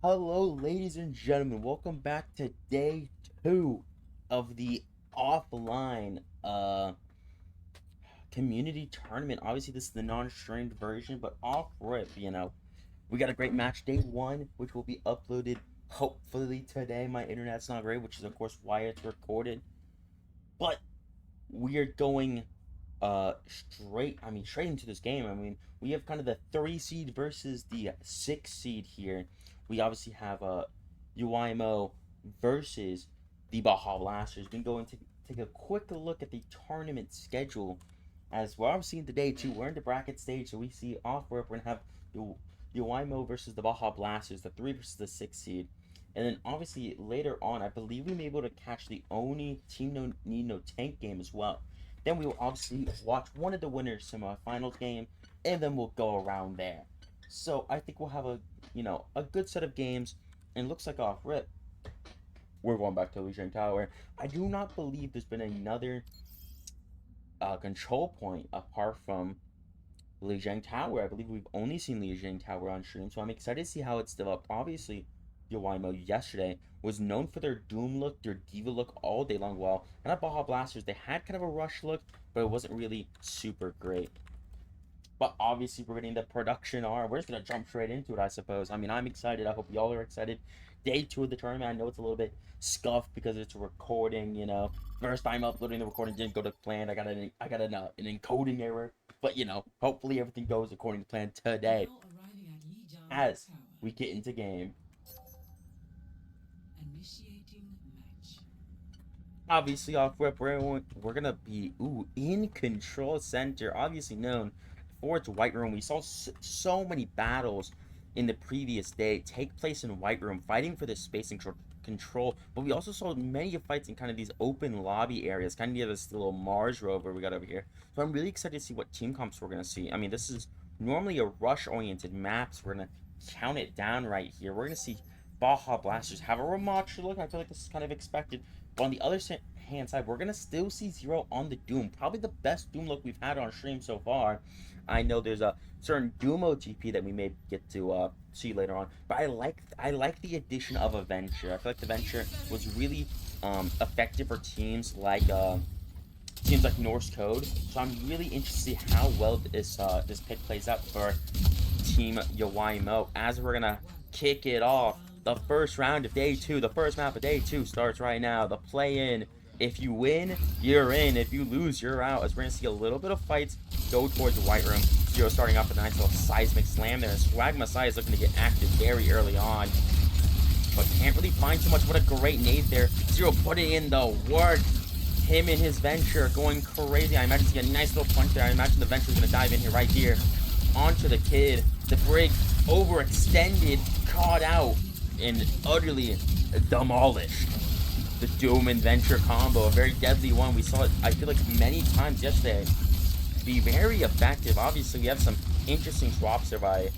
Hello, ladies and gentlemen. Welcome back to day two of the offline community tournament. Obviously, this is the non-streamed version, but off rip, we got a great match day one, which will be uploaded hopefully today. My internet's not great, which is of course why it's recorded. But we are going straight into this game. We have kind of the 3 seed versus the 6 seed here. We obviously have UIMO versus the Baja Blasters. We're going to take a quick look at the tournament schedule, as we're obviously in the day two. We're in the bracket stage, so we see off where we're gonna have the UIMO versus the Baja Blasters, the 3 versus the 6 seed. And then obviously later on, I believe we may be able to catch the Oni Team No Need No Tank game as well. Then we will obviously watch one of the winners semifinals game, and then we'll go around there. So I think we'll have a good set of games, and looks like off rip we're going back to Lijiang Tower. I do not believe there's been another control point apart from Lijiang Tower. I believe we've only seen Lijiang Tower on stream, so I'm excited to see how it's developed. Obviously, Yowaimo yesterday was known for their Doom look, their Diva look all day long. Well, and at Baja Blasters, they had kind of a rush look, but it wasn't really super great. But obviously, we're getting the production R. We're just going to jump straight into it, I suppose. I'm excited. I hope y'all are excited. Day two of the tournament. I know it's a little bit scuffed because it's a recording, First time uploading the recording didn't go to plan. I got an encoding error. But, hopefully everything goes according to plan today as we get into game. Obviously, off rip, we're gonna be in control center, obviously known for its White Room. We saw so many battles in the previous day take place in White Room, fighting for this space and control. But we also saw many fights in kind of these open lobby areas, kind of near this little Mars rover we got over here. So I'm really excited to see what team comps we're gonna see. This is normally a rush-oriented map, so we're gonna count it down right here. We're gonna see Baja Blasters have a Ramatra look. I feel like this is kind of expected. But on the other hand side, we're going to still see Zero on the Doom. Probably the best Doom look we've had on stream so far. I know there's a certain Doom OTP that we may get to see later on. But I like the addition of a Venture. I feel like the Venture was really effective for teams like Norse Code. So I'm really interested to see how well this pick plays out for Team Yowaimo as we're going to kick it off. The first round of day two, the first map of day two starts right now. The play-in. If you win, you're in. If you lose, you're out. As we're going to see a little bit of fights go towards the White Room. Zero starting off with a nice little seismic slam there. Swag Messiah is looking to get active very early on, but can't really find too much. What a great nade there. Zero putting in the work. Him and his Venture going crazy. I imagine he's getting a nice little punch there. I imagine the Venture is going to dive in here right here. Onto the kid. The Brig overextended, caught out, and utterly demolished the Doom and Venture combo. A very deadly one. We saw it, I feel like, many times yesterday be very effective. Obviously, we have some interesting swaps there by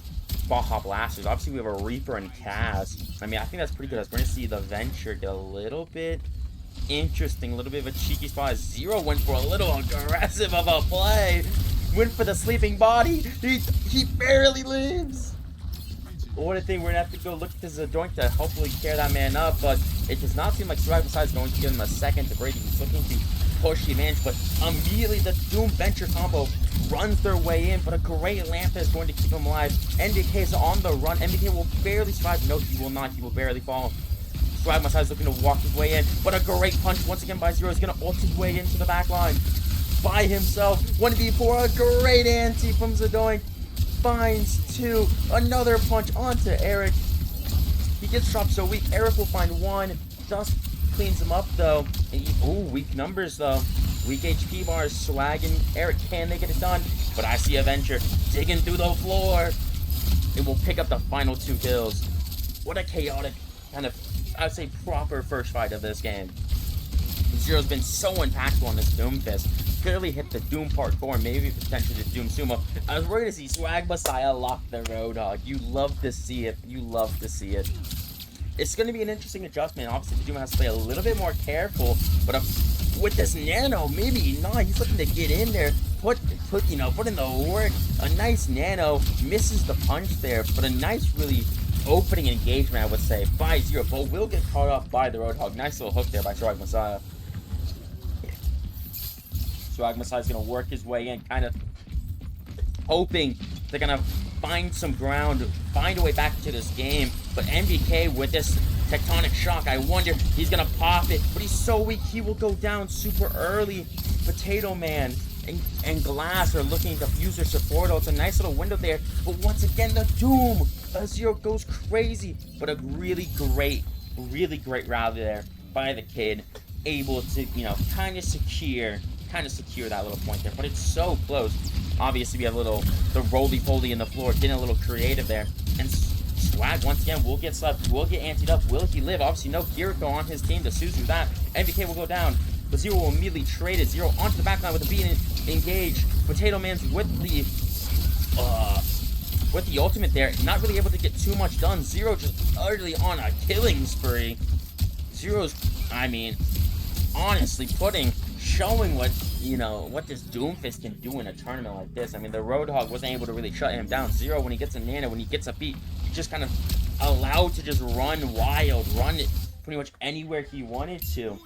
Baja Blasters. Obviously, we have a Reaper and Kaz. I think that's pretty good. As we're going to see the Venture get a little bit interesting, a little bit of a cheeky spot. Zero went for a little aggressive of a play. Went for the sleeping body. He barely lives. What a thing, we're gonna have to go look at this joint to hopefully tear that man up, but it does not seem like Swag Messiah is going to give him a second to break. He's looking to push the advantage, but immediately the Doom Venture combo runs their way in, but a great lamp is going to keep him alive. NDK is on the run. NDK will barely survive. No, he will not. He will barely fall. Swag Messiah is looking to walk his way in, but a great punch once again by Zero. He's gonna ult his way into the back line by himself. 1v4, a great anti from Zadoink. Finds two. Another punch onto Eric. He gets dropped so weak. Eric will find one. Just cleans him up though. Weak numbers though. Weak HP bars. Swag and Eric, can they get it done? But I see a Venture digging through the floor. It will pick up the final 2 kills. What a chaotic kind of, I would say, proper first fight of this game. Zero's been so impactful on this Doom Fist. Clearly hit the Doom Part 4, maybe potentially the Doom Sumo. As we're going to see Swag Messiah lock the Roadhog. You love to see it. You love to see it. It's going to be an interesting adjustment. Obviously, the Doom has to play a little bit more careful. But with this Nano, maybe not. He's looking to get in there. Put in the work. A nice Nano. Misses the punch there. But a nice, really opening engagement, I would say, by Zero, but will get caught off by the Roadhog. Nice little hook there by Swag Messiah. Swag Messiah's going to work his way in, kind of hoping they're going to find some ground, find a way back into this game. But MVK with this tectonic shock, I wonder, he's going to pop it, but he's so weak, he will go down super early. Potato Man and Glass are looking to use their support. It's a nice little window there, but once again, the Doom. Zero goes crazy, but a really great rally there by the kid, able to, you know, kind of secure that little point there, but it's so close. Obviously, we have the roly-poly in the floor, getting a little creative there, and Swag once again will get slapped, will get antied up. Will he live? Obviously, no Kiriko on his team to Suzu that. MVK will go down, but Zero will immediately trade it. Zero onto the backline with a beat and engage. Potato Man's with the ultimate there, not really able to get too much done. Zero just utterly on a killing spree. Zero's, I mean, honestly showing what, you know, what this Doomfist can do in a tournament like this. I mean, the Roadhog wasn't able to really shut him down. Zero, when he gets a nano, when he gets a beat, he's just kind of allowed to just run wild, run it pretty much anywhere he wanted to.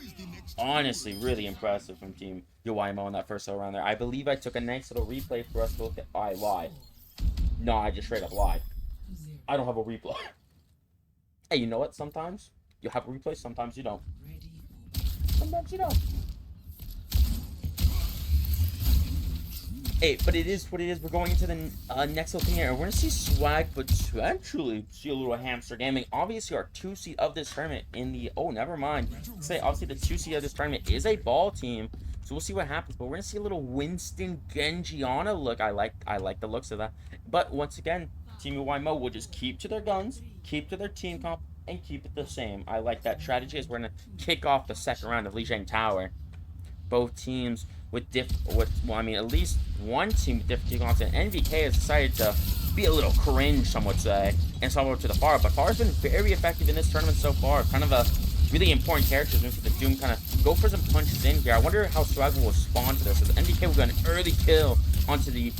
Honestly, really impressive from Team Yowaimo in that first round there. I believe I took a nice little replay for us to look at. I lied. No, I just straight up lied. I don't have a replay. Hey, you know what? Sometimes you have a replay, sometimes you don't. Sometimes you don't. Hey, but it is what it is. We're going into the next little thing here. We're going to see Swag potentially see a little hamster gaming. Obviously, our 2 seed of this tournament in the... Oh, never mind. Say, obviously, the 2 seed of this tournament is a ball team. So we'll see what happens. But we're going to see a little Winston Genjiana look. I like the looks of that. But once again, Team Yowaimo will just keep to their guns, keep to their team comp, and keep it the same. I like that strategy as we're going to kick off the second round of Lijiang Tower. Both teams with well, I mean, at least one team with different team comps, and NVK has decided to be a little cringe, some would say, and some to the Far. But Far's been very effective in this tournament so far. Kind of a really important character. Maybe the Doom kind of go for some punches in here. I wonder how Swag will respond to this. As NVK will get an early kill onto the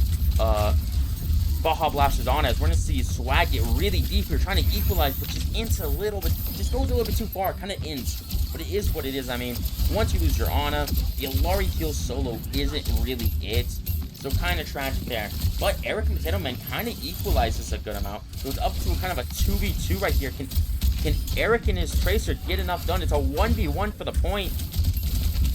Baja Blasters on as we're going to see Swag get really deep here, trying to equalize, but just into a little bit, just goes a little bit too far, kind of ins. But it is what it is. I mean, once you lose your Ana, the Alari heal solo isn't really it. So kind of tragic there. But Eric and Potato Man kind of equalizes a good amount. It was up to kind of a 2v2 right here. Can Eric and his Tracer get enough done? It's a 1v1 for the point.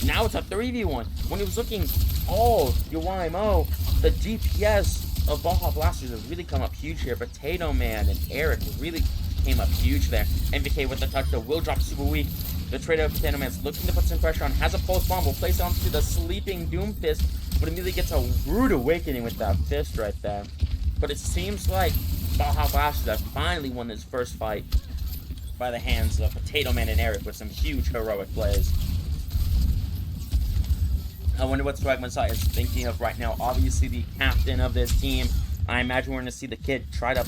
Now it's a 3v1. When it was looking all Yowaimo, the DPS of Baja Blasters has really come up huge here. Potato Man and Eric really came up huge there. MVK with the touch, though, will drop super weak. The trader of Potato Man's looking to put some pressure on, has a pulse bomb, will place it onto the sleeping Doomfist, but immediately gets a rude awakening with that fist right there. But it seems like Baja Blasters have finally won this first fight by the hands of Potato Man and Eric with some huge heroic plays. I wonder what Swag Messiah is thinking of right now. Obviously, the captain of this team. I imagine we're going to see the kid try to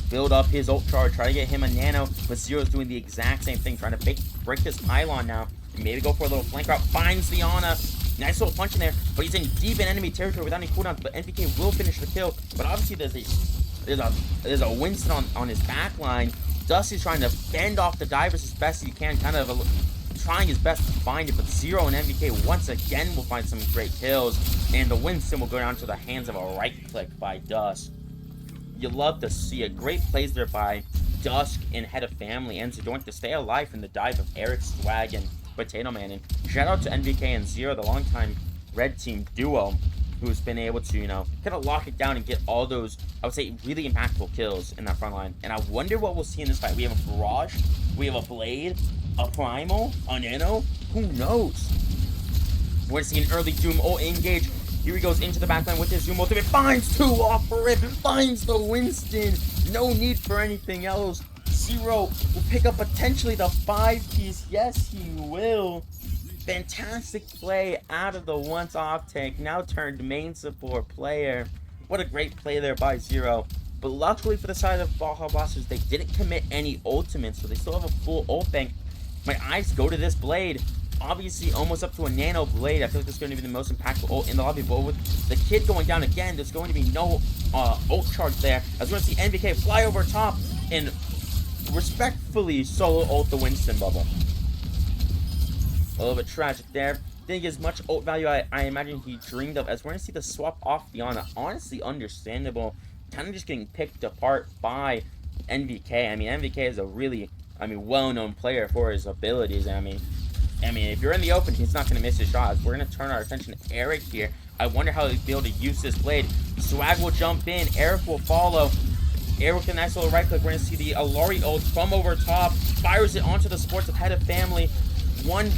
build up his ult charge, try to get him a nano, but Zero's doing the exact same thing, trying to break this pylon now. Maybe go for a little flank route, finds the Ana. Nice little punch in there, but he's in deep in enemy territory without any cooldowns, but NPK will finish the kill. But obviously there's a Winston on his back line. Dusty's trying to fend off the divers as best he can, kind of trying his best to find it, but Zero and MVK once again will find some great kills, and the Winston will go down to the hands of a right click by Dusk. You love to see it. Great plays there by Dusk and Head of Family and Zedoink to stay alive in the dive of Eric, Swag, and Potato Man. And shout out to NVK and Zero, the longtime red team duo, who's been able to, you know, kind of lock it down and get all those, I would say, really impactful kills in that front line. And I wonder what we'll see in this fight. We have a Barrage, we have a Blade, a Primal, a Nano. Who knows? We're going to see an early Doom ult engage. Here he goes into the backline with his Zoom ultimate. Finds two off for it. Finds the Winston. No need for anything else. Zero will pick up potentially the 5-piece. Yes, he will. Fantastic play out of the once-off tank. Now turned main support player. What a great play there by Zero. But luckily for the side of Baja Blasters, they didn't commit any ultimates, so they still have a full ult bank. My eyes go to this Blade. Obviously, almost up to a Nano Blade. I feel like this is going to be the most impactful ult in the lobby. But with the kid going down again, there's going to be no ult charge there. As we're going to see NVK fly over top and respectfully solo ult the Winston bubble. A little bit tragic there. Didn't get as much ult value I imagine he dreamed of, as we're going to see the swap off the Ana. Honestly, understandable. Kind of just getting picked apart by NVK. I mean, NVK is a really, well-known player for his abilities. I mean, if you're in the open, he's not going to miss his shots. We're going to turn our attention to Eric here. I wonder how he'll be able to use this blade. Swag will jump in. Eric will follow. Eric with a nice little right click. We're going to see the Alari ult from over top. Fires it onto the Sports of Head of Family. One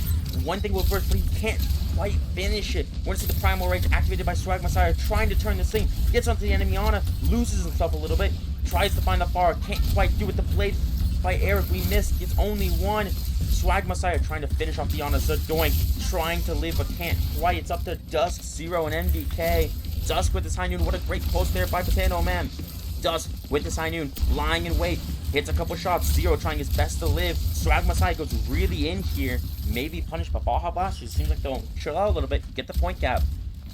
thing will burst, but he can't quite finish it. We're going to see the Primal Rage activated by Swag Messiah, trying to turn this thing. Gets onto the enemy Ana, loses himself a little bit. Tries to find the far, can't quite do it. The blade by Eric, we missed. It's only one. Swag Messiah trying to finish off the Ana. Zadoink trying to live, but can't quite. It's up to Dusk, Zero, and NVK. Dusk with this high noon. What a great post there by Potato Man. Dusk with this high noon, lying in wait. Hits a couple shots. Zero trying his best to live. Swag Messiah goes really in here. Maybe punished by Baja Blasters. Seems like they'll chill out a little bit, get the point gap,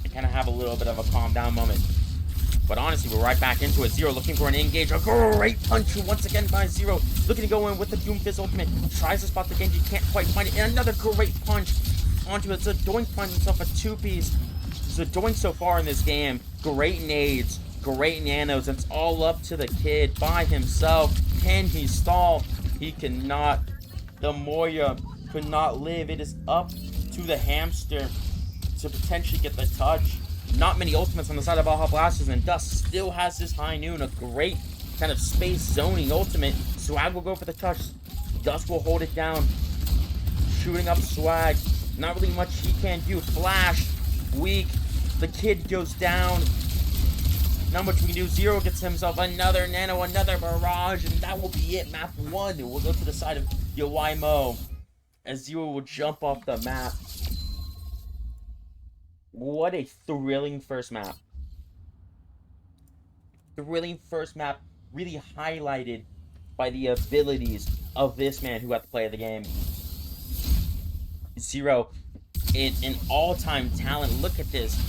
and kind of have a little bit of a calm down moment. But honestly, we're right back into it. Zero looking for an engage. A great punch once again by Zero. Looking to go in with the Doomfist ultimate. Tries to spot the Genji. Can't quite find it. And another great punch onto it. Zadoink finds himself a two-piece. Zadoink so far in this game. Great nades. Great nanos. It's all up to the kid by himself. Can he stall? He cannot. The Moya could not live. It is up to the hamster to potentially get the touch. Not many ultimates on the side of Baja Blasters, and Dust still has this high noon. A great kind of space zoning ultimate. Swag will go for the touch. Dust will hold it down. Shooting up Swag. Not really much he can do. Flash. Weak. The kid goes down. Not much we can do. Zero gets himself another nano, another barrage, and that will be it. Map 1. We'll go to the side of Yowaimo as Zero will jump off the map. What a thrilling first map. Thrilling first map, really highlighted by the abilities of this man who got to play the game. Zero, an all-time talent. Look at this.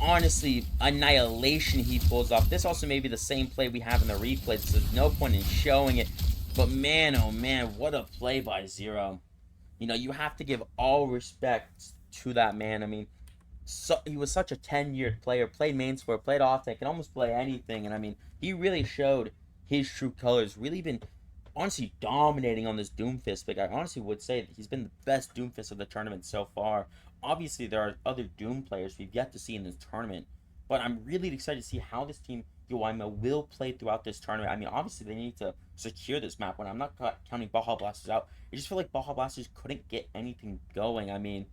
Honestly, annihilation he pulls off. This also may be the same play we have in the replays, so there's no point in showing it. But man, oh man, what a play by Zero. You know, you have to give all respect to that man. I mean, he was such a tenured player, played main support, played off tank, can almost play anything, and I mean, he really showed his true colors, really been honestly dominating on this Doomfist pick. I honestly would say that he's been the best Doomfist of the tournament so far. Obviously, there are other Doom players we've yet to see in this tournament, but I'm really excited to see how this team, Yowaimo, will play throughout this tournament. I mean, obviously, they need to secure this map. When I'm not counting Baja Blasters out, I just feel like Baja Blasters couldn't get anything going. I mean,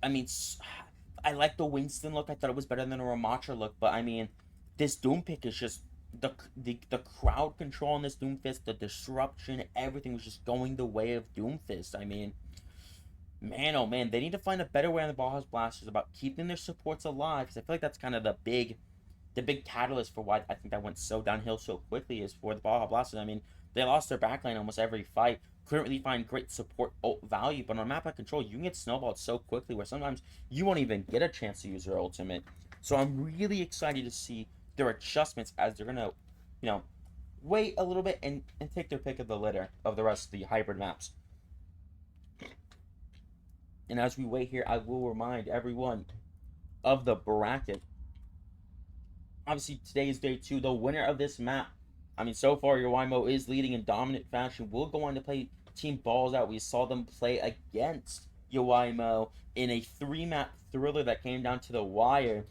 I like the Winston look. I thought it was better than a Ramatra look, but I mean, this Doom pick is just the crowd control on this Doomfist, the disruption, everything was just going the way of Doomfist. I mean, man, oh man, they need to find a better way on the Baja Blasters about keeping their supports alive, because I feel like that's kind of the big catalyst for why I think that went so downhill so quickly is for the Baja Blasters. I mean, they lost their backline almost every fight. Couldn't really find great support value, but on a map like Control, you can get snowballed so quickly where sometimes you won't even get a chance to use your ultimate. So I'm really excited to see their adjustments as they're gonna, wait a little bit and take their pick of the litter of the rest of the hybrid maps. And as we wait here, I will remind everyone of the bracket. Obviously, today is day 2. The winner of this map, I mean, so far, Yowaimo is leading in dominant fashion. We'll go on to play Team Balls Out. We saw them play against Yowaimo in a 3-map thriller that came down to the wire.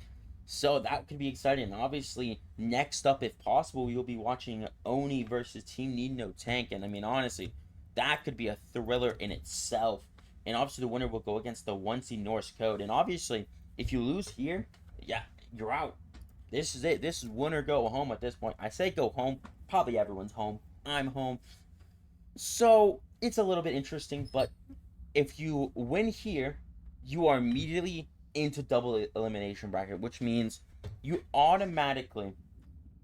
So that could be exciting. Obviously, next up, if possible, you'll be watching Oni versus Team Need No Tank. And I mean, honestly, that could be a thriller in itself. And obviously, the winner will go against the 1C Norse Code. And obviously, if you lose here, yeah, you're out. This is it. This is win or go home at this point. I say go home. Probably everyone's home. I'm home. So, it's a little bit interesting, but if you win here, you are immediately into double elimination bracket, which means you automatically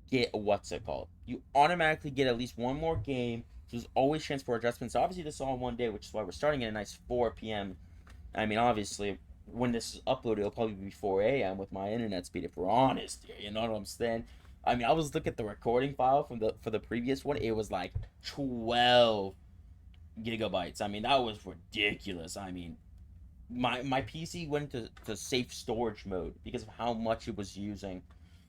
get, you automatically get at least one more game. So there's always chance for adjustments. Obviously, this is all in one day, which is why we're starting at a nice 4 p.m. I mean, obviously, when this is uploaded, it'll probably be 4 a.m. with my internet speed, if we're honest here. You know what I'm saying? I mean, I was looking at the recording file from the for the previous one. It was like 12 gigabytes. I mean, that was ridiculous. I mean, my PC went to safe storage mode because of how much it was using.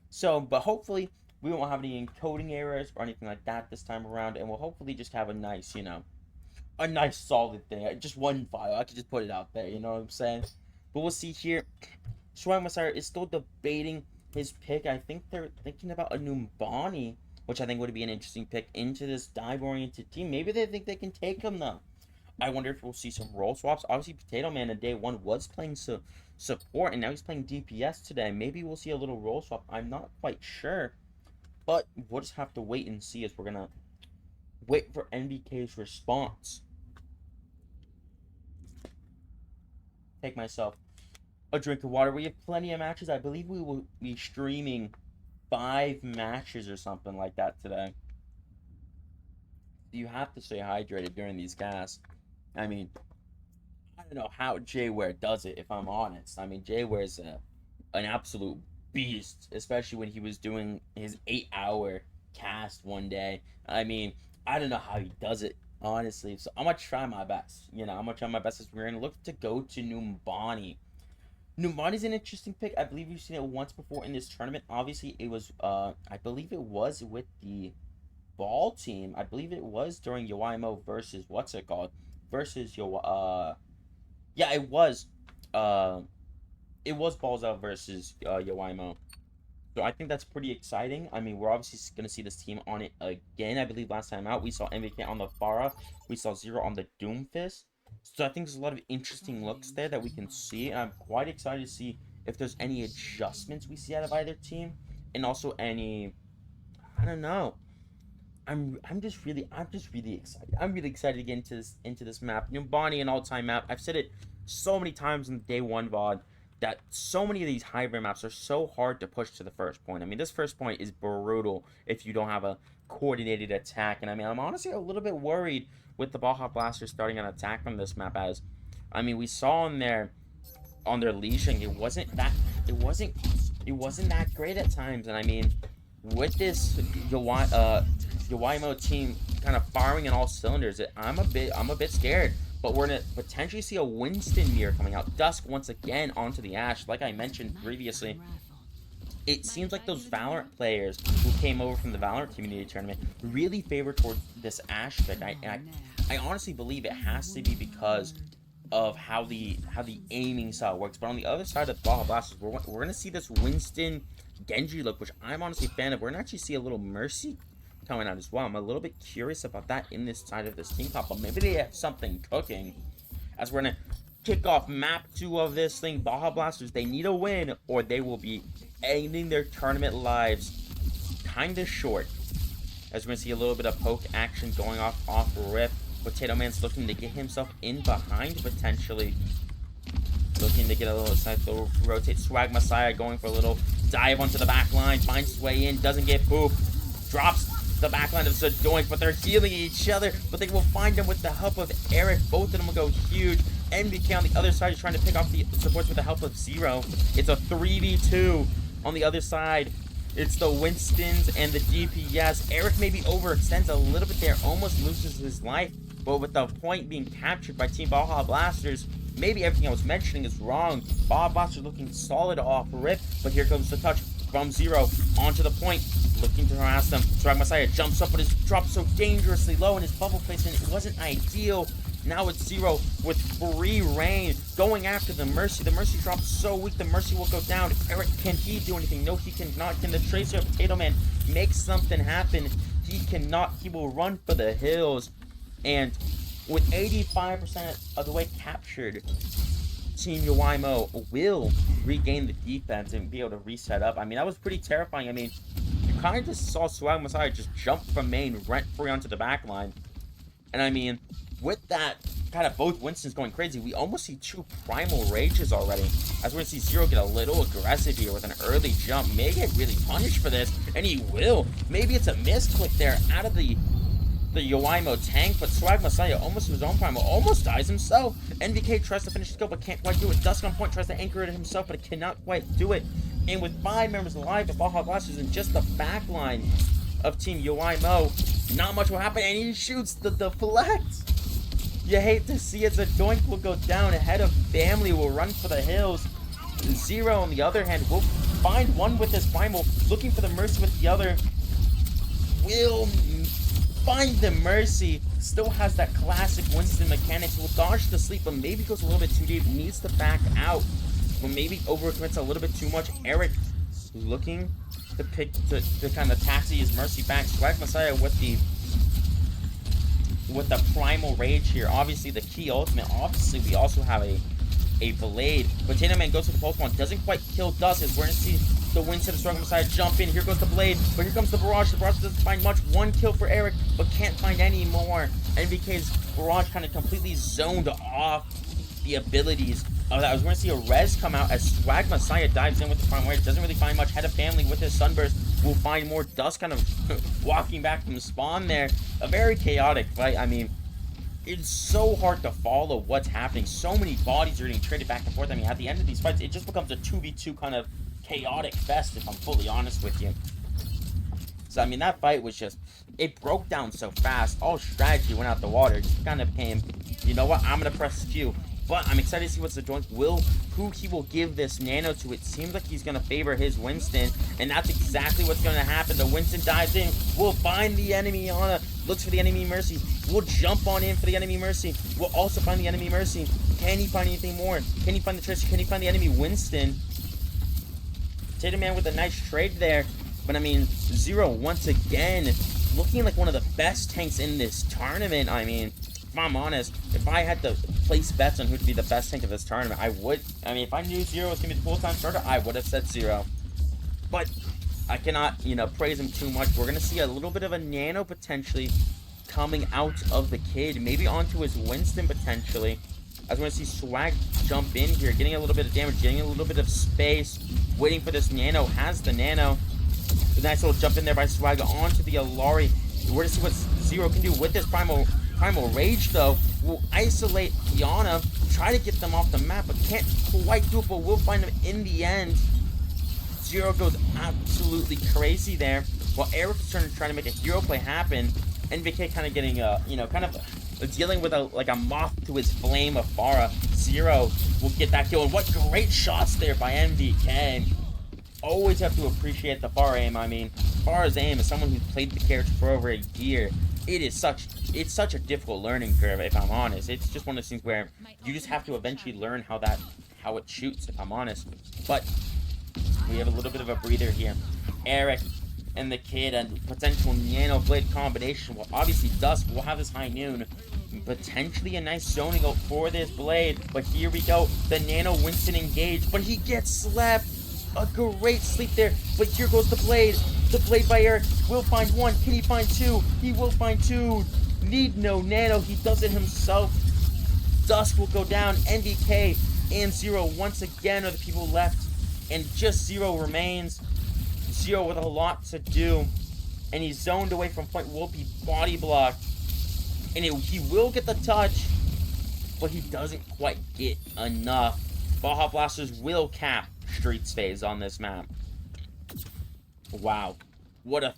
So, but hopefully we won't have any encoding errors or anything like that this time around, and we'll hopefully just have a nice, a nice solid thing. Just one file. I could just put it out there. You know what I'm saying? But we'll see here. Swag Messiah is still debating his pick. I think they're thinking about a Numbani, which I think would be an interesting pick into this dive-oriented team. Maybe they think they can take him though. I wonder if we'll see some role swaps. Obviously, Potato Man in day one was playing support, and now he's playing DPS today. Maybe we'll see a little role swap. I'm not quite sure, but we'll just have to wait and see as we're gonna wait for NBK's response. Take myself a drink of water. We have plenty of matches. I believe we will be streaming 5 matches or something like that today. You have to stay hydrated during these casts. I mean, I don't know how Jay does it, if I'm honest. I mean, Jay an absolute beast, especially when he was doing his 8-hour cast one day. I mean, I don't know how he does it, honestly. So I'm going to try my best. I'm going to try my best as we're going to look to go to Numbani. Numbani's an interesting pick. I believe we've seen it once before in this tournament. Obviously, it was, I believe it was with the ball team. I believe it was during Yoimo versus, what's it called? Versus yeah, it was Balls Out versus Yoimo. So I think that's pretty exciting. I mean, we're obviously going to see this team on it again. I believe last time out we saw MVK on the Pharah, we saw Zero on the Doomfist. So I think there's a lot of interesting looks there that we can see, and I'm quite excited to see if there's any adjustments we see out of either team, and also any, I don't know. I'm just really excited. I'm really excited to get into this map. Numbani, an all-time map. I've said it so many times in the day one VOD that so many of these hybrid maps are so hard to push to the first point. I mean, this first point is brutal if you don't have a coordinated attack. And I mean, I'm honestly a little bit worried with the Baja Blasters starting an attack on this map, as I mean, we saw on their leashing, it wasn't that great at times. And I mean, with this Yoimo team kind of firing in all cylinders, I'm a bit scared. But we're going to potentially see a Winston mirror coming out. Dusk once again onto the Ashe. Like I mentioned previously, it seems like those Valorant players who came over from the Valorant community tournament really favor towards this Ashe pick. I honestly believe it has to be because of how the aiming style works. But on the other side of the Baja Blasters, we're going to see this Winston Genji look, which I'm honestly a fan of. We're going to actually see a little Mercy coming out as well. I'm a little bit curious about that in this side of this team comp, but maybe they have something cooking. As we're gonna kick off map 2 of this thing, Baja Blasters, they need a win or they will be ending their tournament lives kind of short. As we're gonna see a little bit of poke action going off rip. Potato Man's looking to get himself in behind potentially. Looking to get a little side to rotate. Swag Messiah going for a little dive onto the back line, finds his way in, doesn't get booped, drops the backline of Zadoink, but they're healing each other, but they will find them with the help of Eric. Both of them will go huge. NBK on the other side is trying to pick off the supports with the help of Zero. It's a 3v2 on the other side. It's the Winstons and the DPS. Eric maybe overextends a little bit there, almost loses his life, but with the point being captured by Team Baja Blasters, maybe everything I was mentioning is wrong. Baja Blasters looking solid off rip, but here comes the touch from Zero onto the point, looking to harass them. Swag Messiah jumps up, but is dropped so dangerously low, and his bubble placement, it wasn't ideal. Now it's Zero with free reign going after the Mercy. The Mercy drops so weak, the Mercy will go down. Eric, can he do anything? No, he cannot. Can the Tracer of Potato Man make something happen? He cannot. He will run for the hills. And with 85% of the way captured, Team Yoimo will regain the defense and be able to reset up. I mean, that was pretty terrifying. I mean, you kind of just saw Swag Messiah just jump from main rent-free onto the back line. And I mean, with that, kind of both Winstons going crazy, we almost see 2 Primal Rages already. As we're going to see Zero get a little aggressive here with an early jump. May get really punished for this, and he will. Maybe it's a misclick there out of the Yoimo tank, but Swag Messiah almost to his own primal, almost dies himself. NVK tries to finish his kill, but can't quite do it. Dusk on point tries to anchor it himself, but it cannot quite do it. And with 5 members alive, the Baja Blasters in just the back line of Team Yoimo, not much will happen, and he shoots the deflect. You hate to see it. Zoink will go down. Head of Family will run for the hills. Zero, on the other hand, will find one with his primal, looking for the Mercy with the other. Will find the Mercy. Still has that classic Winston mechanics. Will dodge the sleep, but maybe goes a little bit too deep. Needs to back out. Well, maybe overcommits a little bit too much. Eric looking to pick to kind of taxi his Mercy back. Swag Messiah with the primal rage here. Obviously the key ultimate. Obviously we also have a blade. Potato Man goes to the pulse one. Doesn't quite kill Dust. As we're gonna see the Winston of Swag Messiah jump in. Here goes the blade. But here comes the barrage. The barrage doesn't find much. 1 kill for Eric, but can't find any more. NBK's barrage kind of completely zoned off the abilities of that. I was going to see a res come out as Swag Messiah dives in with the primal rage. Doesn't really find much. Head of Family with his Sunburst will find more. Dust kind of walking back from spawn there. A very chaotic fight. I mean, it's so hard to follow what's happening. So many bodies are getting traded back and forth. I mean, at the end of these fights, it just becomes a 2v2 kind of chaotic fest, if I'm fully honest with you. So, I mean, that fight was just, it broke down so fast. All strategy went out the water. It just kind of came, you know what, I'm going to press Q. But I'm excited to see what's the joint who he will give this nano to. It seems like he's going to favor his Winston, and that's exactly what's going to happen. The Winston dives in, will find the enemy Ana, looks for the enemy Mercy, will jump on in for the enemy Mercy, will also find the enemy Mercy. Can he find anything more? Can he find the Trish? Can he find the enemy Winston? Potato Man with a nice trade there, but I mean, Zero once again looking like one of the best tanks in this tournament. I mean, if I'm honest, if I had to place bets on who'd be the best tank of this tournament, I would. I mean, if I knew Zero was going to be the full-time starter, I would have said Zero. But I cannot, you know, praise him too much. We're going to see a little bit of a nano potentially coming out of the kid. Maybe onto his Winston potentially. As we're going to see Swag jump in here, getting a little bit of damage, getting a little bit of space, waiting for this nano. Has the nano. A nice little jump in there by Swag onto the Alari. We're going to see what Zero can do with this Primal Rage, though. Will isolate Yana, try to get them off the map, but can't quite do it, but we'll find them in the end. Zero goes absolutely crazy there, while Eric's trying to make a hero play happen. NVK kind of getting, you know, kind of dealing with like a moth to his flame of Pharah. Zero will get that kill, and what great shots there by NVK. Always have to appreciate the Pharah aim. I mean, Pharah's aim, as someone who's played the character for over a year, it's such a difficult learning curve, if I'm honest. It's just one of those things where you just have to eventually learn how it shoots, if I'm honest. But we have a little bit of a breather here. Eric and the kid and potential Nano Blade combination. Well, obviously Dust will have this high noon. Potentially a nice zoning out for this Blade. But here we go. The Nano Winston engaged, but he gets slept. A great sleep there. But here goes the Blade. The Blade by Eric will find one. Can he find two? He will find two. Need no nano. He does it himself. Dusk will go down. NVK and Zero once again are the people left. And just Zero remains. Zero with a lot to do. And he's zoned away from point. Will be body blocked. And he will get the touch. But he doesn't quite get enough. Baja Blasters will cap Streets phase on this map. Wow, what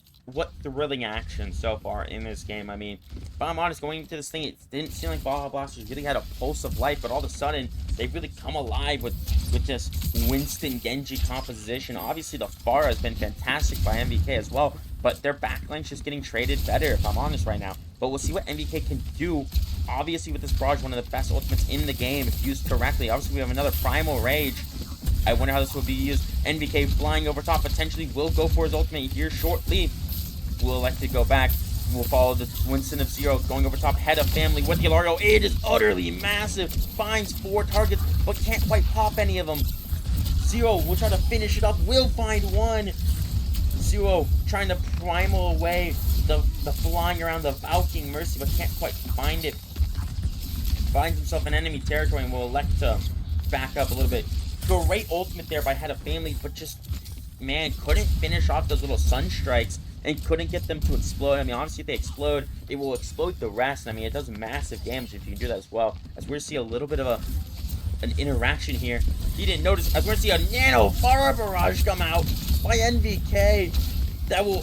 thrilling action so far in this game. I mean, if I'm honest, going into this thing, it didn't seem like Baja Blasters really had a pulse of life, but all of a sudden they've really come alive with this Winston Genji composition. Obviously the Pharah has been fantastic by MVK as well, but their backline's just getting traded better, if I'm honest right now. But we'll see what MVK can do. Obviously with this barrage, one of the best ultimates in the game if used correctly. Obviously we have another Primal Rage. I wonder how this will be used. NVK flying over top, potentially will go for his ultimate here shortly. Will elect to go back. We'll follow the Winston of Zero going over top. Head of Family with the Alario. It is utterly massive. Finds 4 targets, but can't quite pop any of them. Zero will try to finish it up. Will find one. Zero trying to primal away the flying around the Valking Mercy, but can't quite find it. Finds himself in enemy territory and will elect to back up a little bit. Great ultimate there by Head of Family, but just, man, couldn't finish off those little sun strikes and couldn't get them to explode. I mean, honestly, if they explode, it will explode the rest. I mean, it does massive damage if you can do that as well. As we're see a little bit of an interaction here. He didn't notice. I was going to see a nano fire barrage come out by NVK that will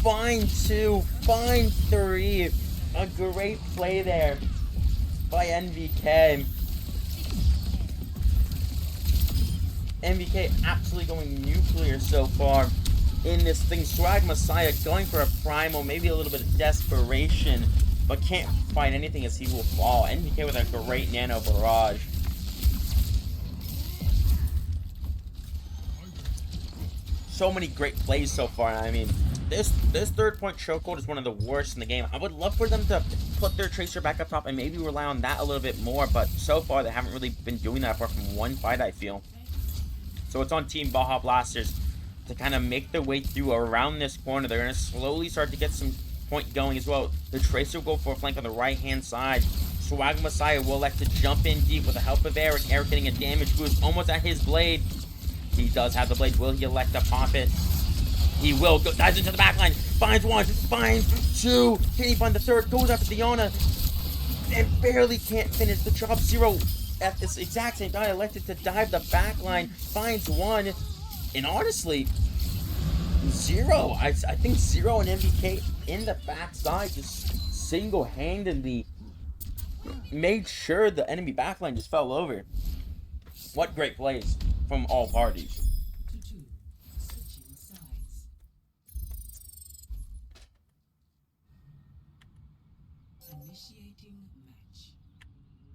find 2, find 3. A great play there by NVK. NVK absolutely going nuclear so far in this thing. Swag Messiah going for a primal, maybe a little bit of desperation, but can't find anything as he will fall. NVK with a great nano barrage. So many great plays so far. I mean, this third point chokehold is one of the worst in the game. I would love for them to put their tracer back up top and maybe rely on that a little bit more, but so far they haven't really been doing that apart from one fight, I feel. So it's on Team Baja Blasters to kind of make their way through around this corner. They're going to slowly start to get some point going as well. The Tracer will go for a flank on the right-hand side. Swag Messiah will elect to jump in deep with the help of Eric. Eric getting a damage boost almost at his blade. He does have the blade. Will he elect to pop it? He will. Dives into the backline. Finds 1. Finds 2. Can he find the 3rd? Goes after Diana. And barely can't finish the job. Zero at this exact same time elected to dive the backline. Finds 1. And honestly, Zero. I think Zero and MVK in the backside just single-handedly made sure the enemy backline just fell over. What great plays from all parties.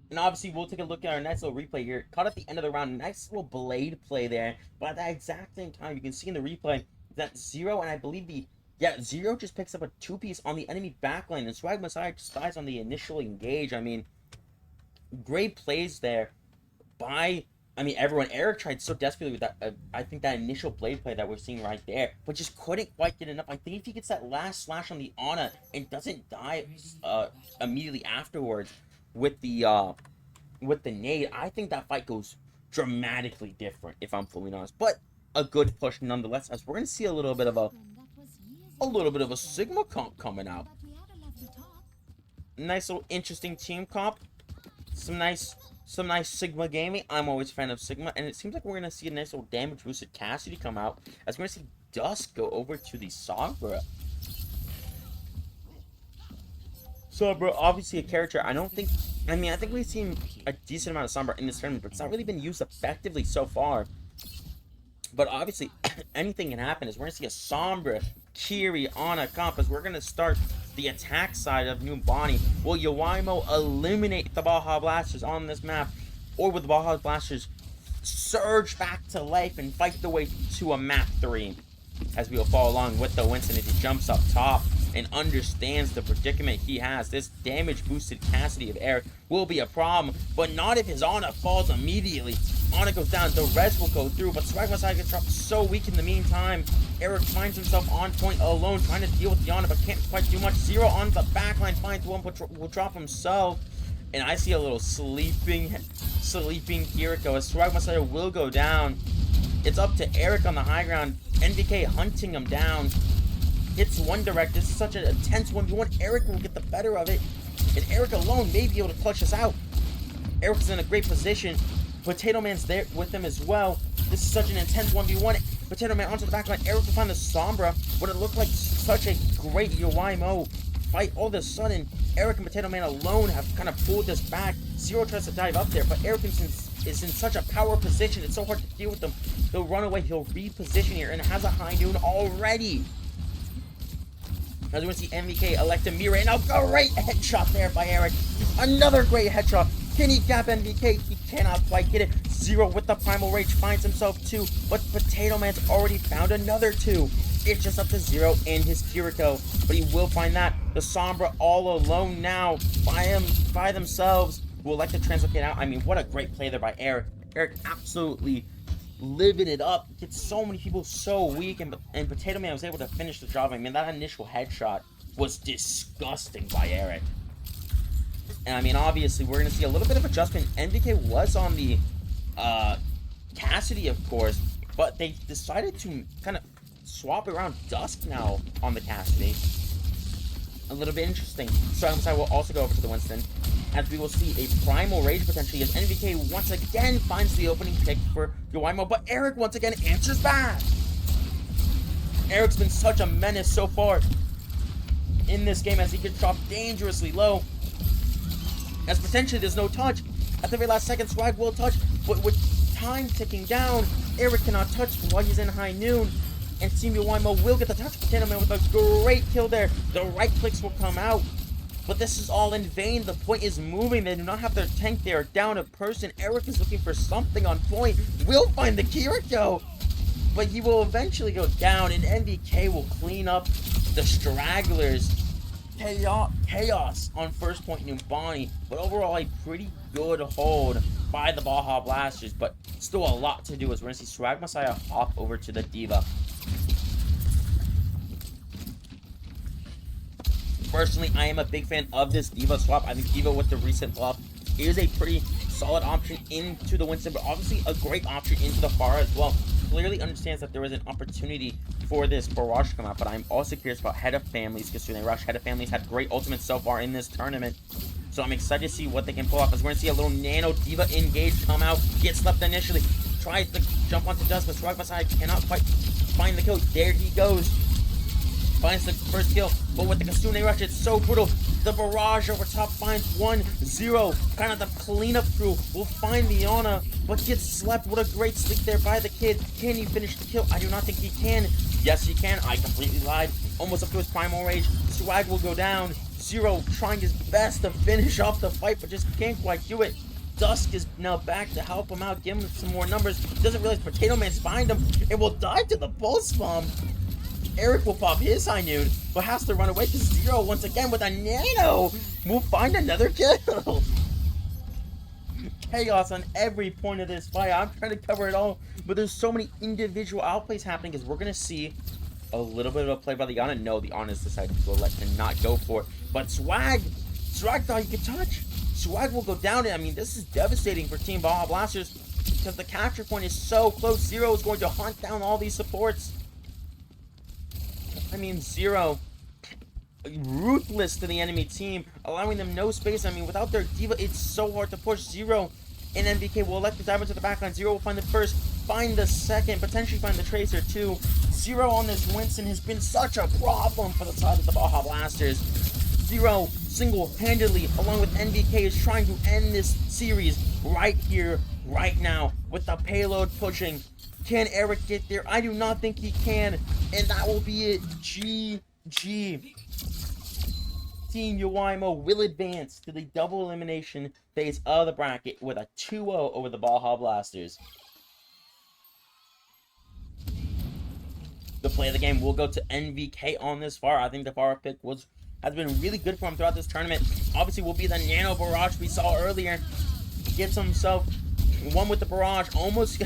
And obviously, we'll take a look at our nice little replay here. Caught at the end of the round. Nice little blade play there. But at that exact same time, you can see in the replay that Zero, and I believe Zero just picks up a 2-piece on the enemy backline. And Swag Messiah just dies on the initial engage. I mean, great plays there by, everyone. Eric tried so desperately with that. I think that initial blade play that we're seeing right there. But just couldn't quite get enough. I think if he gets that last slash on the Ana and doesn't die immediately afterwards with the nade, I think that fight goes dramatically different, if I'm fully honest. But a good push nonetheless, as we're gonna see a little bit of a Sigma comp coming out. Nice little interesting team comp. Some nice Sigma gaming. I'm always a fan of Sigma, and it seems like we're gonna see a nice little damage boosted Cassidy come out, as we're gonna see Dusk go over to the Sombra. Sombra, obviously a character I think we've seen a decent amount of Sombra in this tournament, but it's not really been used effectively so far. But obviously, anything can happen. As we're going to see a Sombra, Kiri, Ana, comp, as we're going to start the attack side of New Bonnie. Will Yowaimo eliminate the Baja Blasters on this map? Or will the Baja Blasters surge back to life and fight their way to a map 3? As we will follow along with the Winston as he jumps up top and understands the predicament he has. This damage boosted Cassidy of Eric will be a problem, but not if his Ana falls immediately. Ana goes down, the res will go through, but Swag Messiah gets dropped so weak in the meantime. Eric finds himself on point alone, trying to deal with the Ana, but can't quite do much. Zero on the backline, finds 1, but will drop himself. And I see a little sleeping Kiriko as Swag Messiah will go down. It's up to Eric on the high ground. NVK hunting him down. Hits 1 direct. This is such an intense 1v1. Eric will get the better of it. And Eric alone may be able to clutch us out. Eric's in a great position. Potato Man's there with him as well. This is such an intense 1v1. Potato Man onto the backline. Eric will find the Sombra. What it looked like such a great Yowaimo fight. All of a sudden, Eric and Potato Man alone have kind of pulled this back. Zero tries to dive up there, but Eric is in such a power position. It's so hard to deal with them. He'll run away. He'll reposition here and has a high noon already. As we want to see MVK elect a mirror, and a great headshot there by Eric. Another great headshot. Can he gap MVK? He cannot quite get it. Zero with the Primal Rage finds himself 2, but Potato Man's already found another 2. It's just up to Zero and his Kiriko, but he will find that. The Sombra all alone now by themselves. Will elect to translocate out. What a great play there by Eric. Eric absolutely living it up. Gets so many people so weak, and Potato Man was able to finish the job. That initial headshot was disgusting by Eric. And obviously, we're going to see a little bit of adjustment. NVK was on the Cassidy, of course, but they decided to kind of swap around Dusk now on the Cassidy. A little bit interesting. So I will also go over to the Winston. as we will see a Primal Rage potentially as NVK once again finds the opening pick for Yoimo, but Eric once again answers back. Eric's been such a menace so far in this game as he gets dropped dangerously low. As potentially there's no touch. At the very last second, Swag will touch, but with time ticking down, Eric cannot touch while he's in high noon. And Team Yoimo will get the touch. Potato Man with a great kill there. The right clicks will come out. But this is all in vain. The point is moving. They do not have their tank. They are down a person. Eric is looking for something on point. Will find the Kiriko. But he will eventually go down. And NVK will clean up the stragglers. Chaos on first point Numbani. But overall a pretty good hold by the Baja Blasters. But still a lot to do as we're going to see Swag Messiah hop over to the D.Va. Personally, I am a big fan of this D.Va swap. I think D.Va with the recent buff is a pretty solid option into the Winston, but obviously a great option into the Pharah as well. Clearly understands that there is an opportunity for this Barrage to come out, but I'm also curious about Head of Families, Kasune Rush. Head of Families had great ultimates so far in this tournament, so I'm excited to see what they can pull off, as we're going to see a little Nano D.Va engage come out, get slept initially, tries to jump onto Dust, but Swag Messiah cannot quite find the kill. There he goes. Finds the first kill, but with the Kasune Rush, it's so brutal. The Barrage over top finds 1-0. Kind of the cleanup crew will find the Ana, but gets slept. What a great sleep there by the kid. Can he finish the kill? I do not think he can. Yes, he can. I completely lied. Almost up to his Primal Rage. Swag will go down. Zero trying his best to finish off the fight, but just can't quite do it. Dusk is now back to help him out, give him some more numbers. Doesn't realize Potato Man's behind him and will die to the Pulse Bomb. Eric will pop his high noon, but has to run away because Zero once again with a Nano will find another kill. Chaos on every point of this fight. I'm trying to cover it all, but there's so many individual outplays happening because we're going to see a little bit of a play by the Ana. No, the Ana's decided to let him not go for it. But Swag thought he could touch. Swag will go down. I mean, this is devastating for Team Baja Blasters because the capture point is so close. Zero is going to hunt down all these supports. I mean, Zero, ruthless to the enemy team, allowing them no space. I mean, without their D.Va, it's so hard to push. Zero and NVK will let the dive into the backline. Zero will find the first, find the second, potentially find the Tracer too. Zero on this Winston has been such a problem for the side of the Baja Blasters. Zero, single-handedly, along with NVK, is trying to end this series right here, right now, with the payload pushing. Can Eric get there? I do not think he can. And that will be it. GG. Team Yoimo will advance to the double elimination phase of the bracket with a 2-0 over the Baja Blasters. The play of the game will go to NVK on this far. I think the far pick has been really good for him throughout this tournament. Obviously, will be the Nano Barrage we saw earlier. He gets himself one with the Barrage, almost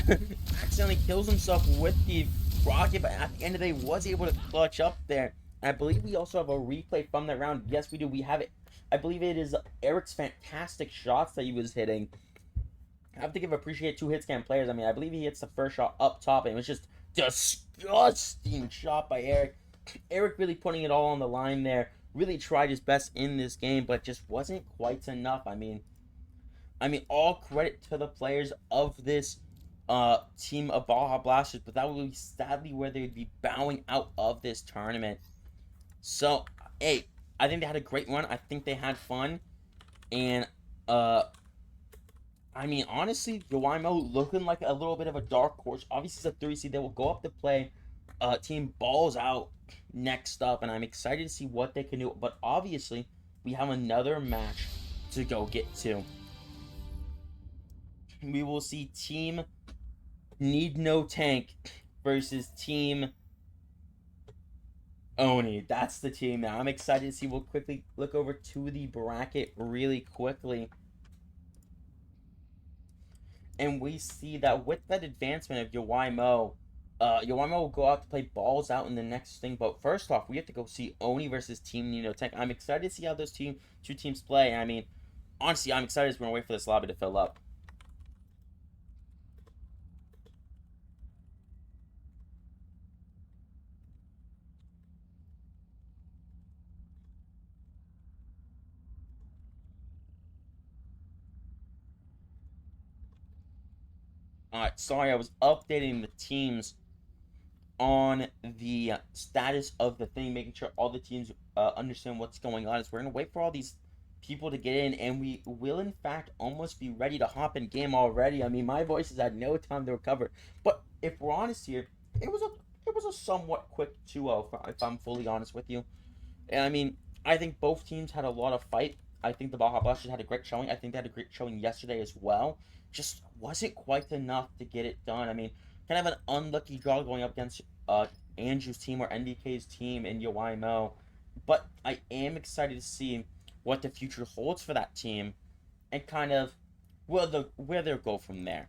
accidentally kills himself with the rocket, but at the end of the day was able to clutch up there. And I believe we also have a replay from that round. Yes, we do. We have it. I believe it is Eric's fantastic shots that he was hitting. I have to give appreciate two hit scan players. I mean, I believe he hits the first shot up top, and it was just disgusting shot by Eric. Eric really putting it all on the line there. Really tried his best in this game, but just wasn't quite enough. I mean, all credit to the players of this team of Baja Blasters, but that would be sadly where they would be bowing out of this tournament. So, hey, I think they had a great run. I think they had fun. And, I mean, honestly, Yoimo looking like a little bit of a dark horse. Obviously, it's a 3 seed. They will go up to play Team Balls Out next up, and I'm excited to see what they can do. But obviously, we have another match to go get to. We will see Team Need No Tank versus Team Oni. That's the team now. I'm excited to see. We'll quickly look over to the bracket really quickly. And we see that with that advancement of Yoimo, Yoimo will go out to play Balls Out in the next thing. But first off, we have to go see Oni versus Team Need No Tank. I'm excited to see how those two teams play. I mean, honestly, I'm excited as we're going to wait for this lobby to fill up. Sorry, I was updating the teams on the status of the thing, making sure all the teams understand what's going on. Is we're gonna wait for all these people to get in, and we will in fact almost be ready to hop in game already. I mean, my voice has had no time to recover. But if we're honest here, it was a somewhat quick 2-0, if I'm fully honest with you. And I mean, I think both teams had a lot of fight. I think the Baja Blasters had a great showing. I think they had a great showing yesterday as well. Just wasn't quite enough to get it done. I mean, kind of an unlucky draw going up against Andrew's team or NDK's team in YMO. But I am excited to see what the future holds for that team and kind of where they'll go from there.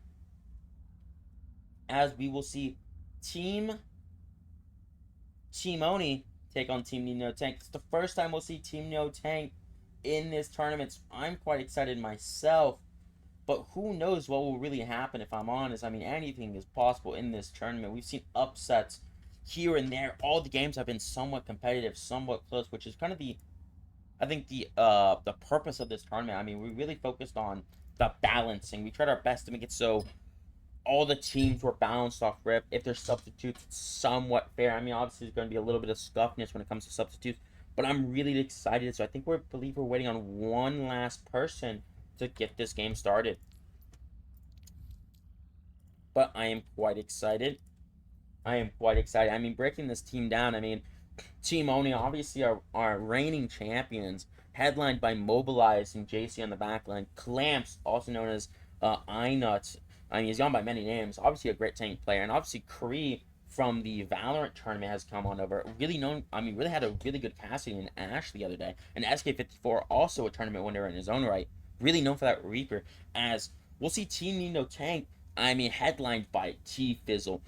As we will see Team Oni take on Team Nino Tank. It's the first time we'll see Team Nino Tank in this tournament. I'm quite excited myself. But who knows what will really happen if I'm honest. I mean, anything is possible in this tournament. We've seen upsets here and there. All the games have been somewhat competitive, somewhat close, which is kind of the purpose of this tournament. I mean, we really focused on the balancing. We tried our best to make it so all the teams were balanced off rip. If there's substitutes, it's somewhat fair. I mean, obviously there's going to be a little bit of scuffness when it comes to substitutes, but I'm really excited. So I think we're waiting on one last person to get this game started. But I am quite excited. I mean, breaking this team down, I mean, Team Oni obviously are reigning champions, headlined by Mobilize and JC on the backline. Clamps, also known as iNuts. I mean, he's gone by many names. Obviously a great tank player. And obviously Kree from the Valorant tournament has come on over. Really had a really good casting in Ash the other day. And SK54, also a tournament winner in his own right. Really known for that Reaper. As we'll see Team Nino Tank, I mean, headlined by T-Fizzle,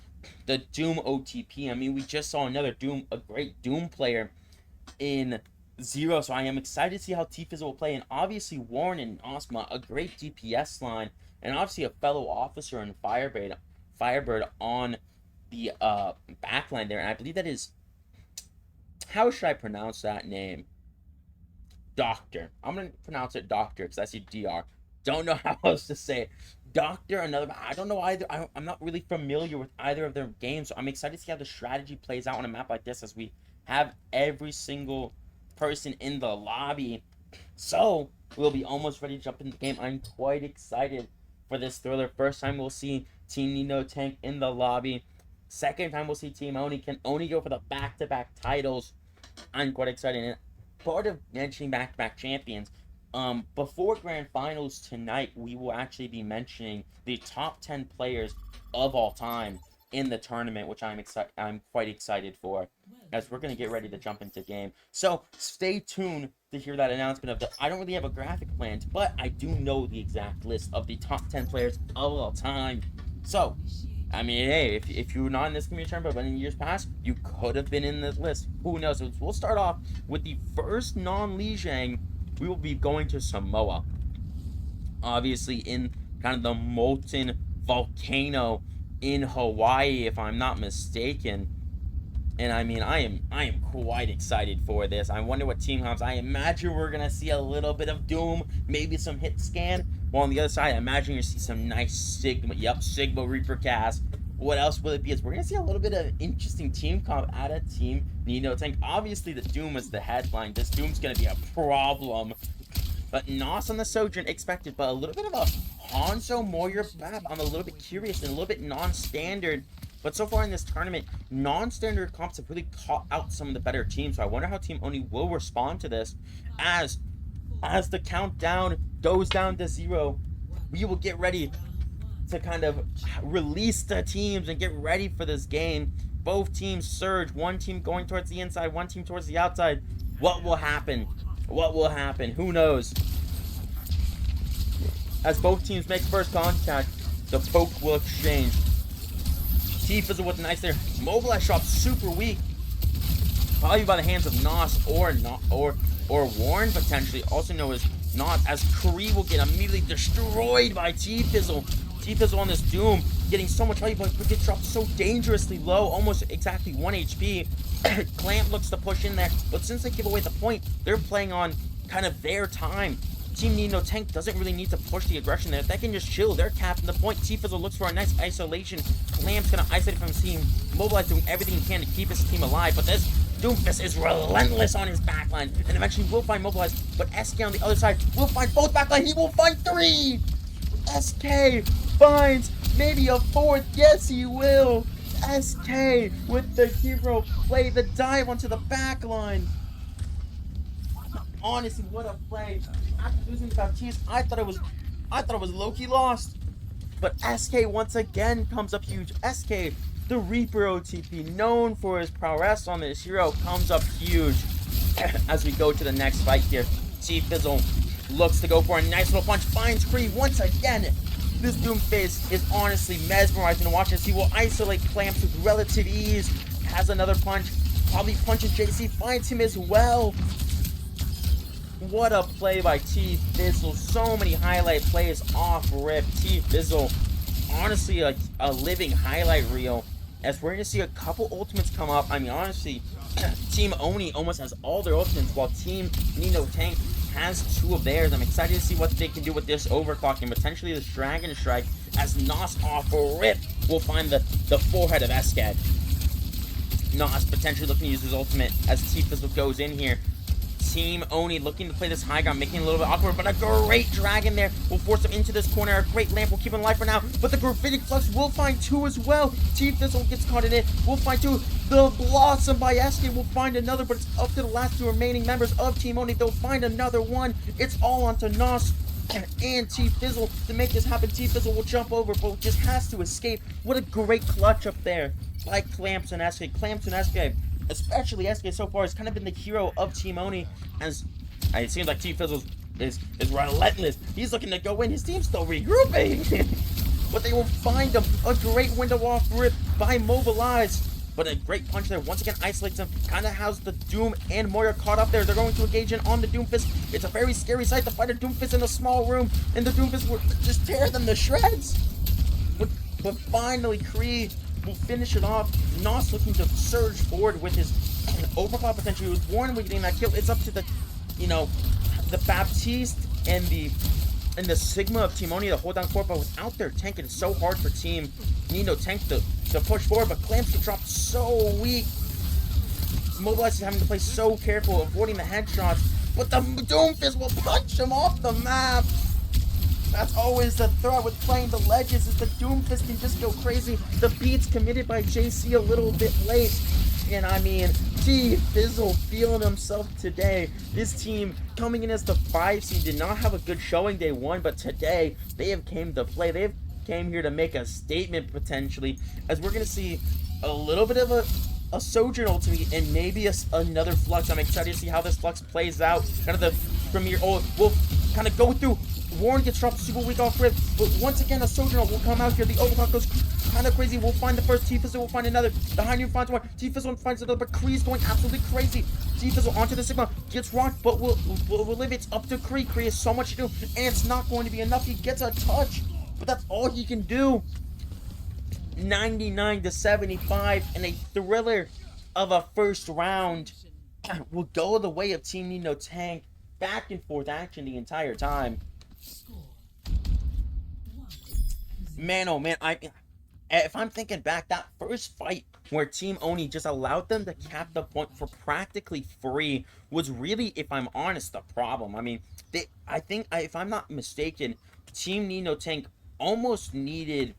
the Doom OTP. I mean, we just saw a great Doom player in Zero, so I am excited to see how T-Fizzle will play. And obviously Warren and Osma, a great DPS line, and obviously a fellow officer in Firebird on the backline there. And I believe that is, how should I pronounce that name? Doctor. I'm going to pronounce it Doctor because I see DR. Don't know how else to say it. Doctor, I don't know either. I'm not really familiar with either of their games, so I'm excited to see how the strategy plays out on a map like this as we have every single person in the lobby. So we'll be almost ready to jump into the game. I'm quite excited for this thriller. First time we'll see Team Nino Tank in the lobby. Second time we'll see Team Oni. Can Oni go for the back-to-back titles? I'm quite excited. And part of mentioning back-to-back champions, before Grand Finals tonight, we will actually be mentioning the top 10 players of all time in the tournament, which I'm quite excited for, as we're going to get ready to jump into game. So stay tuned to hear that announcement I don't really have a graphic planned, but I do know the exact list of the top 10 players of all time. So, I mean, hey, if you were not in this community tournament, but in years past, you could have been in this list. Who knows? So we'll start off with the first non-Lijiang. We will be going to Samoa. Obviously in kind of the molten volcano in Hawaii, if I'm not mistaken. And I mean, I am quite excited for this. I wonder what team comes. I imagine we're gonna see a little bit of Doom, maybe some hit scan. While on the other side, I imagine you're gonna see some nice Sigma. Yep, Sigma Reaper cast. What else will it be? Is we're gonna see a little bit of interesting team comp at a Team Nino Tank. Obviously, the Doom is the headline. This Doom's gonna be a problem. But Nos on the Sojourn expected, but a little bit of a Hanzo Moyer map. I'm a little bit curious and a little bit non-standard. But so far in this tournament, non-standard comps have really caught out some of the better teams. So I wonder how Team Oni will respond to this. As the countdown goes down to 0, we will get ready to kind of release the teams and get ready for this game. Both teams surge. One team going towards the inside, one team towards the outside. What will happen? What will happen? Who knows? As both teams make first contact, the poke will exchange. T-Fizzle with a nice there. Mobilize shot super weak. Probably by the hands of Nos or Warren potentially, also known as Nos, as Kree will get immediately destroyed by T-Fizzle. T-Fizzle on this Doom, getting so much value, but gets dropped so dangerously low, almost exactly 1 HP. Clamp looks to push in there, but since they give away the point, they're playing on kind of their time Team Nino Tank doesn't really need to push the aggression there. They can just chill. They're capping the point. T-Fizzle looks for a nice isolation. Clamp's gonna isolate from his team. Mobilize doing everything he can to keep his team alive, but this Doomfist is relentless on his backline, and eventually will find Mobilize, but SK on the other side will find both backline. He will find 3! SK finds maybe a 4th. Yes, he will. SK with the hero play, the dive onto the backline. Honestly, what a play. After losing the Baptiste, I thought it was low-key lost. But SK once again comes up huge. SK, the Reaper OTP, known for his prowess on this hero, comes up huge. As we go to the next fight here, T-Fizzle looks to go for a nice little punch, finds Kree once again. This Doomfist is honestly mesmerizing to watch as he will isolate Clamps with relative ease. Has another punch, probably punches JC, finds him as well. What a play by T-Fizzle. So many highlight plays off rip. T-Fizzle, honestly, a living highlight reel. As we're going to see a couple ultimates come up. I mean, honestly, Team Oni almost has all their ultimates, while Team Nino Tank has 2 of theirs. I'm excited to see what they can do with this overclock and potentially this Dragon Strike, as Nos off rip will find the forehead of Eskad. Nos potentially looking to use his ultimate as T-Fizzle goes in here. Team Oni looking to play this high ground, making it a little bit awkward, but a great dragon there will force him into this corner. A great lamp will keep him alive for now, but the Gravitic Flux will find 2 as well. T-Fizzle gets caught in it, will find 2. The Blossom by SK will find another, but it's up to the last 2 remaining members of Team Oni. They'll find another one. It's all onto Nos and T-Fizzle to make this happen. T-Fizzle will jump over, but just has to escape. What a great clutch up there by Clamps and SK. Clamps and SK, especially SK so far, has kind of been the hero of Team Oni, as it seems like T-Fizzle is relentless. He's looking to go in. His team's still regrouping. But they will find him. A great window off rip by Mobilize. But a great punch there. Once again, isolates him. Kind of has the Doom and Moira caught up there. They're going to engage in on the Doomfist. It's a very scary sight to fight a Doomfist in a small room. And the Doomfist will just tear them to shreds. But finally, Kree will finish it off. Nos looking to surge forward with his overclock potential. He was warned when getting that kill. It's up to the, the Baptiste and the Sigma of Team Oni to hold down court, but without their tank, it's so hard for Team Nino Tank to push forward. But Clamps get dropped so weak. Mobilize is having to play so careful, avoiding the headshots. But the Doomfist will punch him off the map. That's always the threat with playing the ledges, is the Doomfist can just go crazy. The beat's committed by JC a little bit late. And I mean, T-Fizzle feeling himself today. This team coming in as the 5 seed did not have a good showing day 1, but today they have came to play. They have came here to make a statement potentially, as we're going to see a little bit of a Sojourn ultimate and maybe another Flux. I'm excited to see how this Flux plays out. Kind of the premier, we'll kind of go through. Warren gets dropped super weak off rip, but once again a Sojourn will come out here. The overclock goes kind of crazy. We'll find the first. T-Fizzle will find another. The high noon finds one. T-Fizzle finds another, but Kree's going absolutely crazy. T-Fizzle onto the Sigma, gets rocked, but will live. It's up to Kree. Kree has so much to do, and it's not going to be enough. He gets a touch, but that's all he can do. 99-75, and a thriller of a first round will go the way of Team Nino Tank. Back and forth action the entire time. Man, oh man, if I'm thinking back, that first fight where Team Oni just allowed them to cap the point for practically free was really, if I'm honest, the problem. I mean, I think, if I'm not mistaken, Team Nino Tank almost needed,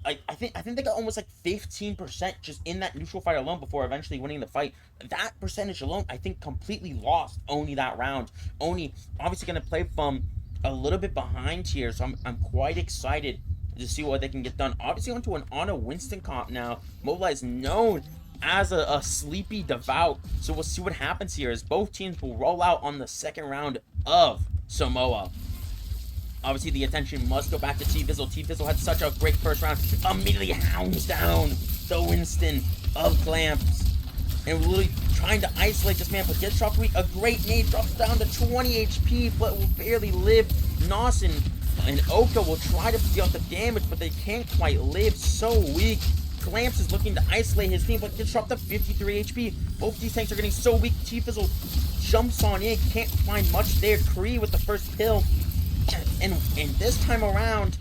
I think they got almost like 15% just in that neutral fight alone before eventually winning the fight. That percentage alone, I think, completely lost Oni that round. Oni obviously going to play from a little bit behind here, so I'm quite excited to see what they can get done. Obviously onto an Ana Winston comp now. Mobilize known as a sleepy devout, so we'll see what happens here as both teams will roll out on the second round of Samoa. Obviously the attention must go back to T-Fizzle. T-Fizzle had such a great first round, immediately hounds down the Winston of Clamps and literally trying to isolate this man, but gets dropped weak. A great nade drops down to 20 HP, but will barely live. Nos and Oka will try to deal the damage, but they can't quite live. So weak. Clamps is looking to isolate his team, but gets dropped to 53 HP. Both these tanks are getting so weak. T-Fizzle jumps on in, can't find much there. Kree with the first kill. And this time around,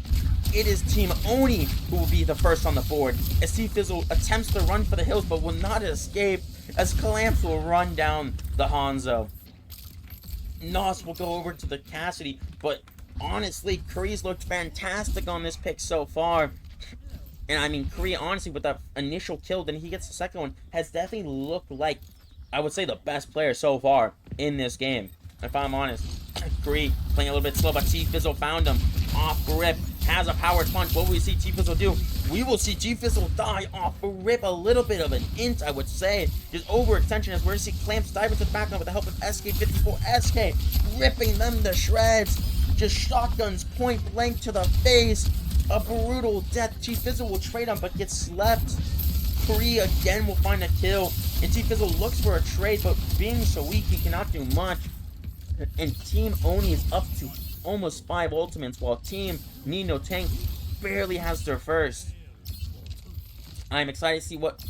it is Team Oni who will be the first on the board, as T-Fizzle attempts to run for the hills but will not escape, as Clamps will run down the Hanzo. Nos will go over to the Cassidy, but honestly, Kree's looked fantastic on this pick so far. And I mean, Kree, honestly, with that initial kill, then he gets the second one, has definitely looked like, I would say, the best player so far in this game, if I'm honest. Kree playing a little bit slow, but T-Fizzle found him. Off rip, has a powered punch. What will we see T-Fizzle do? We will see T-Fizzle die off rip. A little bit of an int, I would say. Just overextension, as we're going to see Clamps dive into the background with the help of SK54. SK ripping them to shreds. Just shotguns point blank to the face. A brutal death. T-Fizzle will trade him, but gets slept. Kree again will find a kill. And T-Fizzle looks for a trade, but being so weak, he cannot do much. And Team Oni is up to almost 5 ultimates, while Team Need No Tank barely has their first. I'm excited to see what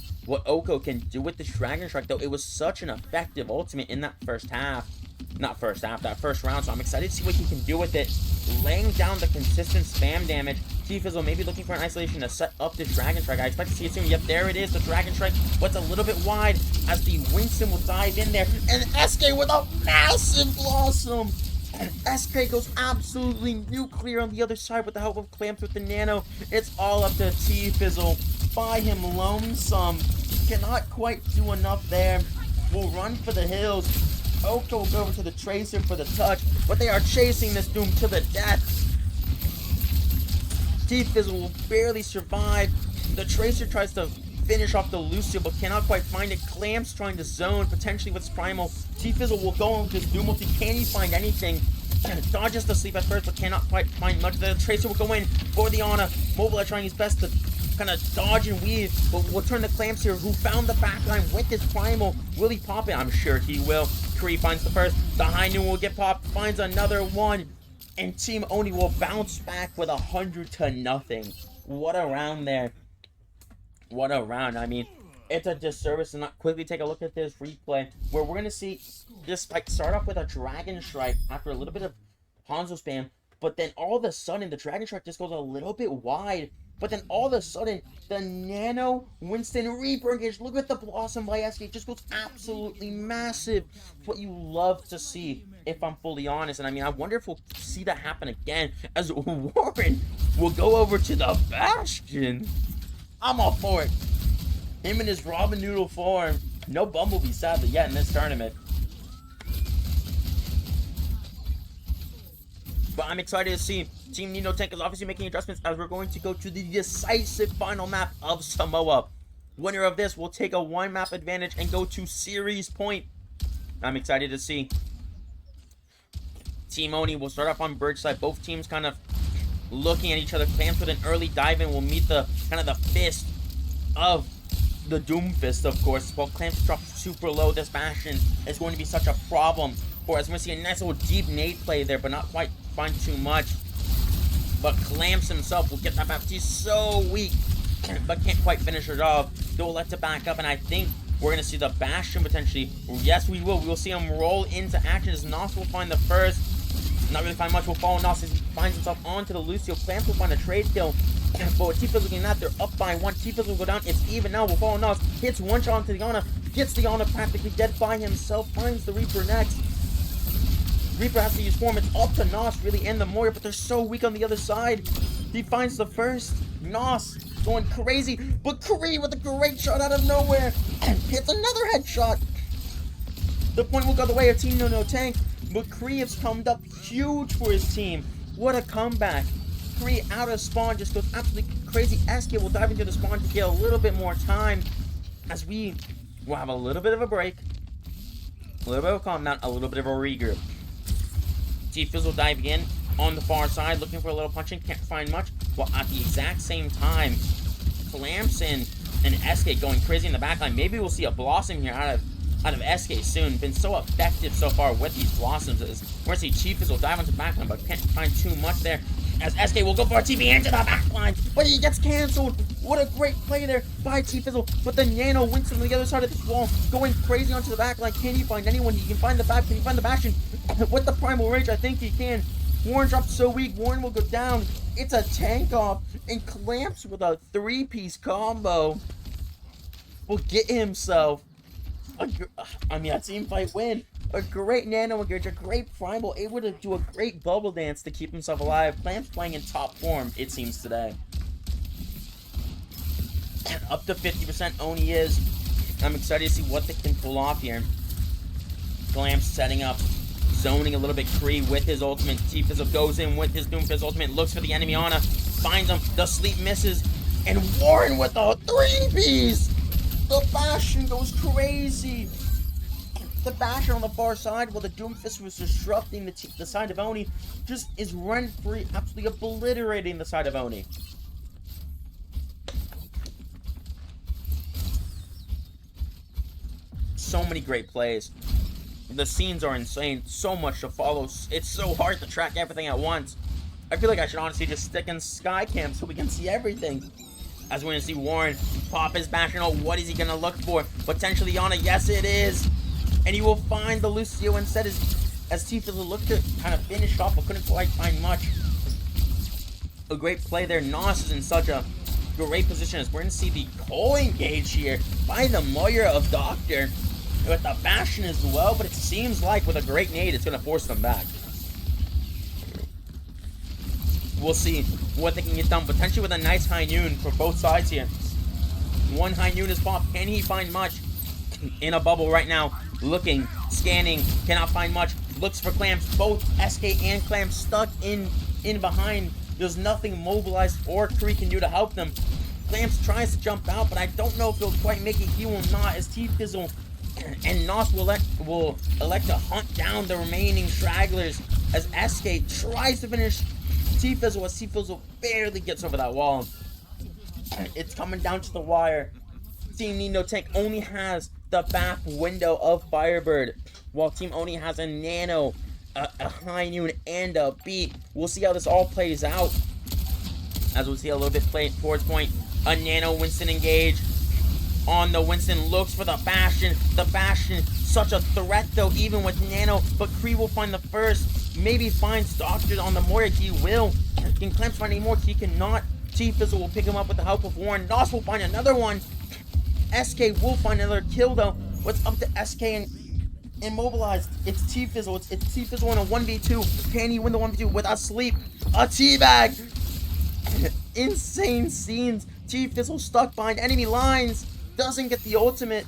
Oko can do with this Dragon Strike, though. It was such an effective ultimate in that first half. Not first half, that first round, so I'm excited to see what he can do with it. Laying down the consistent spam damage. T-Fizzle maybe looking for an isolation to set up this Dragon Strike. I expect to see it soon. Yep, there it is, the Dragon Strike. But it's a little bit wide, as the Winston will dive in there. And SK with a massive Blossom. And SK goes absolutely nuclear on the other side with the help of Clamps with the Nano. It's all up to T-Fizzle. By him lonesome. Cannot quite do enough there. Will run for the hills. Oko will go over to the Tracer for the touch, but they are chasing this Doom to the death. T-Fizzle will barely survive. The Tracer tries to finish off the Lucio, but cannot quite find it. Clamps trying to zone, potentially with Primal. T-Fizzle will go into his Doom ulti. Can he find anything? Dodges the sleep at first, but cannot quite find much. The Tracer will go in for the Ana. Mobile trying his best to kind of dodge and weave, but we'll turn the Clamps here, who found the backline with his Primal. Will he pop it? I'm sure he will. Kree finds the first. The High Noon will get popped. Finds another one. And Team Oni will bounce back with 100-0. What a round there. What a round. I mean, it's a disservice to not quickly take a look at this replay, where we're going to see just like start off with a Dragon Strike after a little bit of Hanzo spam, but then all of a sudden the Dragon Strike just goes a little bit wide. But then all of a sudden, the Nano Winston Reaper engage. Look at the Blossom by SK. It just goes absolutely massive. It's what you love to see, if I'm fully honest. And I mean, I wonder if we'll see that happen again, as Warren will go over to the Bastion. I'm all for it. Him in his Robin Noodle form. No Bumblebee, sadly, yet in this tournament. But I'm excited to see Team Need No Tank is obviously making adjustments, as we're going to go to the decisive final map of Samoa. Winner of this will take a 1-map advantage and go to series point. I'm excited to see. Team Oni will start off on Bridge side. Both teams kind of looking at each other. Clamps with an early dive in will meet the kind of the fist of the Doom Fist, of course. While Clamps drop super low, this Bastion is going to be such a problem for us. We're going to see a nice little deep nade play there, but not quite find too much. But Clamps himself will get that back. He's so weak, but can't quite finish it off. They'll let it back up, and I think we're going to see the Bastion potentially. Yes, we will. We will see him roll into action, as Nos will find the first. Not really find much. Will follow Nos as he finds himself onto the Lucio. Clamps will find a trade kill. But with T-Fizzle looking at, they're up by 1. T-Fizzle will go down. It's even now. Will follow Nos. Hits one shot onto the Ana. Gets the Ana practically dead by himself. Finds the Reaper next. Reaper has to use form. It's up to Nos really and the Moira, but they're so weak on the other side. He finds the first. Nos going crazy, but Kree with a great shot out of nowhere and hits another headshot. The point will go the way of Team No Tank, but Kree has come up huge for his team. What a comeback. Kree out of spawn just goes absolutely crazy. SK will dive into the spawn to get a little bit more time, as we will have a little bit of a break, a little bit of a calm down, a little bit of a regroup. T-Fizzle diving in on the far side, looking for a little punching, can't find much. While at the exact same time, Clamps and SK going crazy in the backline. Maybe we'll see a Blossom here out of SK soon. Been so effective so far with these Blossoms. We're going to see T-Fizzle dive onto the backline, but can't find too much there. as SK will go for a TP into the backline, but he gets canceled. What a great play there by T-Fizzle, but the Nano Winston on the other side of this wall, going crazy onto the backline. Can he find anyone? He can find the back, can he find the Bastion? With the Primal Rage, I think he can. Warren dropped so weak, Warren will go down. It's a tank off, and Clamps with a 3-piece combo will get himself a team fight win. A great Nano Engage, a great Primal, able to do a great bubble dance to keep himself alive. Clamps playing in top form, it seems, today. Up to 50% Oni is. I'm excited to see what they can pull off here. Clamps setting up, zoning a little bit Kree with his ultimate. T-Fizzle goes in with his Doomfist ultimate, looks for the enemy Ana, finds him, the sleep misses, and Warren with a 3-piece! The Bastion goes crazy! The Bastion on the far side, while the Doomfist was disrupting the side of Oni, just is run-free, absolutely obliterating the side of Oni. So many great plays. The scenes are insane. So much to follow. It's so hard to track everything at once. I feel like I should honestly just stick in Skycam so we can see everything. As we're going to see Warren pop his Bastion. Oh, what is he going to look for? Potentially Yana. Yes, it is. And he will find the Lucio instead as T-Fizzle looked to kind of finish off but couldn't quite find much. A great play there. Nos is in such a great position as we're going to see the co-engage here by the Moira of Doctor. With the Bastion as well, but it seems like with a great nade, it's going to force them back. We'll see what they can get done, potentially with a nice high noon for both sides here. One high noon is popped. Can he find much? In a bubble right now, looking, scanning, cannot find much. Looks for Clamps. Both SK and Clamps stuck in behind. There's nothing mobilized or Kree can do to help them. Clamps tries to jump out, but I don't know if he'll quite make it. He will not, as T-Fizzle and Nos will elect to hunt down the remaining stragglers as SK tries to finish T-Fizzle as T-Fizzle barely gets over that wall. It's coming down to the wire. Team Need No Tank only has the back window of Firebird, while Team Oni has a Nano, a High Noon, and a Beat. We'll see how this all plays out. As we'll see a little bit play towards point. A Nano Winston engage. On the Winston, looks for the Bastion. The Bastion, such a threat though, even with Nano, but Kree will find the first. Maybe finds Doctor on the Moira. He will. Can Clamps find any more? He cannot. T-Fizzle will pick him up with the help of Warren. Nos will find another one. SK will find another kill though. What's up to SK and immobilized? It's T-Fizzle. It's T-Fizzle in a 1v2. Can he win the 1v2 with a sleep? A teabag! Insane scenes. T-Fizzle stuck behind enemy lines. Doesn't get the ultimate.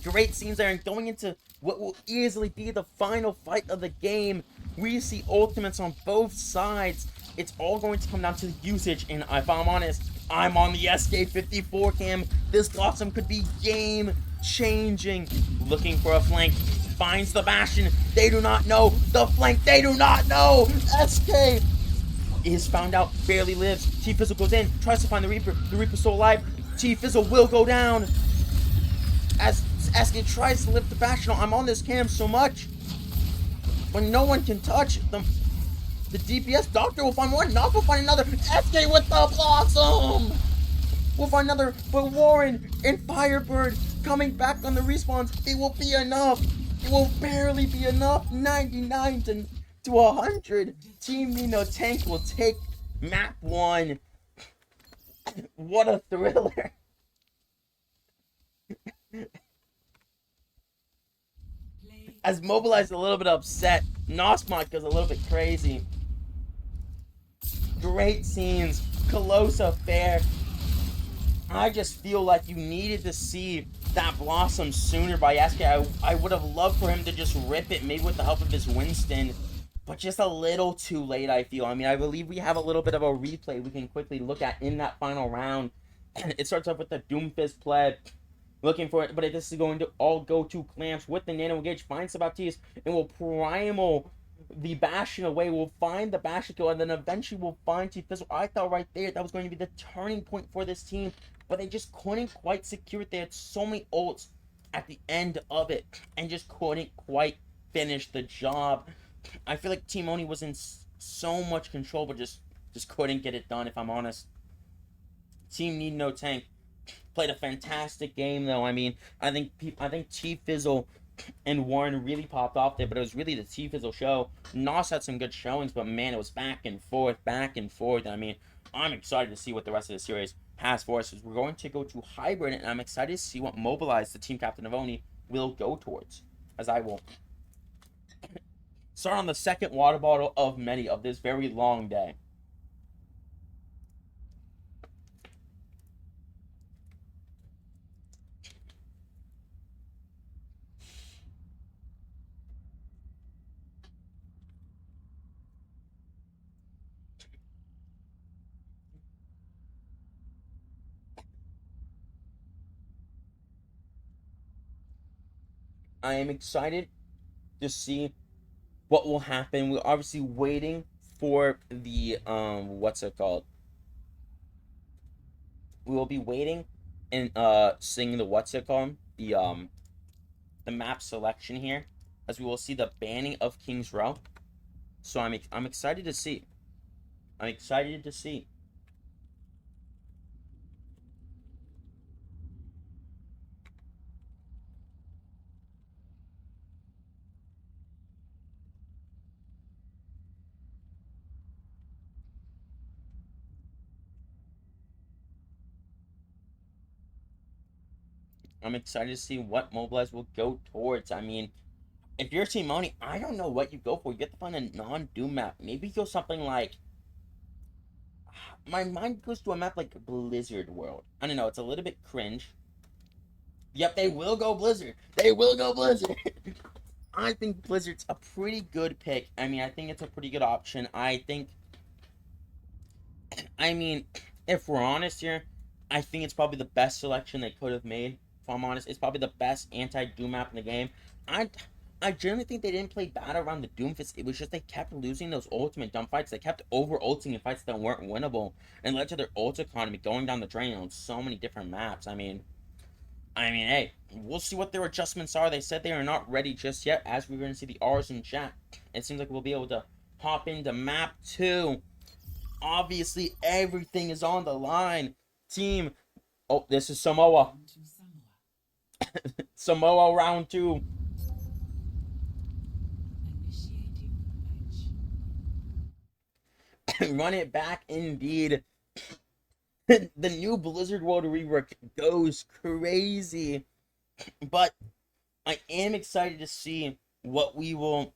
Great scenes there, and going into what will easily be the final fight of the game. We see ultimates on both sides. It's all going to come down to usage, and if I'm honest, I'm on the SK54 cam. This Blossom could be game changing. Looking for a flank, finds the Bastion. They do not know the flank. They do not know. SK is found out, barely lives. T-Fizzle goes in, tries to find the Reaper. The Reaper's still alive. T-Fizzle will go down as SK tries to lift the Bastion. I'm on this cam so much, but no one can touch them. The DPS Doctor will find one, Knock will find another. SK with the Blossom will find another, but Warren and Firebird coming back on the respawns. It will be enough. It will barely be enough. 99 to 100. Team Need No Tank will take map 1. What a thriller. As Mobilized a little bit upset, Nosmok goes a little bit crazy. Great scenes. Colossa fair. I just feel like you needed to see that Blossom sooner by SK. I would have loved for him to just rip it, maybe with the help of his Winston. But just a little too late, I feel. I mean, I believe we have a little bit of a replay we can quickly look at in that final round. It starts off with the Doomfist play. Looking for it, but this is going to all go to Clamps with the Nano Engage. Finds the Baptiste and will primal the Bastion away. We'll find the Bastion kill, and then eventually we'll find T-Fizzle. I thought right there that was going to be the turning point for this team, but they just couldn't quite secure it. They had so many ults at the end of it and just couldn't quite finish the job. I feel like Team Oni was in So much control, but just couldn't get it done. If I'm honest, Team Need No Tank played a fantastic game, though. I mean, I think T Fizzle and Warren really popped off there, but it was really the T Fizzle show. Nos had some good showings, but man, it was back and forth, back and forth. I mean, I'm excited to see what the rest of the series has for us. We're going to go to hybrid, and I'm excited to see what Mobilize, the team captain of Oni, will go towards. As I will start on the second water bottle of many of this very long day. I am excited to see what will happen. We're obviously waiting for the what's it called? We will be waiting and seeing the what's it called? The map selection here, as we will see the banning of King's Row. So I'm excited to see. I'm excited to see. I'm excited to see what Mobilize will go towards. I mean, if you're Team Oni, I don't know what you go for. You have to find a non-Doom map. Maybe go something like. My mind goes to a map like Blizzard World. I don't know. It's a little bit cringe. Yep, they will go Blizzard. They will go Blizzard. I think Blizzard's a pretty good pick. I mean, I think it's a pretty good option. I mean, if we're honest here, I think it's probably the best selection they could have made. If I'm honest, it's probably the best anti-Doom map in the game. I I generally think they didn't play bad around the Doomfist. It was just they kept losing those ultimate dumb fights. They kept over-ulting in fights that weren't winnable and led to their ult economy going down the drain on so many different maps. I mean, hey, we'll see what their adjustments are. They said they are not ready just yet, as we're going to see the R's in chat. It seems like we'll be able to hop into map 2. Obviously, everything is on the line. Team, oh, this is Samoa. Samoa round 2. Run it back indeed. The new Blizzard World rework goes crazy. But I am excited to see what we'll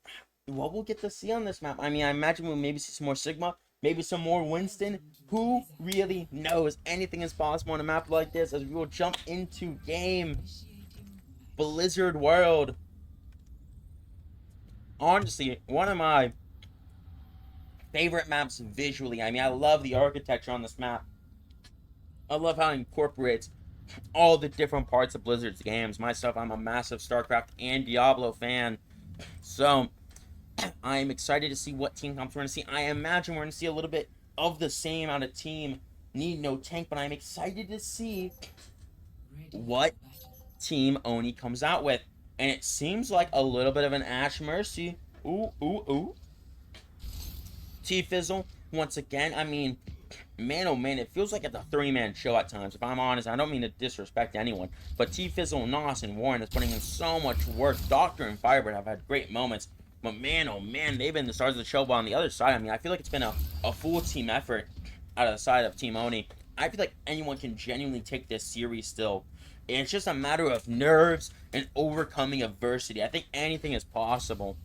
get to see on this map. I mean, I imagine we'll maybe see some more Sigma, maybe some more Winston. Who really knows? Anything is possible on a map like this, as we will jump into game. Blizzard World. Honestly, one of my favorite maps visually. I mean, I love the architecture on this map. I love how it incorporates all the different parts of Blizzard's games. Myself, I'm a massive StarCraft and Diablo fan. So, I'm excited to see what team comps we're going to see. I imagine we're going to see a little bit of the same out of Team Need No Tank, but I'm excited to see what Team Oni comes out with. And it seems like a little bit of an Ash Mercy. Ooh, ooh, ooh. T-Fizzle, once again, I mean, man, oh man, it feels like it's a 3-man show at times. If I'm honest, I don't mean to disrespect anyone, but T-Fizzle, Nos, and Warren is putting in so much work. Doctor and Firebird have had great moments, but man, oh man, they've been the stars of the show. But on the other side, I mean, I feel like it's been a full team effort out of the side of Team Oni. I feel like anyone can genuinely take this series still. And it's just a matter of nerves and overcoming adversity. I think anything is possible.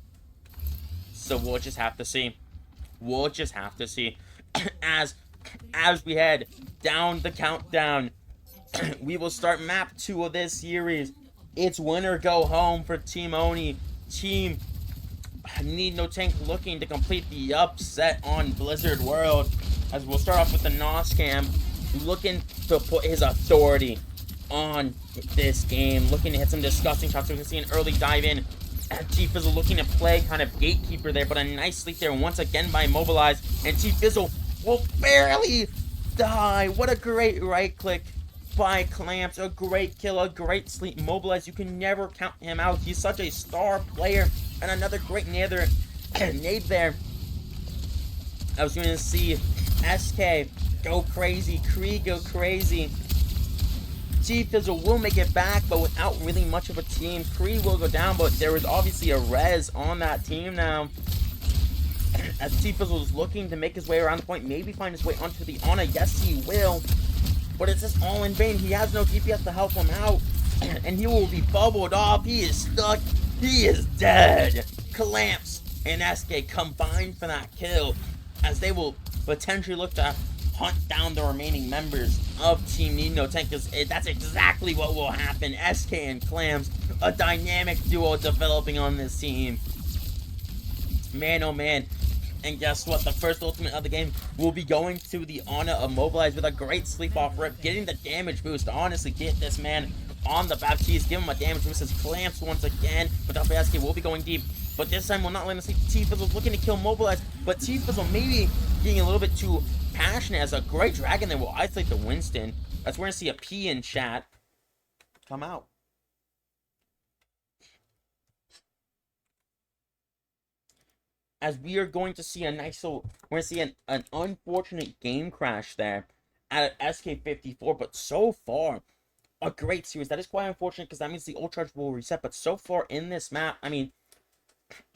So we'll just have to see. We'll just have to see. As we head down the countdown, we will start map 2 of this series. It's win or go home for Team Oni. Team Need No Tank looking to complete the upset on Blizzard World. As we'll start off with the Noscam, looking to put his authority on this game, looking to hit some disgusting shots. So we can see an early dive in. T-Fizzle looking to play kind of gatekeeper there, but a nice sleep there once again by Mobilize, and T-Fizzle will barely die. What a great right click by Clamps, a great kill, a great sleep. Mobilize, you can never count him out. He's such a star player, and another great nade there I was going to see SK go crazy, Kree go crazy. T-Fizzle will make it back, but without really much of a team. Kree will go down, but there is obviously a res on that team now. As T-Fizzle is looking to make his way around the point, maybe find his way onto the Ana. Yes, he will. But it's just all in vain. He has no DPS to help him out. And he will be bubbled off. He is stuck. He is dead. Clamps and SK combined for that kill, as they will potentially look to hunt down the remaining members of Team Need No Tank, because that's exactly what will happen. SK and Clamps, a dynamic duo developing on this team. Man, oh man. And guess what? The first ultimate of the game will be going to the Ana Immobilized with a great sleep off rip, getting the damage boost. Honestly, get this man on the Baptiste, give him a damage boost. His Clamps once again, but WSK will be going deep. But this time, we'll not let him sleep. T-Fizzle's looking to kill Mobilized, but T-Fizzle maybe getting a little bit too passionate, as a great dragon there will isolate the Winston. As we're going to see a P in chat come out. As we are going to see a nice little, we're going to see an unfortunate game crash there at SK54, but so far, a great series. That is quite unfortunate, because that means the ult charge will reset, but so far in this map, I mean,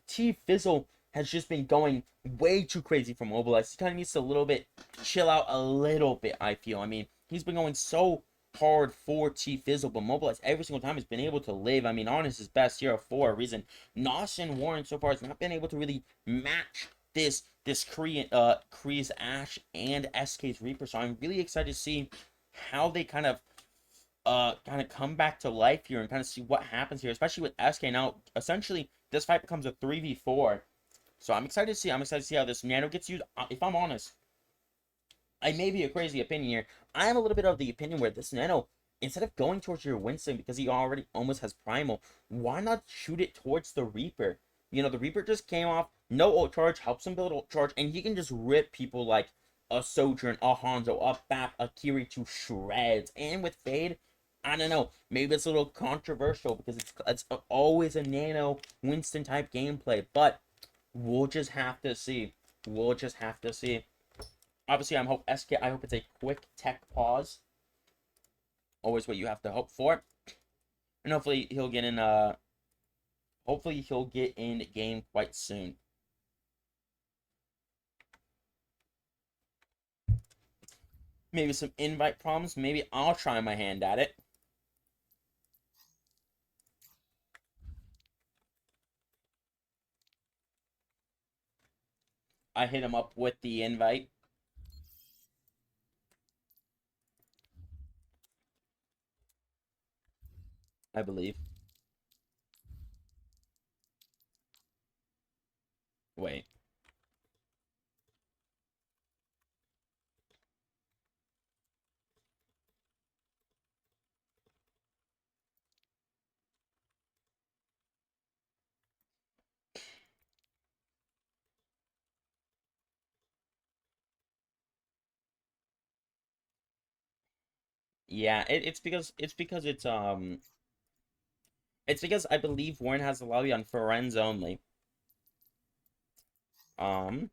T-Fizzle has just been going way too crazy for Mobilize. He kind of needs to a little bit chill out a little bit, I feel. I mean, he's been going so hard for T-Fizzle, but Mobilize every single time has been able to live. I mean, Honest is best hero for a reason. Nos and Warren so far has not been able to really match this Kree's Ash and SK's Reaper. So I'm really excited to see how they kind of come back to life here and kind of see what happens here, especially with SK now. Essentially, this fight becomes a 3v4. So I'm excited to see. I'm excited to see how this Nano gets used. If I'm honest, I may be a crazy opinion here. I am a little bit of the opinion where this Nano, instead of going towards your Winston because he already almost has Primal, why not shoot it towards the Reaper? You know, the Reaper just came off, no ult charge, helps him build ult charge, and he can just rip people like a Sojourn, a Hanzo, a Bap, a Kiri to shreds. And with Fade, I don't know, maybe it's a little controversial because it's always a Nano Winston type gameplay, but we'll just have to see. We'll just have to see. Obviously, I hope it's a quick tech pause. Always what you have to hope for. And hopefully he'll get in game quite soon. Maybe some invite problems. Maybe I'll try my hand at it. I hit him up with the invite. I believe. Wait. Yeah, it's because I believe Warren has the lobby on friends only. So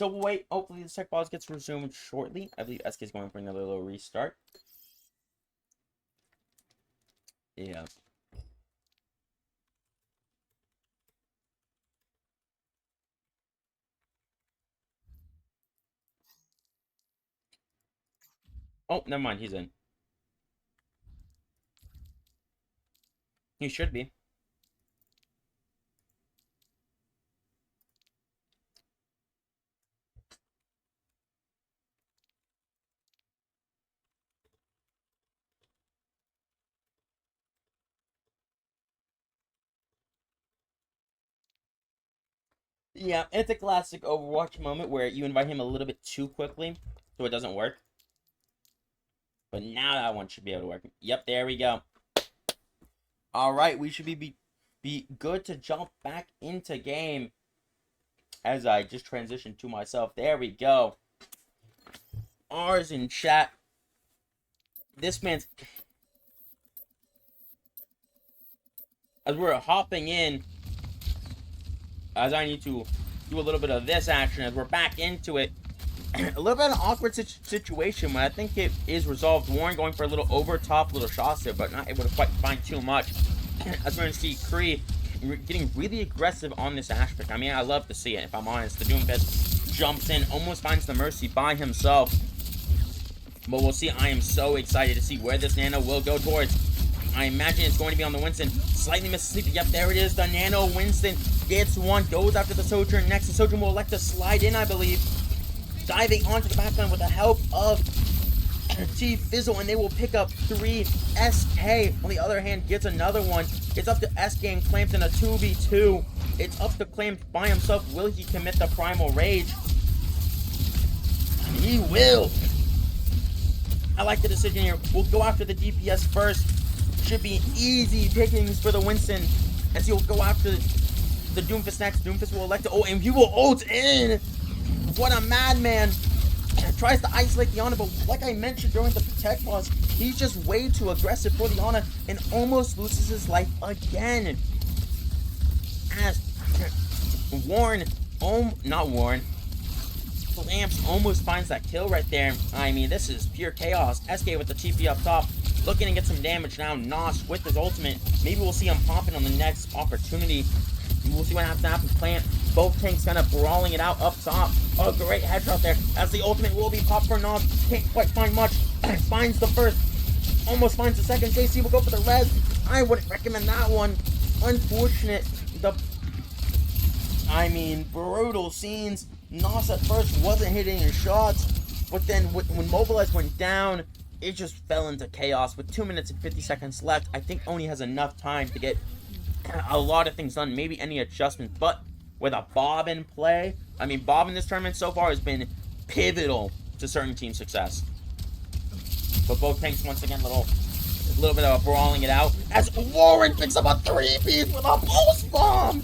we'll wait. Hopefully the tech pause gets resumed shortly. I believe SK is going for another little restart. Yeah. Oh, never mind. He's in. He should be. Yeah, it's a classic Overwatch moment where you invite him a little bit too quickly, so it doesn't work. But now that one should be able to work. Yep, there we go. All right, we should be good to jump back into game. As I just transitioned to myself. There we go. R's in chat. This man's... As we're hopping in, as I need to do a little bit of this action as we're back into it. A little bit of an awkward situation, but I think it is resolved. Warren going for a little over top little shots there, but not able to quite find too much. As we're going to see Kree getting really aggressive on this Ashe pick. I mean, I love to see it, if I'm honest. The Doomfist jumps in, almost finds the Mercy by himself. But we'll see. I am so excited to see where this Nano will go towards. I imagine it's going to be on the Winston. Slightly misses sleep. Yep, there it is. The Nano Winston gets one, goes after the Sojourn. Next, the Sojourn will elect to slide in, I believe. Diving onto the backline with the help of T Fizzle, and they will pick up 3. SK, on the other hand, gets another one. It's up to SK and Clamps in a 2v2. It's up to Clamps by himself. Will he commit the Primal Rage? He will. I like the decision here. We'll go after the DPS first. Should be easy pickings for the Winston, as he'll go after the Doomfist next. Doomfist will elect to ult, and he will ult in. What a madman. Tries to isolate the Ana, but like I mentioned during the Protect pause, he's just way too aggressive for the Ana and almost loses his life again. As Warren, not Warren, Clamps almost finds that kill right there. I mean, this is pure chaos. SK with the TP up top, looking to get some damage now. Nos with his ultimate. Maybe we'll see him popping on the next opportunity. We'll see what has to happen. Plant, both tanks kind of brawling it out up top. Oh, great headshot there. As the ultimate will be popped for Nos. Can't quite find much. Finds the first. Almost finds the second. JC will go for the res. I wouldn't recommend that one. Unfortunate. Brutal scenes. Nos at first wasn't hitting his shots, but then when Mobilize went down, it just fell into chaos. With 2 minutes and 50 seconds left, I think Oni has enough time to get a lot of things done, maybe any adjustments, but with a Bob in play, I mean, Bob in this tournament so far has been pivotal to certain team success. But both tanks, once again, a little bit of a brawling it out, as Warren picks up a 3-piece with a pulse bomb.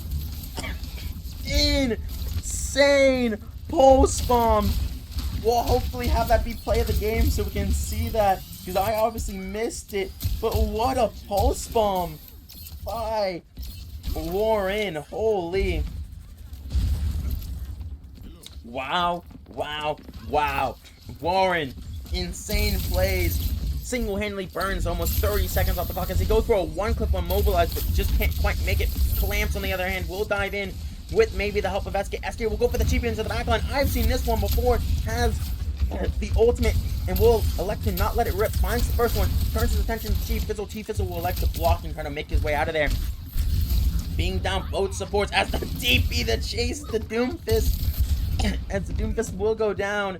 Insane pulse bomb. We'll hopefully have that be play of the game so we can see that, because I obviously missed it. But what a pulse bomb by Warren. Holy. Wow. Warren, insane plays. Single-handedly burns almost 30 seconds off the clock as he goes for a one-clip on Mobilize, but just can't quite make it. Clamps, on the other hand, will dive in with maybe the help of SK. SK will go for the TP into the backline. I've seen this one before. Has the ultimate and will elect to not let it rip. Finds the first one. Turns his attention to T Fizzle. T Fizzle will elect to block and try to make his way out of there. Being down both supports as the DP that chased the Doomfist. As the Doomfist will go down.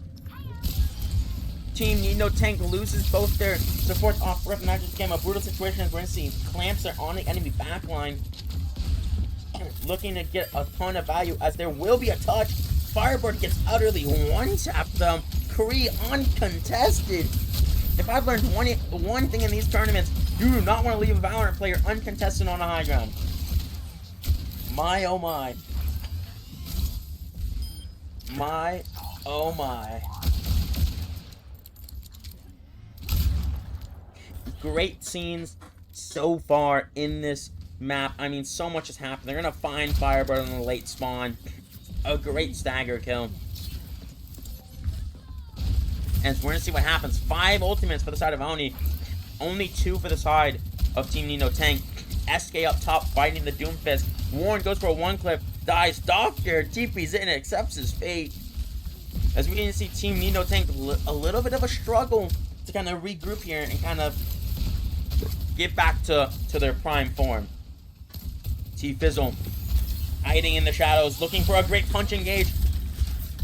Team Need No Tank loses both their supports off rip, and that just became a brutal situation as we're going to see Clamps are on the enemy backline. Looking to get a ton of value as there will be a touch. Firebird gets utterly one-tapped them. Kree uncontested. If I've learned one thing in these tournaments, you do not want to leave a Valorant player uncontested on a high ground. My oh my. My oh my. Great scenes so far in this map. I mean, so much has happened. They're gonna find Firebird on the late spawn. A great stagger kill. And we're gonna see what happens. 5 ultimates for the side of Oni. Only 2 for the side of Team Need No Tank. SK up top fighting the Doomfist. Warren goes for a one-clip. Dies. Doctor TP's in and accepts his fate. As we can see Team Need No Tank a little bit of a struggle to kind of regroup here and kind of get back to their prime form. T Fizzle hiding in the shadows, looking for a great punch engage,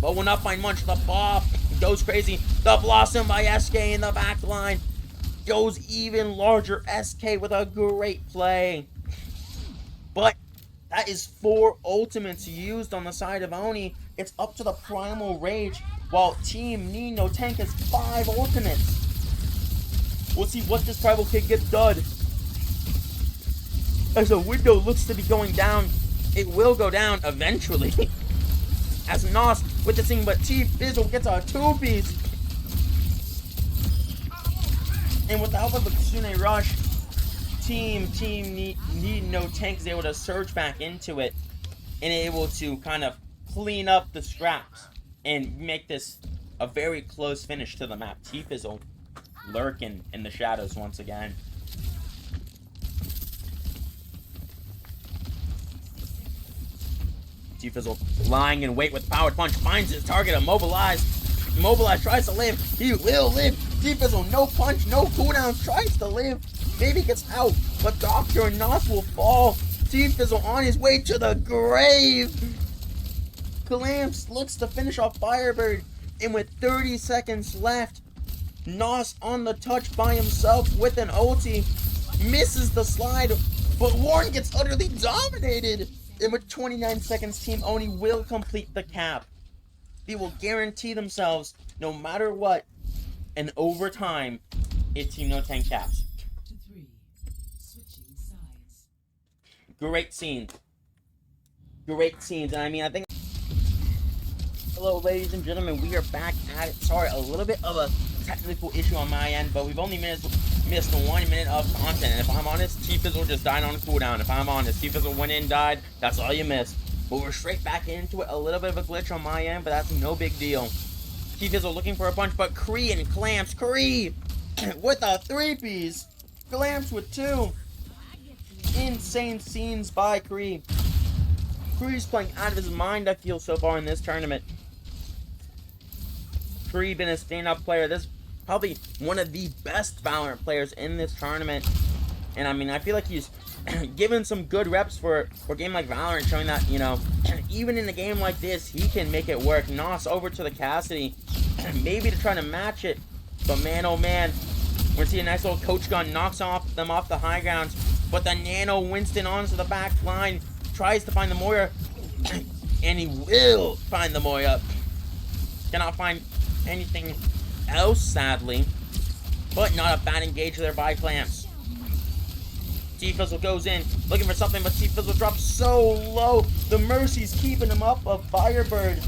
but will not find much. The Bob goes crazy. The Blossom by SK in the back line goes even larger. SK with a great play. But that is 4 ultimates used on the side of Oni. It's up to the Primal Rage, while Team Need No Tank has 5 ultimates. We'll see what this Primal Kid gets done. As the window looks to be going down, it will go down eventually. As Nos with the thing, but T Fizzle gets a 2-piece. And with the help of the Kitsune Rush, Team Need No Tank is able to surge back into it. and able to kind of clean up the scraps and make this a very close finish to the map. T-Fizzle lurking in the shadows once again. T-Fizzle lying in wait with powered punch, finds his target, immobilized. Immobilized tries to live. He will live. T-Fizzle, no punch, no cooldown, tries to live. Maybe gets out, but Dr. Nos will fall. T-Fizzle on his way to the grave. Clamps looks to finish off Firebird, and with 30 seconds left, Nos on the touch by himself with an ulti, misses the slide, but Warren gets utterly dominated. And with 29 seconds, Team Oni will complete the cap. They will guarantee themselves, no matter what, an overtime if Team No Tank caps. Great scenes. Great scenes. And I mean, I think... Hello, ladies and gentlemen. We are back at it. Sorry, a little bit of a technical issue on my end, but we've only missed 1 minute of content. And if I'm honest, T-Fizzle just died on a cooldown. If I'm honest, T-Fizzle went in, died. That's all you missed. But we're straight back into it. A little bit of a glitch on my end, but that's no big deal. T-Fizzle looking for a punch, but Kree and Clamps. Kree with a 3-piece. Clamps with 2. Insane scenes by Kree. Kree's playing out of his mind, I feel, so far in this tournament. Kree been a stand-up player. This is probably one of the best Valorant players in this tournament. And I mean, I feel like he's given some good reps for a game like Valorant, showing that, you know, even in a game like this, he can make it work. Nos over to the Cassidy, maybe to try to match it. But man, oh man, we're seeing a nice little coach gun, knocks them off the high grounds. But the Nano Winston onto the back line, tries to find the Moira, and he will find the Moira. Cannot find anything else, sadly, but not a bad engage there by Clamps. T-Fizzle goes in, looking for something, but T-Fizzle drops so low. The Mercy's keeping him up of Firebird.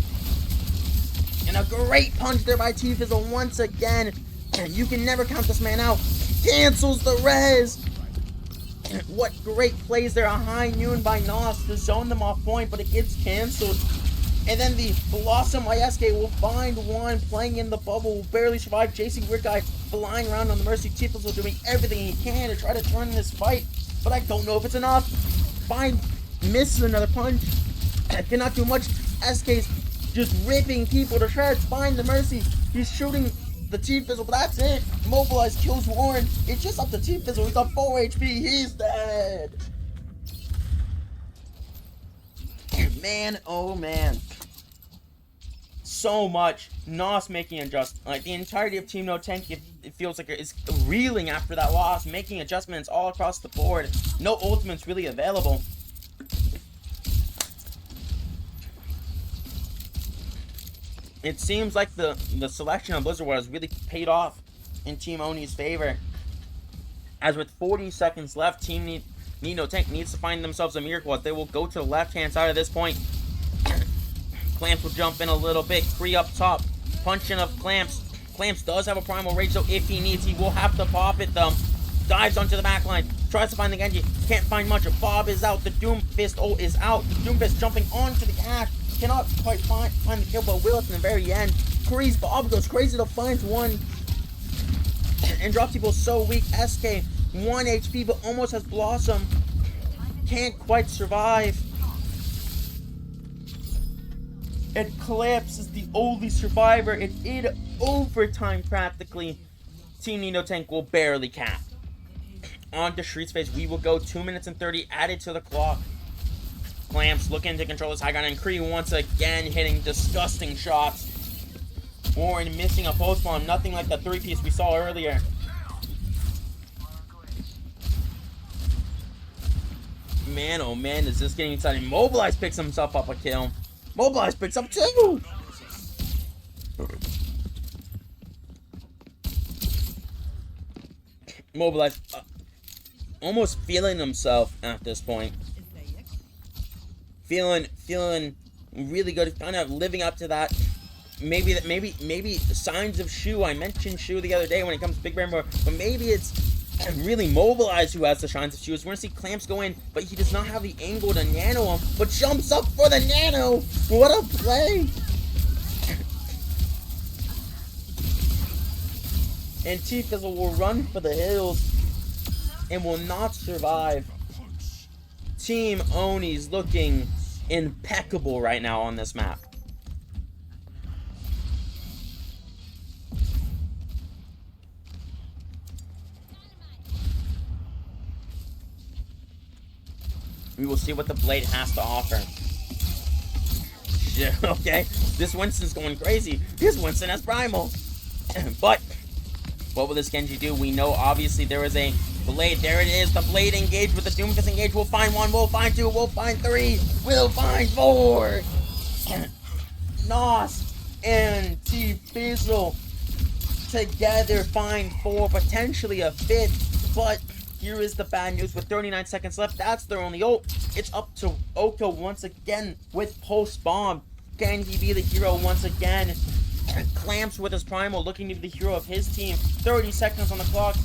And a great punch there by T-Fizzle once again. You can never count this man out. Cancels the res. What great plays there. A high noon by Nos to zone them off point, but it gets canceled. And then the Blossom ISK will find one playing in the bubble, will barely survive, chasing Weird Guy, flying around on the Mercy. T-Fizzle doing everything he can to try to turn this fight, but I don't know if it's enough. Misses another punch. Cannot do much. SK's just ripping people to shreds. Find the Mercy. He's shooting the T-Fizzle, but that's it. Mobilize kills Warren. It's just up to T-Fizzle. He's on 4 HP. He's dead. Man, oh man. So much. Nos making adjustments. Like, the entirety of Team No Tank, it feels like it's reeling after that loss, making adjustments all across the board. No ultimates really available. It seems like the selection of Blizzard Wars really paid off in Team Oni's favor. As with 40 seconds left, Team No Tank needs to find themselves a miracle. They will go to the left-hand side of this point. Clamps will jump in a little bit. Kree up top. Punching of Clamps. Clamps does have a primal rage, so if he needs, he will have to pop it, though. Dives onto the back line. Tries to find the Genji. Can't find much. Bob is out. The Doomfist is out. The Doomfist jumping onto the Ash. Cannot quite find the kill, but will at the very end. Kree's Bob goes crazy to find one. And drops people so weak. SK, 1 HP, but almost has Blossom. Can't quite survive. And Clamps is the only survivor. It is overtime practically. Team No Tank will barely cap. On to Street's Face. We will go 2 minutes and 30 added to the clock. Clamps looking to control his high ground, and Kree once again hitting disgusting shots. Warren missing a post bomb, nothing like the 3-piece we saw earlier. Man, oh man, is this getting exciting. Mobilize picks himself up a kill. Mobilize picks up 2! Mobilize almost feeling himself at this point. Feeling really good, kind of living up to that. Maybe signs of Shu. I mentioned Shu the other day when it comes to Big Bear More, but maybe it's really mobilized who has the shines of shoes. We're gonna see Clamps go in, but he does not have the angle to nano him, but jumps up for the nano. What a play! And T-Fizzle will run for the hills and will not survive. Team Oni's looking impeccable right now on this map. We will see what the Blade has to offer. Okay, this Winston's going crazy. This Winston has Primal. But what will this Genji do? We know obviously there is a Blade. There it is. The Blade engaged with the Doomfist engaged. We'll find one. We'll find two. We'll find three. We'll find four. Nos and T-Fizzle together find four, potentially a fifth. But here is the bad news. With 39 seconds left, that's their only ult. It's up to Oko once again with Pulse Bomb. Can he be the hero once again? Clamps with his Primal, looking to be the hero of his team. 30 seconds on the clock.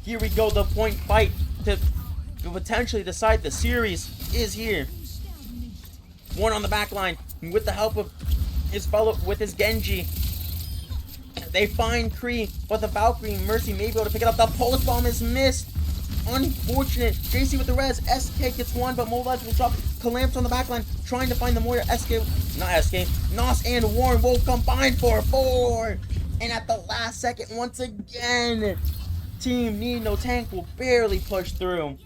Here we go. The point fight to potentially decide the series is here. One on the back line with the help of his fellow, with his Genji. They find Kree, but the Valkyrie Mercy may be able to pick it up. The Pulse Bomb is missed. Unfortunate. JC with the res. SK gets one, but Mobilize will drop. Clamps on the backline, trying to find the Moira. Nos and Warren will combine for 4. And at the last second, once again, Team Need No Tank will barely push through.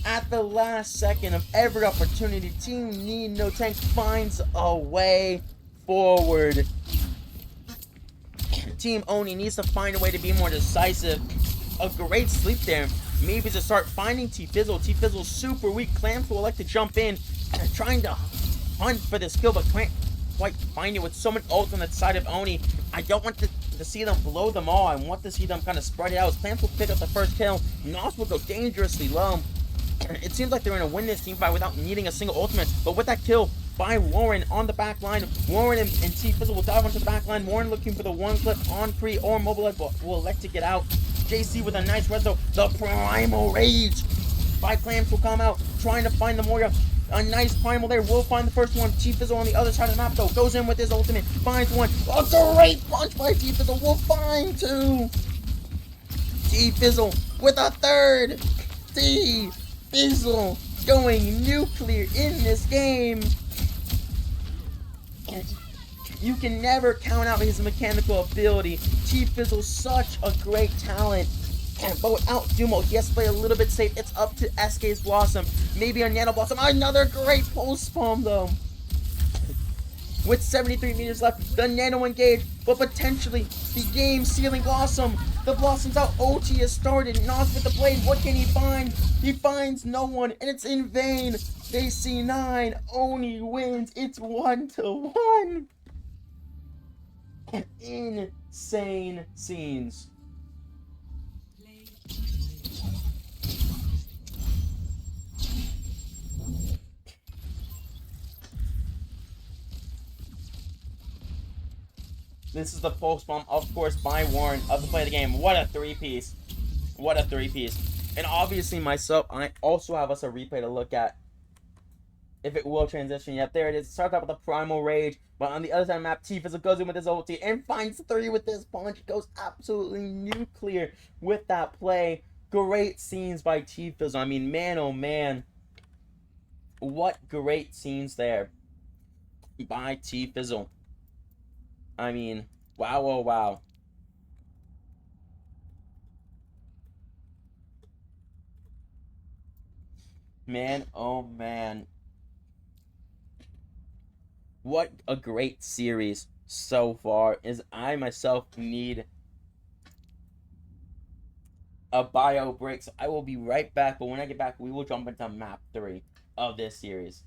At the last second of every opportunity, Team Need No Tank finds a way forward. Team Oni needs to find a way to be more decisive. A great sleep there. Maybe to start finding T-Fizzle. T-Fizzle's super weak. Clamps will like to jump in, trying to hunt for this kill, but can't quite find it with so many ults on the side of Oni. I don't want to see them blow them all. I want to see them kind of spread it out. As Clamps will pick up the first kill, Nos will go dangerously low. It seems like they're going to win this team fight without needing a single ultimate, but with that kill by Warren on the back line, Warren and T-Fizzle will dive onto the back line. Warren looking for the one clip on Kree or Mobilize, but will elect to get out. JC with a nice res though. The Primal Rage by Clamps will come out, trying to find the Moira. A nice Primal there. Will find the first one. T-Fizzle on the other side of the map though. Goes in with his ultimate. Finds one. A great punch by T-Fizzle. Will find two. T-Fizzle with a third. T-Fizzle going nuclear in this game. You can never count out his mechanical ability. T-Fizzle's such a great talent. But without Dumo, he has to play a little bit safe. It's up to SK's Blossom. Maybe a Nano Blossom. Another great Pulse Bomb though. With 73 meters left, the Nano engage, but potentially the game-sealing Blossom. The Blossom's out. OT has started. Nos with the Blade. What can he find? He finds no one, and it's in vain. They see 9. Oni wins. It's 1-1. Insane scenes. This is the Pulse Bomb, of course, by Warren of the play of the game. What a three-piece. What a three-piece. And obviously myself, I also have us a replay to look at. If it will transition. Yep, there it is. It starts out with the Primal Rage. But on the other side of the map, T-Fizzle goes in with his ulti and finds 3 with this punch. Goes absolutely nuclear with that play. Great scenes by T-Fizzle. I mean, man, oh man. What great scenes there by T-Fizzle. I mean, wow, oh, wow. Man, oh man. What a great series so far. Is I myself need a bio break, so I will be right back. But when I get back, we will jump into map 3 of this series.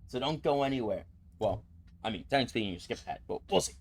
So don't go anywhere. Well, I mean, technically speaking, you skip ahead, but we'll see.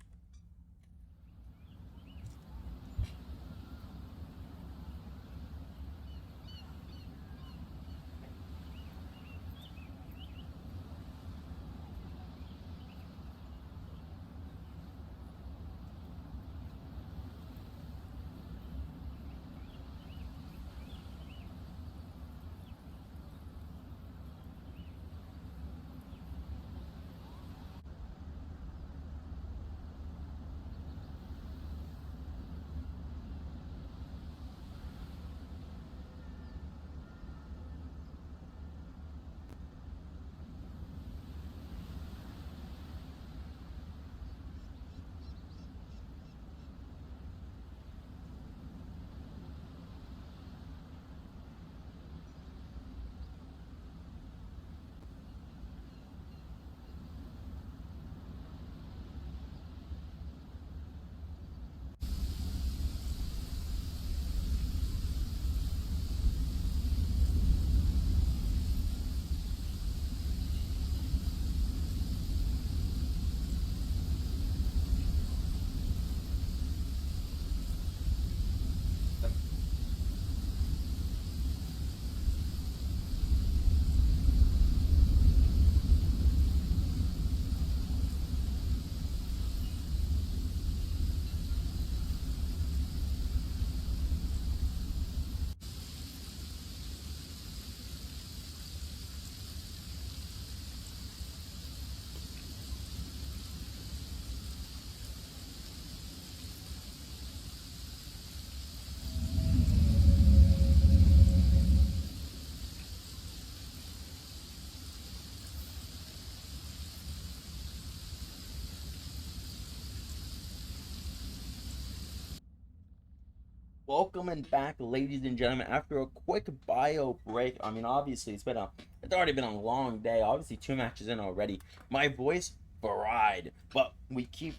Welcome back, ladies and gentlemen. After a quick bio break, I mean, obviously it's already been a long day. Obviously, 2 matches in already. My voice fried, but we keep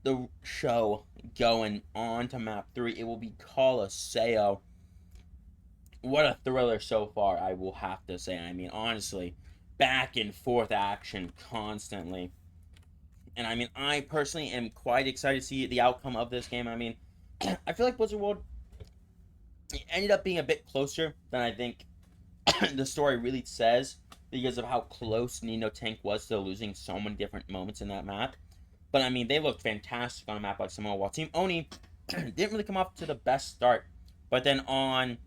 the show going on to map 3. It will be Colosseo. What a thriller so far, I will have to say. I mean, honestly, back and forth action constantly. And I mean, I personally am quite excited to see the outcome of this game. I mean, I feel like Blizzard World ended up being a bit closer than I think the story really says, because of how close Nino Tank was to losing so many different moments in that map. But I mean, they looked fantastic on a map like Samoa, while Team Oni didn't really come off to the best start. But then on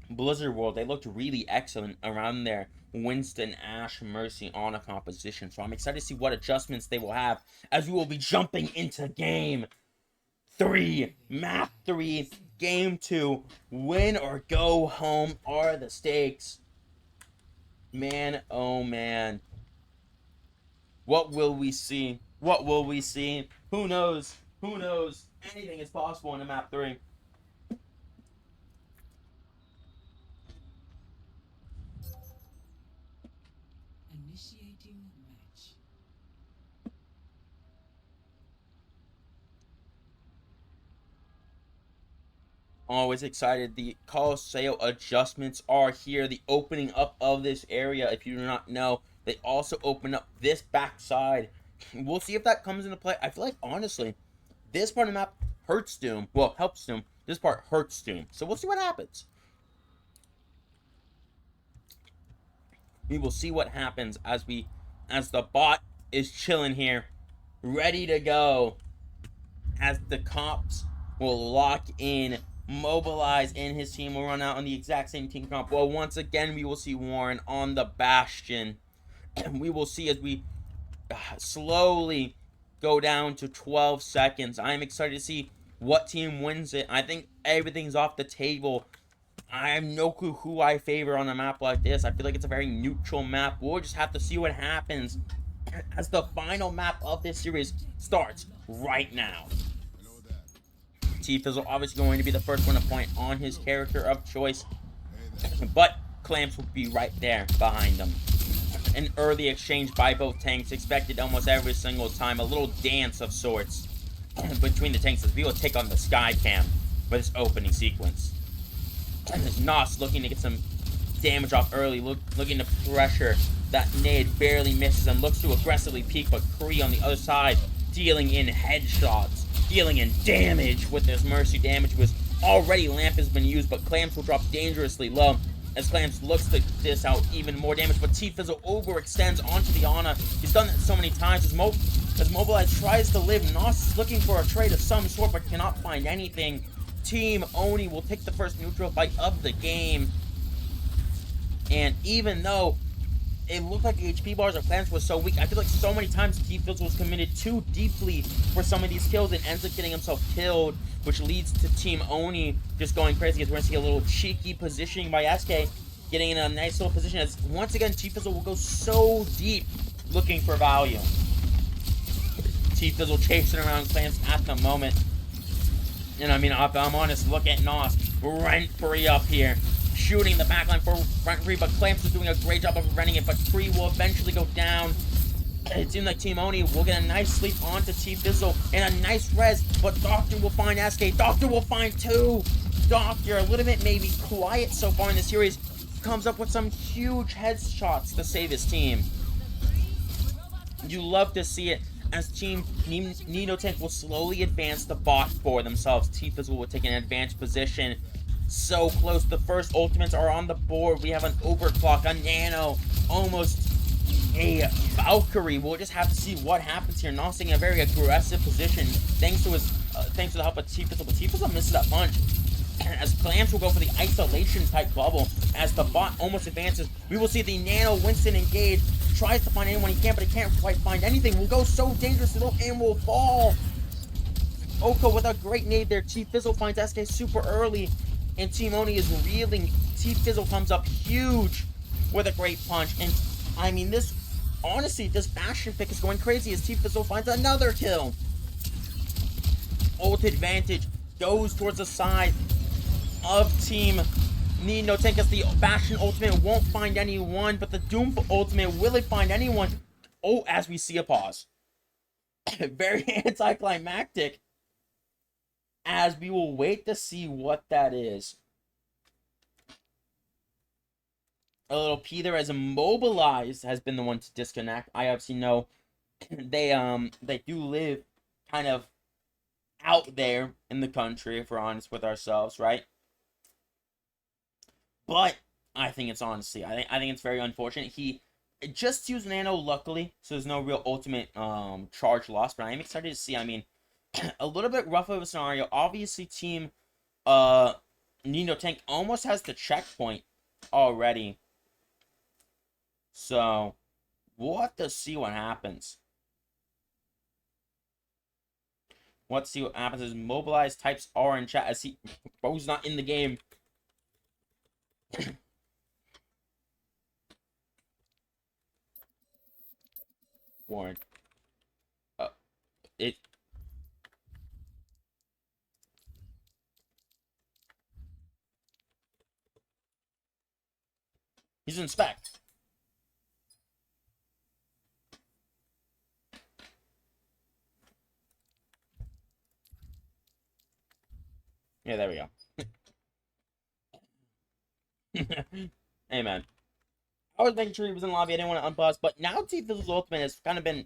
Blizzard World, they looked really excellent around their Winston, Ashe, Mercy, Ana composition. So I'm excited to see what adjustments they will have as we will be jumping into game 3, map 3, game 2. Win or go home are the stakes. Man, oh man. What will we see? What will we see? Who knows? Who knows? Anything is possible in a map 3. Initiating match. Always excited. The Colosseo adjustments are here. The opening up of this area, if you do not know, they also open up this backside. We'll see if that comes into play. I feel like, honestly, this part of the map hurts Doom. Well, helps Doom. This part hurts Doom. So we'll see what happens. We will see what happens as the bot is chilling here, ready to go, as the cops will lock in, mobilize, and his team will run out on the exact same team comp. Well, once again, we will see Warren on the Bastion. And we will see as we slowly go down to 12 seconds. I am excited to see what team wins it. I think everything's off the table. I have no clue who I favor on a map like this. I feel like it's a very neutral map. We'll just have to see what happens as the final map of this series starts right now. T-Fizzle obviously going to be the first one to point on his character of choice, but Clamps will be right there behind him. An early exchange by both tanks expected almost every single time. A little dance of sorts between the tanks as we will take on the Sky Cam for this opening sequence. Nos looking to get some damage off early, looking to pressure. That nade barely misses and looks to aggressively peek, but Kree on the other side dealing in headshots, dealing in damage with this Mercy damage. Was already Lamp has been used, but Clamps will drop dangerously low as Clamps looks to dish out even more damage, but T-Fizzle overextends onto the Ana. He's done that so many times as Mobilize tries to live. Nos is looking for a trade of some sort, but cannot find anything. Team Oni will take the first neutral fight of the game. And even though it looked like the HP bars of Clamps was so weak, I feel like so many times T-Fizzle was committed too deeply for some of these kills and ends up getting himself killed, which leads to Team Oni just going crazy as we're going to see a little cheeky positioning by SK, getting in a nice little position as once again T-Fizzle will go so deep looking for value. T-Fizzle chasing around Clamps at the moment. And I mean, if I'm honest, look at Nos rent-free up here, shooting the backline for front-free, but Clamps is doing a great job of preventing it, but Free will eventually go down. It seems like Team Oni will get a nice sleep onto T-Fizzle and a nice res, but Doctor will find SK. Doctor will find 2. Doctor, a little bit maybe quiet so far in the series, comes up with some huge headshots to save his team. You love to see it. As Team Nino Tank will slowly advance the bot for themselves. T-Fizzle will take an advanced position. So close. The first ultimates are on the board. We have an overclock, a nano, almost a Valkyrie. We'll just have to see what happens here. Nos in a very aggressive position thanks to the help of T-Fizzle. But T-Fizzle misses that punch. As Clamps will go for the isolation type bubble. As the bot almost advances, we will see the nano Winston engage. Tries to find anyone he can, but he can't quite find anything. Will go so dangerously low and will fall. Oko with a great nade there. T-Fizzle finds SK super early, and Team Oni is reeling. T-Fizzle comes up huge with a great punch. And I mean, this Bastion pick is going crazy as T-Fizzle finds another kill. Ult advantage goes towards the side. of Team Nino Tank as the Bastion ultimate won't find anyone, but the Doom ultimate will it find anyone? Oh, as we see a pause. Very anticlimactic, as we will wait to see what that is. A little Peter as immobilized has been the one to disconnect. I obviously know they do live kind of out there in the country, if we're honest with ourselves, right? But I think it's honestly, I think it's very unfortunate. He just used Nano, luckily, so there's no real ultimate charge loss. But I am excited to see. I mean, a little bit rough of a scenario. Obviously, Team Nino Tank almost has the checkpoint already. So we'll have to see what happens. Let's see what happens. As Mobilize types R in chat as he Bo's not in the game. Warren. It. He's in spec. Yeah, there we go. Hey, man. I was making sure he was in the lobby. I didn't want to unpause, but now Tifa's ultimate has kind of been...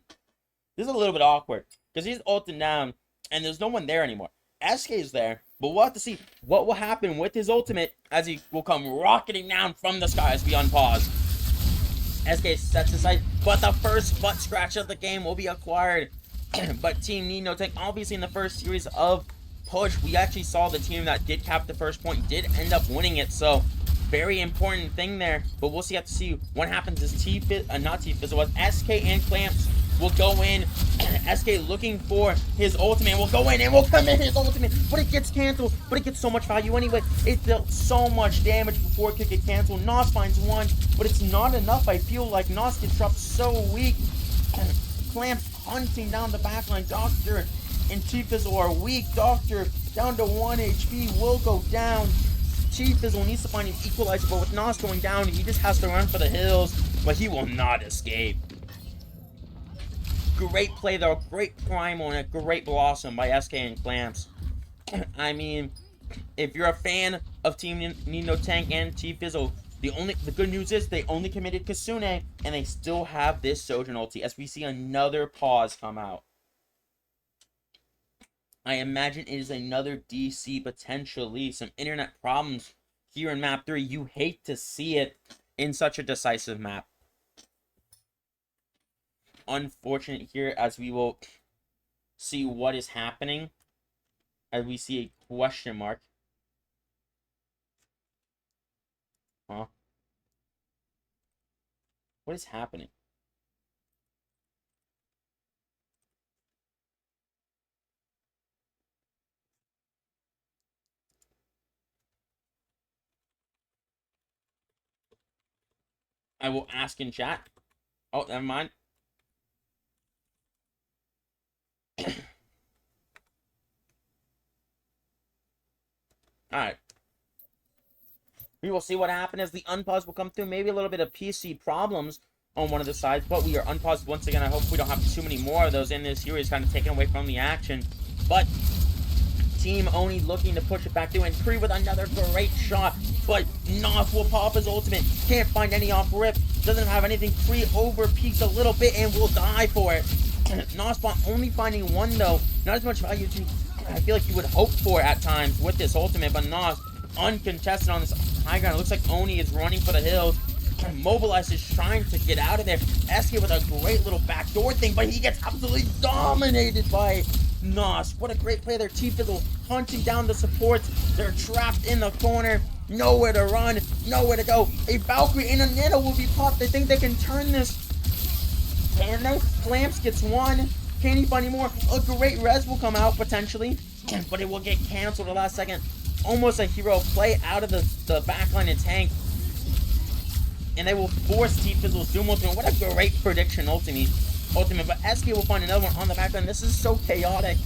This is a little bit awkward, because he's ulting down, and there's no one there anymore. SK is there, but we'll have to see what will happen with his ultimate as he will come rocketing down from the sky as we unpause. SK sets aside, but the first butt scratch of the game will be acquired. But Team Nino Tank, obviously in the first series of push, we actually saw the team that did cap the first point did end up winning it, so very important thing there. But we'll have to see what happens as not T-Fizz, it was SK and Clamps will go in. SK looking for his ultimate will go in and will commit his ultimate, but it gets canceled, but it gets so much value anyway. It dealt so much damage before it could get canceled. Nos finds one, but it's not enough. I feel like Nos gets dropped so weak. Clamps hunting down the backline. Doctor and T-Fizzle are weak. Doctor down to 1 HP will go down. T-Fizzle needs to find an equalizer, but with Nos going down, he just has to run for the hills, but he will not escape. Great play though, great primal and a great blossom by SK and Clamps. I mean, if you're a fan of Team Nino Tank and T-Fizzle, the good news is they only committed Kasune, and they still have this Sojourn ulti, as we see another pause come out. I imagine it is another DC, potentially. Some internet problems here in map 3. You hate to see it in such a decisive map. Unfortunate here, as we will see what is happening. As we see a question mark. Huh? What is happening? I will ask in chat. Oh, never mind. Alright. We will see what happens as the unpause will come through. Maybe a little bit of PC problems on one of the sides, but we are unpaused once again. I hope we don't have too many more of those in this series, kind of taken away from the action. But Team Oni looking to push it back through, and Kree with another great shot, but Nos will pop his ultimate. Can't find any off rip. Doesn't have anything. Kree over peaks a little bit and will die for it. Nosbot only finding one though. Not as much value to I feel like you would hope for at times with this ultimate, but Nos uncontested on this high ground. It looks like Oni is running for the hills. Mobilize is trying to get out of there. SK with a great little backdoor thing, but he gets absolutely dominated by Nos. What a great play there. T-Fizzle hunting down the supports. They're trapped in the corner. Nowhere to run. Nowhere to go. A Valkyrie and a Nano will be popped. They think they can turn this. Can they? Clamps gets one. Can't he find any more? A great res will come out potentially, but it will get canceled at the last second. Almost a hero play out of the backline and tank. And they will force T-Fizzle's Doom ultimate. What a great prediction ultimate. But SK will find another one on the backline. This is so chaotic.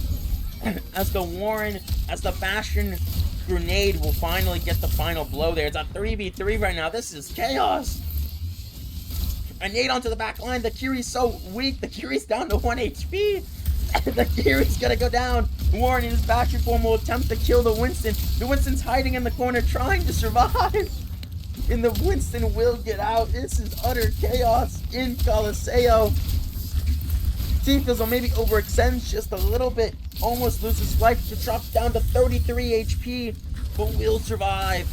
As the Warren, as the Bastion Grenade will finally get the final blow there. It's a 3v3 right now. This is chaos. A nade onto the back line. The Kiri's so weak. The Kiri's down to 1 HP. The Kiri's gonna go down. Warren in his Bastion form will attempt to kill the Winston. The Winston's hiding in the corner trying to survive. And the Winston will get out. This is utter chaos in Colosseo. T-Fizzle maybe overextends just a little bit. Almost loses life to drop down to 33 HP. But will survive.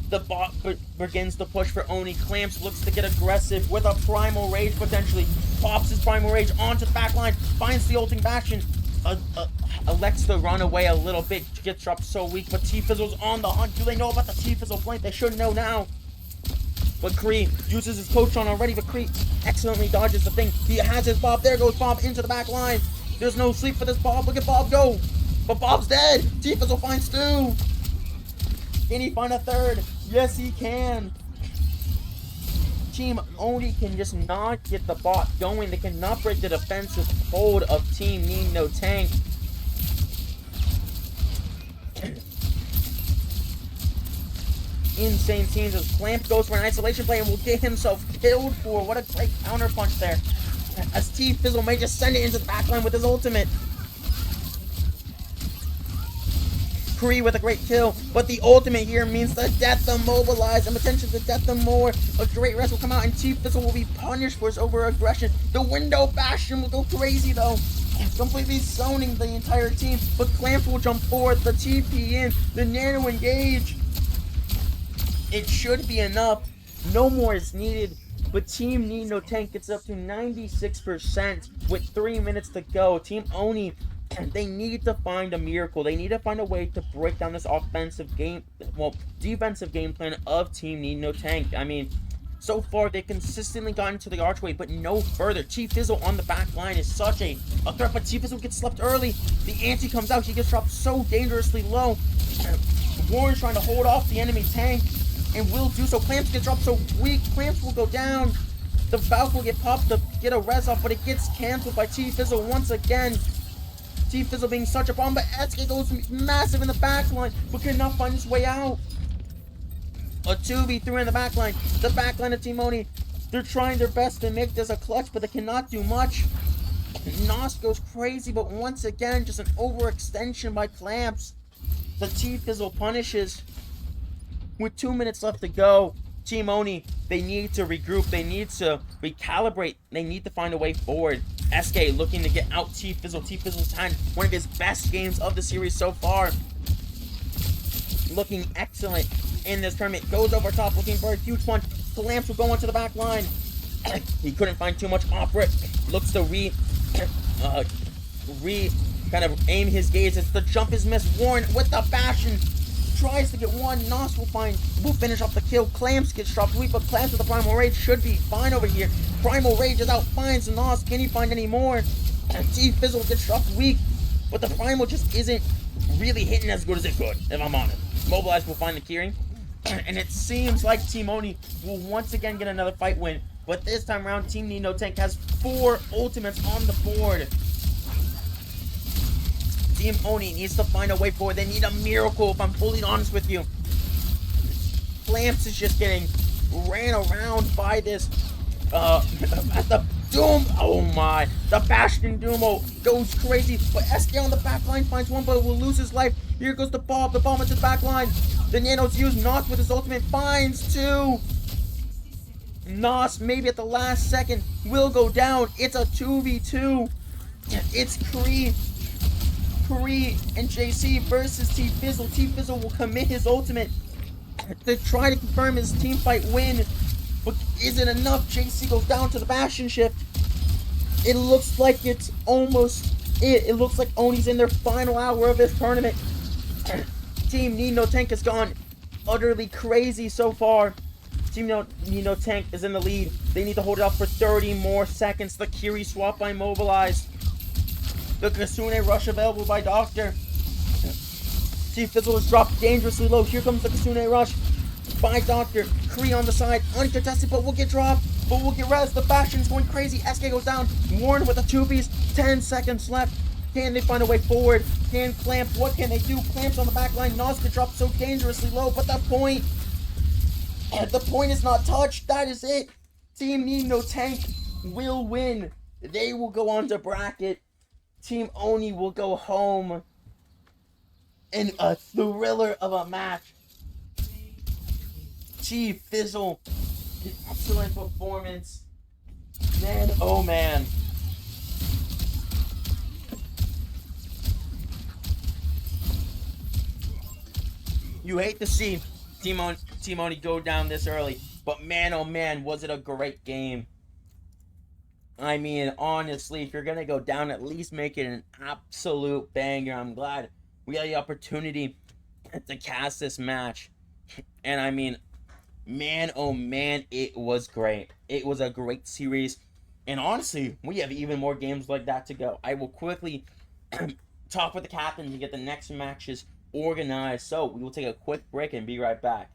The bot begins to push for Oni. Clamps looks to get aggressive with a Primal Rage potentially. Pops his Primal Rage onto the back line. Finds the ulting Bastion. Elects to run away a little bit. Gets dropped so weak. But T-Fizzle's on the hunt. Do they know about the T-Fizzle flank? They should know now. But Kree uses his coach on already. But Kree excellently dodges the thing. He has his Bob. There goes Bob into the back line. There's no sleep for this Bob. Look at Bob go. But Bob's dead. T-Fizzle finds Stu. Can he find a third? Yes, he can. Team Oni can just not get the bot going. They cannot break the defensive hold of Team Need No Tank. Insane scenes as Clamp goes for an isolation play and will get himself killed for. What a great counter punch there. As T-Fizzle may just send it into the backline with his ultimate. Kree with a great kill, but the ultimate here means the death immobilized and potentially the death of more. A great rest will come out and T-Fizzle will be punished for his over-aggression. The window Bastion will go crazy though, completely zoning the entire team, but Clamp will jump forward, the TP in, the nano engage. It should be enough, no more is needed, but Team Need No Tank gets up to 96% with 3 minutes to go. Team Oni, they need to find a miracle. They need to find a way to break down this defensive game plan of Team Need No Tank. I mean, so far they've consistently gotten to the archway, but no further. T-Fizzle on the back line is such a threat, but T-Fizzle gets slept early. The anti comes out, he gets dropped so dangerously low. Warren's trying to hold off the enemy tank, and will do so. Clamps get dropped so weak. Clamps will go down. The Valk will get popped to get a res off, but it gets cancelled by T-Fizzle once again. T-Fizzle being such a problem, but SK goes massive in the backline, but cannot find his way out. A 2v3 in the backline. The backline of Team Oni, they're trying their best to make this a clutch, but they cannot do much. Nos goes crazy, but once again, just an overextension by Clamps. The T-Fizzle punishes. With 2 minutes left to go, Team Oni, they need to regroup, they need to recalibrate, they need to find a way forward. SK looking to get out T-Fizzle. T-Fizzle's had one of his best games of the series so far. Looking excellent in this tournament. Goes over top, looking for a huge punch. Clamps will go onto the back line. He couldn't find too much off rip. Looks to kind of aim his gaze as the jump is missed. Warren with the Bastion tries to get one. Nos will finish off the kill. Clamps gets dropped weak, but Clamps with the Primal Rage should be fine over here. Primal Rage is out, finds Nos. Can he find any more? T-Fizzle gets dropped weak, but the Primal just isn't really hitting as good as it could, if I'm honest. Mobilize will find the Kiri, and it seems like Team Oni will once again get another fight win, but this time around, Team Need No Tank has 4 ultimates on the board. Team Oni needs to find a way forward. They need a miracle, if I'm fully honest with you. Clamps is just getting ran around by this at the Doom. Oh my, the Bastion Dumo goes crazy, but SK on the back line finds one, but will lose his life. Here goes the bomb into the back line. The Nano's used. Nos with his ultimate finds 2. Nos maybe at the last second will go down. It's a 2v2. It's Kree and JC versus T-Fizzle. T-Fizzle will commit his ultimate to try to confirm his team fight win, but is it enough? JC goes down to the Bastion shift. It looks like it's almost it. It looks like Oni's in their final hour of this tournament. Team Need No Tank has gone utterly crazy so far. Team Need No Tank is in the lead. They need to hold it up for 30 more seconds. The Kiri swap by Mobilize. The Kasune rush available by Doctor. T-Fizzle is dropped dangerously low. Here comes the Kasune rush by Doctor. Kree on the side, uncontested, but will get dropped. But will get res. The Bastion's going crazy. SK goes down. Warren with a 2-piece. 10 seconds left. Can they find a way forward? Can Clamp, what can they do? Clamp's on the back line. Noska drops so dangerously low, but the point is not touched. That is it. Team Need No Tank will win. They will go on to bracket. Team Oni will go home in a thriller of a match. Chief Fizzle, an excellent performance. Man, oh man. You hate to see Team Oni go down this early, but man, oh man, was it a great game. I mean, honestly, if you're going to go down, at least make it an absolute banger. I'm glad we had the opportunity to cast this match. And I mean, man, oh man, it was great. It was a great series. And honestly, we have even more games like that to go. I will quickly talk with the captains and get the next matches organized. So we will take a quick break and be right back.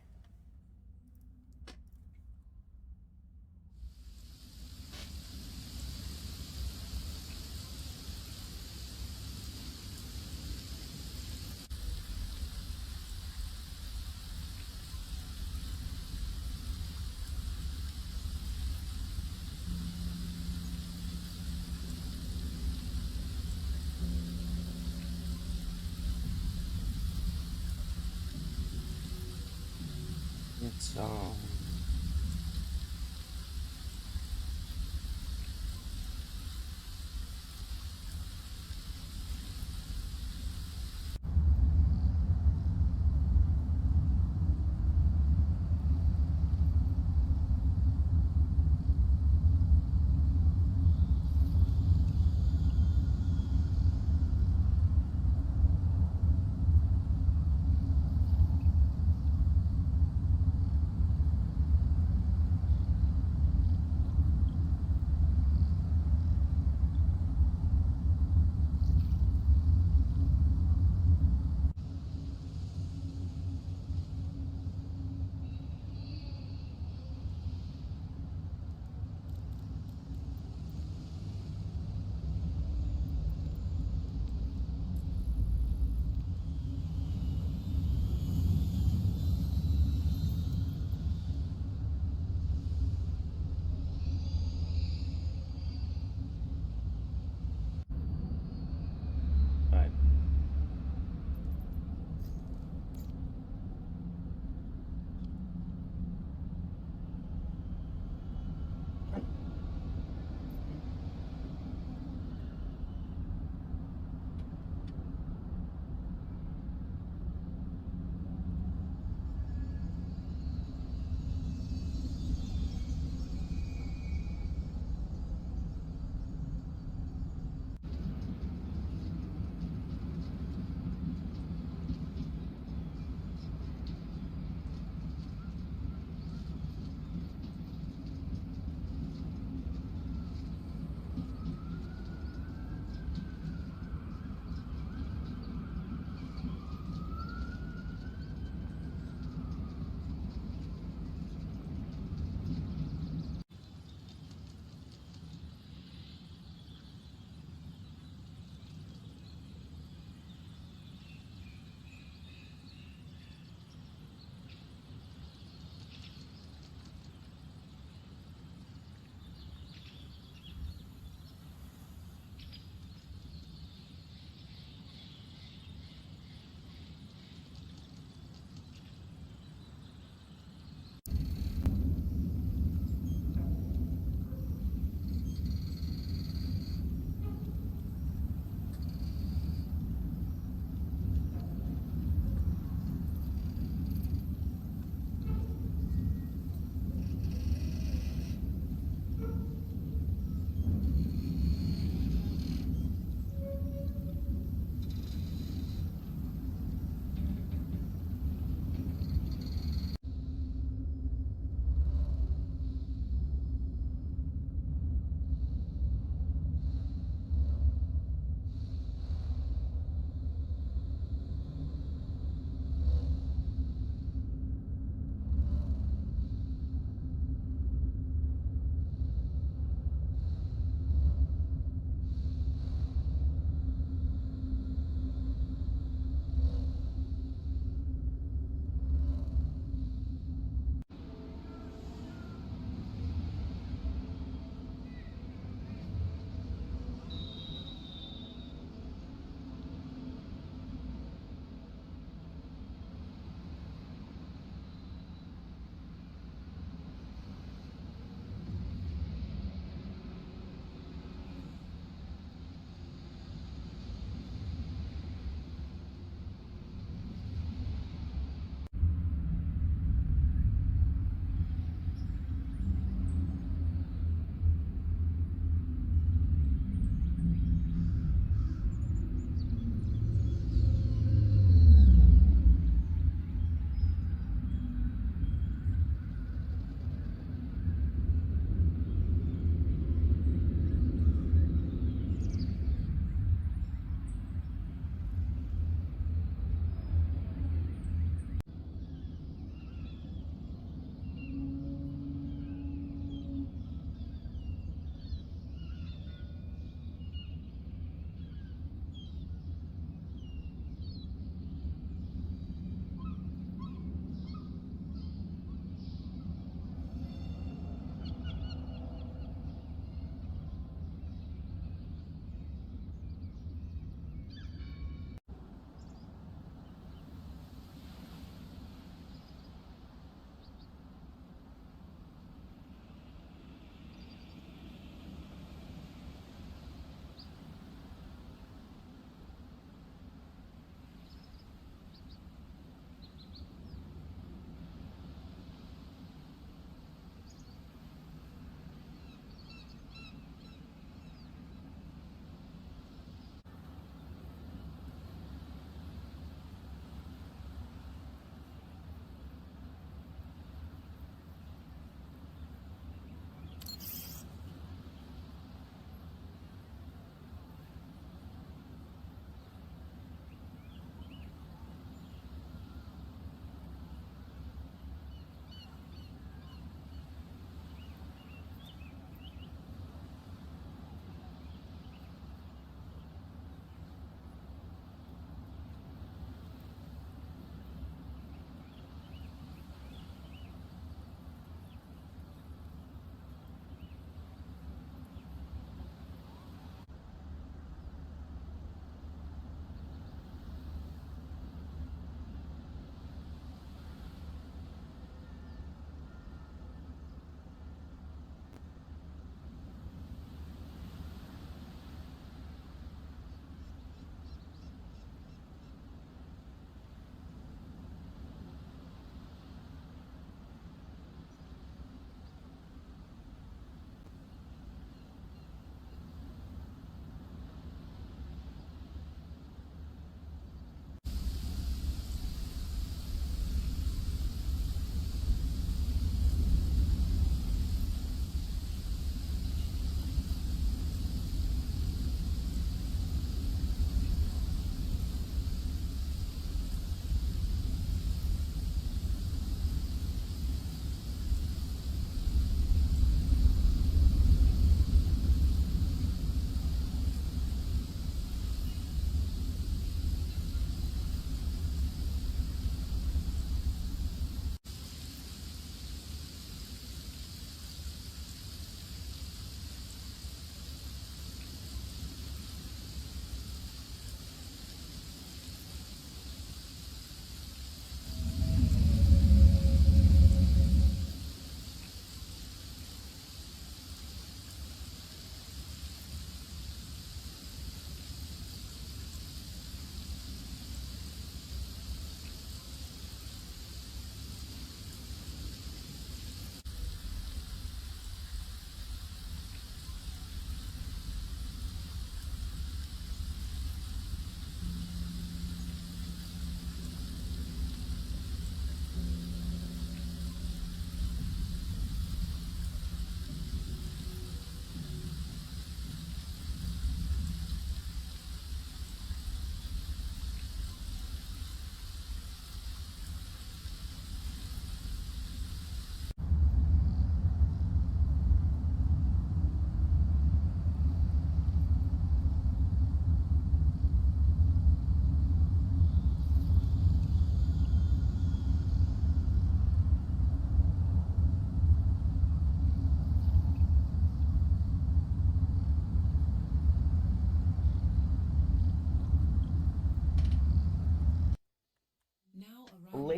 It's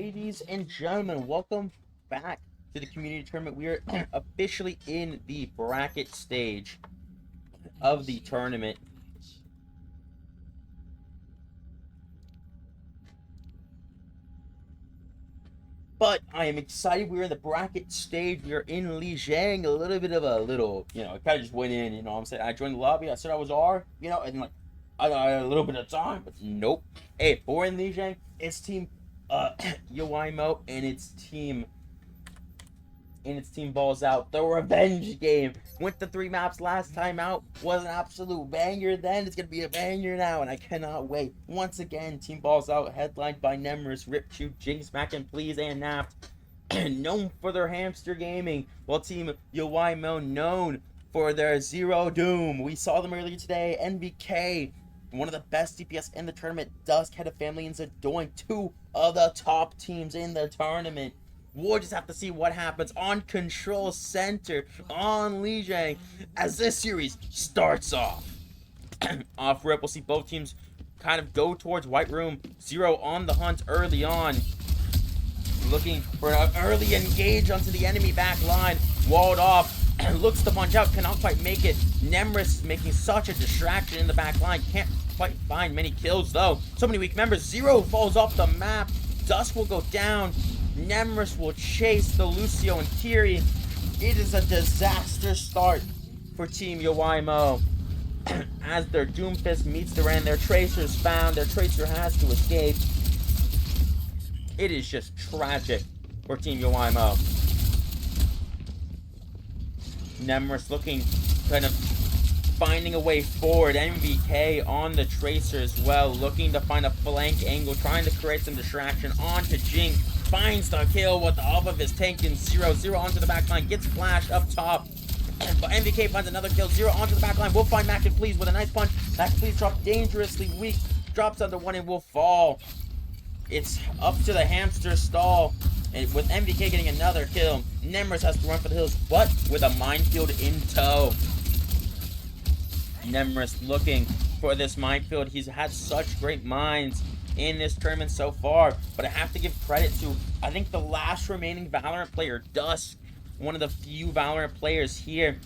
ladies and gentlemen, welcome back to the community tournament. We are officially in the bracket stage of the tournament. But I am excited. We're in the bracket stage. We are in Lijiang. A little bit of I kind of just went in, you know what I'm saying? I joined the lobby. I said I was R, and like, I had a little bit of time, but nope. Hey, but we're in Lijiang. It's team Yoimo and its team balls out. The revenge game. Went the 3 maps last time out. Was an absolute banger then. It's going to be a banger now, and I cannot wait. Once again, team balls out, headlined by Nemris, Ripchu, Jinx, Mac, and Please, and Naft. Known for their hamster gaming, while team Yoimo known for their Zero Doom. We saw them earlier today. NVK, one of the best DPS in the tournament. Dusk, Head of Family, and Zadoing, 2 of the top teams in the tournament. We'll just have to see what happens on Control Center on Lijiang as this series starts off. Off rip, we'll see both teams kind of go towards White Room. Zero on the hunt early on, looking for an early engage onto the enemy back line. Walled off, looks to punch out, cannot quite make it. Nemris making such a distraction in the back line, can't quite find many kills though. So many weak members. Zero falls off the map. Dusk will go down. Nemris will chase the Lucio and Kiri. It is a disaster start for Team Yoimo. As their Doomfist meets their end, their Tracer's found. Their Tracer has to escape. It is just tragic for Team Yoimo. Nemris looking, kind of finding a way forward. MVK on the Tracer as well, looking to find a flank angle, trying to create some distraction onto Jinx. Finds the kill with the off of his tank and Zero onto the backline, gets flashed up top. But MVK finds another kill. Zero onto the backline, will find Mac and Please with a nice punch. Mac and Please drop dangerously weak, drops under 1 and will fall. It's up to the hamster stall, and with MVK getting another kill, Nemris has to run for the hills, but with a minefield in tow. Nemris looking for this minefield. He's had such great mines in this tournament so far, but I have to give credit to, I think, the last remaining Valorant player, Dusk, one of the few Valorant players here,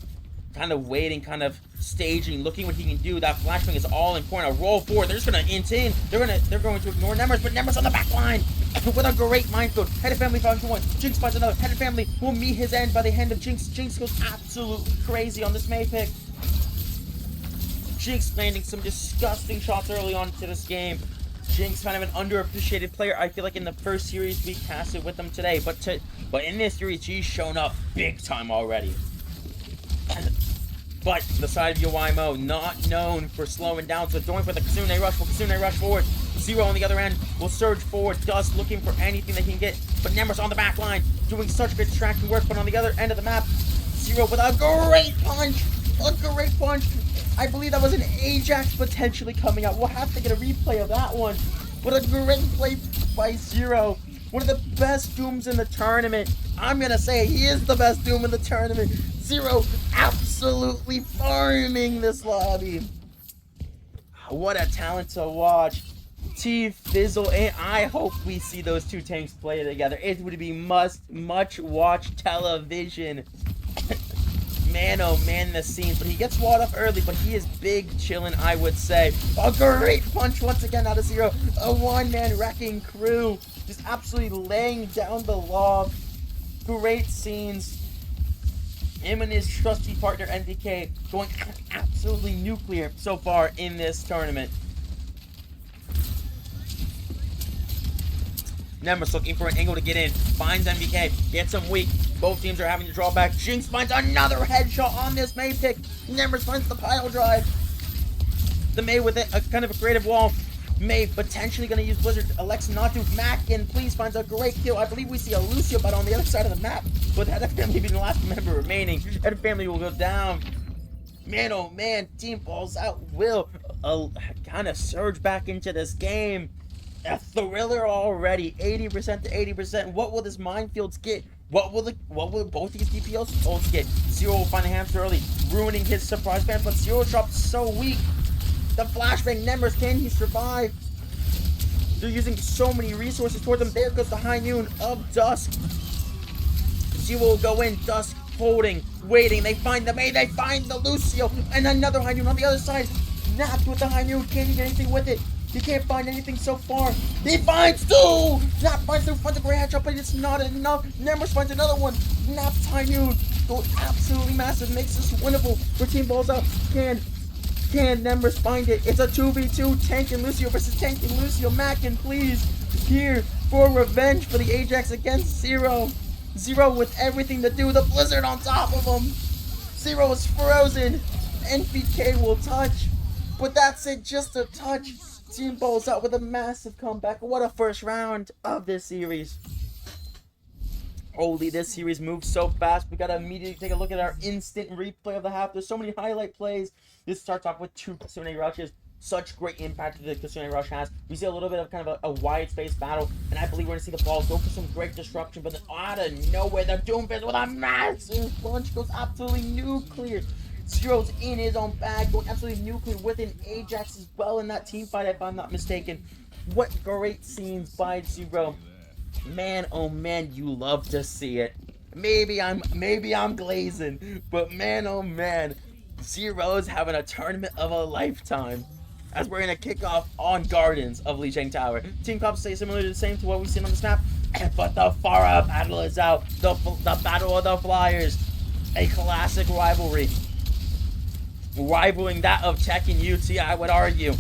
kind of waiting, kind of staging, looking what he can do. That flashbang is all in corner. Roll forward. They're just gonna int in. They're going to ignore Nemris, but Nemris on the back line with a great minefield. Head of Family finds one. Jinx finds another. Head of Family will meet his end by the hand of Jinx. Jinx goes absolutely crazy on this May pick. Jinx landing some disgusting shots early on to this game. Jinx, kind of an underappreciated player. I feel like in the first series we casted with him today, but in this series she's shown up big time already. But the side of Yoimo, not known for slowing down, so going for the Kitsune rush. Will Kitsune rush forward? Zero on the other end will surge forward. Dust looking for anything they can get, but Nemris on the back line doing such good distraction work. But on the other end of the map, Zero with a great punch, I believe that was an Ajax potentially coming out. We'll have to get a replay of that one. But a great play by Zero. One of the best Dooms in the tournament. I'm going to say he is the best Doom in the tournament. Zero absolutely farming this lobby. What a talent to watch. T Fizzle, and I hope we see those two tanks play together. It would be much watch television. Man, oh man, the scenes. But he gets walled up early, but he is big chillin', I would say. A great punch once again out of Zero. A one-man wrecking crew. Just absolutely laying down the law. Great scenes. Him and his trusty partner, NVK, going absolutely nuclear so far in this tournament. Nemris looking for an angle to get in. Finds MVK. Gets him weak. Both teams are having to draw back. Jinx finds another headshot on this May pick. Nemris finds the pile drive. The May with a kind of a creative wall. May potentially going to use Blizzard. Elects not to. Mac and Please finds a great kill. I believe we see a Lucio, but on the other side of the map, with Head of Family being the last member remaining. Head of Family will go down. Man, oh man, team falls out. Will kind of surge back into this game. A thriller already. 80% to 80%. What will this minefields get? What will both these DPS ults get? Zero will find a hamster early, ruining his surprise ban, but Zero dropped so weak. The flashbang, Nemris, can he survive? They're using so many resources towards them. There goes the High Noon of Dusk. She will go in. Dusk holding, waiting. They find the May. They find the Lucio. And another High Noon on the other side. Napped with the High Noon. Can't get anything with it. He can't find anything so far. He finds two! Nap finds two, finds a great headshot, but it's not enough. Nemers finds another one. Nap's High Noon goes absolutely massive, makes this winnable for Team Balls Out. Can Nemers find it? It's a 2v2, Tank and Lucio versus Tank and Lucio. Mackin, please, here for revenge for the Ajax against Zero. Zero with everything to do, the blizzard on top of him. Zero is frozen. NPK will touch, but that's it, just a touch. Team Balls Out with a massive comeback. What a first round of this series. Holy, this series moves so fast. We gotta immediately take a look at our instant replay of the half. There's so many highlight plays. This starts off with 2 Kitsune rushes. Such great impact the Kitsune rush has. We see a little bit of kind of a wide space battle, and I believe we're gonna see the balls go for some great disruption, but then out of nowhere, the Doomfist with a massive punch goes absolutely nuclear. Zero's in his own bag, going absolutely nuclear with an Ajax as well in that team fight, if I'm not mistaken. What great scenes by Zero. Man, oh man, you love to see it. Maybe I'm glazing, but man, oh man, Zero's having a tournament of a lifetime. As we're gonna kick off on Gardens of Lijiang Tower. Team comps say similar to the same to what we've seen on the snap, but the Pharah battle is out. The Battle of the Flyers, a classic rivalry. Rivaling that of Tech and UT, I would argue.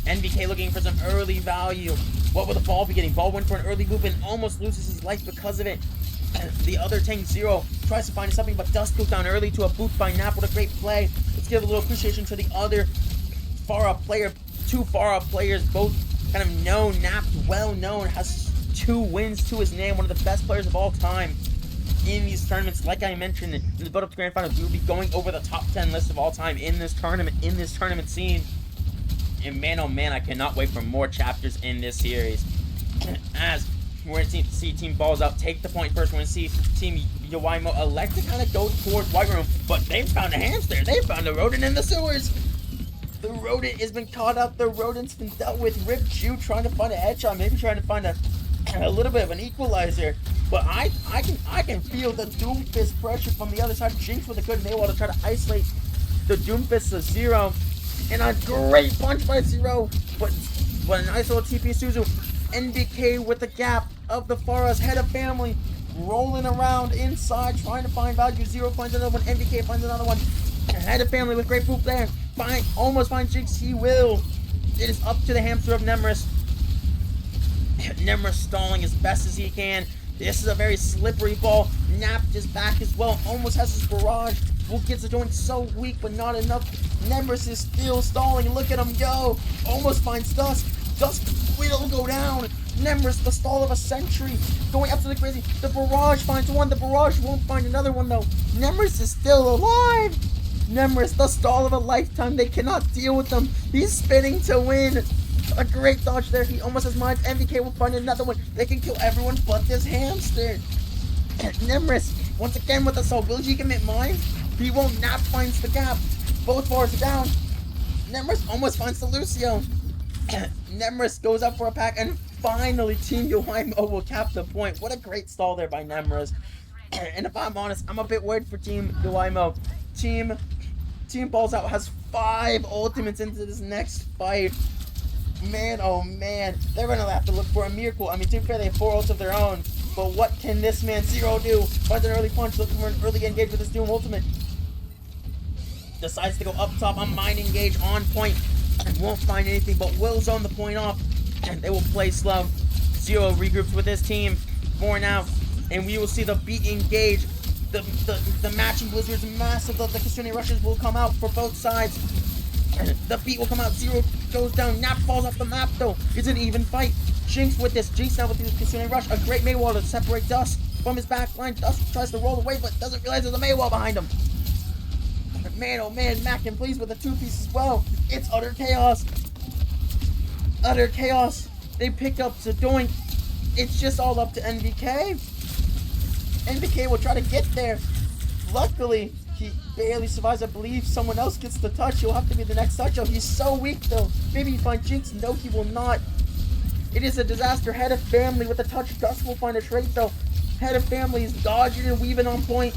NBK looking for some early value. What will the Ball be getting? Ball went for an early loop and almost loses his life because of it. The other Tank Zero tries to find something, but Dust goes down early to a boot by Nap. What a great play. Let's give a little appreciation to the other Pharah player. 2 Pharah players, both kind of known. Nap, well known, has 2 wins to his name. One of the best players of all time in these tournaments. Like I mentioned in the build-up to Grand Finals, we will be going over the top 10 list of all time in this tournament scene. And man, oh man, I cannot wait for more chapters in this series. As we're going to see Team Balls Out take the point first. We're going to see Team Yowaimo elect to kind of go towards White Room, but they've found a hamster. They found a rodent in the sewers. The rodent has been caught up. The rodent's been dealt with. Rip Jew trying to find a headshot, maybe trying to find a little bit of an equalizer. But I can feel the Doomfist pressure from the other side. Jinx with a good nail to try to isolate the Doomfist to Zero. And a great punch by Zero. But a nice little TP Suzu. NBK with the gap of the Pharah's head of family. Rolling around inside, trying to find value. Zero finds another one. NBK finds another one. Head of family with great poop there. Almost find Jinx. He will. It is up to the hamster of Nemris. Nemris stalling as best as he can. This is a very slippery ball. Napped his back as well. Almost has his barrage. Wolf gets the joint so weak, but not enough. Nemris is still stalling. Look at him go. Almost finds Dusk. Dusk will go down. Nemris, the stall of a century. Going absolutely crazy. The barrage finds one. The barrage won't find another one, though. Nemris is still alive. Nemris, the stall of a lifetime. They cannot deal with them. He's spinning to win. A great dodge there. He almost has mines. MVK will find another one. They can kill everyone but this hamster. Nemris, once again with assault. Will he commit mine? He won't. Nap finds the gap. Both bars are down. Nemris almost finds the Lucio. Nemris goes up for a pack, and finally Team Yowaimo will cap the point. What a great stall there by Nemris. And if I'm honest, I'm a bit worried for Team Yowaimo. Team Balls Out has 5 ultimates into this next fight. Man, oh man, they're gonna have to look for a miracle. I mean, to be fair, they have 4 ults of their own, but what can this man Zero do? Finds an early punch, looking for an early engage with his Doom ultimate. Decides to go up top, a mine engage on point, and won't find anything, but will zone the point off, and they will play slow. Zero regroups with his team for now, and we will see the beat engage. The matching blizzards massive. The Kitsune rushes will come out for both sides. The beat will come out. Zero goes down. Nap falls off the map though. It's an even fight. Jinx with this. Jinx now with the Kitsune rush. A great Maywall to separate Dusk from his back line. Dusk tries to roll away but doesn't realize there's a Maywall behind him. Man, oh man, Mackin please with a 2-piece as well. It's utter chaos. Utter chaos. They pick up Zadoink. It's just all up to NBK. NBK will try to get there. Luckily, he barely survives. I believe someone else gets the touch. He'll have to be the next touch. Oh, he's so weak though. Maybe he finds Jinx. No, he will not. It is a disaster. Head of family with a touch. Dust will find a trait though. Head of family is dodging and weaving on point.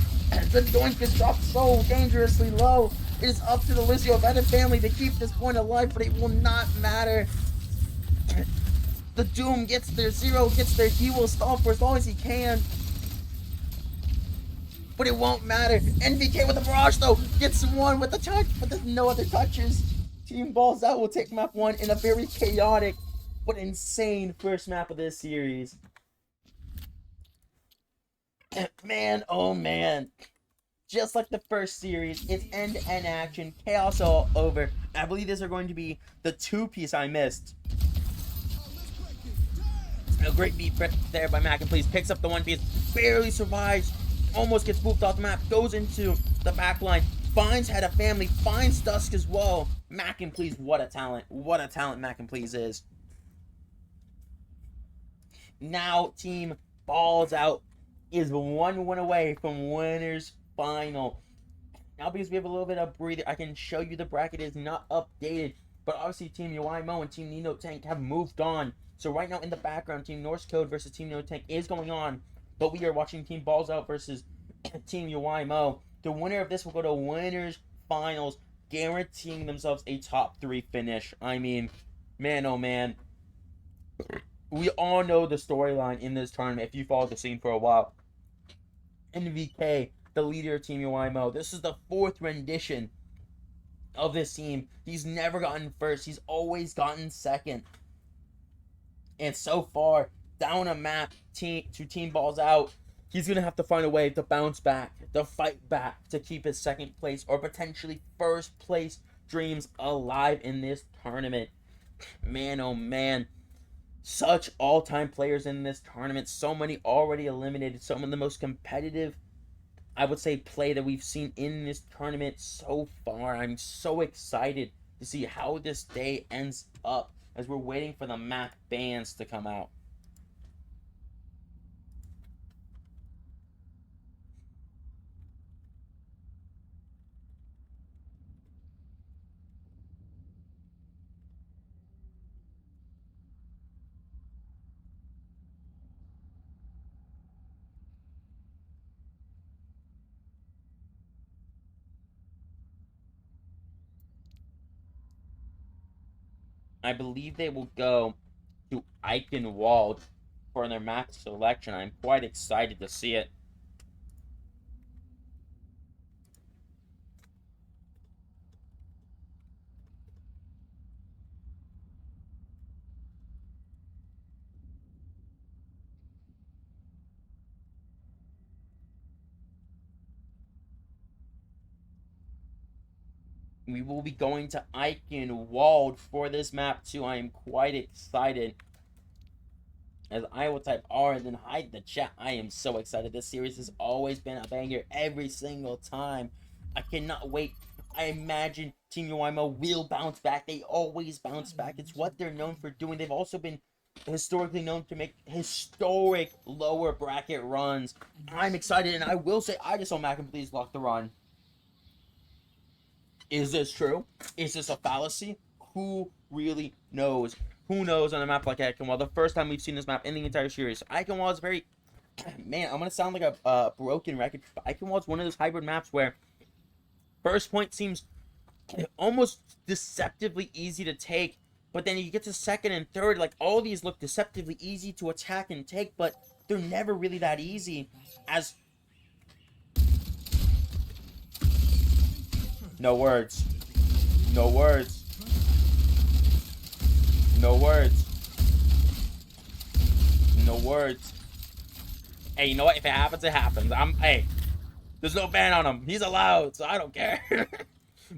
The doink is dropped so dangerously low. It is up to the Lucio of Head of family to keep this point alive, but it will not matter. The Doom gets there. Zero gets there. He will stall for as long as he can. But it won't matter. NVK with the barrage though gets one with the touch, but there's no other touches. Team Balls Out will take map 1 in a very chaotic but insane first map of this series. Man, oh man. Just like the first series, it's end-to-end action, chaos all over. I believe these are going to be the 2-piece I missed. A great beat there by Mac and Please. Picks up the 1-piece, barely survives, almost gets booped off the map, goes into the back line, finds Head of Family, finds Dusk as well. Mac and Please, what a talent. What a talent Mac and Please is. Now Team Balls Out is 1 win away from winners final. Now because we have a little bit of breather, I can show you the bracket is not updated, but obviously Team Yuimo and Team Nino Tank have moved on. So right now in the background, Team Norse Code versus Team Nino Tank is going on, but we are watching Team Balls Out versus Team Yuimo. The winner of this will go to winners finals, guaranteeing themselves a top 3 finish. I mean, man oh man. We all know the storyline in this tournament if you followed the scene for a while. NVK, the leader of Team Yuimo. This is the 4th rendition of this team. He's never gotten first. He's always gotten second. And so far, down a map to Team Balls Out, he's going to have to find a way to bounce back, to fight back, to keep his 2nd place or potentially 1st place dreams alive in this tournament. Man, oh man. Such all-time players in this tournament. So many already eliminated. Some of the most competitive, I would say, play that we've seen in this tournament so far. I'm so excited to see how this day ends up as we're waiting for the map bans to come out. I believe they will go to Eichenwald for their map selection. I'm quite excited to see it. We will be going to Eichenwald for this map too. I am quite excited. As I will type R and then hide the chat. I am so excited. This series has always been a banger every single time. I cannot wait. I imagine Team Yuimo will bounce back. They always bounce back. It's what they're known for doing. They've also been historically known to make historic lower bracket runs. I'm excited, and I will say I just saw Mac and Please lock the run. Is this true? Is this a fallacy? Who really knows? Who knows on a map like Eichenwald? The first time we've seen this map in the entire series. Eichenwald is very... Man, I'm going to sound like a broken record, but Eichenwald is one of those hybrid maps where first point seems almost deceptively easy to take, but then you get to 2nd and 3rd, like all these look deceptively easy to attack and take, but they're never really that easy as... No words. No words. No words. No words. Hey, you know what? If it happens, it happens. Hey, there's no ban on him. He's allowed, so I don't care.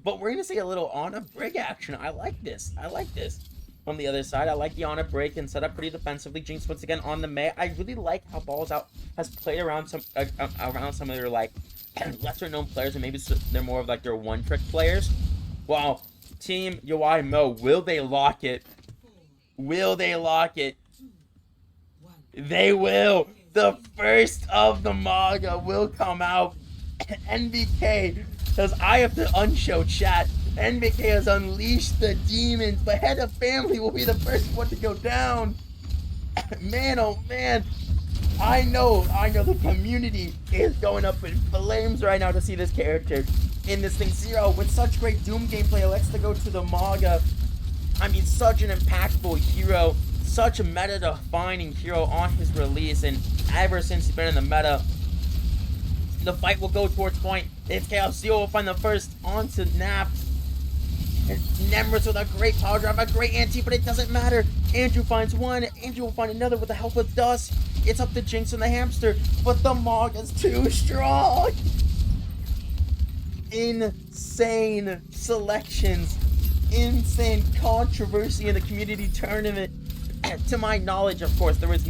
But we're going to see a little on a break action. I like this. I like this. On the other side, I like the on a break and set up pretty defensively. Jinx once again on the May. I really like how Balls Out has played around some of their like lesser known players, and maybe they're more of like their one trick players. Wow, Team Yuimo, will they lock it? Will they lock it? They will. The first of the manga will come out. NBK says, I have to unshow chat. NBK has unleashed the demons, but Head of Family will be the first one to go down. Man, oh man. I know the community is going up in flames right now to see this character in this thing. Zero, with such great Doom gameplay, elects to go to the Maga. I mean, such an impactful hero, such a meta-defining hero on his release, and ever since he's been in the meta, the fight will go towards point. It's Chaos. Zero will find the first onto Nap. And Nemrus with a great power drive, a great anti, but it doesn't matter. Andrew finds one, Andrew will find another with the help of Dust. It's up to Jinx and the Hamster, but the Mog is too strong. Insane selections, insane controversy in the community tournament. To my knowledge, of course, there is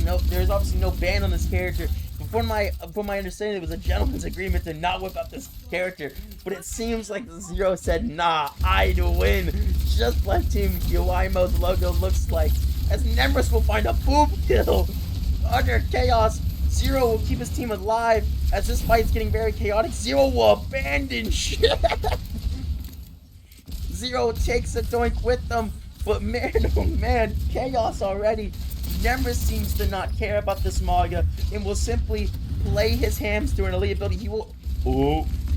obviously no ban on this character. From my understanding, it was a gentleman's agreement to not whip up this character. But it seems like Zero said, nah, I'd win. Just like Team Yuaimo's logo looks like. As Nemrus will find a boop kill. Under Chaos, Zero will keep his team alive. As this fight is getting very chaotic, Zero will abandon shit. Zero takes a doink with them. But man, oh man, Chaos already. Nemrus seems to not care about this Maga and will simply play his hamster in elite ability. He will,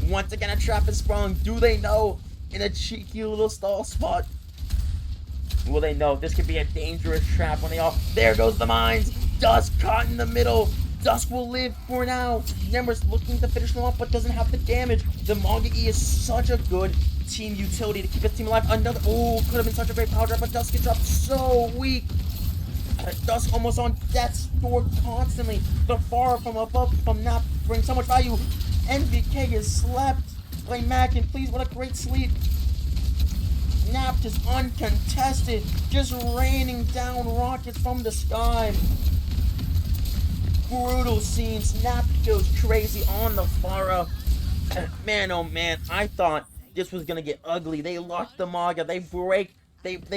once again a trap is sprung. Do they know? In a cheeky little stall spot. Will they know? This could be a dangerous trap when they all, there goes the mines. Dusk caught in the middle. Dusk will live for now. Nemrus looking to finish them off but doesn't have the damage. The Maga E is such a good team utility to keep his team alive. Another, could have been such a great power drop, but Dusk gets dropped so weak. Dusk almost on death's door constantly. The far from above from Nap brings so much value. NVK is slept. Play Mac and please, what a great sleep. Nap is uncontested, just raining down rockets from the sky. Brutal scenes. Nap goes crazy on the Pharah. Man, oh man, I thought this was gonna get ugly. They lock the Maga, they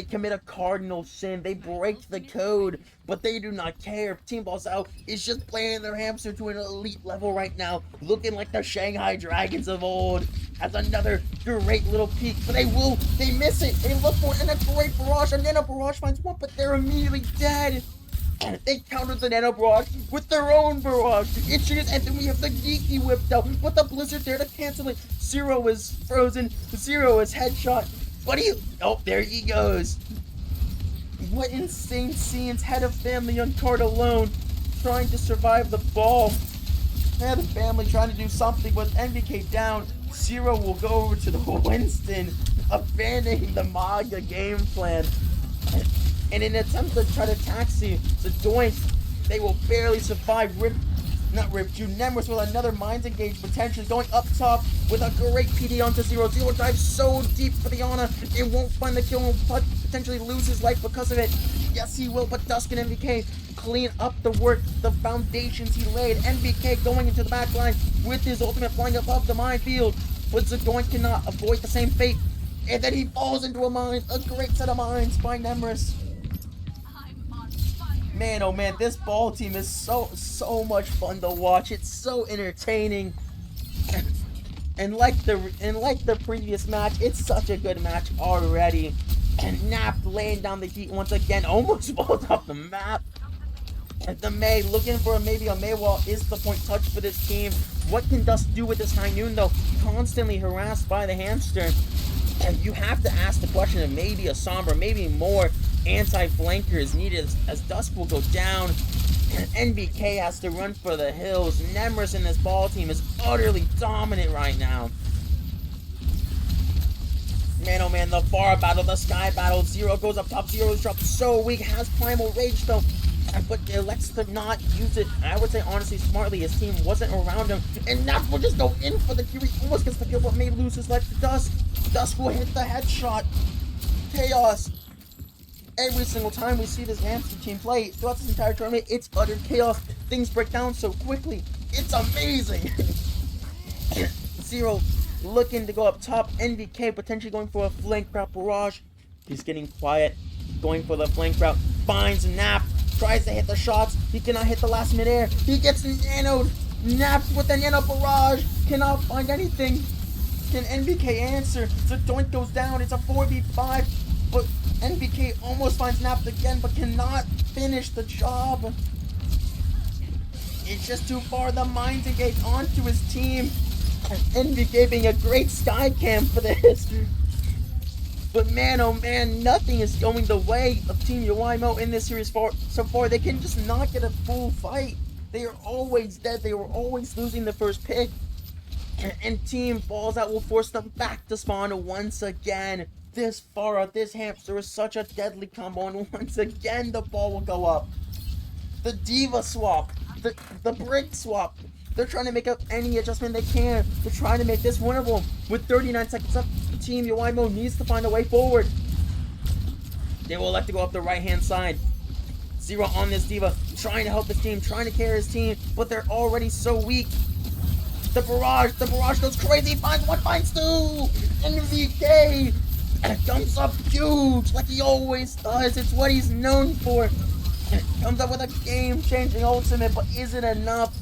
commit a cardinal sin, they break the code, but they do not care. Team Boss Out is just playing their hamster to an elite level right now, looking like the Shanghai Dragons of old. As another great little peek, but they miss it, they look for it, and a great barrage. A nano barrage finds one, but they're immediately dead. And they countered the nano barrage with their own barrage. And then we have the Geeky whipped out with the blizzard there to cancel it. Zero is frozen, Zero is headshot. But there he goes. What insane scenes. Head of family on card alone, trying to survive the ball. Head of family trying to do something with NVK down. Zero will go over to the Winston, abandoning the Maga game plan. And in an attempt to try to taxi the Doink, they will barely survive. Nemrus with another Minds Engage, potentially going up top with a great PD onto Zero. Zero dives so deep for the Ana, it won't find the kill and potentially lose his life because of it. Yes, he will, but Dusk and NVK clean up the work, the foundations he laid. NVK going into the back line with his ultimate flying above the minefield, but Zadoin cannot avoid the same fate. And then he falls into a mine, a great set of mines by Nemrus. Man, oh man, this ball team is so much fun to watch. It's so entertaining. And like the previous match, it's such a good match already. And Nap laying down the heat once again, almost falls off the map. And the Mei looking for maybe a Mei wall is the point touch for this team. What can Dust do with this High Noon though? Constantly harassed by the hamster. And you have to ask the question of maybe a Sombra, maybe more anti-flanker is needed as Dusk will go down. And NVK has to run for the hills. Nemrus in this ball team is utterly dominant right now. Man, oh man, the Pharah battle, the Sky battle. Zero goes up top. Zero is dropped so weak. Has Primal Rage though, but elects to not use it. I would say honestly smartly. His team wasn't around him, and Nap will just go in for the kill. He almost gets the kill, but may lose his life to Dusk. Dusk will hit the headshot. Chaos. Every single time we see this hamster team play throughout this entire tournament, it's utter chaos. Things break down so quickly. It's amazing. Zero looking to go up top. NVK potentially going for a flank route barrage. He's getting quiet, going for the flank route. Finds Nap, tries to hit the shots. He cannot hit the last midair. He gets nanoed. Nap with the nano barrage. Cannot find anything. Can NVK answer? The Doink goes down. It's a 4v5. But NVK almost finds Nap again, but cannot. finish the job. It's just too far. The mines engage onto his team. Envy giving a great sky cam for this. But man, oh man, nothing is going the way of Team Yoimo in this series so far. They can just not get a full fight. They are always dead. They were always losing the first pick. And Team Balls Out will force them back to spawn once again. This Pharah, this hamster is such a deadly combo, and once again the ball will go up. The Diva swap, the Brick swap. They're trying to make up any adjustment they can. They're trying to make this winnable. With 39 seconds up, Team Yoimo needs to find a way forward. They will elect to go up the right-hand side. Zero on this Diva, trying to help his team, trying to carry his team, but they're already so weak. The barrage goes crazy, finds one, finds two! NVK comes up huge, like he always does. It's what he's known for. Comes up with a game-changing ultimate, but isn't enough.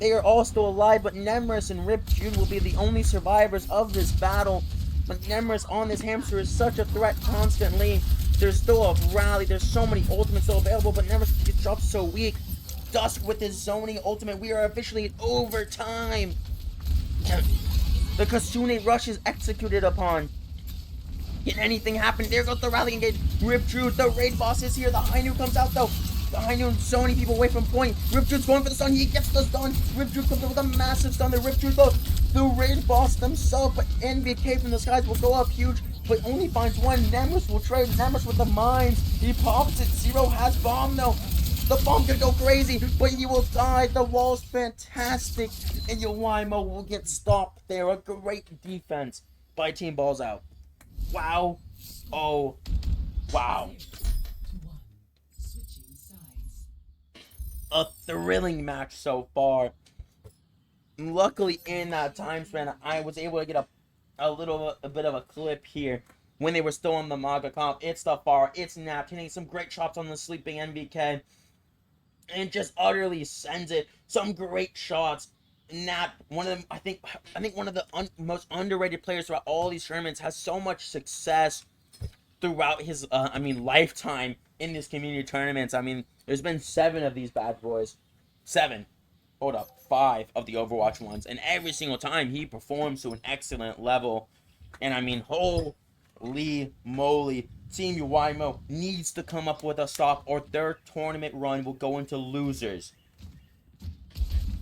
They are all still alive, but Nemris and Rip Jude will be the only survivors of this battle. But Nemris on this hamster is such a threat constantly. There's still a rally, there's so many ultimates still available, but Nemris gets dropped so weak. Dusk with his zoning ultimate, we are officially in overtime. The Kasune rush is executed upon. Can anything happen? There goes the rally engage. Rip Jude, the raid boss is here. The Hainu comes out though. The Hainu and so many people away from point. Rip Jude's going for the stun. He gets the stun. Rip Jude comes up with a massive stun. The Rip Jude though, the raid boss themselves, but NVK from the skies will go up huge, but only finds one. Nemris will trade. Nemris with the mines. He pops it. Zero has bomb though. The bomb could go crazy, but he will die. The wall's fantastic, and Yoimo will get stopped there. A great defense by Team Balls Out. Wow. Oh. Wow. A thrilling match so far. Luckily, in that time span, I was able to get a bit of a clip here when they were still on the Maga comp. It's the Pharah, it's Nap, hitting some great shots on the sleeping NVK, and just utterly sends it. Some great shots. Nap, one of them, I think one of the most underrated players throughout all these tournaments, has so much success throughout his, lifetime in these community tournaments. I mean, there's been 7 of these bad boys. 7. Hold up. 5 of the Overwatch ones. And every single time he performs to an excellent level. And I mean, holy moly. Team Yoimo needs to come up with a stop, or their tournament run will go into losers.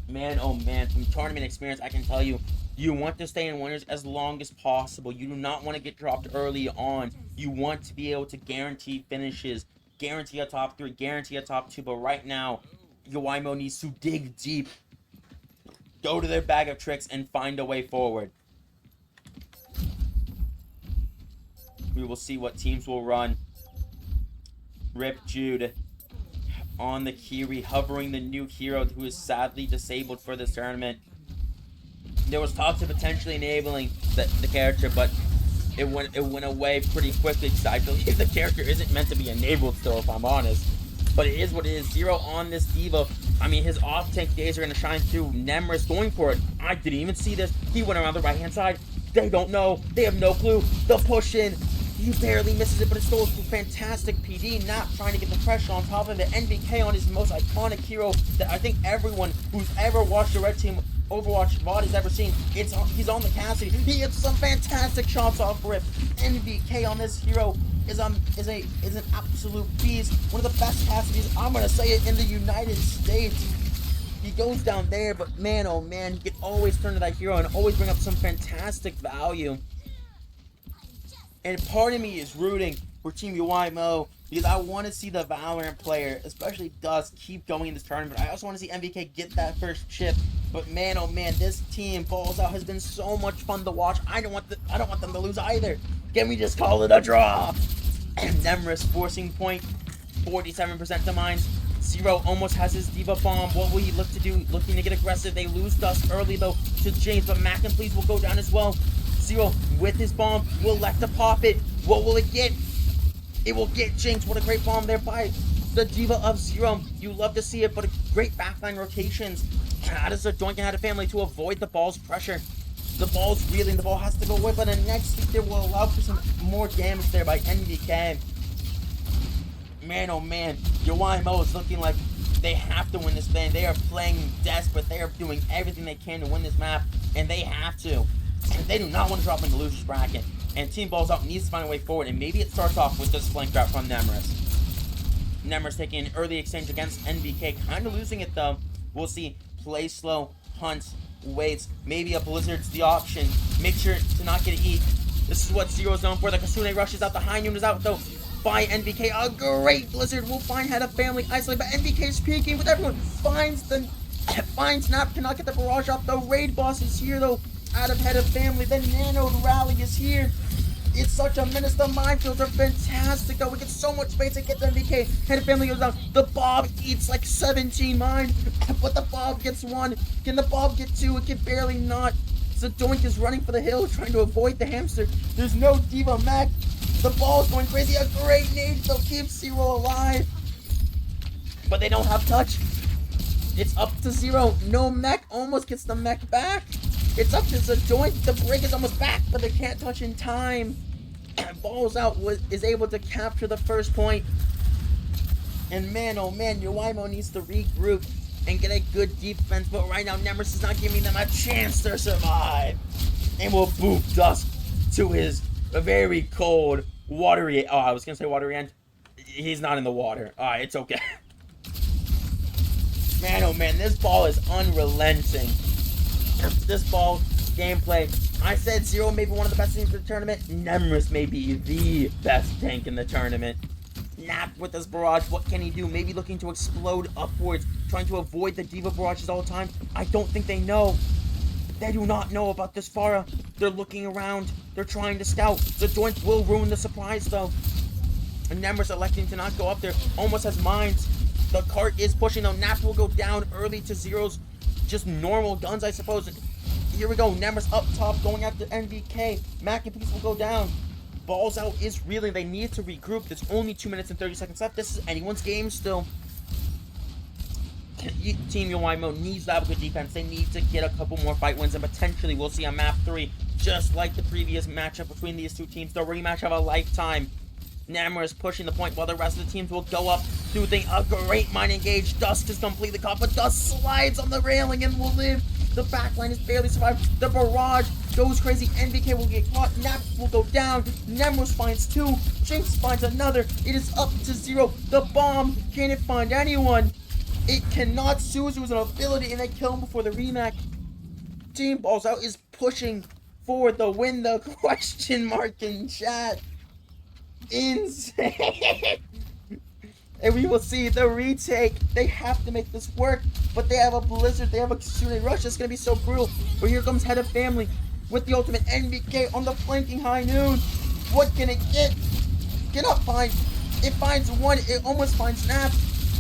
Man, oh man, from tournament experience, I can tell you, you want to stay in winners as long as possible. You do not want to get dropped early on. You want to be able to guarantee finishes, guarantee a top 3, guarantee a top 2. But right now, Yoimo needs to dig deep, go to their bag of tricks, and find a way forward. We will see what teams will run. Rip Jude on the Kiri, hovering the new hero who is sadly disabled for this tournament. There was talks of potentially enabling the character, but it went away pretty quickly, because I believe the character isn't meant to be enabled still, if I'm honest. But it is what it is. Zero on this Diva. I mean, his off-tank days are going to shine through. Nemris going for it. I didn't even see this. He went around the right-hand side. They don't know. They have no clue. The push in. He barely misses it, but it's still a fantastic PD. Not trying to get the pressure on top of it. NVK on his most iconic hero that I think everyone who's ever watched a Red Team Overwatch VOD has ever seen. He's on the Cassidy. He hits some fantastic shots off Rip. NVK on this hero is an absolute beast. One of the best Cassidys, I'm gonna say it, in the United States. He goes down there, but man, oh man, he can always turn to that hero and always bring up some fantastic value. And part of me is rooting for Team Yoimo, because I want to see the Valorant player, especially Dusk, keep going in this tournament. I also want to see MVK get that first chip. But man, oh man, this team Balls Out has been so much fun to watch. I don't want them to lose either. Can we just call it a draw? And Nemris forcing point, 47% to mines. Zero almost has his Diva bomb. What will he look to do? Looking to get aggressive. They lose Dusk early though to James, but Mac and Please will go down as well. Zero with his bomb will elect to pop it. What will it get? It will get Jinx. What a great bomb there by the Diva of Zero. You love to see it, but a great backline rotations. How does the Doink and had a family to avoid the ball's pressure? The ball's reeling. The ball has to go away, but the next there will allow for some more damage there by NVK. Man, oh man, your YMO is looking like they have to win this thing. They are playing desperate. They are doing everything they can to win this map, and they have to. They do not want to drop in the loser's bracket. And Team Balls Out needs to find a way forward, and maybe it starts off with this flank route from Nemris. Nemris taking an early exchange against NBK, kind of losing it though. We'll see. Play slow, hunts, waits. Maybe a Blizzard's the option. Make sure to not get eat. This is what Zero's known for. The Kasune rushes out. The High Noon is out though by NBK. A great Blizzard will find Head of Family isolated, but NBK is peeking with everyone. Finds Snap, cannot get the barrage off. The raid boss is here though, out of Head of Family. The Nano rally is here. It's such a menace. The minefields are fantastic though. We get so much space to get the NBK. Head of Family goes down. The Bob eats like 17 mine, but the Bob gets one. Can the Bob get two? It can barely not. Zadoink is running for the hill, trying to avoid the hamster. There's no Diva Mac. The ball's going crazy. A great nade though keeps Zero alive, but they don't have touch. It's up to Zero. No mech. Almost gets the mech back. It's up to Zadoink. The break is almost back, but they can't touch in time. Balls Out is able to capture the first point. And man, oh man, Yuaimo needs to regroup and get a good defense. But right now, Nemris is not giving them a chance to survive. And will boop Dusk to his very cold, watery... Oh, I was going to say watery end. He's not in the water. Alright, it's okay. Man, oh man, this ball is unrelenting. This ball gameplay, I said Zero may be one of the best teams in the tournament. Nemris may be the best tank in the tournament. Nap with this barrage, what can he do? Maybe looking to explode upwards, trying to avoid the Diva barrages all the time. I don't think they know. They do not know about this Pharah. They're looking around. They're trying to scout. The joint will ruin the surprise though. And Nemris electing to not go up there. Almost has mines. The cart is pushing though. Nap will go down early to Zero's just normal guns, I suppose. Here we go. Nemris up top going after NBK. Mac and Peace will go down. Balls Out is reeling. They need to regroup. There's only 2 minutes and 30 seconds left. This is anyone's game still. Team Yuaimo needs to have a good defense. They need to get a couple more fight wins, and potentially we'll see on map 3, just like the previous matchup between these two teams, the rematch of a lifetime. Namor is pushing the point while the rest of the teams will go up, do a great mine engage. Dusk is completely caught, but Dusk slides on the railing and will live. The backline is barely survived. The barrage goes crazy. NBK will get caught. Nap will go down. Nemros finds 2. Jinx finds another. It is up to Zero. The bomb, can it find anyone? It cannot. Suzu's an ability, and they kill him before the rematch. Team Balls Out is pushing for the win. The question mark in chat. Insane. And we will see the retake. They have to make this work, but they have a Blizzard. They have a Kasune Rush. It's going to be so brutal. But here comes Head of Family with the ultimate. NBK on the flanking High Noon. What can it get? Cannot find. It finds one. It almost finds Nap.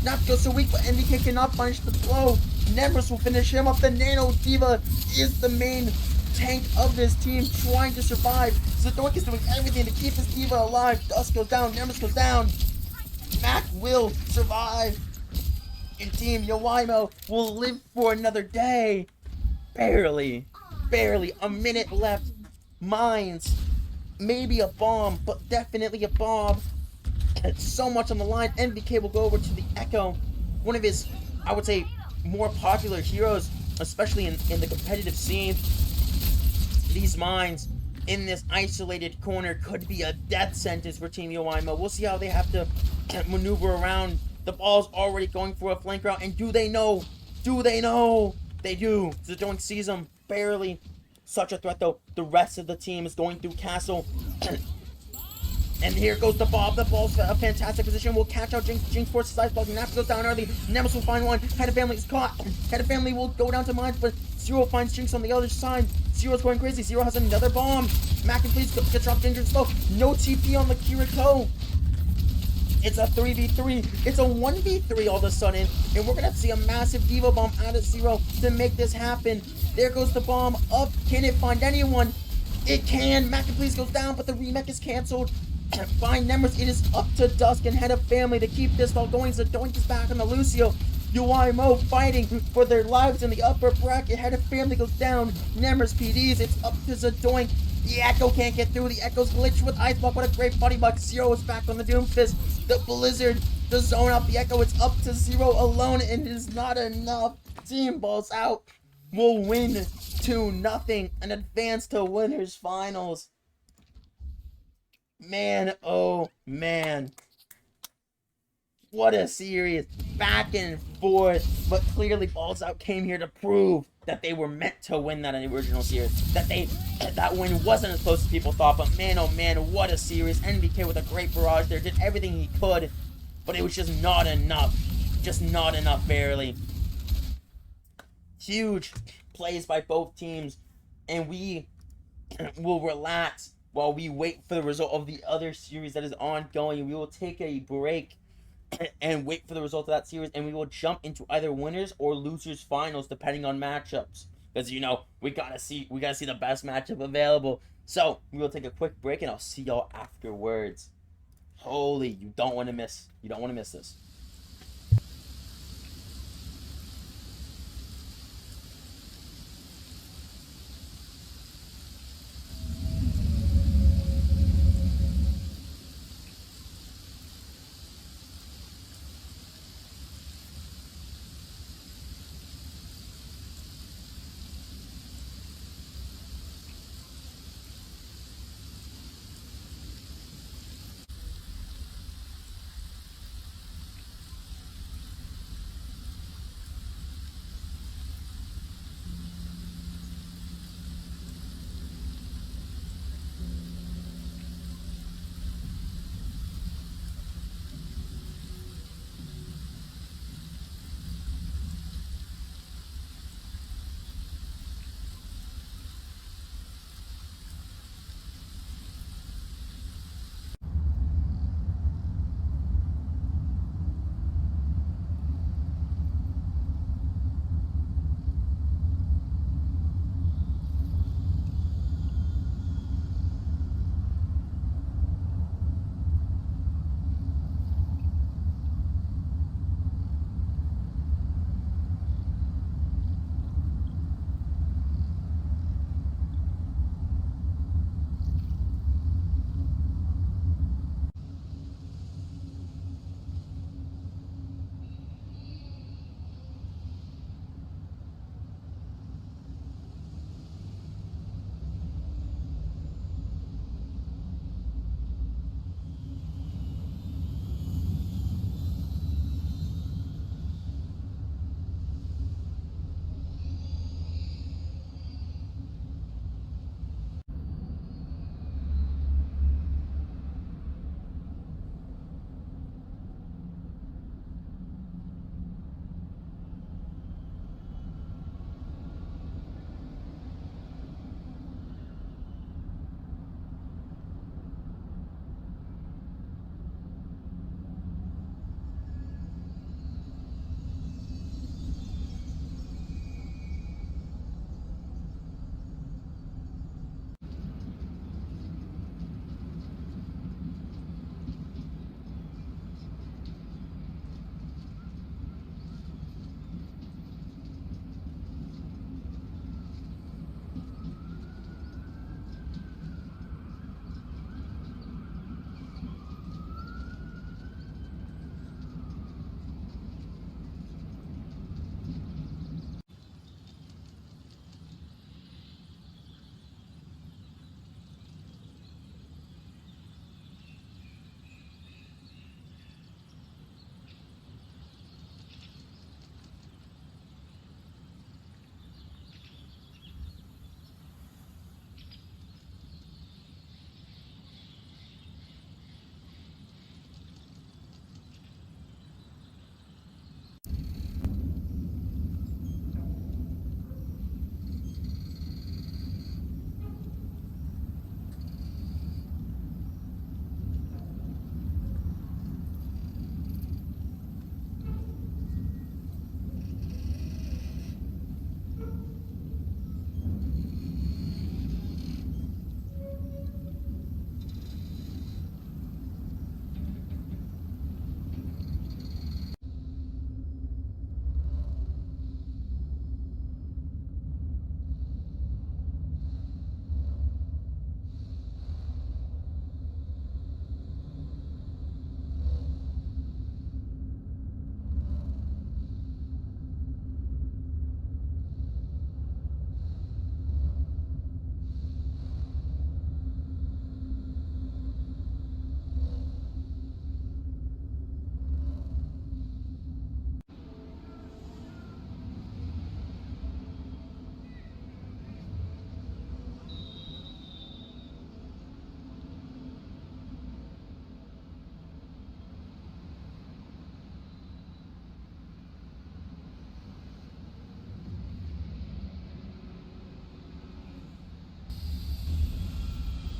Nap goes so weak, but NBK cannot finish the blow. Nemris will finish him up. The Nano Diva is the main tank of this team, trying to survive. Zadoink is doing everything to keep his Diva alive. Dusk goes down. Nemris goes down. Mac will survive. And Team Yuaimo will live for another day. Barely. Barely. A minute left. Mines. Maybe a bomb, but definitely a bomb. It's so much on the line. NBK will go over to the Echo. One of his, I would say, more popular heroes, especially in the competitive scene. These mines in this isolated corner could be a death sentence for Team Yuaimo. We'll see how they have to maneuver around. The ball's already going for a flank route, and do they know? Do they know? They do. Zadoink sees them barely. Such a threat, though. The rest of the team is going through Castle. And here goes the Bob. The ball's a fantastic position. Will catch out Jinx. Jinx forces ice block. Nap goes down early. Nemesis will find one. Head of Family is caught. Head of Family will go down to mines, but Zero finds Jinx on the other side. Zero's going crazy. Zero has another bomb. Mac and Please get dropped injured slow. No TP on the Kiriko. It's a 3v3. It's a 1v3 all of a sudden. And we're going to see a massive Diva bomb out of Zero to make this happen. There goes the bomb up. Can it find anyone? It can. Mac and Please goes down, but the remake is canceled. Find Nemris. It is up to Dusk and Head of Family to keep this all going. Zadoink is back on the Lucio. Yuaimo fighting for their lives in the upper bracket. Head of Family goes down. Nemris PDs. It's up to Zadoink. The Echo can't get through. The Echo's glitched with Ice Block. What a great buddy buck. Zero is back on the Doomfist. The Blizzard The zone out the Echo. It's up to 0 alone, and it is not enough. Team balls out. Will win 2-0 and advance to winners finals. Man, oh man. What a series. Back and forth. But clearly Balls Out came here to prove that they were meant to win that original series. That win wasn't as close as people thought. But man, oh man, what a series. NBK with a great barrage there. Did everything he could. But it was just not enough. Just not enough, barely. Huge plays by both teams. And we will relax while we wait for the result of the other series that is ongoing. We will take a break and wait for the result of that series, and we will jump into either winners or losers finals depending on matchups. Because we gotta see the best matchup available. So we will take a quick break, and I'll see y'all afterwards. Holy, you don't want to miss this.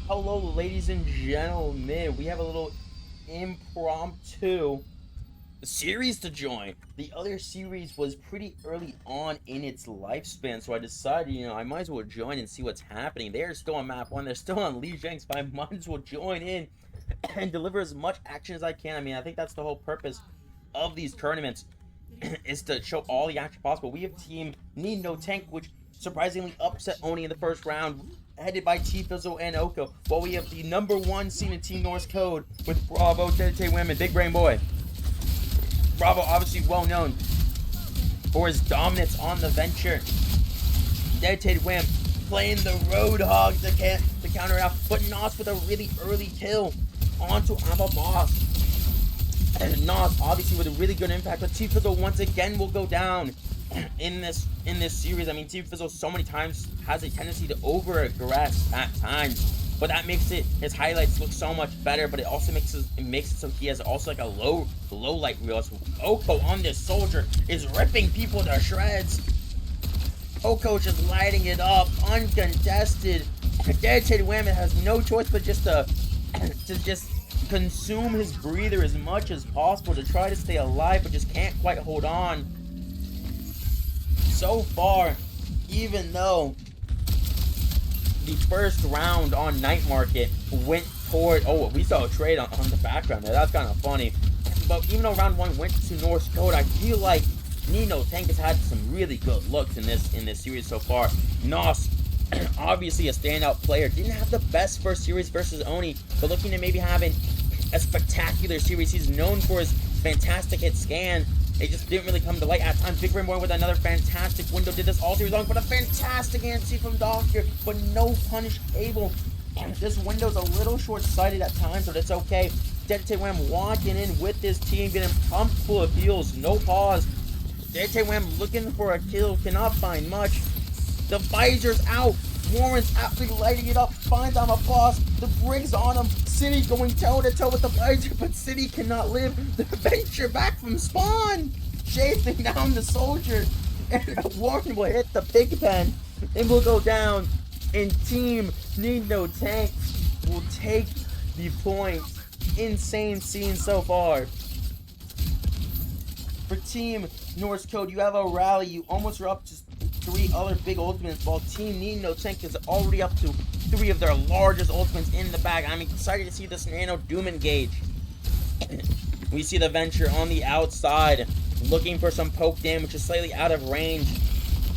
Hello, ladies and gentlemen. We have a little impromptu series to join. The other series was pretty early on in its lifespan, so I decided, I might as well join and see what's happening. They're still on map 1, they're still on Lee Jenks, but I might as well join in and deliver as much action as I can. I mean, I think that's the whole purpose of these tournaments is to show all the action possible. We have Team Need No Tank, which surprisingly upset Oni in the first round, headed by T-Fizzle and Oko, while we have the #1 seed in Team Norse Code with Bravo, Dedicate Women, Big Brain Boy. Bravo, obviously well known for his dominance on the venture. Dedicated Wham playing the Roadhog to counter out, but Nos with a really early kill onto I'm a Boss. And Nos obviously with a really good impact, but T-Fizzle once again will go down in this series. I mean, T-Fizzle so many times has a tendency to over-aggress at times, but that makes his highlights look so much better. But it also makes it so he has also like a low light reel. So Oko on this soldier is ripping people to shreds. Oko just lighting it up, uncontested. Dedicated Wham has no choice but just to just consume his breather as much as possible to try to stay alive, but just can't quite hold on. So far, even though the first round on Night Market went toward, we saw a trade on the background there, that's kind of funny, but even though round 1 went to Norse Code, I feel like Need No Tank has had some really good looks in this series so far. Nos, obviously a standout player, didn't have the best first series versus Oni, but looking to maybe having a spectacular series. He's known for his fantastic hit scan. It just didn't really come to light at times. Big Brain Boy with another fantastic window did this all series long, but a fantastic anti from Doctor, but no punish able. This window's a little short-sighted at times, but it's okay. Dedicate Wham walking in with his team, getting pumped full of heals, no pause. Dedicate Wham looking for a kill, cannot find much. The visor's out. Warren's absolutely lighting it up. Finds I'm a boss. The brig's on him. City going toe-to-toe with the visor, but City cannot live. The venture back from spawn. Chasing down the soldier. And Warren will hit the pig pen. And will go down. And Team Need No Tank will take the point. Insane scene so far. For Team Norse Code, you have a rally. You almost are up to 3 other big ultimates, while Team Need No Tank is already up to 3 of their largest ultimates in the bag. I'm excited to see this Nano Doom engage. We see the Venture on the outside, looking for some poke damage, which is slightly out of range.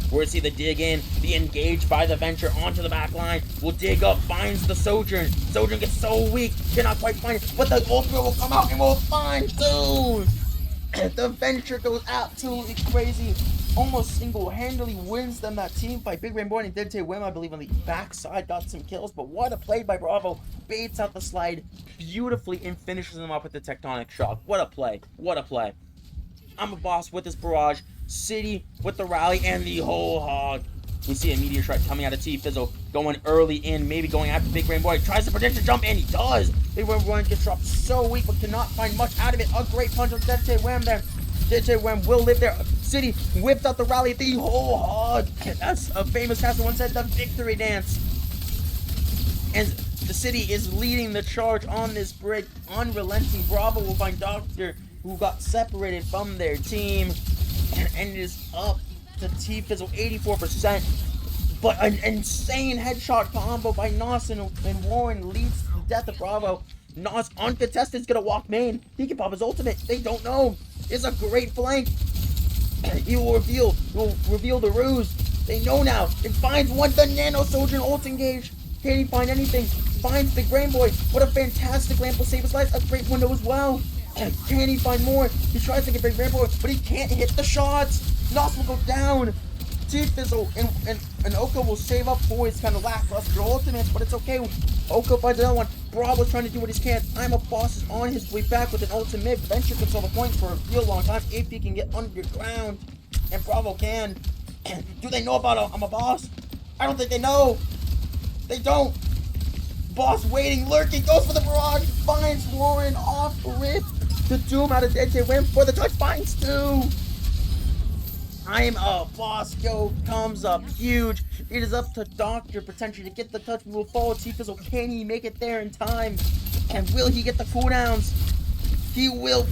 We're to see the dig in, the engage by the Venture onto the back line. Will dig up, finds the Sojourn. Sojourn gets so weak, cannot quite find it, but the ultimate will come out and will find Dude. The Venture goes absolutely crazy. Almost single-handedly wins them that team fight. Big Brain Boy and Dedicate Wham, I believe, on the backside got some kills, but what a play by Bravo. Baits out the slide beautifully and finishes them up with the Tectonic Shock. What a play. What a play. I'm a Boss with this barrage. City with the rally and the whole hog. We see a Meteor Strike coming out of T-Fizzle, going early in, maybe going after Big Brain Boy. Tries to predict the jump, and he does. Big Brain Boy gets dropped so weak, but cannot find much out of it. A great punch on Dedicate Wham there. Dedicate Wham will live there. City whipped out the rally, the whole hog. That's a famous cast. One said the victory dance. And the City is leading the charge on this brig. Unrelenting. Bravo will find Doctor, who got separated from their team. And it is up to T-Fizzle 84%. But an insane headshot combo by Nos and Warren leads to the death of Bravo. Nos uncontested is gonna walk main. He can pop his ultimate. They don't know. It's a great flank. He will reveal the ruse. They know now. It finds one, the Nano Soldier ult engage. Can't he find anything? Finds Big Brain Boy. What a fantastic lamp will save his life. A great window as well. Can he find more? He tries to get Big Brain Boy, but he can't hit the shots. Nos will go down. T-Fizzle and Oko will save up for his kind of lackluster ultimates, but it's okay. Oko finds another one. Bravo's trying to do what he can. I'm a Boss is on his way back with an ultimate. Venture control the point for a real long time if he can get underground. And Bravo can. Do they know about I'm a Boss? I don't think they know. They don't. Boss waiting, lurking, goes for the barrage, finds Warren off rip. The Doom out of Dedicate Wham for the touch, finds 2. I'm a Bosco comes up huge. It is up to Doctor potentially to get the touch. We will follow T-Fizzle. Can he make it there in time? And will he get the cooldowns? He will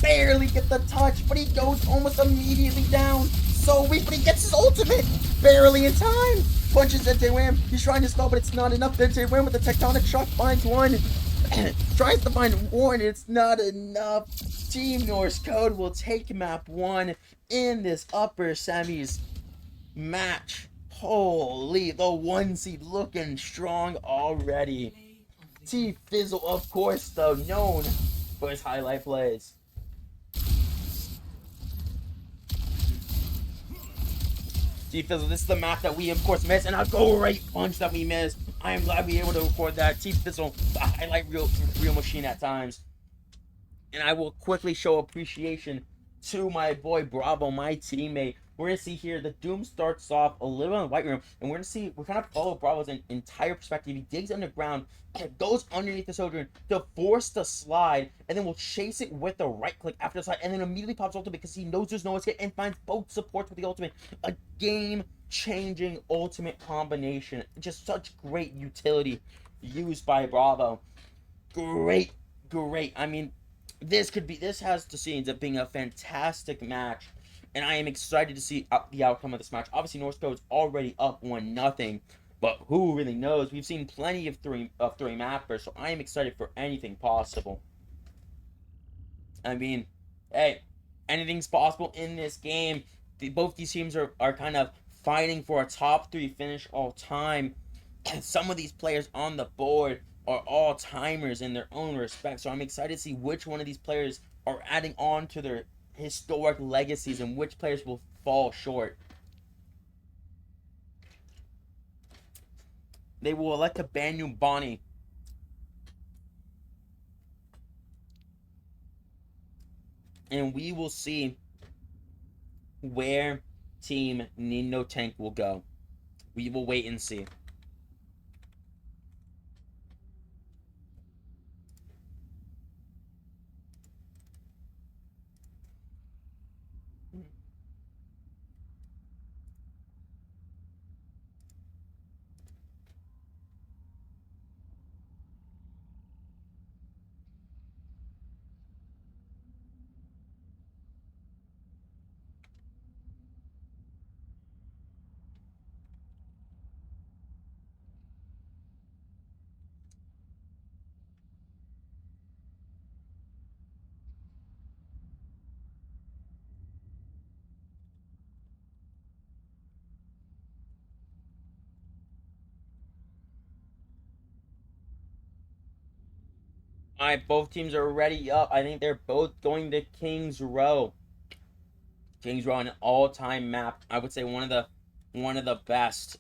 barely get the touch, but he goes almost immediately down. So weak, but he gets his ultimate barely in time. Punches into Wham. He's trying to stall, but it's not enough. Into Wham with the tectonic shock finds one. Tries to find one. It's not enough. Team Norse Code will take map 1 in this upper semis match. Holy, the 1 seed looking strong already. T-Fizzle, of course, though, known for his highlight plays. T-Fizzle, this is the map that we, of course, missed, and a great punch that we missed. I am glad we were able to record that. T-Fizzle, the highlight real machine at times. And I will quickly show appreciation to my boy Bravo, my teammate. We're going to see here the Doom starts off a little in the white room, and we're going to see, we're kind of follow Bravo's entire perspective. He digs underground, and goes underneath the Sojourn to force the slide, and then we'll chase it with the right click after the slide, and then immediately pops ultimate because he knows there's no escape and finds both supports with the ultimate. A game-changing ultimate combination. Just such great utility used by Bravo. Great. I mean, this has the scenes of being a fantastic match, and I am excited to see the outcome of this match. Obviously, North Code's already up 1-0, but who really knows? We've seen plenty of three mappers, so I am excited for anything possible. I mean, hey, anything's possible in this game. Both these teams are kind of fighting for a top 3 finish all time. Some of these players on the board are all timers in their own respect. So I'm excited to see which one of these players are adding on to their historic legacies and which players will fall short. They will elect a Banu Bani. And we will see where Team Nino Tank will go. We will wait and see. Alright, both teams are already up. I think they're both going to Kings Row. Kings Row, an all-time map. I would say one of the best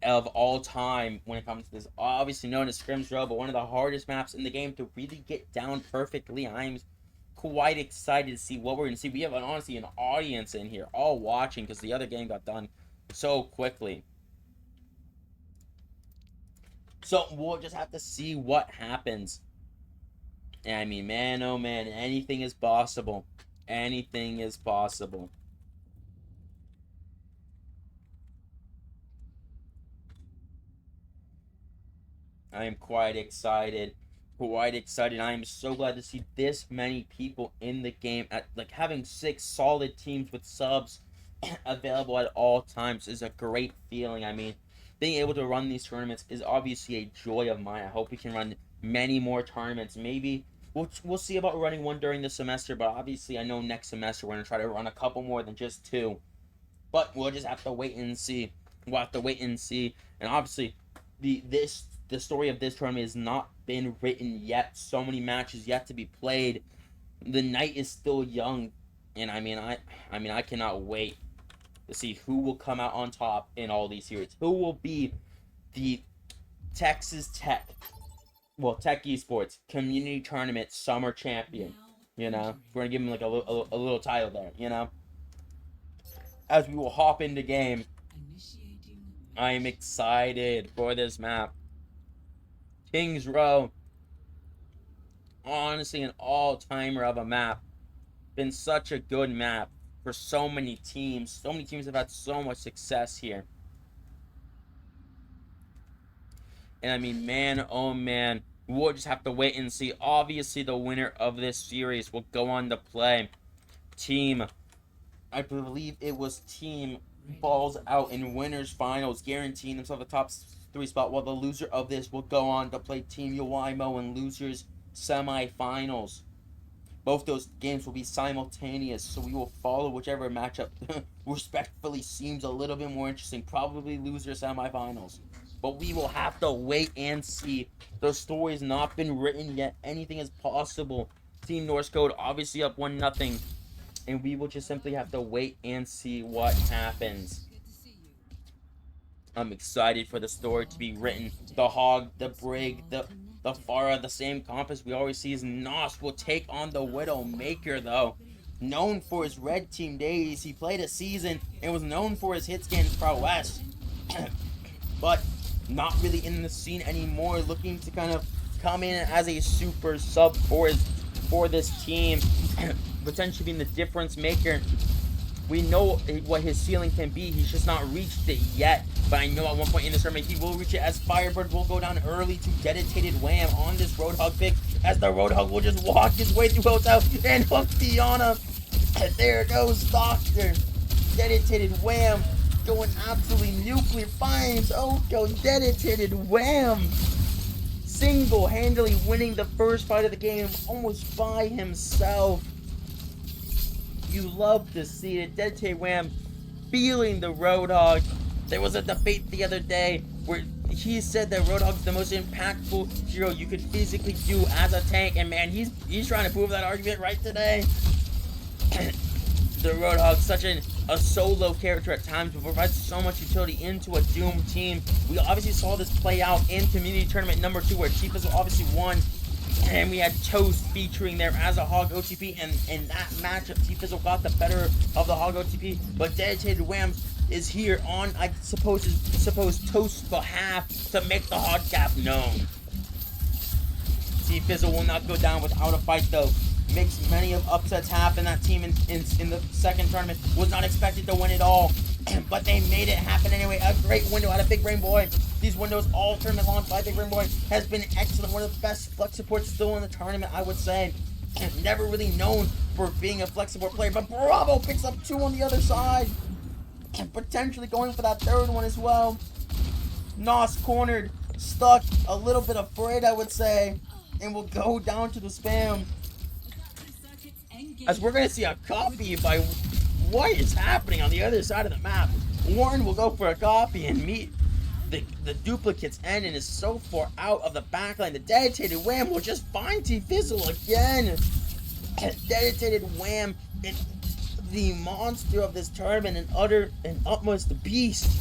of all time when it comes to this. Obviously known as Scrims Row, but one of the hardest maps in the game to really get down perfectly. I'm quite excited to see what we're going to see. We have honestly an audience in here all watching because the other game got done so quickly. So we'll just have to see what happens. And I mean, man, oh man, anything is possible. Anything is possible. I am quite excited. Quite excited. I am so glad to see this many people in the game. At like having 6 solid teams with subs available at all times is a great feeling. I mean, being able to run these tournaments is obviously a joy of mine. I hope we can run many more tournaments. Maybe we'll see about running one during the semester, but obviously I know next semester we're gonna try to run a couple more than just 2. But we'll just have to wait and see. We'll have to wait and see. And obviously, the story of this tournament has not been written yet. So many matches yet to be played. The night is still young, and I cannot wait to see who will come out on top in all these series. Who will be the Texas Tech, Tech Esports Community Tournament Summer Champion? You know, we're gonna give him like a little title there. You know, as we will hop into game. I am excited for this map. Kings Row, honestly an all-timer of a map. Been such a good map. for so many teams. So many teams have had so much success here. And I mean, man, oh man, we'll just have to wait and see. Obviously, the winner of this series will go on to play Team, I believe it was Team Balls Out in winners finals, guaranteeing themselves the top 3 spot, while the loser of this will go on to play Team Yoimo in losers semifinals. Both those games will be simultaneous, so we will follow whichever matchup respectfully seems a little bit more interesting. Probably loser semifinals. But we will have to wait and see. The story's not been written yet. Anything is possible. Team Norse Code obviously up 1-0. And we will just simply have to wait and see what happens. I'm excited for the story to be written. The Hog, the Brig, the Farah, the same compass we always see is Nos will take on the Widowmaker, though. Known for his red team days, he played a season and was known for his hit scan prowess. But not really in the scene anymore, looking to kind of come in as a super sub for this team, potentially being the difference maker. We know what his ceiling can be. He's just not reached it yet. But I know at one point in this tournament he will reach it, as Firebird will go down early to dedicated Wham on this Roadhog pick, as the Roadhog will just walk his way through Hotel and hook Fiona. And there goes Doctor. Dedicated Wham going absolutely nuclear. Finds Oko. Dedicated Wham. Single-handedly winning the first fight of the game almost by himself. You love to see it. Dedicated Wham feeling the Roadhog. There was a debate the other day where he said that Roadhog's the most impactful hero you could physically do as a tank, and man, he's trying to prove that argument right today. The Roadhog's such a solo character at times, but provides so much utility into a Doom team. We obviously saw this play out in Community Tournament number 2, where Chief Fizzle obviously won, and we had Toast featuring there as a Hog OTP, and in that matchup, Chief Fizzle got the better of the Hog OTP, but Dedicated Wham is here on, I suppose Toast's behalf to make the Hog gap known. Chief Fizzle will not go down without a fight, though. Makes many of upsets happen. That team in the second tournament was not expected to win it all, but they made it happen anyway. A great window out of Big Brain Boy. These windows all tournament long by Big Brain Boy has been excellent. One of the best flex supports still in the tournament, I would say. Never really known for being a flex support player, but Bravo picks up 2 on the other side, and potentially going for that 3rd one as well. Nos cornered, stuck, a little bit afraid, I would say, and will go down to the spam. As we're going to see a copy by what is happening on the other side of the map. Warren will go for a copy and meet the duplicate's end, and is so far out of the backline. The Dedicated Wham will just find T-Fizzle again. Dedicated Wham, the monster of this tournament, an utmost beast.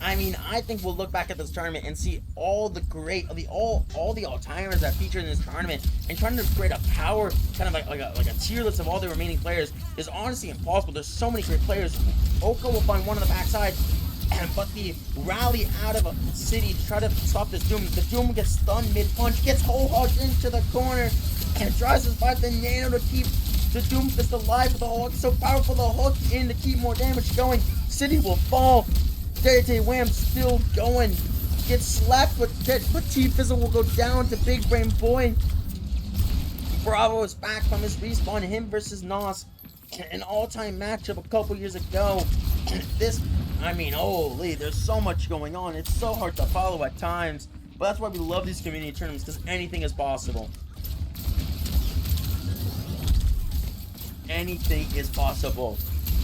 I mean, I think we'll look back at this tournament and see all the all-timers that featured in this tournament, and trying to create a power, kind of like a tier list of all the remaining players is honestly impossible. There's so many great players. Oko will find one on the backside, but the rally out of a city to try to stop this Doom. The Doom gets stunned mid-punch, gets whole hogged into the corner, and tries to fight the Nano to keep the Doomfist alive with the hook. So powerful, the hook in to keep more damage going. City will fall. Dedicated Wham still going. Gets slapped, but T-Fizzle will go down to Big Brain Boy. Bravo is back from his respawn. Him versus Nos. An all-time matchup a couple years ago. This, I mean, holy, there's so much going on. It's so hard to follow at times. But that's why we love these community tournaments, because anything is possible. Anything is possible.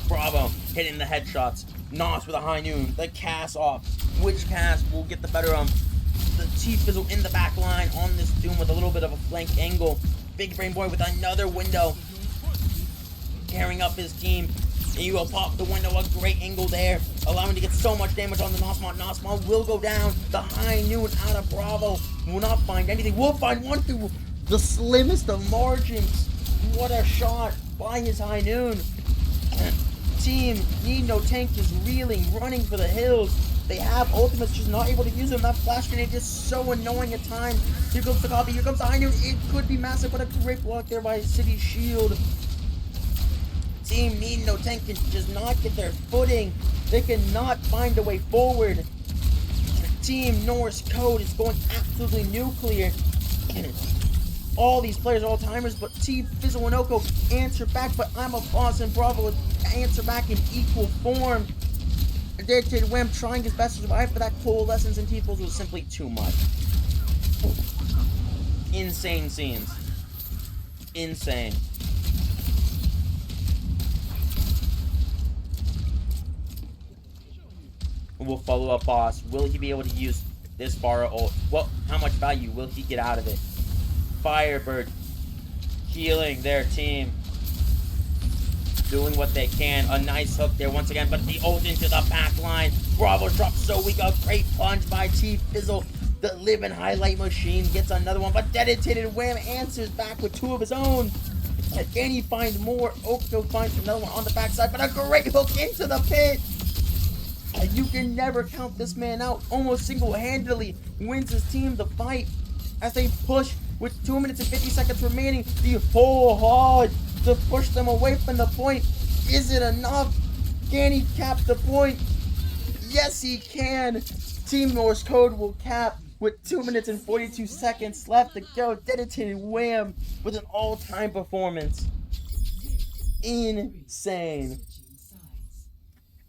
Bravo hitting the headshots. Nos with a high noon. The cast off. Which cast will get the better of the T-Fizzle in the back line on this Doom with a little bit of a flank angle. Big Brain Boy with another window, carrying up his team. And you will pop the window, a great angle there, allowing to get so much damage on the Nosmont. Nosmont will go down. The high noon out of Bravo will not find anything. Will find one through the slimmest of margins. What a shot by his high noon. Team Need No Tank is reeling, running for the hills. They have ultimates, just not able to use them. That flash grenade is so annoying at times. Here comes the copy, here comes the high noon. It could be massive, but a great block there by City Shield. Team Need No Tank can just not get their footing. They cannot find a way forward. Team Norse Code is going absolutely nuclear. All these players are all-timers, but Team Fizzle and Oko answer back, but I'm a boss and Bravo answer back in equal form. Dedicated Wham trying his best to survive, but that coalescence in T-Pulse was simply too much. Insane scenes. Insane. We'll follow up boss. Will he be able to use this bar ult? Well, how much value will he get out of it? Firebird healing their team. Doing what they can. A nice hook there once again, but the ult into the back line. Bravo drops so weak. A great punch by T Fizzle. The living highlight machine gets another one, but Dedicated Wham answers back with two of his own. Can he find more? Oko finds another one on the backside, but a great hook into the pit. You can never count this man out. Almost single-handedly wins his team the fight as they push with 2 minutes and 50 seconds remaining. The whole hog to push them away from the point. Is it enough? Can he cap the point? Yes, he can. Team Norse Code will cap with 2 minutes and 42 seconds left to go. Dedicated Wham with an all-time performance. Insane.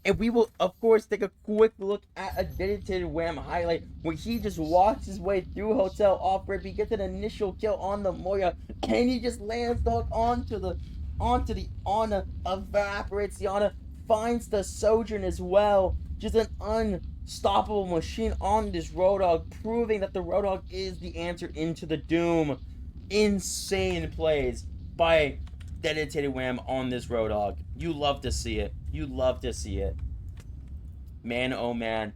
And we will, of course, take a quick look at a Dedicated Wham highlight where he just walks his way through Hotel off-rip. He gets an initial kill on the Moya, and he just lands the hook onto the Ana, evaporates the Ana, finds the Sojourn as well. Just an unstoppable machine on this Roadhog, proving that the Roadhog is the answer into the Doom. Insane plays by Dedicated Wham on this Roadhog. You love to see it. You love to see it. Man, oh man.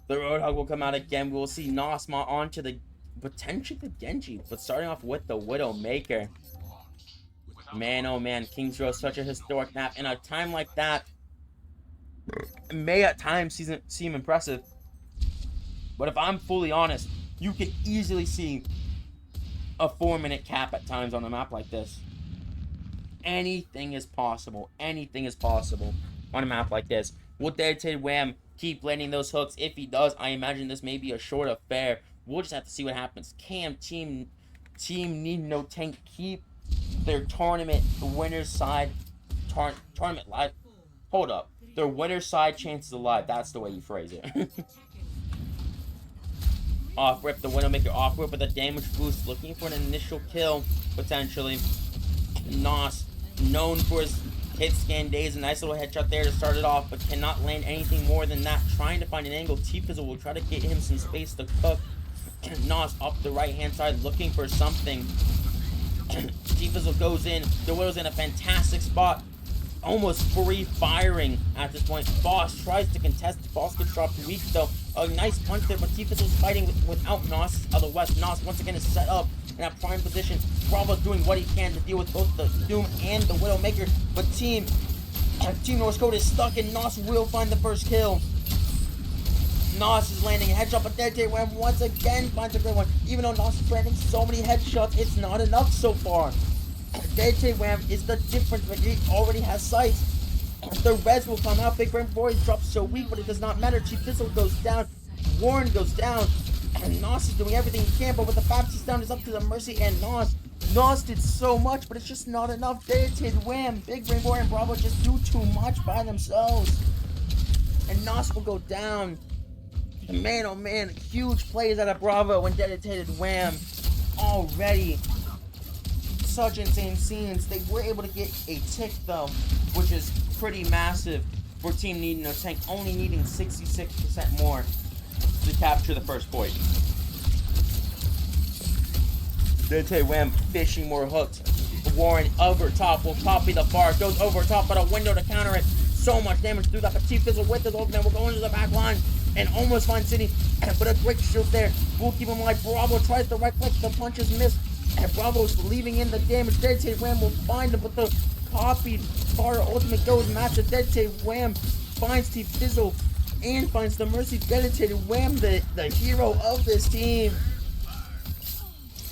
The Roadhog will come out again. We will see Nosma onto the, potentially the Genji, but starting off with the Widowmaker. Man, oh man. King's Row, such a historic map. In a time like that, may at times seem impressive. But if I'm fully honest, you can easily see a 4-minute cap at times on a map like this. Anything is possible. Anything is possible on a map like this. Will Dedicated Wham keep landing those hooks? If he does, I imagine this may be a short affair. We'll just have to see what happens. Can Team Need No Tank keep their tournament winner's side tournament live? Hold up. Their winner's side chances alive. That's the way you phrase it. Off-rip, the Widowmaker off-rip with a damage boost. Looking for an initial kill, potentially. Nos, known for his hit scan days, a nice little headshot there to start it off, but cannot land anything more than that. Trying to find an angle. T-Fizzle will try to get him some space to cook. Nos up the right-hand side looking for something. T-Fizzle goes in. The Widow's in a fantastic spot. Almost free firing at this point. Boss tries to contest. Boss gets dropped weak though. A nice punch there, but T-Fizzle's fighting without Nos. Otherwise, Nos once again is set up in a prime position. Bravo's doing what he can to deal with both the Doom and the Widowmaker, but Team Norse Code is stuck, and Nos will find the first kill. Nos is landing a headshot, but Dedicated Wham once again finds a great one. Even though Nos is landing so many headshots, it's not enough so far. Dedicated Wham is the difference, but he already has sights. The res will come out. Big Brain Boys drops so weak, but it does not matter. Chief Fizzle goes down. Warren goes down. And Nos is doing everything he can, but with the Baptist down, is up to the Mercy and Nos. Nos did so much, but it's just not enough. Dedicated Wham, Big Brain Boy and Bravo just do too much by themselves. And Nos will go down. And man, oh man, huge plays out of Bravo and Dedicated Wham already. Such insane scenes. They were able to get a tick though, which is pretty massive for Team Need No Tank, only needing 66% more to capture the first point. Dedicated Wham fishing more hooks. Warren over top will copy the bar, goes over top, but a window to counter it. So much damage through that, but T-Fizzle with his ultimate will go into the back line and almost find City, but a great shield there will keep him alive. Bravo tries to right click, the punches miss, and Bravo's leaving in the damage. Dedicated Wham will find him, but the copied bar ultimate goes match. Dedicated Wham finds T-Fizzle and finds the Mercy. Dedicated Wham, the hero of this team.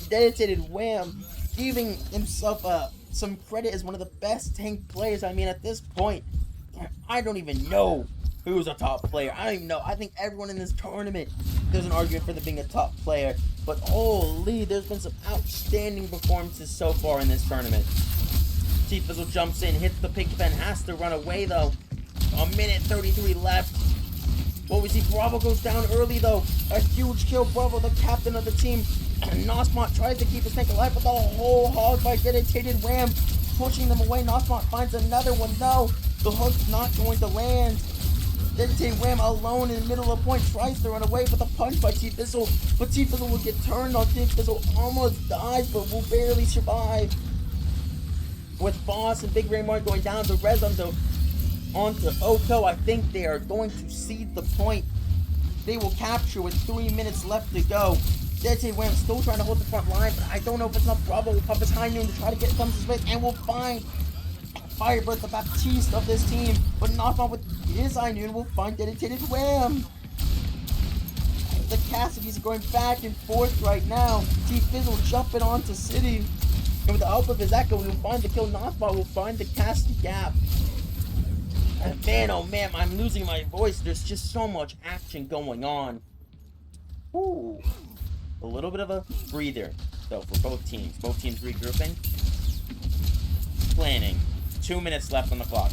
Dedicated Wham giving himself a some credit as one of the best tank players. I mean, at this point, I don't even know who's a top player. I don't even know. I think everyone in this tournament, there's an argument for them being a top player. But holy, there's been some outstanding performances so far in this tournament. T-Fizzle jumps in, hits the pig pen, has to run away though. A minute 33 left. Well, we see Bravo goes down early though. A huge kill. Bravo, the captain of the team. Nosmont tries to keep his tank alive, but the whole hog by dedicated Ram pushing them away. Nosmont finds another one. No, the hook's not going to land. Dedicated Ram alone in the middle of the point tries to run away, but the punch by T-Fizzle. But T-Fizzle will get turned on. T-Fizzle almost dies, but will barely survive. With Boss and Big Raymond going down to res onto Oko, I think they are going to cede the point. They will capture with 3 minutes left to go. Dedicated Ram still trying to hold the front line, but I don't know if it's enough. Bravo will pump his high noon to try to get some space, and will find Firebird, the Baptiste of this team, but not with his high noon will find Dedicated Ram. The Cassidys are going back and forth right now. T-Fizzle jumping onto City. And with the help of his Echo, we will find the kill. Nosbot will find the Cassidy gap. And man, oh man, I'm losing my voice. There's just so much action going on. Ooh. A little bit of a breather, though, for both teams. Both teams regrouping. Planning. 2 minutes left on the clock.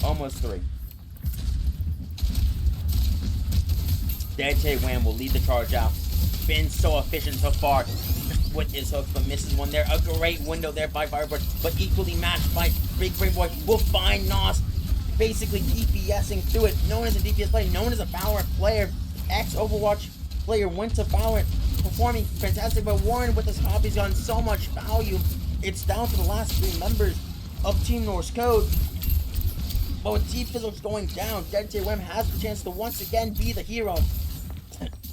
Almost 3. Dedicated Wham will lead the charge out. Been so efficient so far with his hooks, but misses one there. A great window there by Firebird, but equally matched by Big Brain Boy. Will find Nos basically DPSing through it. Known as a DPS player, known as a Valorant player. Ex-Overwatch player went to Valorant, performing fantastic, but Warren with his hobby's gotten so much value. It's down to the last 3 members of Team Norse Code. But with T-Fizzle's going down, Dedicated Wham has the chance to once again be the hero.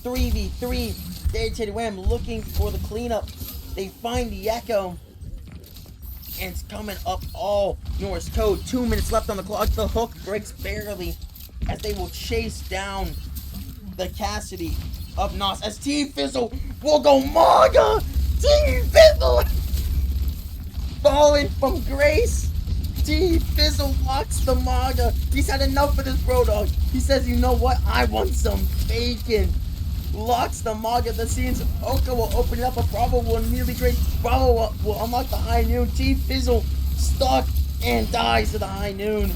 3v3, Dedicated Wham looking for the cleanup. They find the Echo, and it's coming up all Norse Code. 2 minutes left on the clock. The hook breaks barely as they will chase down the Cassidy of Nos. As T-Fizzle will go Maga! T-Fizzle falling from grace. T-Fizzle locks the Maga. He's had enough of this Brodog. He says, you know what? I want some bacon. Locks the Maga. The scenes. Oka will open it up, but Bravo will immediately trade. Bravo will unlock the high noon. T-Fizzle stuck and dies to the high noon.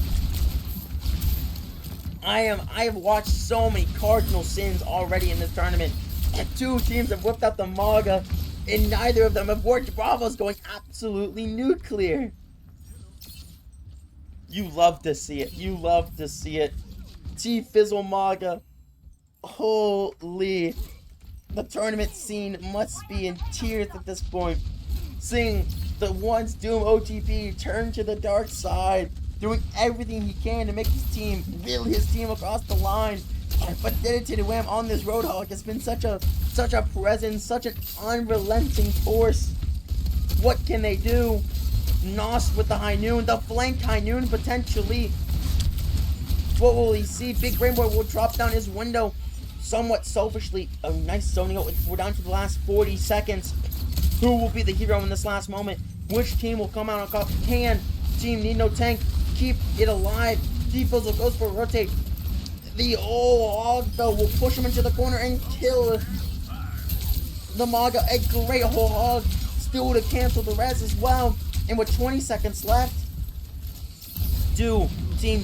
I have watched so many cardinal sins already in this tournament. And 2 teams have whipped out the Maga, and neither of them have worked. Bravo's going absolutely nuclear. You love to see it. You love to see it. T-Fizzle Maga. Holy. The tournament scene must be in tears at this point. Seeing the once Doom OTP turn to the dark side. Doing everything he can to make his team, will his team across the line. But Dedicated Wham on this Roadhog has been such a presence, such an unrelenting force. What can they do? Nos with the high noon, the flank high noon potentially. What will he see? Big Rainbow will drop down his window somewhat selfishly. A nice zoning out. We're down to the last 40 seconds. Who will be the hero in this last moment? Which team will come out on top? Can Team Need No Tank keep it alive? T-Fizzle goes for a rotate. The old hog though will push him into the corner and kill the Maga. A great whole hog still to cancel the res as well. And with 20 seconds left, do Team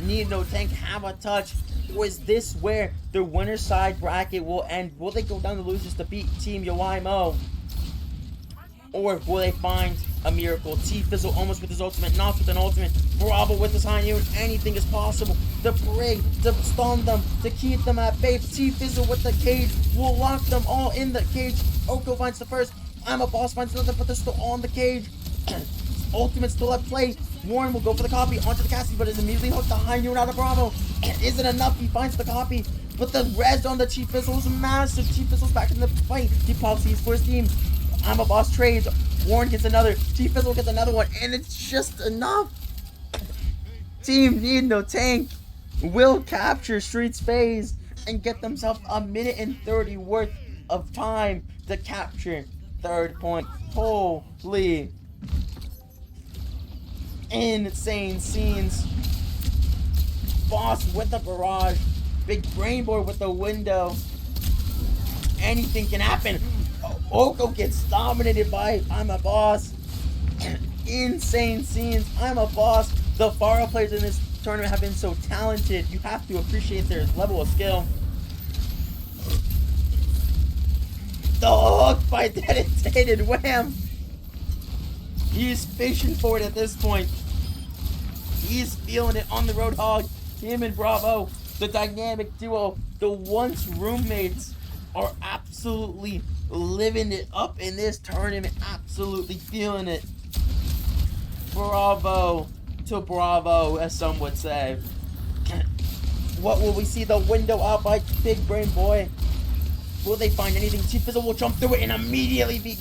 Need No Tank have a touch? Or is this where the winner's side bracket will end? Will they go down to losers to beat Team Yoimo? Or will they find a miracle? T-Fizzle almost with his ultimate, Nos with an ultimate, Bravo with his high noon. Anything is possible. The Brig to stun them, to keep them at bay. T-Fizzle with the cage will lock them all in the cage. Oko finds the first. I'm a boss finds another, but they're still on the cage. Ultimate still at play. Warren will go for the copy onto the Cassidy, but is immediately hooked the high noon out of Bravo. Isn't enough. He finds the copy, but the res on the T-Fizzle is massive. T-Fizzle's back in the fight. He pops his first team. I'm a boss trades. Warren gets another. T-Fizzle gets another one, and it's just enough. Team Need No Tank will capture Streets phase and get themselves a minute and 30 worth of time to capture 3rd point. Holy. Insane scenes. Boss with a barrage. Big brain boy with the window. Anything can happen. Oko gets dominated by I'm a boss. Insane scenes. I'm a boss. The Pharah players in this tournament have been so talented. You have to appreciate their level of skill. The hook by Dedicated. Wham! He's fishing for it at this point. He's feeling it on the Roadhog. Him and Bravo, the dynamic duo, the once roommates, are absolutely living it up in this tournament. Absolutely feeling it. Bravo to Bravo, as some would say. What will we see? The window out by Big Brain Boy. Will they find anything? T-Fizzle will jump through it and immediately be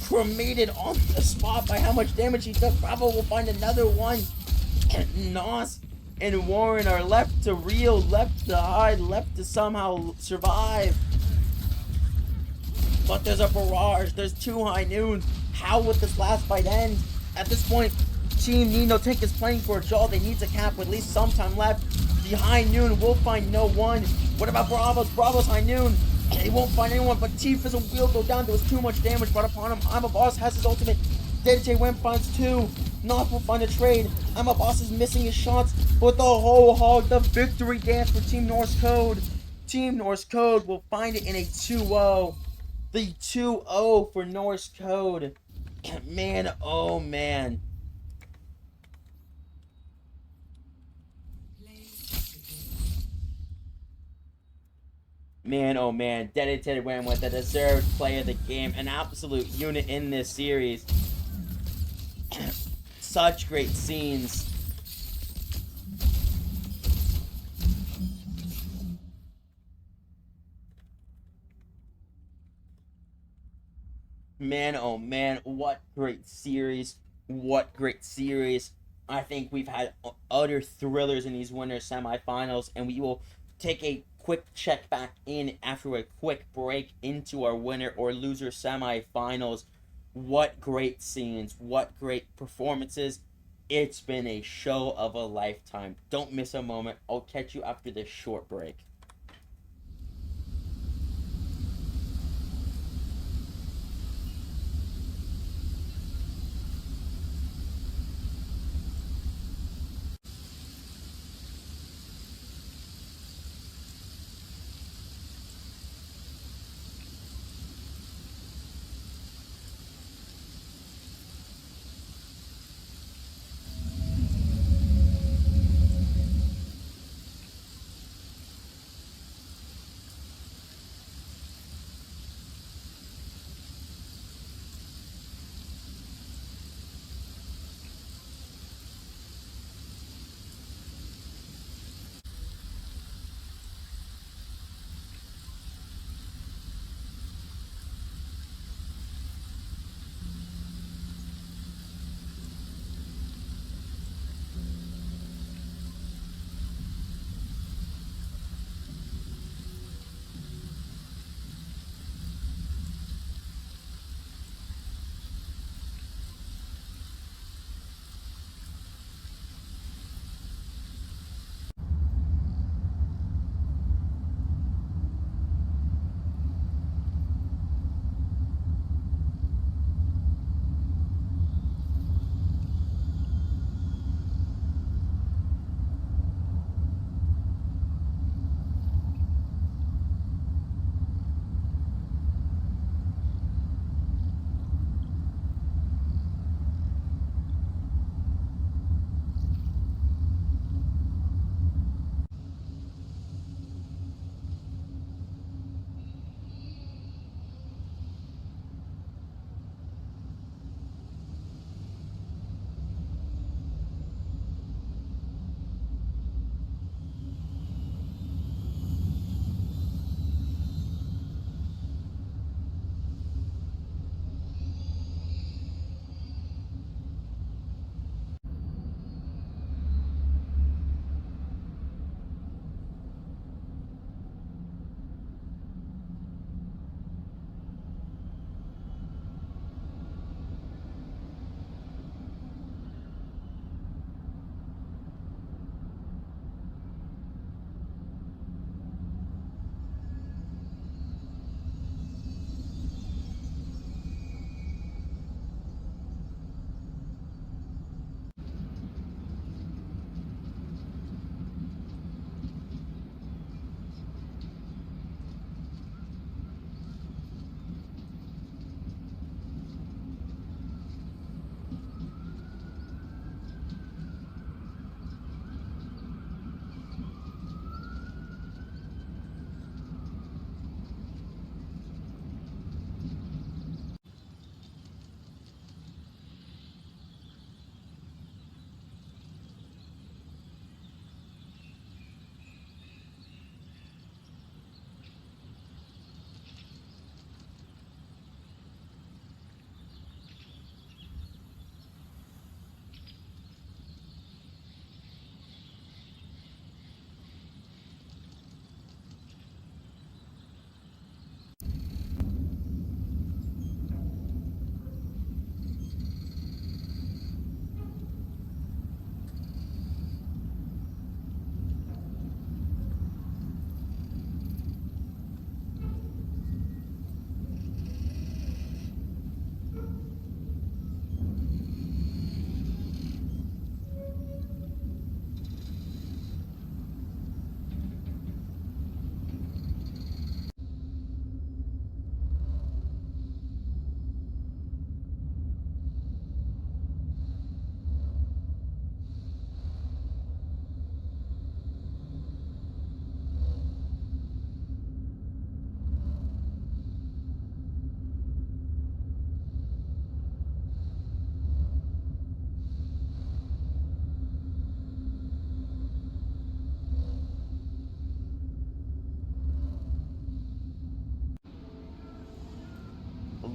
cremated on the spot by how much damage he took. Bravo will find another one. And Nos and Warren are left to reel, left to hide, left to somehow survive. But there's a barrage. There's 2 high noons. How would this last fight end? At this point, Team Nino Tank is playing for a draw. They need to cap with at least some time left. The high noon will find no one. What about Bravo's? Bravo's high noon. They won't find anyone, but T-Fizzle will go down. There was too much damage brought upon him. I'm a Boss has his ultimate. DJ Wimp finds 2. Nos will find a trade. I'm a Boss is missing his shots, but the whole hog, the victory dance for Team Norse Code. Team Norse Code will find it in a 2-0. The 2-0 for Norse Code. Man, oh man. Man, oh man. Dedicated Wham with the deserved play of the game. An absolute unit in this series. Such great scenes. Man, oh man, what great series. What great series. I think we've had utter thrillers in these winter semifinals, and we will take a quick check back in after a quick break into our winner or loser semifinals. What great scenes, what great performances. It's been a show of a lifetime. Don't miss a moment. I'll catch you after this short break.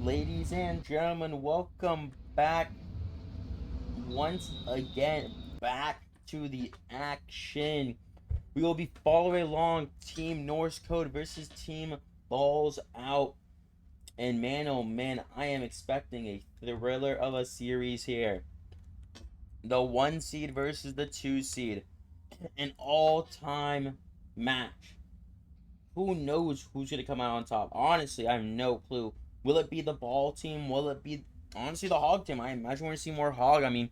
Ladies and gentlemen, welcome back once again, back to the action. We will be following along Team Norse Code versus Team Balls Out. And man, oh man, I am expecting a thriller of a series here. The 1 seed versus the 2 seed. An all-time match. Who knows who's going to come out on top? Honestly, I have no clue. Will it be the ball team? Will it be, honestly, the hog team? I imagine we're going to see more hog. I mean,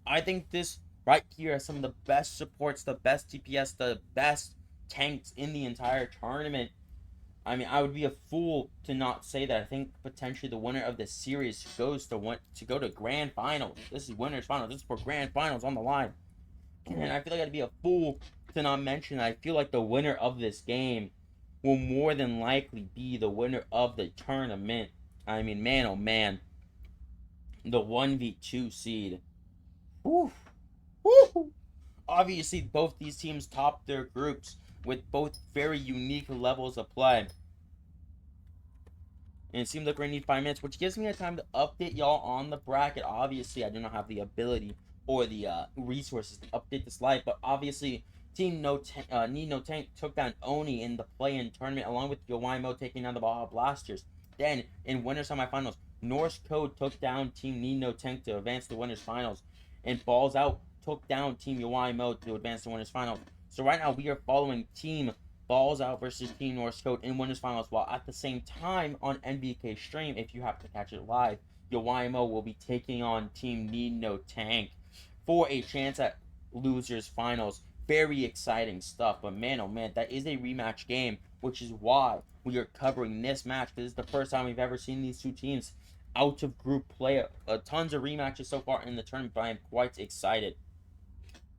I think this right here has some of the best supports, the best DPS, the best tanks in the entire tournament. I mean, I would be a fool to not say that. I think potentially the winner of this series goes to go to grand finals. This is winners finals. This is for grand finals on the line. And I feel like I'd be a fool to not mention that I feel like the winner of this game will more than likely be the winner of the tournament. I mean, man, oh man, the 1v2 seed. Whew. Woo! Obviously, both these teams topped their groups with both very unique levels of play. And it seems like we're going to need 5 minutes, which gives me a time to update y'all on the bracket. Obviously, I do not have the ability or the resources to update the slide, but obviously, Team Need No Tank took down Oni in the play-in tournament, along with Yowaimo taking down the Baja Blasters. Then, in winners semifinals, Norse Code took down Team Need No Tank to advance to winners finals, and Balls Out took down Team Yowaimo to advance to winners finals. So right now, we are following Team Balls Out versus Team Norse Code in winners finals, while at the same time on NBK stream, if you happen to catch it live, Yowaimo will be taking on Team Need No Tank for a chance at losers finals. Very exciting stuff, but man, oh man, that is a rematch game, which is why we are covering this match, because this is the first time we've ever seen these two teams out of group play. Tons of rematches so far in the tournament, but I am quite excited.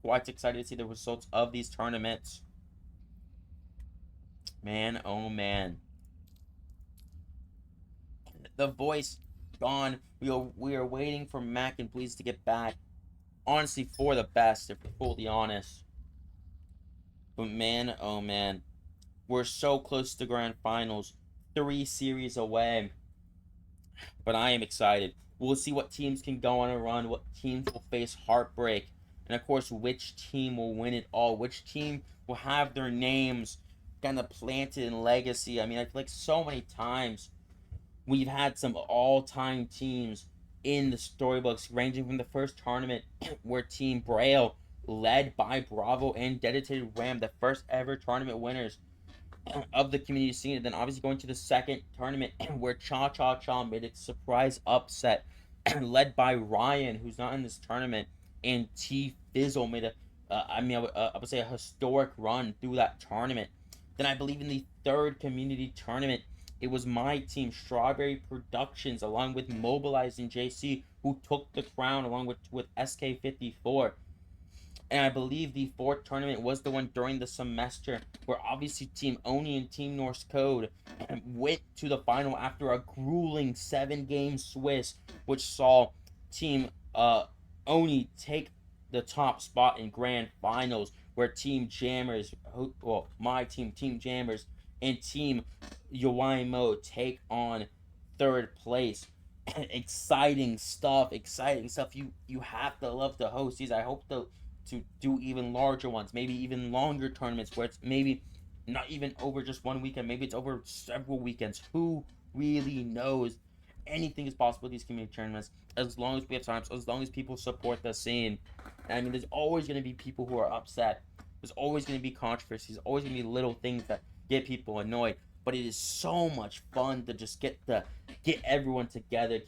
Quite excited to see the results of these tournaments. Man, oh man. The voice gone. We are waiting for Mac and Bleeds to get back. Honestly, for the best, if we're fully honest. But man, oh man. We're so close to grand finals. 3 series away. But I am excited. We'll see what teams can go on a run, what teams will face heartbreak, and of course, which team will win it all, which team will have their names kind of planted in legacy. I mean, I feel like so many times we've had some all-time teams in the storybooks, ranging from the first tournament where Team Braille, led by Bravo and Dedicated Ram, the first ever tournament winners of the community scene, and then obviously going to the second tournament where Cha Cha Cha made a surprise upset, led by Ryan, who's not in this tournament, and T Fizzle made I would say a historic run through that tournament. Then I believe in the third community tournament, it was my team, Strawberry Productions, along with Mobilized and JC, who took the crown along with SK54. And I believe the fourth tournament was the one during the semester where obviously Team Oni and Team Norse Code went to the final after a grueling 7-game Swiss, which saw Team Oni take the top spot in grand finals, where Team Jammers, well, my team, Team Jammers, and Team Yowaimo take on third place. Exciting stuff, exciting stuff. You have to love to host these. I hope to do even larger ones, maybe even longer tournaments where it's maybe not even over just one weekend, maybe it's over several weekends. Who really knows? Anything is possible with these community tournaments, as long as we have time, as long as people support the scene. And I mean, there's always going to be people who are upset. There's always going to be controversies. Always going to be little things that get people annoyed. But it is so much fun to just get everyone together.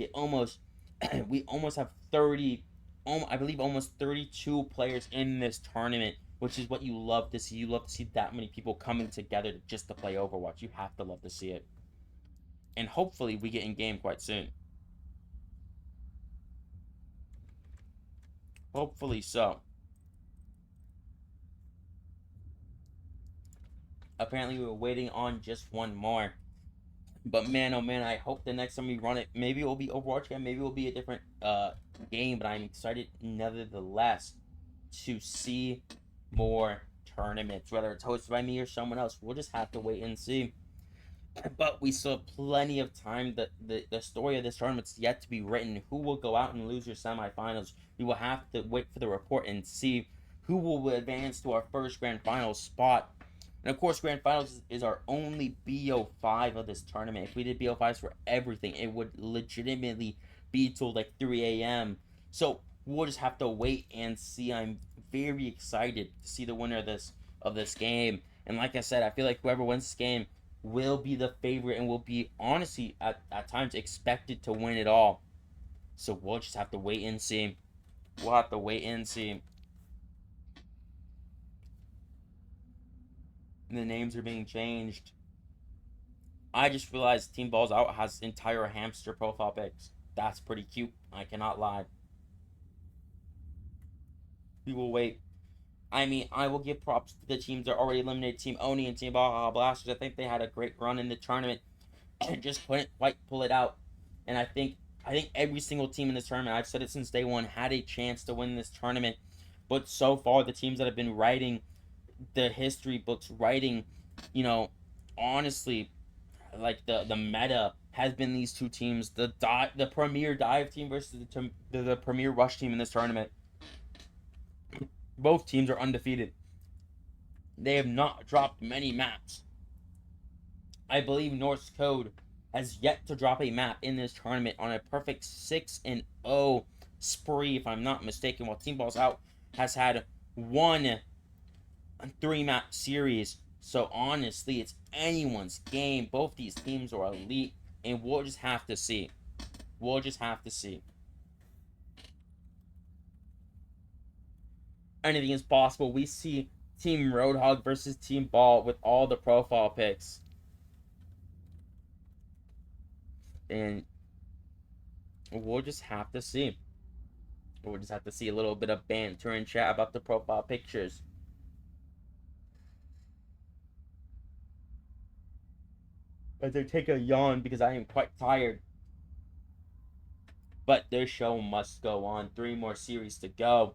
We almost have 30, I believe almost 32 players in this tournament, which is what you love to see. You love to see that many people coming together just to play Overwatch. You have to love to see it. And hopefully we get in game quite soon. Hopefully so. Apparently we were waiting on just one more. But man, oh man, I hope the next time we run it, maybe it will be Overwatch again, maybe it will be a different game, but I'm excited nevertheless to see more tournaments, whether it's hosted by me or someone else. We'll just have to wait and see. But we still have plenty of time. The story of this tournament's yet to be written. Who will go out and lose your semifinals? We will have to wait for the report and see who will advance to our first grand finals spot. And of course, grand finals is our only BO5 of this tournament. If we did BO5s for everything, it would legitimately be till like 3 a.m. So we'll just have to wait and see. I'm very excited to see the winner of this game. And like I said, I feel like whoever wins this game will be the favorite and will be honestly at times expected to win it all. So we'll just have to wait and see. We'll have to wait and see. And the names are being changed. I just realized Team Balls Out has entire hamster profile pics. That's pretty cute. I cannot lie. We will wait. I mean, I will give props to the teams that are already eliminated. Team Oni and Team Baja Blasters. I think they had a great run in the tournament and just couldn't quite pull it out. And I think every single team in this tournament, I've said it since day one, had a chance to win this tournament. But so far, the teams that have been writing the history books, writing, honestly, like the meta has been these two teams, the premier dive team versus the premier rush team in this tournament. Both teams are undefeated. They have not dropped many maps. I believe Norse Code has yet to drop a map in this tournament on a perfect 6-0 spree, if I'm not mistaken, while Team Balls Out has had one 3-map series. So honestly, it's anyone's game. Both these teams are elite, and we'll just have to see. We'll just have to see. Anything is possible. We see Team Roadhog versus Team Ball with all the profile picks. And we'll just have to see. We'll just have to see a little bit of banter and chat about the profile pictures. As I take a yawn because I am quite tired. But their show must go on. 3 more series to go.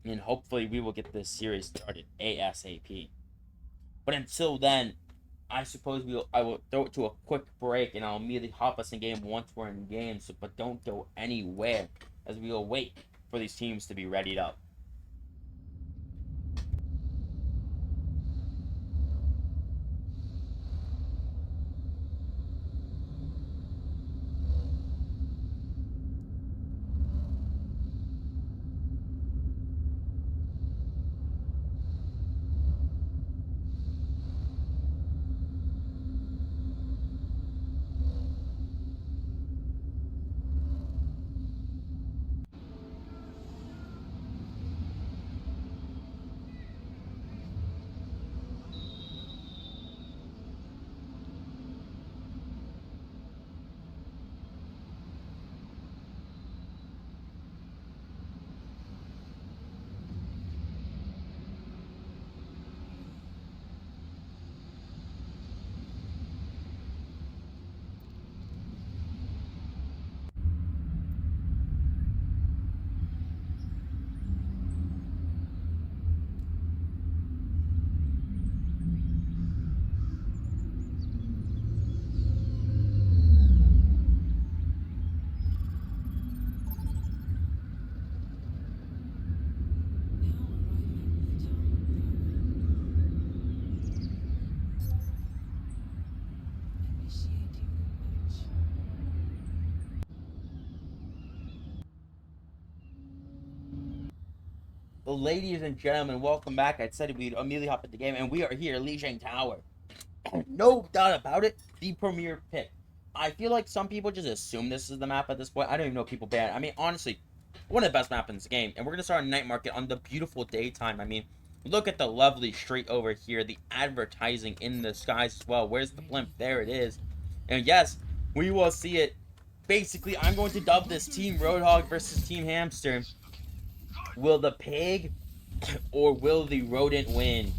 And hopefully we will get this series started ASAP. But until then, I suppose I will throw it to a quick break and I'll immediately hop us in game once we're in game. So, but don't go anywhere as we will wait for these teams to be readied up. Ladies and gentlemen, welcome back. I said we'd immediately hop into the game, and we are here, Lijiang Tower. No doubt about it, the premier pick. I feel like some people just assume this is the map at this point. I don't even know people ban. I mean, honestly, one of the best maps in this game. And we're going to start a night market on the beautiful daytime. I mean, look at the lovely street over here. The advertising in the skies as well. Where's the blimp? There it is. And yes, we will see it. Basically, I'm going to dub this Team Roadhog versus Team Hamster. Will the pig or will the rodent win?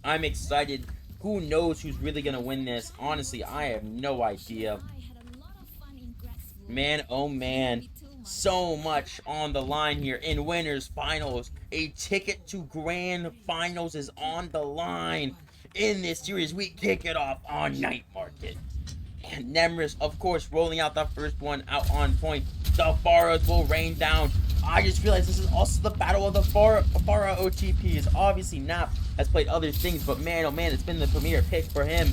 I'm excited. Who knows who's really going to win this? Honestly, I have no idea. Man, oh man. So much on the line here in winners finals. A ticket to grand finals is on the line. in this series. We kick it off on Night Market. And Nemris, of course, rolling out the first one out on point. The Pharahs will rain down. I just realized this is also the battle of the Pharah OTPs. Obviously, Nap has played other things, but man, oh man, it's been the premier pick for him.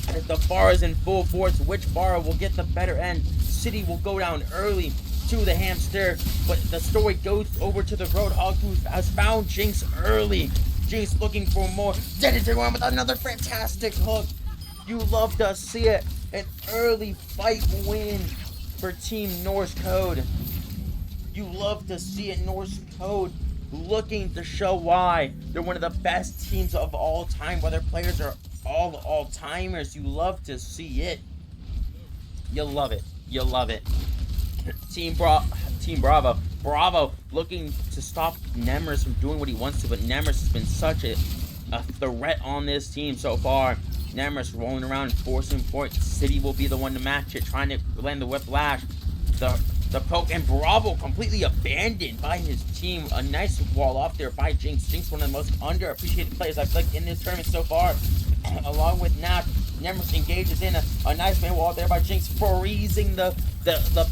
As the Pharah's in full force, which Pharah will get the better end? City will go down early to the hamster, but the story goes over to the Roadhog, who has found Jinx early. Jinx looking for more. Dedicated one with another fantastic hook. You love to see it. An early fight win for Team Norse Code. You love to see it. Norse Code looking to show why they're one of the best teams of all time, whether players are all-timers. You love to see it. You love it. You love it. Team Bravo. Bravo looking to stop Nemris from doing what he wants to, but Nemris has been such a threat on this team so far. Nemris rolling around, forcing point. City will be the one to match it, trying to land the whiplash. The poke, and Bravo completely abandoned by his team. A nice wall off there by Jinx. Jinx, one of the most underappreciated players I've played in this tournament so far. Along with Nap, Nemris engages in a nice man wall there by Jinx, freezing the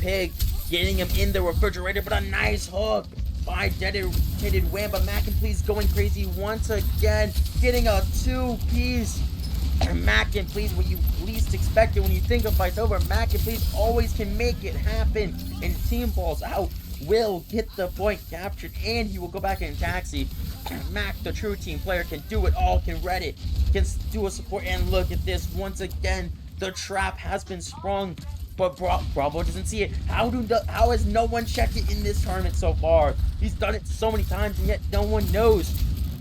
pig, getting him in the refrigerator, but a nice hook by dedicated Wham. But Mac and Please going crazy once again, getting a two-piece. Mac and Please, when you least expect it, when you think a fight's over, Mac and Please always can make it happen. And Team Balls Out will get the point captured, and he will go back in taxi. Mac, the true team player, can do it all, can read it, can do a support, and look at this. Once again, the trap has been sprung, but Bravo doesn't see it. How has no one checked it in this tournament so far? He's done it so many times, and yet no one knows.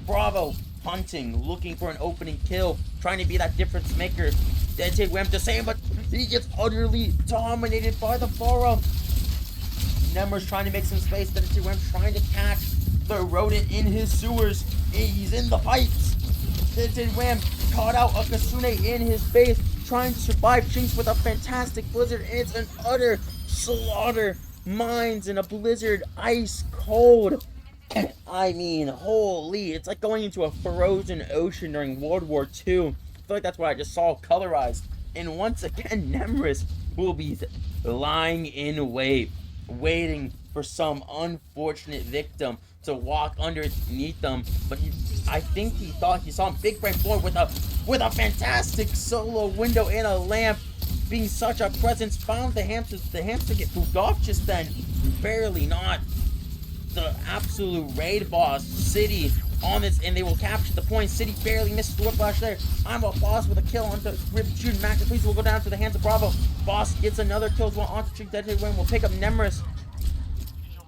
Bravo hunting, looking for an opening kill, trying to be that difference maker. Dedicated Wham the same, but he gets utterly dominated by the Pharah. Nemris trying to make some space. Dedicated Wham trying to catch the rodent in his sewers. He's in the pipes. Dedicated Wham caught out a Kasune in his face, trying to survive Jinx with a fantastic blizzard, and it's an utter slaughter. Mines in a blizzard, ice cold. I mean, holy, it's like going into a frozen ocean during World War II. I feel like that's what I just saw colorized. And once again, Nemris will be lying in wait, waiting for some unfortunate victim to walk underneath them. But I think he thought he saw him. Big Brain Boy with a fantastic solo window and a lamp, being such a presence. Found the hamster. The hamster get pooped off just then. Barely not. The absolute raid boss, City, on this, and they will capture the point. City barely misses the whiplash there. I'm a boss with a kill onto Rip Jude. Mac and Please will go down to the hands of Bravo. Boss gets another kill as well onto Trick. Dedicated Win will pick up Nemris.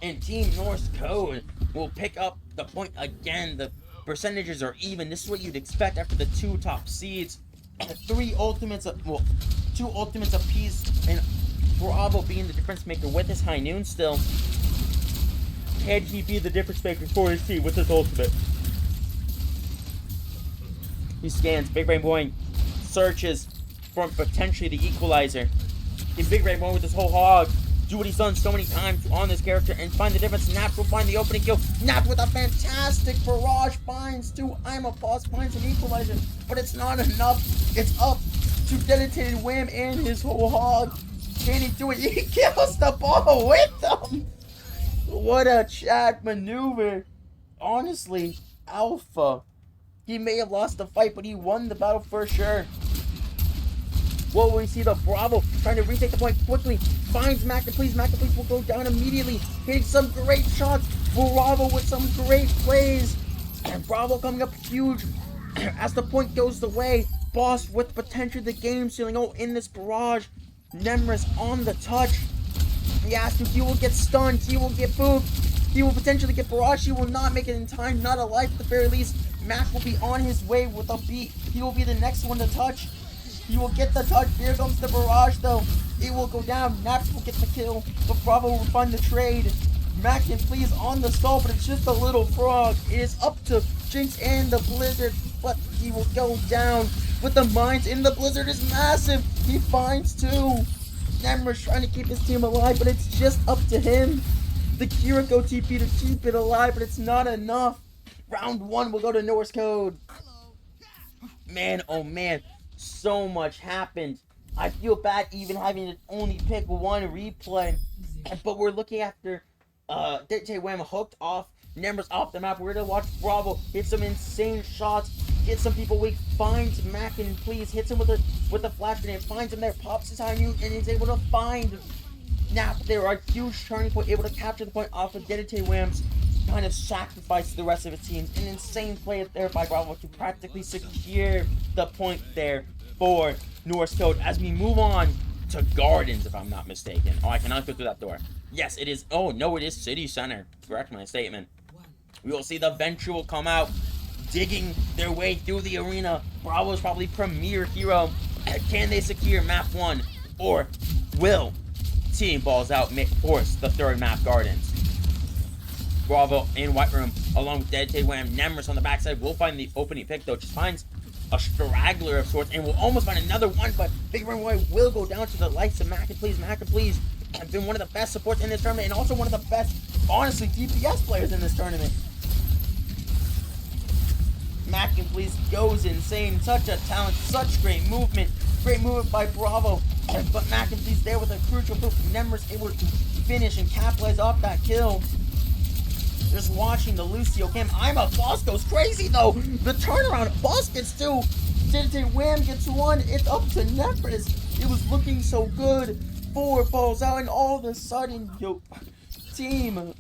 And Team Norse Code will pick up the point again. The percentages are even. This is what you'd expect after the two top seeds. Two ultimates apiece, and Bravo being the difference maker with his high noon still. Can he be the difference maker for his team with his ultimate? He scans. Big Brain Boy searches for potentially the equalizer. Can Big Brain Boy with his whole hog do what he's done so many times on this character and find the difference? Nap will find the opening kill. Nap with a fantastic barrage finds two. I'm a boss, finds an equalizer, but it's not enough. It's up to Dedicated Wham and his whole hog. Can he do it? He kills the ball with them. What a Chad maneuver. Honestly, Alpha. He may have lost the fight, but he won the battle for sure. What will we see? The Bravo trying to retake the point quickly. Finds Mac and Please. Mac and Please will go down immediately. Hitting some great shots. Bravo with some great plays. And Bravo coming up huge as the point goes the way. Boss with potential the game sealing. Oh, in this barrage. Nemris on the touch. He has to. He will get stunned. He will get booped. He will potentially get barrage. He will not make it in time. Not alive at the very least. Mac will be on his way with a beat. He will be the next one to touch. He will get the touch. Here comes the barrage though. It will go down. Naps will get the kill. But Bravo will find the trade. Mac and Please on the stall, but it's just a little frog. It is up to Jinx and the Blizzard, but he will go down. With the mines in the Blizzard is massive. He finds two. Nemris trying to keep his team alive, but it's just up to him. The Kiriko TP to keep it alive, but it's not enough. Round one will go to Norse Code. Man, oh man, so much happened. I feel bad even having to only pick one replay, but we're looking after DJ Wham hooked off, Nemers off the map. We're gonna watch Bravo hit some insane shots, get some people weak, finds Mac and please hits him with a flash grenade, finds him there, pops his high mute, and is able to find Nap. There are a huge turning point, able to capture the point off of DJ Wham's kind of sacrifice the rest of his team. An insane play there by Bravo to practically secure the point there for Norse Code as we move on to Gardens, if I'm not mistaken. Oh, I cannot go through that door. Yes, it is. Oh, no, it is City Center. Correct my statement. We will see the Venture will come out, digging their way through the arena. Bravo's probably premier hero. Can they secure map 1? Or will Team Balls Out force the third map, Gardens? Bravo in White Room, along with Dead Wham. Nemris on the backside will find the opening pick, though. Just finds a straggler of sorts, and will almost find another one, but Big Red Boy will go down to the likes of Mac and Please. Mac and Please have been one of the best supports in this tournament, and also one of the best, honestly, DPS players in this tournament. Mac and Please goes insane. Such a talent, such great movement. Great movement by Bravo. But Mac and Please there with a crucial move. Nemris able to finish and capitalize off that kill. Just watching the Lucio cam. Boss goes crazy though. The turnaround. Boss gets two. Wham gets one. It's up to Nepris. It was looking so good. 4 balls out, and all of a sudden, Team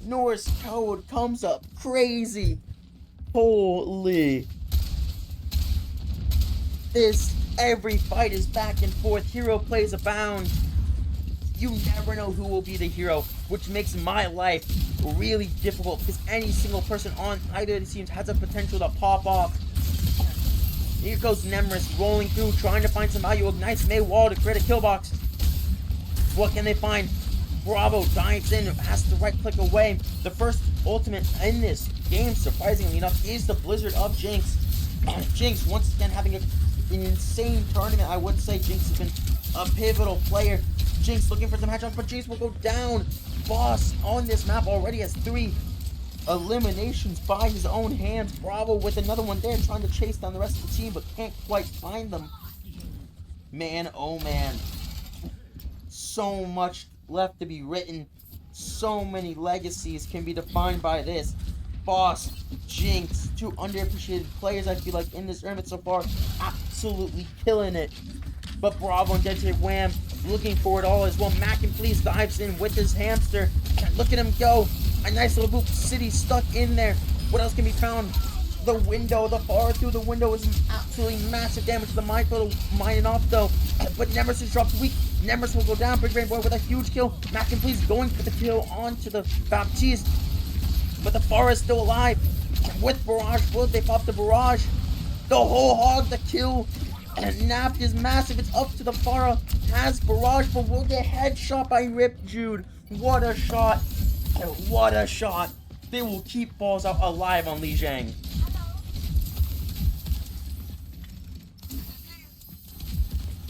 Norse Code comes up crazy. Holy. Every fight is back and forth. Hero plays abound. You never know who will be the hero, which makes my life really difficult because any single person on either of the teams has a potential to pop off. Here goes Nemris rolling through, trying to find some value. Ignites May Wall to create a kill box. What can they find? Bravo dives in, has to right click away. The first ultimate in this game, surprisingly enough, is the Blizzard of Jinx. Jinx, once again, having an insane tournament. I would say Jinx has been a pivotal player. Jinx looking for some headshots, but Jinx will go down. Boss on this map already has 3 eliminations by his own hands. Bravo with another one there, trying to chase down the rest of the team, but can't quite find them. Man, oh man. So much left to be written. So many legacies can be defined by this. Boss, Jinx, 2 underappreciated players I feel like in this tournament so far, absolutely killing it. But Bravo and Dead Wham looking for it all as well. Mac and Please dives in with his hamster. Look at him go. A nice little boop. City stuck in there. What else can be found? The window, the far through the window is absolutely massive damage to the micro mining off though. But Nemris is dropped weak. Nemris will go down. Big Rain Boy with a huge kill. Mac and Please going for the kill onto the Baptiste. But the Far is still alive. With Barrage, will they pop the Barrage? The whole hog, the kill. And Nap is massive. It's up to the Farah. Has Barrage, but will get headshot by Rip Jude. What a shot. What a shot. They will keep Balls Out alive on Li Zhang.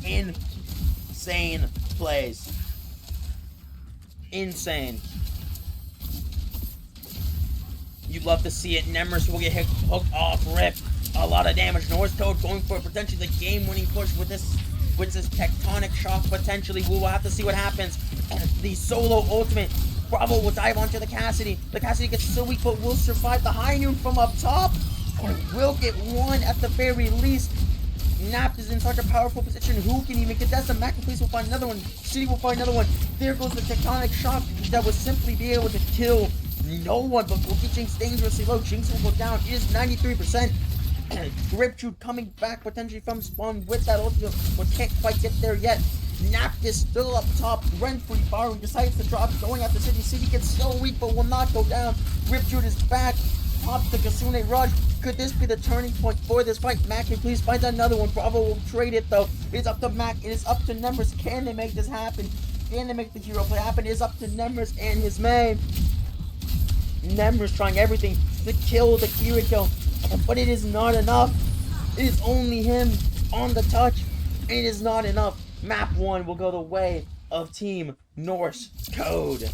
Insane plays. Insane. You'd love to see it. Nemris will get hooked off, Rip. A lot of damage. Norse Toad going for potentially the game-winning push with this tectonic shock potentially. We will have to see what happens. The solo ultimate. Bravo will dive onto the Cassidy. The Cassidy gets so weak, but will survive the high noon from up top. And will get one at the very least. Nap is in such a powerful position. Who can even contest them? Mac and Please will find another one. City will find another one. There goes the tectonic shock that would simply be able to kill no one, but will get Jinx dangerously low. Jinx will go down. It is 93%. Gripjude coming back potentially from spawn with that ultimate, but can't quite get there yet. Nap is still up top. Renfrey Baru decides to drop, going after City. City gets so weak, but will not go down. Gripjude is back. Pops the Kasune Rush. Could this be the turning point for this fight? Mac and Please find another one. Bravo will trade it though. It is up to Mac. It is up to Nemris. Can they make this happen? Can they make the hero play happen? It is up to Nemris and his man. Nemris trying everything to kill the Kiriko, but it is not enough. It is only him on the touch. It is not enough. Map 1 will go the way of Team Norse Code.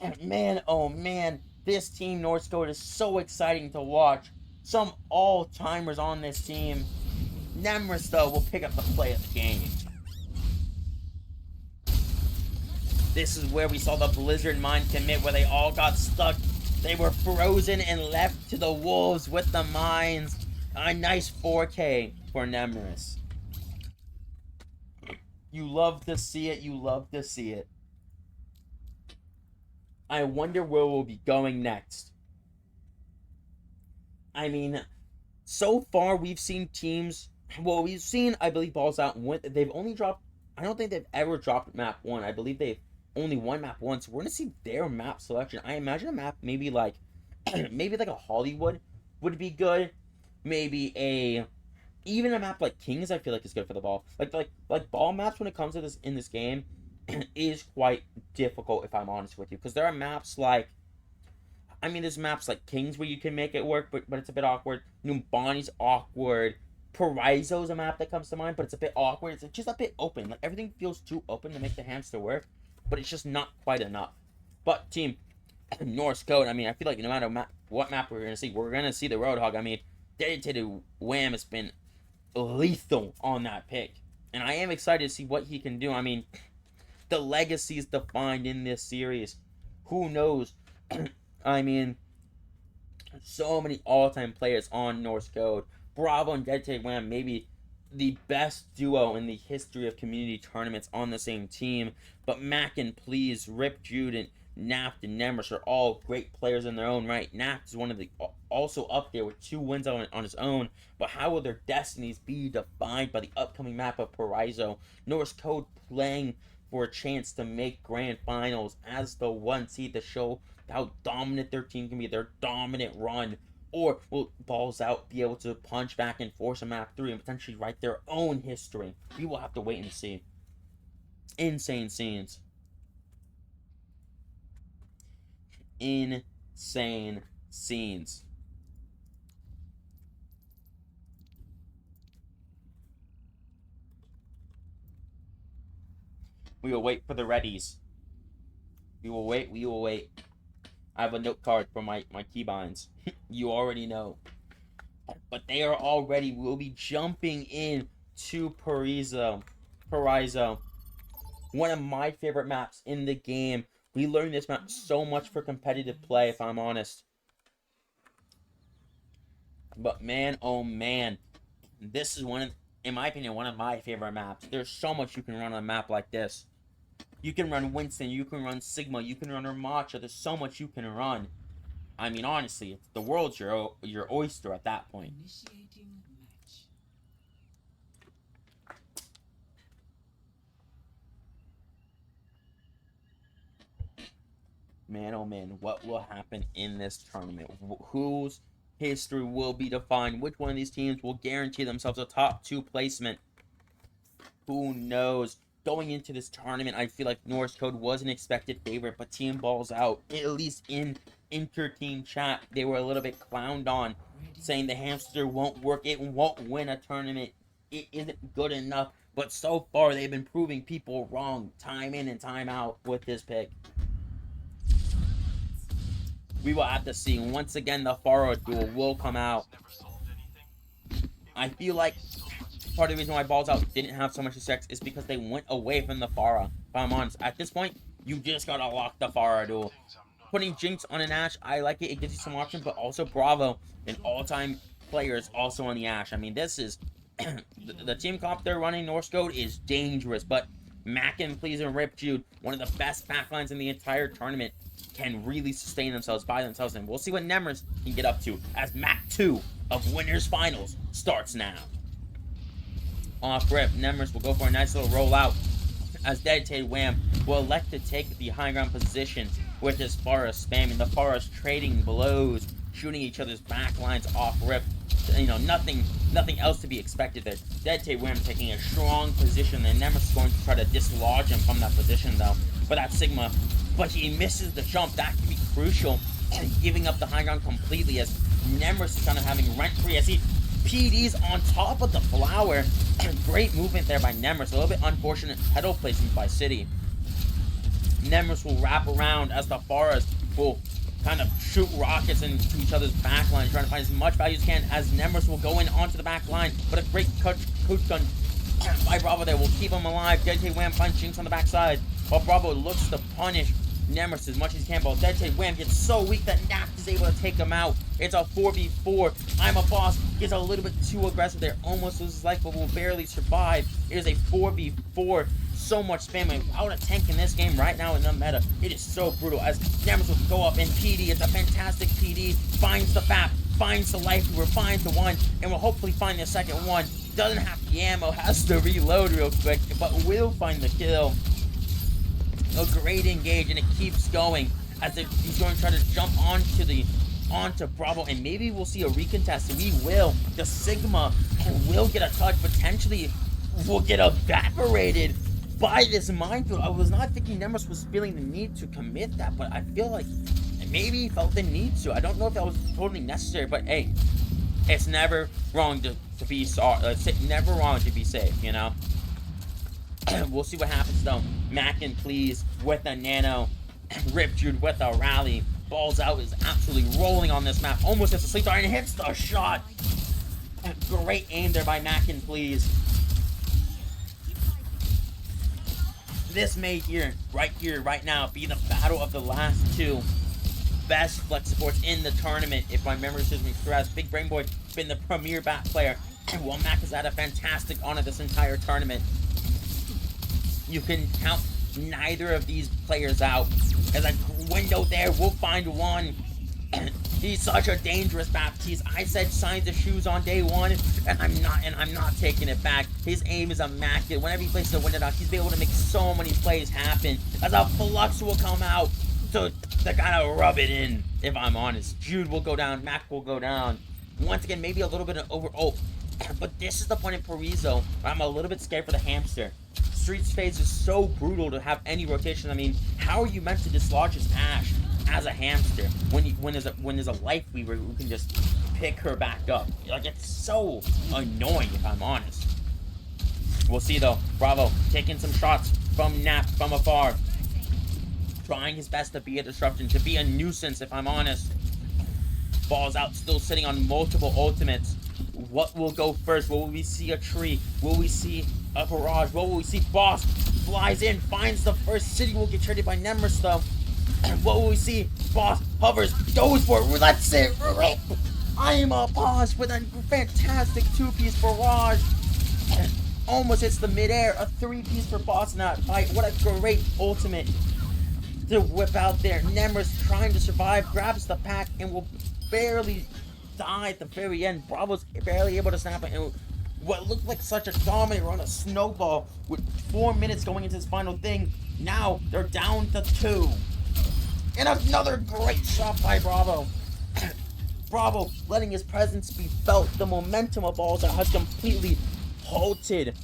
And man, oh man, this Team Norse Code is so exciting to watch. some all-timers on this team. Nemris, though, will pick up the play of the game. This is where we saw the Blizzard mind commit, where they all got stuck. They were frozen and left to the wolves with the mines. A nice 4K for Nemris. You love to see it. You love to see it. I wonder where we'll be going next. I mean, so far we've seen teams. Well, we've seen, I believe, Balls Out. They've only dropped. I don't think they've ever dropped map 1. I believe they've only won map 1. So we're gonna see their map selection. I imagine a map maybe like, maybe like a Hollywood would be good. Maybe even a map like Kings, I feel like is good for the ball. Like ball maps when it comes to this in this game is quite difficult, if I'm honest with you, because there are maps like, I mean, there's maps like Kings where you can make it work, but it's a bit awkward. Numbani's awkward. Paraiso's a map that comes to mind, but it's a bit awkward. It's just a bit open. Like, everything feels too open to make the hamster work, but it's just not quite enough. But team Norse Code, I mean, I feel like no matter what map we're going to see the Roadhog. I mean, dedicated Wham has been lethal on that pick, and I am excited to see what he can do. I mean, the legacy is defined in this series. Who knows? I mean, so many all-time players on Norse Code. Bravo and Dedicated Wham, maybe the best duo in the history of community tournaments on the same team. But Mac and Please, Rip Jude, and Naft and Nemris are all great players in their own right. Naft is one of the also up there with 2 wins on his own. But how will their destinies be defined by the upcoming map of Paraiso? Norse Code playing for a chance to make grand finals as the 1 seed to show how dominant their team can be, their dominant run. Or will Balls Out be able to punch back and force a map 3 and potentially write their own history? We will have to wait and see. Insane scenes. Insane scenes. We will wait for the readies. We will wait. We will wait. I have a note card for my keybinds. You already know. But they are all ready. We'll be jumping in to Paraiso. One of my favorite maps in the game. We learned this map so much for competitive play, if I'm honest. But man, oh man. This is in my opinion, one of my favorite maps. There's so much you can run on a map like this. You can run Winston, you can run Sigma, you can run Ramatcha. There's so much you can run. I mean, honestly, the world's your oyster at that point. Initiating match. Man, oh man, what will happen in this tournament? Whose history will be defined? Which one of these teams will guarantee themselves a top 2 placement? Who knows? Going into this tournament, I feel like Norse Code was an expected favorite, but Team Balls Out, at least in inter-team chat, they were a little bit clowned on, saying the hamster won't work, it won't win a tournament, it isn't good enough. But so far, they've been proving people wrong time in and time out with this pick. We will have to see. Once again, the Pharah duel will come out. I feel like part of the reason why Balls Out didn't have so much success is because they went away from the Pharah. If I'm honest, at this point, you just gotta lock the Pharah duel. Putting Jinx on an Ashe, I like it. It gives you some options, but also Bravo, an all-time player, is also on the Ashe. I mean, this is the team comp they're running. Norse Code is dangerous, but Mac and Please and Rip Jude, one of the best backlines in the entire tournament, can really sustain themselves by themselves, and we'll see what Nemris can get up to as map 2 of Winners Finals starts now. Off rip, Nemris will go for a nice little rollout as Dedicated Wham will elect to take the high ground position with his Forest spamming. The Forest trading blows, shooting each other's backlines off rip. You know, nothing else to be expected there. Dedicated Wham taking a strong position, and Nemris is going to try to dislodge him from that position though. But that Sigma, but he misses the jump. That could be crucial, and giving up the high ground completely as Nemris is kind of having rent-free as he PD's on top of the flower. Great movement there by Nemris. A little bit unfortunate pedal placement by City. Nemris will wrap around as the Forest will kind of shoot rockets into each other's backline, trying to find as much value as can as Nemris will go in onto the back line. But a great coach gun by Bravo there will keep him alive. Dedicate Wham finds Jinx on the backside, while Bravo looks to punish Nemris as much as he can, but Dedicate Wham gets so weak that Nap is able to take him out. It's a 4v4. I'm a Boss gets a little bit too aggressive there, almost loses life, but will barely survive. It is a 4v4. So much spam, and without a tank in this game right now in the meta, it is so brutal as Nemris will go up in PD. It's a fantastic PD, finds the FAP, finds the life leader, finds the one, and will hopefully find the second one. Doesn't have the ammo, has to reload real quick, but will find the kill. A great engage, and it keeps going as he's going to try to jump onto Bravo, and maybe we'll see a recontest, and we will. The Sigma will get a touch, potentially will get evaporated by this minefield. I was not thinking Nemris was feeling the need to commit that, but I feel like maybe he felt the need to. I don't know if that was totally necessary, but hey, it's never wrong to be sorry. It's never wrong to be safe, you know? We'll see what happens though. Mackin, please, with a nano. Rip Jude with a rally. Balls Out is absolutely rolling on this map. Almost hits the sleep dart and hits the shot. Great aim there by Mackin, please. This may right now, be the battle of the last two best flex supports in the tournament. If my memory serves me correct, Big Brain Boy been the premier bat player, while Mac has had a fantastic honor this entire tournament. You can count neither of these players out. There's a window there. We'll find one. He's such a dangerous Baptiste. I said signs of shoes on day one, and I'm not taking it back. His aim is immaculate. Whenever he places a window down, he's been able to make so many plays happen. As a Flux will come out to kind of rub it in, if I'm honest. Jude will go down. Mac will go down. Once again, maybe a little bit of over... Oh, but this is the point in Parizo where I'm a little bit scared for the hamster. Streets phase is so brutal to have any rotation. I mean, how are you meant to dislodge his Ashe as a hamster when there's a life weaver who can just pick her back up? Like, it's so annoying, if I'm honest. We'll see though. Bravo taking some shots from Nap from afar, trying his best to be a disruption, to be a nuisance, if I'm honest. Balls Out still sitting on multiple ultimates. What will go first? Will we see a tree? Will we see a barrage? What will we see? Boss flies in, finds the first. City will get traded by Nemris though. What will we see? Boss hovers, goes for it. Let's it rip. I'm a Boss with a fantastic two-piece barrage. Almost hits the midair. A three-piece for Boss in that fight. What a great ultimate to whip out there. Nemris trying to survive, grabs the pack, and will barely die at the very end. Bravo's barely able to snap it, and what looked like such a dominant run, a snowball with 4 minutes going into this final thing. Now they're down to 2. And another great shot by Bravo. Bravo letting his presence be felt. The momentum of Balls Out has completely halted.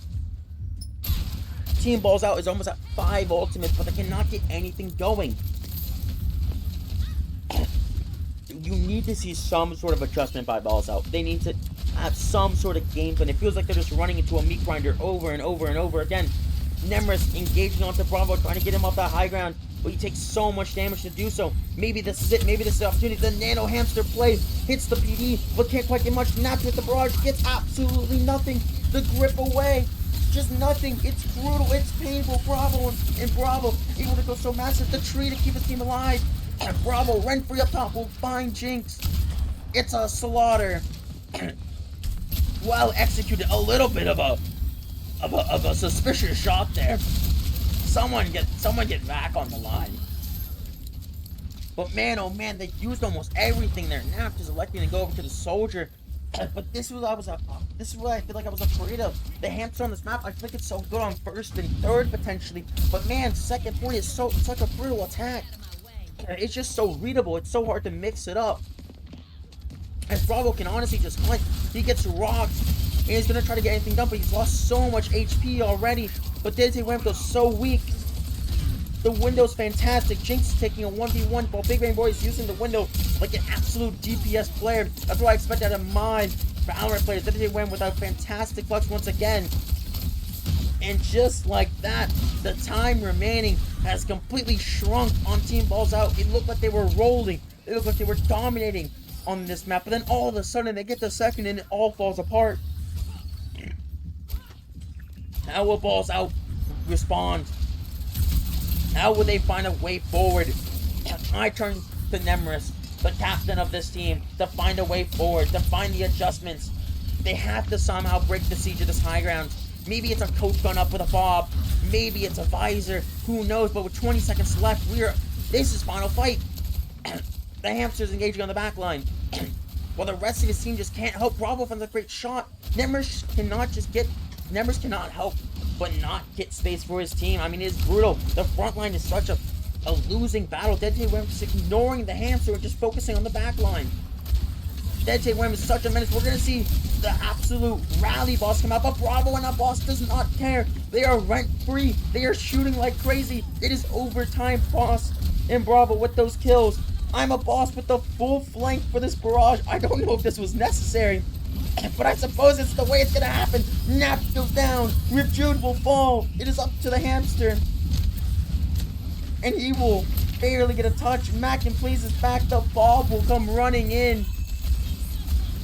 Team Balls Out is almost at 5 ultimates, but they cannot get anything going. You need to see some sort of adjustment by Balls Out. They need to have some sort of game plan. It feels like they're just running into a meat grinder over and over and over again. Nemris engaging onto Bravo, trying to get him off that high ground, but he takes so much damage to do so. Maybe this is it. Maybe this is the opportunity. The nano hamster play hits the PD, but can't quite get much. Naps with the barrage, gets absolutely nothing. The grip away, just nothing. It's brutal. It's painful. Bravo and Bravo able to go so massive. The tree to keep his team alive. And Bravo, Renfree up top will find Jinx. It's a slaughter. Well executed. A little bit of a suspicious shot there. Someone get back on the line. But man, oh man, they used almost everything there. Now just electing to go over to the soldier. But this is what I feel like I was afraid of. The hamster on this map, I think it's so good on first and third potentially. But man, second point is such a brutal attack. It's just so readable. It's so hard to mix it up. As Bravo can honestly just hunt. He gets rocked, and he's gonna try to get anything done, but he's lost so much HP already. But Dedicate Wham goes so weak. The window's fantastic. Jinx is taking a 1v1 while Big Brain Boy is using the window like an absolute DPS player. That's what I expect out of mine. Valorant players, Dedicate Wham with a fantastic Flux once again. And just like that, the time remaining has completely shrunk on Team Balls Out. It looked like they were rolling It looked like they were dominating on this map, but then all of a sudden they get the second and it all falls apart. How will Balls Out respond? How will they find a way forward? I turn to Nemris, the captain of this team, to find a way forward, to find the adjustments. They have to somehow break the siege of this high ground. Maybe it's a coach gun up with a fob. Maybe it's a visor. Who knows? But with 20 seconds left, this is final fight. The hamster's engaging on the back line. While the rest of his team just can't help. Bravo finds a great shot. Nemris cannot help but not get space for his team. I mean, it is brutal. The front line is such a losing battle. Dead Wham just ignoring the hamster and just focusing on the back line. Dead Wham is such a menace. We're going to see the absolute rally boss come out, but Bravo and that boss does not care. They are rent-free. They are shooting like crazy. It is overtime, boss and Bravo with those kills. I'm a boss with the full flank for this barrage. I don't know if this was necessary, but I suppose it's the way it's gonna happen. Nap goes down. Rip Jude will fall. It is up to the hamster, and he will barely get a touch. Mac and Please is back. The Bob will come running in.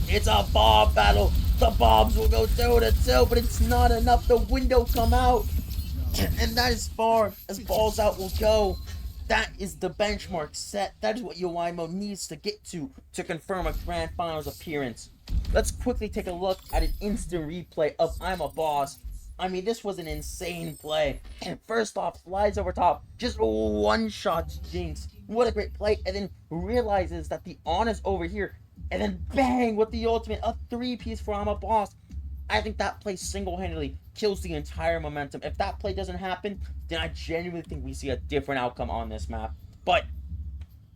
It's a Bob battle. The Bobs will go toe-to-toe, but it's not enough. The window come out, and that is far as Balls Out will go. That is the benchmark set. That is what Yoimo needs to get to confirm a Grand Finals appearance. Let's quickly take a look at an instant replay of I'm a Boss. I mean, this was an insane play. And first off, flies over top. Just one-shots Jinx. What a great play. And then realizes that the Honest over here. And then bang with the ultimate. A 3-piece for I'm a Boss. I think that play single-handedly kills the entire momentum. If that play doesn't happen, then I genuinely think we see a different outcome on this map. But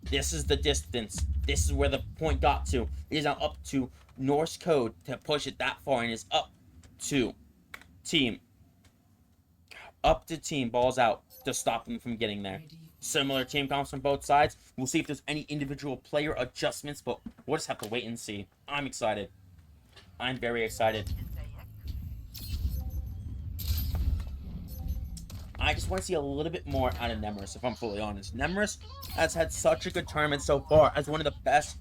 this is the distance. This is where the point got to. It is now up to Norse Code to push it that far, and it's up to team. Up to team Balls Out to stop them from getting there. Similar team comps from both sides. We'll see if there's any individual player adjustments, but we'll just have to wait and see. I'm excited. I'm very excited. I just want to see a little bit more out of Nemris, if I'm fully honest. Nemris has had such a good tournament so far as one of the best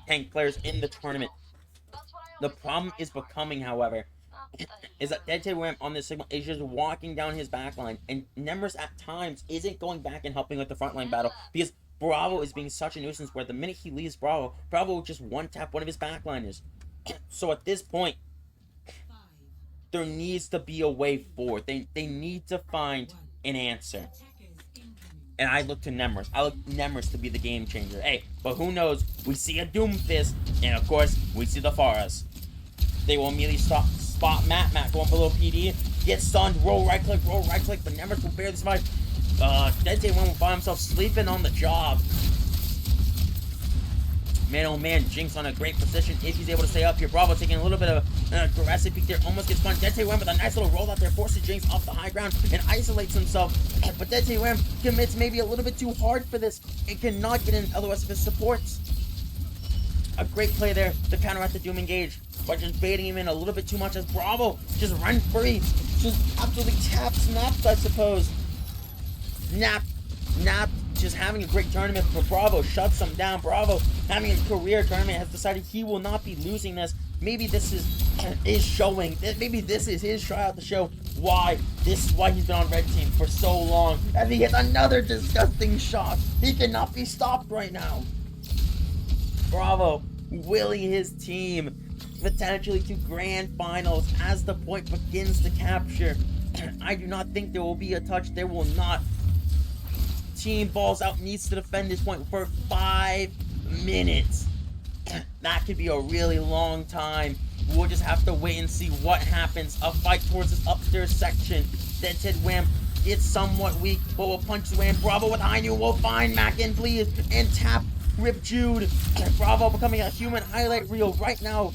tank players in the tournament. The problem is becoming, however, is that Dead Wham on this signal is just walking down his backline, and Nemris at times isn't going back and helping with the frontline battle because Bravo is being such a nuisance where the minute he leaves Bravo will just one-tap one of his backliners. So at this point, there needs to be a way forward. They need to find an answer. And I look to Nemris. I look Nemris to be the game changer. Hey, but who knows? We see a Doomfist, and of course, we see the Faras. They will immediately spot Matt going below PD. Get stunned, roll right click, but Nemris will barely survive. Dead Wham will find himself sleeping on the job. Man, oh man, Jinx on a great position if he's able to stay up here. Bravo taking a little bit of an aggressive peek there. Almost gets spun. Dead Wham with a nice little roll out there. Forces Jinx off the high ground and isolates himself. But Dead Wham commits maybe a little bit too hard for this and cannot get in LOS of his supports. A great play there to counteract the Doom engage. But just baiting him in a little bit too much as Bravo just run free. Just absolutely taps Naps, I suppose. Nap just having a great tournament for Bravo, shuts him down. Bravo having a career tournament has decided he will not be losing this. Maybe this is showing. Maybe this is his tryout to show why he's been on red team for so long. As he hits another disgusting shot. He cannot be stopped right now. Bravo willing his team potentially to grand finals as the point begins to capture. I do not think there will be a touch. There will not. Team Balls Out needs to defend this point for 5 minutes. That could be a really long time. We'll just have to wait and see what happens. A fight towards this upstairs section. Dead Wham gets somewhat weak, but will punch the Wham. Bravo with high new will find Mac and Please and tap Rip Jude. Bravo becoming a human highlight reel right now.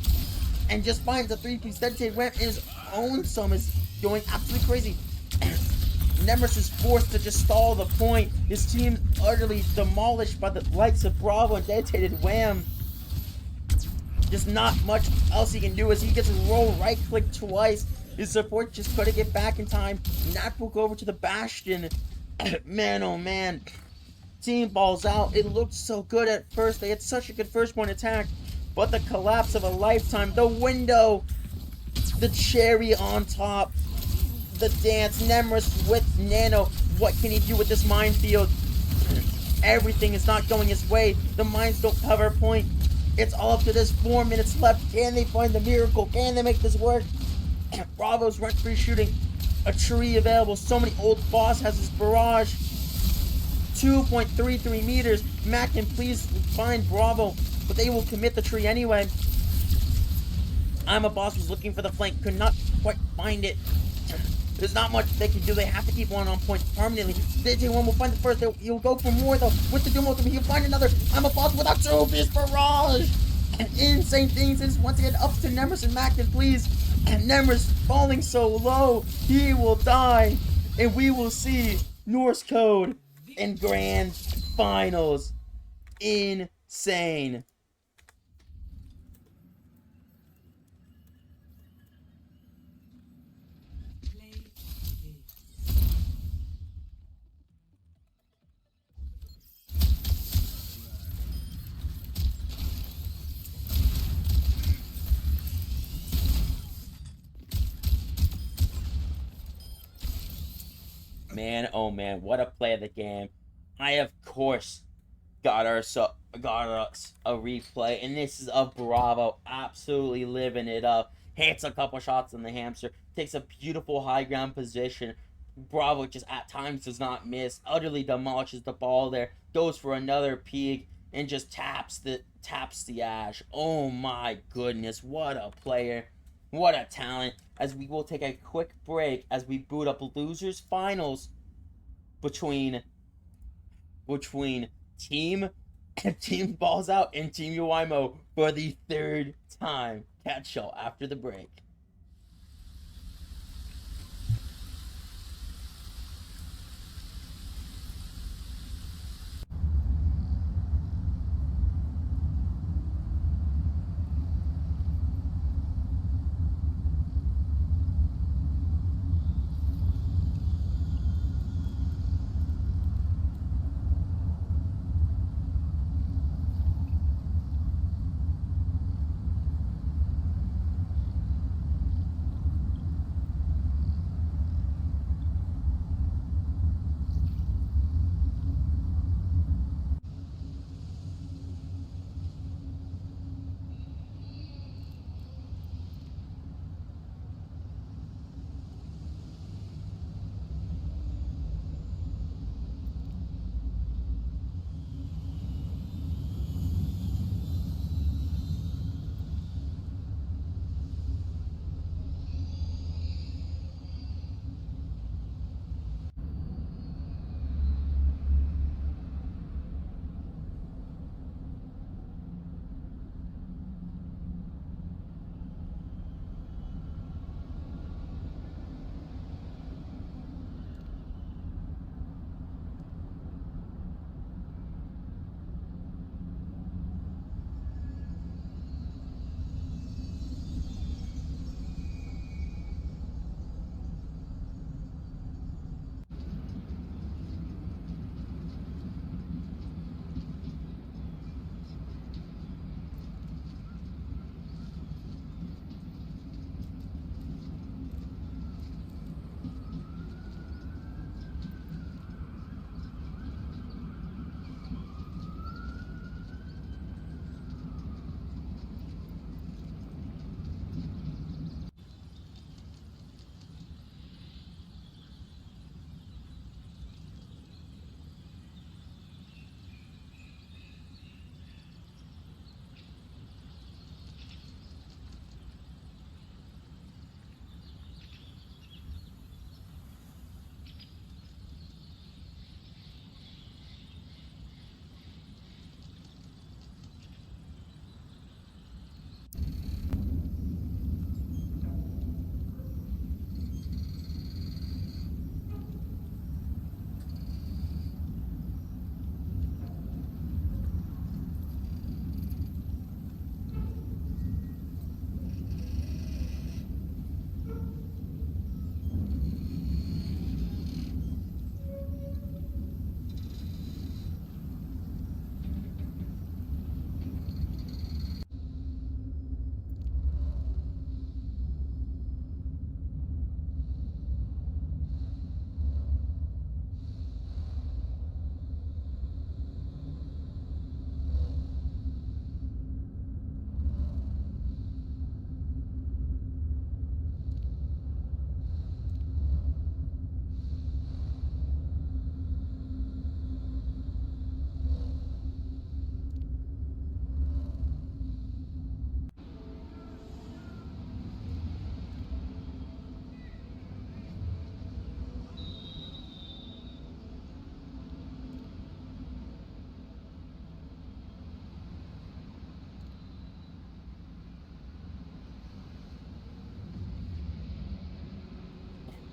And just finds a 3-piece. Dead Wham in his own sum is going absolutely crazy. Nemris is forced to just stall the point. His team utterly demolished by the likes of Bravo and Dedicated Wham. Just not much else he can do as he gets a roll right click twice. His support just couldn't get back in time. Nap will go over to the Bastion. Man, oh man. Team balls out. It looked so good at first. They had such a good first point attack. But the collapse of a lifetime. The window. The cherry on top. The dance. Nemris with Nano. What can he do with this minefield? Everything is not going his way. The mines don't cover point. It's all up to this. 4 minutes left. Can they find the miracle? Can they make this work? Bravo's rent-free shooting. A tree available. So many old boss has his barrage. 2.33 meters. Mac can please find Bravo, but they will commit the tree anyway. I'm a boss was looking for the flank, could not quite find it. There's not much they can do. They have to keep one on point permanently. DJ1 will find the first. He'll go for more though. With the Doom ultimate, he'll find another. I'm a boss without two-piece barrage. And insane things is once again up to Nemris and Mac, and please. And Nemris falling so low, he will die, and we will see Norse Code in grand finals. Insane. Play this. Man, oh man, what a play of the game. I, of course, got us a replay, and this is a Bravo absolutely living it up. Hits a couple shots on the hamster, takes a beautiful high ground position. Bravo just at times does not miss, utterly demolishes the ball there, goes for another peek, and just taps the ash. Oh my goodness, what a player. What a talent. As we will take a quick break as we boot up losers finals between team Team Balls Out and Team Uimo for the third time. Catch y'all after the break.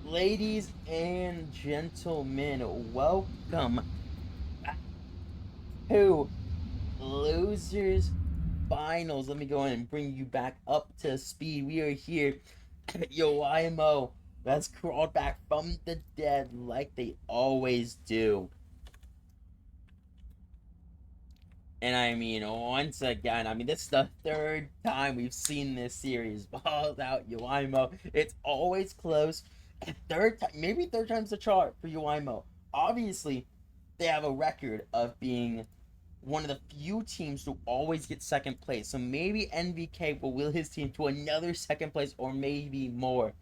Ladies and gentlemen, welcome to Losers Finals. Let me go in and bring you back up to speed. We are here at Yoimo. That's crawled back from the dead like they always do. And I mean, once again, this is the third time we've seen this series. Balls out, Uimo. It's always close. Third time, maybe third time's the chart for Uimo. Obviously, they have a record of being one of the few teams to always get second place. So maybe NVK will will his team to another second place or maybe more.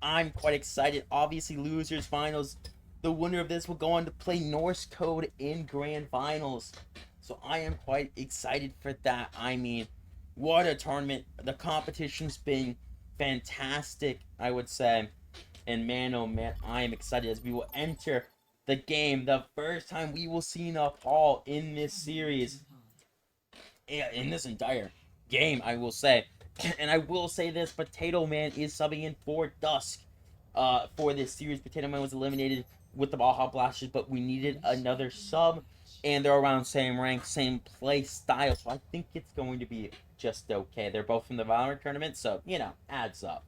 I'm quite excited. Obviously, losers finals. The winner of this will go on to play Norse Code in grand finals. So I am quite excited for that. I mean, what a tournament. The competition's been fantastic, I would say. And man, oh man, I am excited as we will enter the game. The first time we will see Nepal in this series. In this entire game, I will say. And I will say this, Potato Man is subbing in for Dusk for this series. Potato Man was eliminated with the Baja Blasters, but we needed another sub. And they're around same rank, same play style. So I think it's going to be just okay. They're both from the Valorant tournament, so, adds up.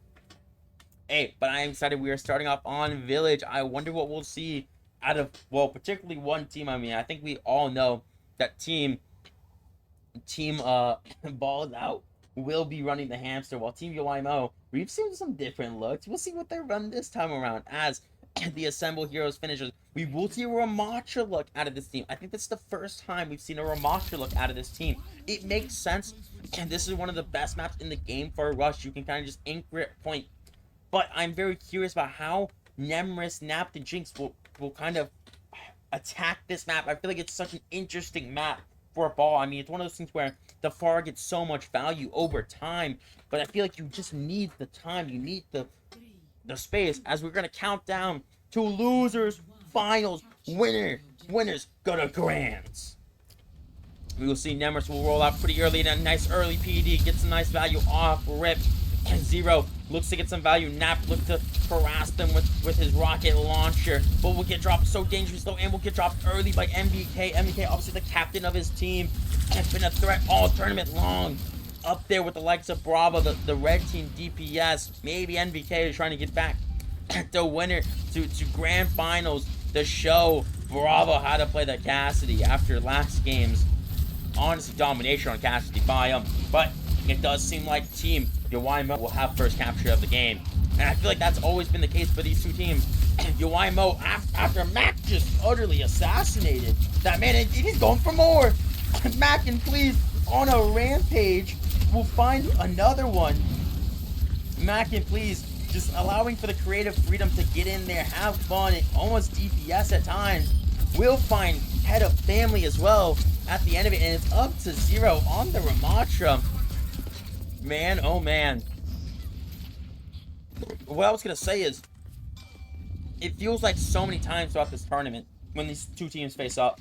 Hey, but I am excited. We are starting off on Village. I wonder what we'll see out of, well, particularly one team. I think we all know that team Balled Out will be running the hamster, while Team UIMO, we've seen some different looks. We'll see what they run this time around as the Assemble Heroes finishes. We will see a Ramattra look out of this team. I think that's the first time we've seen a Ramattra look out of this team. It makes sense, and this is one of the best maps in the game for a rush. You can kind of just anchor it point. But I'm very curious about how Nemris, Napt, and Jinx will kind of attack this map. I feel like it's such an interesting map for a ball. It's one of those things where the FAR gets so much value over time, but I feel like you just need the time. You need the space as we're going to count down to losers, finals, winners go to grands. We will see Nemris will roll out pretty early in a nice early PD, get some nice value off rip. And Zero looks to get some value. Nap looks to harass them with his rocket launcher, but will get dropped so dangerous though, and will get dropped early by MVK. MVK, obviously the captain of his team, has been a threat all tournament long. Up there with the likes of Bravo, the red team DPS. Maybe MVK is trying to get back the winner to grand finals to show Bravo how to play the Cassidy after last game's honestly domination on Cassidy by him. But it does seem like Team Yoimo will have first capture of the game. And I feel like that's always been the case for these two teams. Yoimo, after Mac just utterly assassinated that man, and he's going for more. Mac, and please, on a rampage, we'll find another one. Mac, and please, just allowing for the creative freedom to get in there, have fun, and almost DPS at times. We'll find Head of Family as well at the end of it, and it's up to 0 on the Ramattra. Man, oh man. What I was going to say is, it feels like so many times throughout this tournament, when these two teams face up,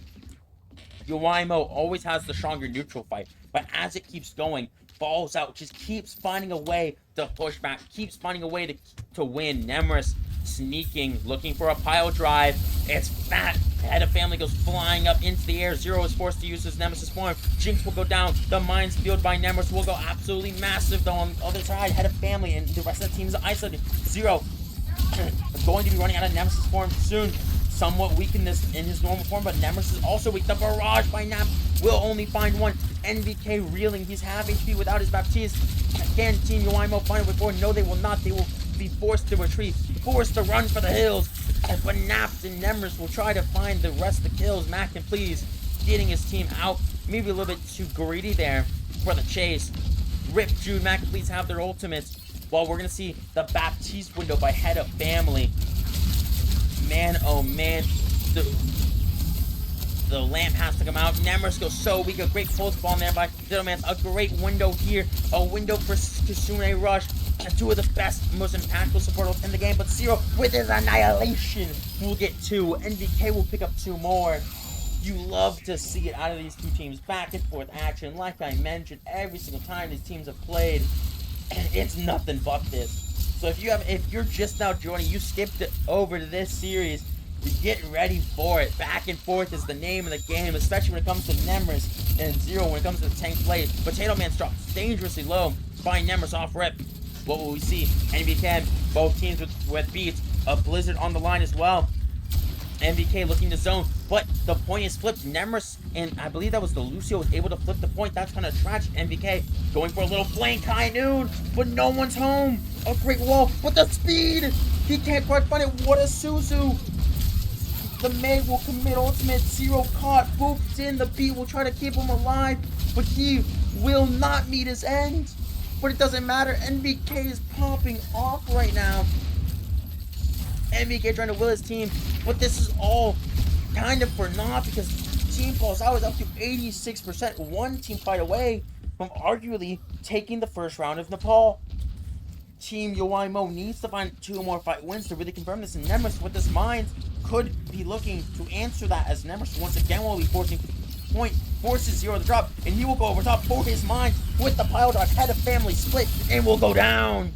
Yoimo always has the stronger neutral fight. But as it keeps going, Balls Out just keeps finding a way to push back, keeps finding a way to win. Nemris sneaking, looking for a pile drive. It's fat. Head of Family goes flying up into the air. Zero is forced to use his Nemesis form. Jinx will go down. The mines fielded by Nemris will go absolutely massive though on the other side. Head of Family and the rest of the team is isolated. Zero going to be running out of Nemesis form soon. Somewhat weak in his normal form, but Nemris is also weak. The barrage by Nap will only find one. NVK reeling. He's half HP without his Baptiste. Can Team Yoimo find it with 4? No, they will not. They will be forced to retreat, forced to run for the hills. But Naps and Nemris will try to find the rest of the kills. Mac and please getting his team out. Maybe a little bit too greedy there for the chase. Rip, Jude, Mac and please have their ultimates. While we're going to see the Baptiste window by Head of Family. Man, oh man. The lamp has to come out. Nemris goes so weak. A great pulse bomb there by Diddleman. A great window here. A window for Kasune Rush. Two of the best, most impactful supporters in the game. But Zero, with his annihilation, will get 2. NVK will pick up 2 more. You love to see it out of these two teams. Back and forth action. Like I mentioned, every single time these teams have played, it's nothing but this. So if you're just now joining, you skipped it over to this series, get ready for it. Back and forth is the name of the game, especially when it comes to Nemris and Zero when it comes to the tank play. Potato Man's dropped dangerously low, buying Nemris off rip. What will we see? NBK, both teams with beats. A Blizzard on the line as well. MBK looking to zone, but the point is flipped. Nemris, and I believe that was the Lucio, was able to flip the point. That's kind of tragic. MBK going for a little flank high noon, but no one's home. A great wall with the speed. He can't quite find it. What a Suzu. The May will commit ultimate. Zero caught, booped in. The beat will try to keep him alive, but he will not meet his end. But it doesn't matter. MBK is popping off right now. MBK trying to will his team, but this is all kind of for naught because Team Pulsar is up to 86%, one team fight away from arguably taking the first round of Nepal. Team Yoimo needs to find 2 more fight wins to really confirm this, and Nemris with this mind could be looking to answer that, as Nemris once again will be forcing point, forces Zero to drop, and he will go over top for his mind with the pile drive, head of family split, and will go down.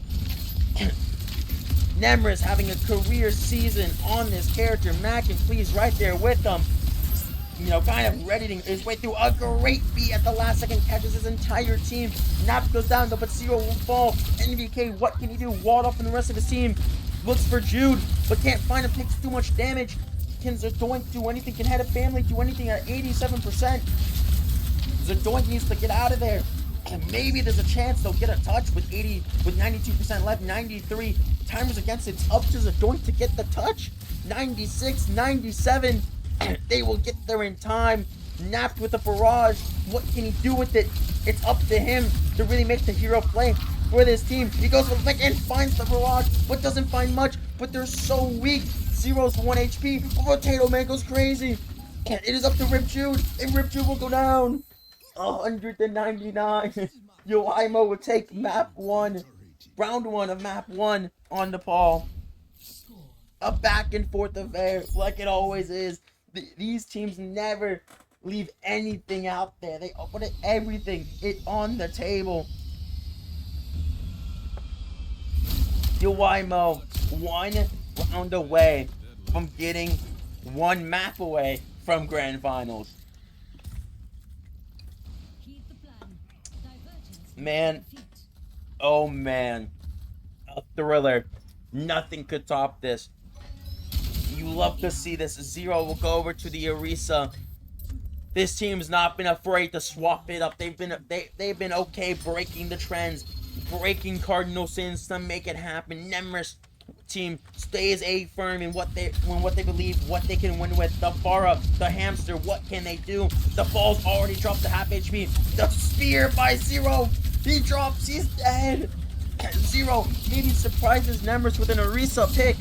Nemris having a career season on this character. Mac and Please right there with them. You know, kind of readying his way through. A great beat at the last second, catches his entire team. Nap goes down though, but Zero will fall. NVK, what can he do? Walled off from the rest of his team. Looks for Jude, but can't find him. Takes too much damage. Can Zadoink do anything? Can Head of Family do anything at 87%? Zadoink needs to get out of there. And maybe there's a chance they'll get a touch with 92% left, 93. Timers against it. It's up to Zadoink to get the touch. 96, 97. They will get there in time. Napped with a barrage. What can he do with it? It's up to him to really make the hero play for this team. He goes for the flick and finds the barrage, but doesn't find much. But they're so weak. Zero's 1 HP. Potato Man goes crazy. It is up to Rip Jude, and Rip Jude will go down. 199. Yoimo will take map 1. Round 1 of map 1 on Nepal. A back and forth affair like it always is. These teams never leave anything out there. They put everything on the table. Yoimo 1 round away from getting 1 map away from Grand Finals. Man, oh man, a thriller. Nothing could top this. You love to see this. Zero will go over to the Orisa. This team's not been afraid to swap it up. They've been okay breaking the trends, breaking cardinal sins to make it happen. Nemris team stays firm in what they believe, what they can win with. The Farah, the hamster, what can they do? The ball's already dropped to half HP. The spear by Zero. He drops, he's dead. Zero maybe surprises Nemris with an Orisa pick.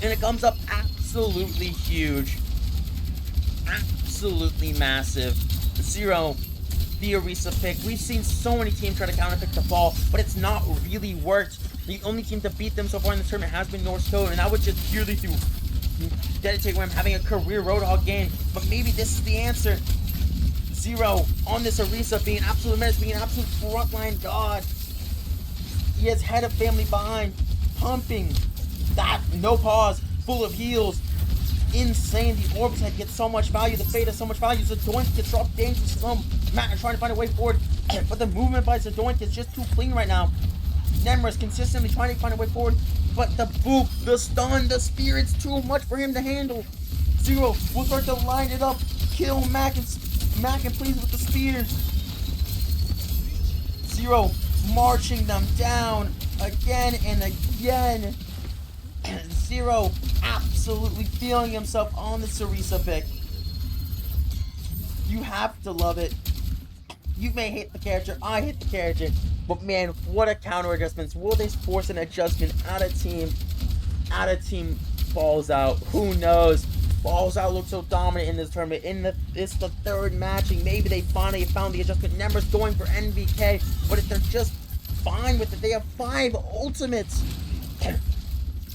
And it comes up absolutely huge. Absolutely massive. Zero, the Orisa pick. We've seen so many teams try to counterpick the ball, but it's not really worked. The only team to beat them so far in the tournament has been North Code, and that was just purely through Dedicated Ram having a career Roadhog game. But maybe this is the answer. Zero on this Orisa being an absolute menace, being an absolute frontline god. He has Head of Family behind, pumping that, no pause, full of heals. Insane. The Orbs head gets so much value, the Fate has so much value. Zadoink gets dropped dangerous from Matt trying to find a way forward, but the movement by Zadoink is just too clean right now. Nemris consistently trying to find a way forward, but the boop, the stun, the spear, it's too much for him to handle. Zero will start to line it up, kill Mac and Please with the spears. Zero marching them down again and again. Zero absolutely feeling himself on the Orisa pick. You have to love it. You may hate the character, I hate the character, but man, what a counter adjustments. Will they force an adjustment out of team? Falls out. Who knows? Falls out looks so dominant in this tournament. It's the third matching. Maybe they finally found the adjustment. Numbers going for NVK, but if they're just fine with it, they have 5 ultimates.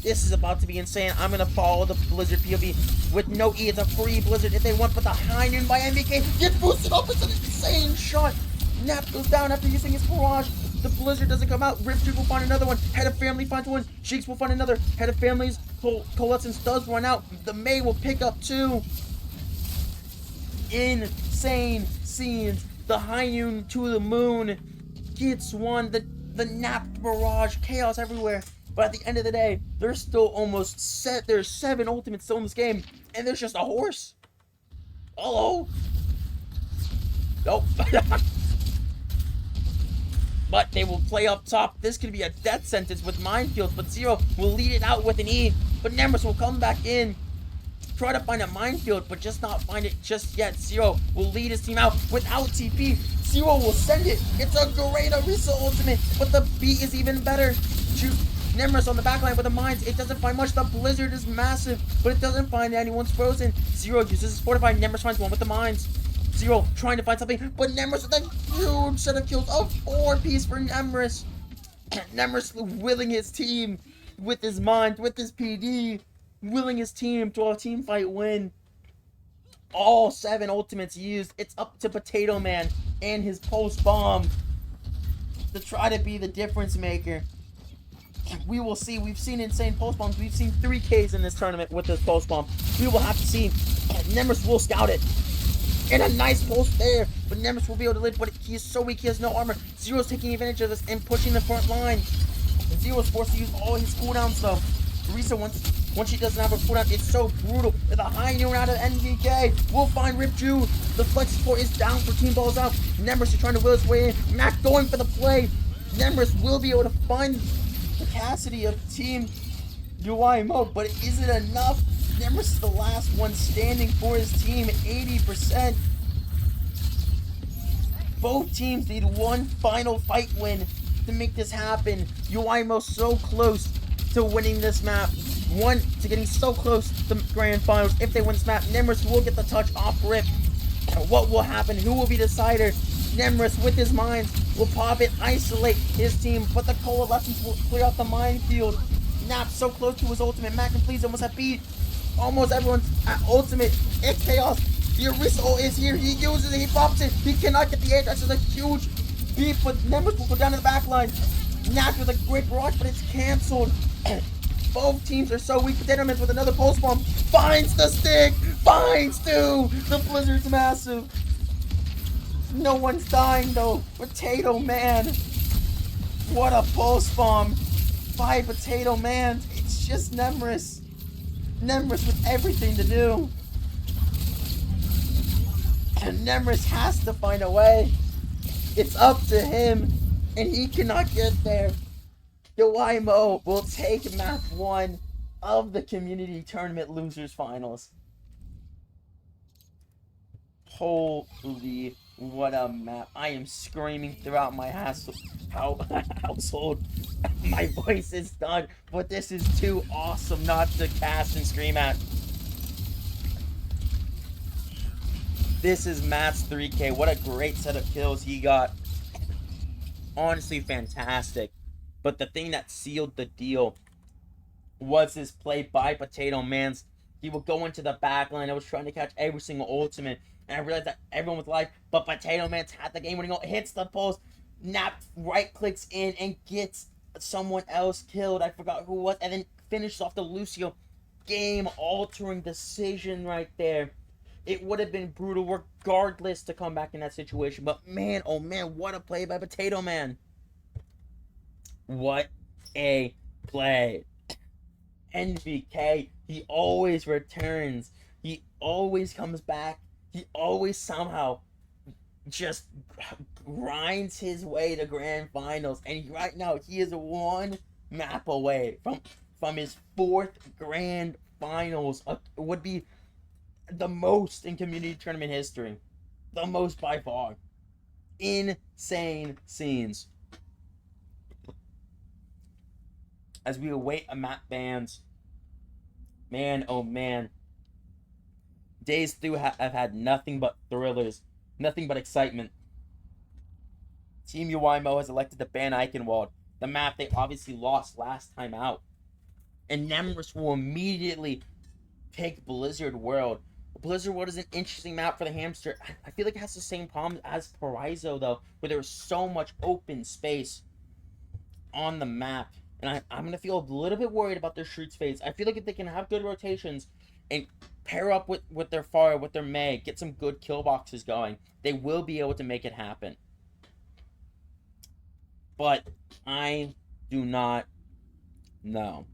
This is about to be insane. I'm gonna follow the Blizzard POV with no E. It's a free Blizzard if they want, but the high noon by NVK gets boosted up. It's an insane shot. Nap goes down after using his barrage. The Blizzard doesn't come out. Riptide will find another one. Head of Family finds one. Sheiks will find another. Head of Families, Coalescence does run out. The May will pick up two. Insane scenes. The Hyun to the moon gets one. The Nap barrage, chaos everywhere. But at the end of the day, there's still almost there's 7 ultimates still in this game, and there's just a horse. Hello? Nope. But they will play up top. This could be a death sentence with minefields, but Zero will lead it out with an E. But Nemesis will come back in, try to find a minefield, but just not find it just yet. Zero will lead his team out without TP. Zero will send it. It's a great Arisa ultimate, but the beat is even better. Nemrus on the backline with the mines. It doesn't find much. The Blizzard is massive, but it doesn't find anyone's frozen. Zero uses his fortified. Nemrus finds one with the mines. Zero trying to find something, but Nemrus with a huge set of kills. A 4-piece for Nemrus. Nemrus willing his team with his mines, with his PD, willing his team to a team fight win. All 7 ultimates used. It's up to Potato Man and his post bomb to try to be the difference maker. We will see. We've seen insane post bombs. We've seen 3Ks in this tournament with this post bomb. We will have to see. Nemesis will scout it. And a nice post there. But Nemesis will be able to live. But he is so weak. He has no armor. Zero's taking advantage of this and pushing the front line. And Zero's forced to use all his cooldowns though. Risa, once she doesn't have her cooldown, it's so brutal. With a high noon out of NVK, we'll find Ripju. The flex support is down for Team Balls out. Nemesis is trying to will his way in. Mac going for the play. Nemesis will be able to find the capacity of Team UIMO, but is it enough? Nemesis is the last one standing for his team, 80%. Both teams need one final fight win to make this happen. UIMO so close to winning this map. One to getting so close to the grand finals. If they win this map, Nemesis will get the touch off rip. What will happen? Who will be the decider? Nemesis with his mines will pop it, isolate his team, but the Coalescence will clear out the minefield. Nap so close to his ultimate. Mac and Please almost have beat almost everyone's ultimate. It's chaos. The Aristo is here. He uses it. He pops it. He cannot get the air. That's just a huge beat, but Nemesis will go down to the back line. Nap with a great barrage, but it's canceled. Both teams are so weak. Potato Man with another pulse bomb finds the stick. Finds two. The Blizzard's massive. No one's dying though. Potato Man. What a pulse bomb by Potato Man. It's just Nemris. Nemris with everything to do. And Nemris has to find a way. It's up to him. And he cannot get there. YMO will take map 1 of the community tournament losers finals. Holy, what a map. I am screaming throughout my household. My voice is done, but this is too awesome not to cast and scream at. This is Matt's 3K. What a great set of kills he got. Honestly, fantastic. But the thing that sealed the deal was this play by Potato Man's. He will go into the back line. I was trying to catch every single ultimate. And I realized that everyone was live. But Potato Man's had the game winning goal. Hits the post. Nap right clicks in and gets someone else killed. I forgot who it was. And then finishes off the Lucio game altering decision right there. It would have been brutal regardless to come back in that situation. But man, oh man, what a play by Potato Man. What a play. NVK, he always returns. He always comes back. He always somehow just grinds his way to grand finals. And right now, he is one map away from his 4th grand finals. It would be the most in community tournament history. The most by far. Insane scenes. As we await a map bans. Man, oh man. Days through have had nothing but thrillers. Nothing but excitement. Team UIMO has elected to ban Eichenwald. The map they obviously lost last time out. And Nemrus will immediately take Blizzard World. Blizzard World is an interesting map for the hamster. I feel like it has the same problem as Paraiso though, where there's so much open space. on the map. And I'm gonna feel a little bit worried about their Shriek's phase. I feel like if they can have good rotations and pair up with their Pharah, with their Mei, get some good kill boxes going, they will be able to make it happen. But I do not know.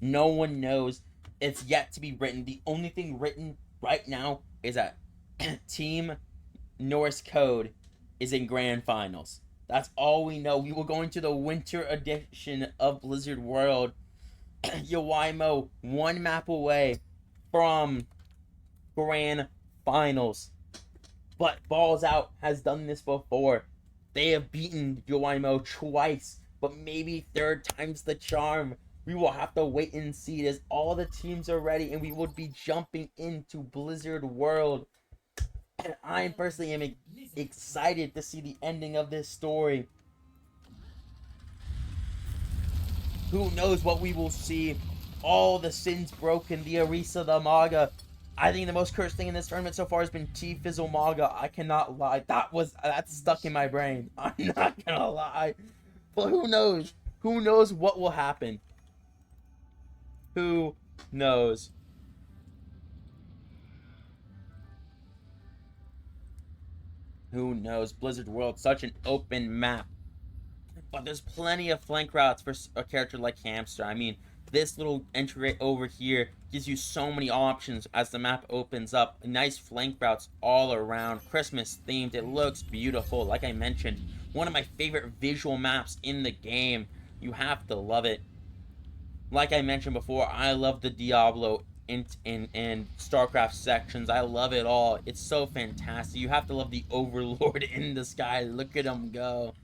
No one knows. It's yet to be written. The only thing written right now is that Team Norse Code is in grand finals. That's all we know. We will go into the winter edition of Blizzard World. Yowaimo, one map away from grand finals. But Balls Out has done this before. They have beaten Yowaimo twice, but maybe third time's the charm. We will have to wait and see as all the teams are ready, and we would be jumping into Blizzard World. And I personally am excited to see the ending of this story. Who knows what we will see? All the sins broken, the Arisa, the Maga. I think the most cursed thing in this tournament so far has been T Fizzle Maga. I cannot lie. That's stuck in my brain. I'm not gonna lie. But who knows? Who knows what will happen? Who knows? Who knows? Blizzard World, such an open map. But there's plenty of flank routes for a character like Hamster. I mean, this little entry over here gives you so many options as the map opens up. Nice flank routes all around. Christmas themed. It looks beautiful. Like I mentioned, one of my favorite visual maps in the game. You have to love it. Like I mentioned before, I love the Diablo and StarCraft sections. I love it all. It's so fantastic. You have to love the Overlord in the sky. Look at him go.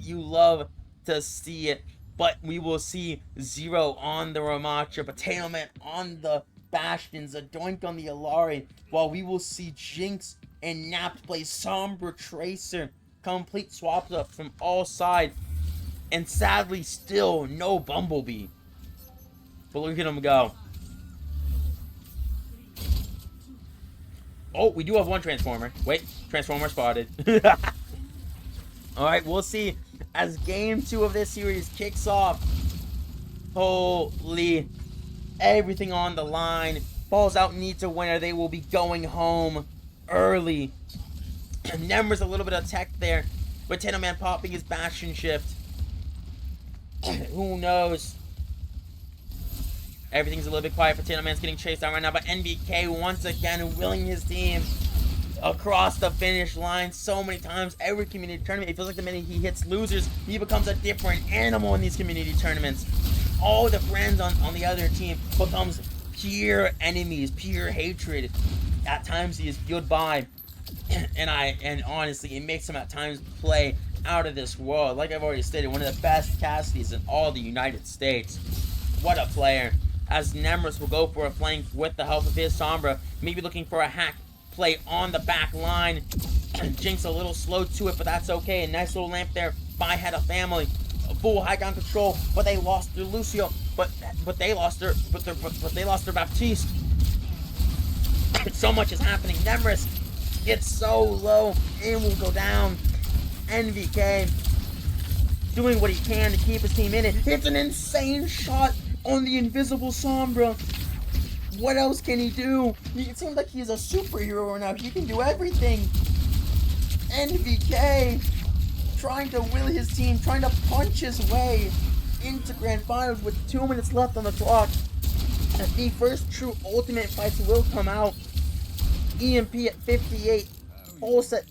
You love to see it. But we will see Zero on the Ramattra, Potato Man on the Bastions, a Doink on the Alari, while we will see Jinx and Napt play Sombra Tracer. Complete swaps up from all sides. And sadly, still no Bumblebee. But look at him go. Oh, we do have one Transformer. Wait, Transformer spotted. Alright, we'll see as Game 2 of this series kicks off. Holy. Everything on the line. Balls Out needs a winner. They will be going home early. Nemra's a little bit of tech there. Potato Man popping his Bastion shift. Who knows? Everything's a little bit quiet. Potato Man's getting chased down right now, but NBK once again willing his team across the finish line so many times. Every community tournament, it feels like the minute he hits losers, he becomes a different animal in these community tournaments. All the friends on the other team becomes pure enemies, pure hatred. At times he is goodbye, and honestly, it makes him at times play out of this world. Like I've already stated, one of the best Cassidy's in all the United States. What a player. As Nemrus will go for a flank with the help of his Sombra, maybe looking for a hack play on the back line. Jinx a little slow to it, but that's okay. A nice little lamp there by Head of Family. A full high ground control, but they lost their Lucio. But they lost their Baptiste. So much is happening. Nemrus gets so low and will go down. NVK doing what he can to keep his team in it. It's an insane shot on the invisible Sombra. What else can he do? It seems like he's a superhero now. He can do everything. NVK trying to will his team, trying to punch his way into Grand Finals with 2 minutes left on the clock. The first true ultimate fights will come out. EMP at 58. Full set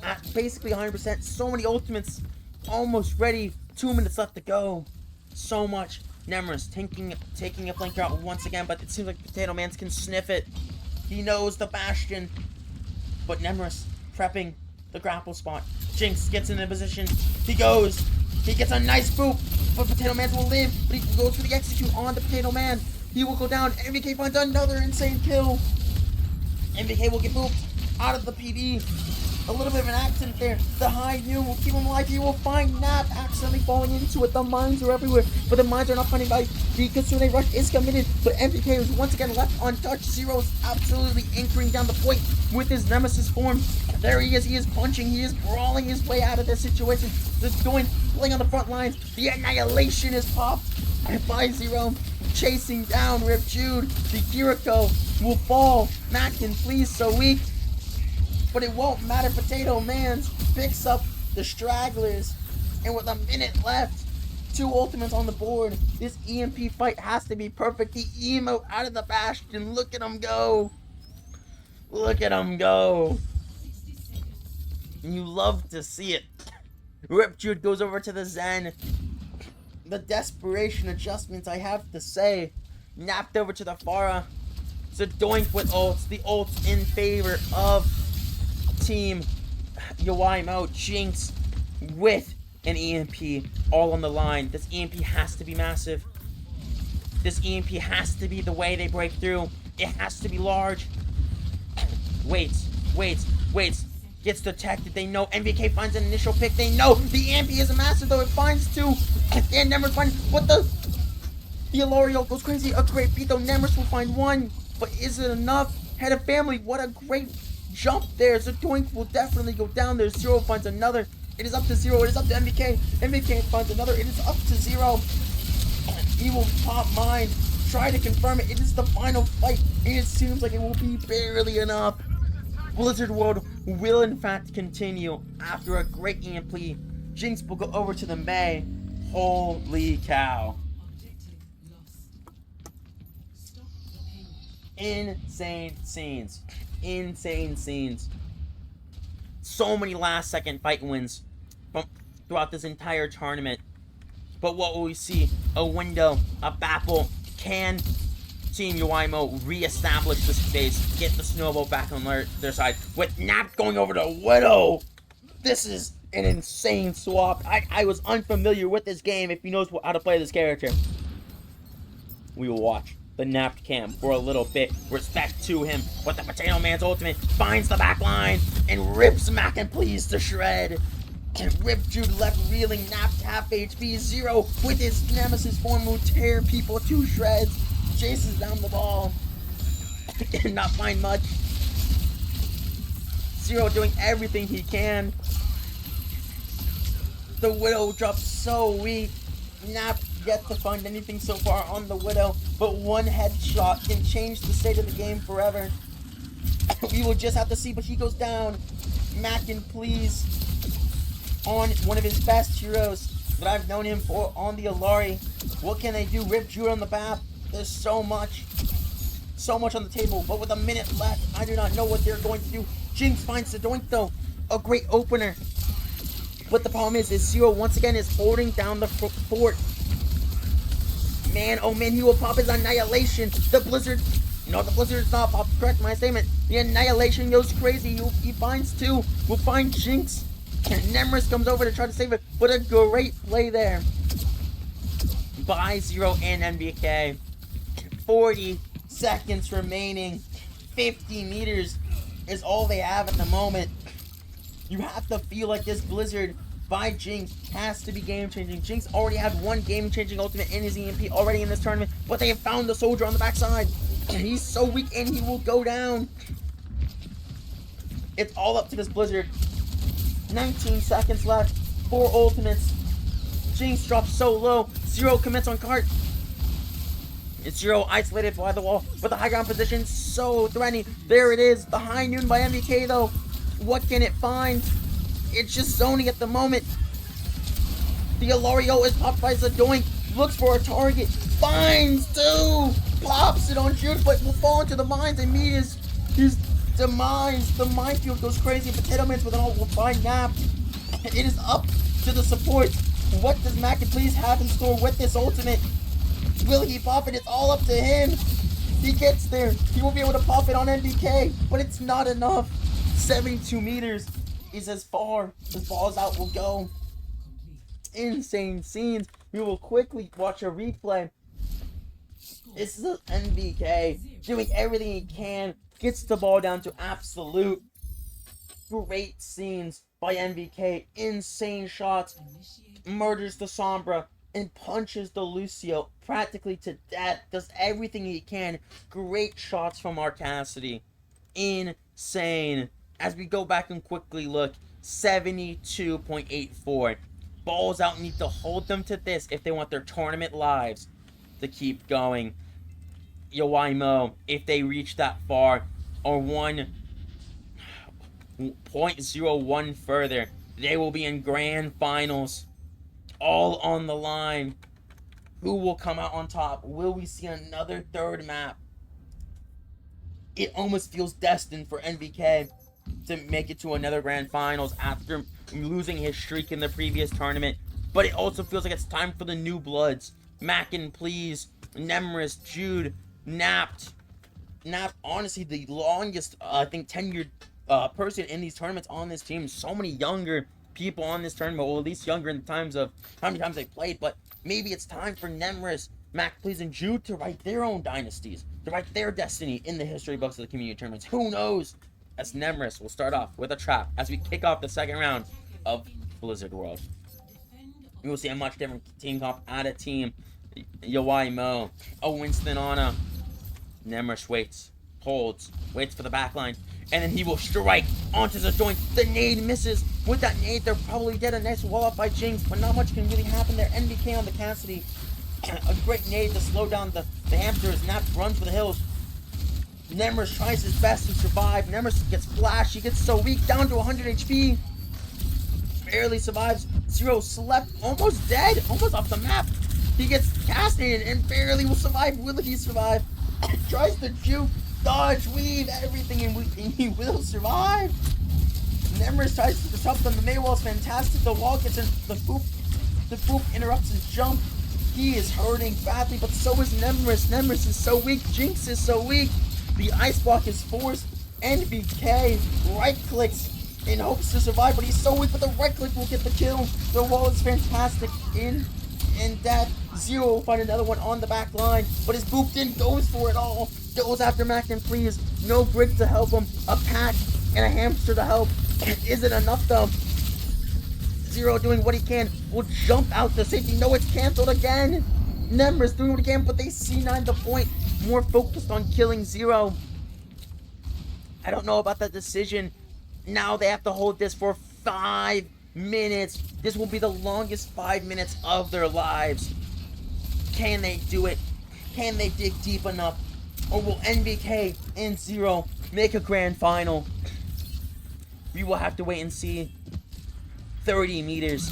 at basically 100%. So many ultimates almost ready. 2 minutes left to go. So much. Nemrus taking a flank route once again, but it seems like Potato Mans can sniff it. He knows the Bastion. But Nemrus prepping the grapple spot. Jinx gets in a position. He goes. He gets a nice boop. But Potato Man will live. But he goes for the execute on the Potato Man. He will go down. MVK finds another insane kill. MVK will get booped out of the PB. A little bit of an accident there. The high noon will keep him alive. He will find Nap accidentally falling into it. The mines are everywhere, but the mines are not finding by the Kitsune Rush is committed. But MPK is once again left untouched. Zero is absolutely anchoring down the point with his nemesis form. There he is. He is punching. He is brawling his way out of this situation. Just going, playing on the front lines. The annihilation is popped by Zero. Chasing down Rip Jude. The Kiriko will fall. Mackin, please, so weak. But it won't matter. Potato Mans picks up the stragglers. And with a minute left, 2 ultimates on the board. This EMP fight has to be perfect. The emo out of the bastion. Look at him go. Look at him go. And you love to see it. Rip Jude goes over to the Zen. The desperation adjustments, I have to say. Napped over to the Pharah. Zadoink with ults. The ults in favor of Team Yowaimo. Jinx with an EMP all on the line. This EMP has to be massive. This EMP has to be the way they break through. It has to be large. Waits. Gets detected. They know MVK finds an initial pick. They know the EMP is massive, though. It finds 2. And Nemers find what the Ilario goes crazy. A great beat, though. Nemers will find 1. But is it enough? Head of family. What a great jump there. Zadoink will definitely go down there. Zero finds another. It is up to 0. It is up to MVK. MVK finds another. It is up to 0. He will pop mine. Try to confirm it. It is the final fight. And it seems like it will be barely enough. Blizzard World will in fact continue after a great EMP. Jinx will go over to the Mei. Holy cow. Insane scenes. Insane scenes. So many last second fight wins from throughout this entire tournament. But what will we see? A window, a baffle. Can Team Yowaimo re-establish this base, get the snowball back on their side, with Nap going over to Widow? This is an insane swap. I was unfamiliar with this game. If he knows how to play this character, we will watch the Napped cam for a little bit. Respect to him, but the Potato Man's ultimate finds the back line and rips Mac and Please to shred. And Rip Jude left reeling, Napped half HP. Zero with his nemesis form will tear people to shreds. Chases down the ball. Did not find much. Zero doing everything he can. The Widow drops so weak. Not yet to find anything so far on the Widow, but one headshot can change the state of the game forever. We will just have to see, but he goes down. Mackin, please, on one of his best heroes that I've known him for on the Alari. What can they do? Rip Jude on the map. There's so much on the table, but with a minute left, I do not know what they're going to do. Jinx finds the doink though, a great opener. But the problem is Zero once again is holding down the fort. Man, oh man, he will pop his annihilation. The Blizzard is not pop. Correct my statement. The annihilation goes crazy. He finds 2. Will find Jinx. And Nemris comes over to try to save it, but a great play there by Zero and NBK. 40 seconds remaining. 50 meters is all they have at the moment. You have to feel like this Blizzard by Jinx has to be game-changing. Jinx already had 1 game-changing ultimate in his EMP already in this tournament, but they have found the soldier on the backside. He's so weak and he will go down. It's all up to this Blizzard. 19 seconds left. 4 ultimates. Jinx drops so low. Zero commits on cart. It's Zero isolated by the wall, but the high ground position so threatening. There it is. The high noon by MVK though. What can it find? It's just zoning at the moment. The Ilario is popped by Zadoink. Looks for a target. Finds 2. Pops it on Jude, but will fall into the mines and meet his demise. The minefield goes crazy. Potato Man's with an ult will find Nap. It is up to the support. What does Mac and Please have in store with this ultimate? Will he pop it? It's all up to him. He gets there. He will be able to pop it on NBK, but it's not enough. 72 meters is as far as balls out will go. Insane scenes. We will quickly watch a replay. This is NBK doing everything he can. Gets the ball down to absolute. Great scenes by MVK. Insane shots. Initiate. Murders the Sombra and punches the Lucio practically to death. Does everything he can. Great shots from our Cassidy. Insane. As we go back and quickly look, 72.84. Balls out need to hold them to this if they want their tournament lives to keep going. Yoimo, if they reach that far, or 1.01 further, they will be in grand finals. All on the line. Who will come out on top? Will we see another third map? It almost feels destined for NVK to make it to another grand finals after losing his streak in the previous tournament. But it also feels like it's time for the new bloods. Mackin, please. Nemris, Jude, Napt. Napt, honestly, the longest, I think, tenured person in these tournaments on this team. So many younger people on this tournament, or at least younger in times of how many times they played. But maybe it's time for Nemris, Mac, please, and Jude to write their own dynasties, to write their destiny in the history books of the community tournaments. Who knows? As Nemris will start off with a trap as we kick off the second round of Blizzard World. We will see a much different team comp out of team. Yoimo, a Winston Anna. Nemris waits, holds, waits for the backline, and then he will strike onto the joint. The nade misses. With that nade, they're probably dead. A nice wall up by Jinx, but not much can really happen there. NBK on the Cassidy. A great nade to slow down the hamsters. Nap runs for the hills. Nemris tries his best to survive. Nemris gets flashed. He gets so weak, down to 100 HP. Barely survives. Zero slept, almost dead, almost off the map. He gets casted and barely will survive. Will he survive? Tries to juke, dodge, weave, everything, and he will survive. Nemris tries to disrupt them. The Maywall's fantastic. The wall gets in. The boop interrupts his jump. He is hurting badly, but so is Nemris. Nemris is so weak. Jinx is so weak. The ice block is forced. NBK right clicks in hopes to survive, but he's so weak, but the right click will get the kill. The wall is fantastic. In death. Zero will find another one on the back line, but his Boopkin goes for it all. Goes after Mackin, please. No Brig to help him. A pack and a hamster to help. Isn't enough though. Zero doing what he can. Will jump out to safety. No, it's cancelled again. Nemris doing what he can, but they C9 the point. More focused on killing Zero. I don't know about that decision. Now they have to hold this for 5 minutes. This will be the longest 5 minutes of their lives. Can they do it? Can they dig deep enough? Or will NBK and Zero make a grand final? We will have to wait and see. 30 meters.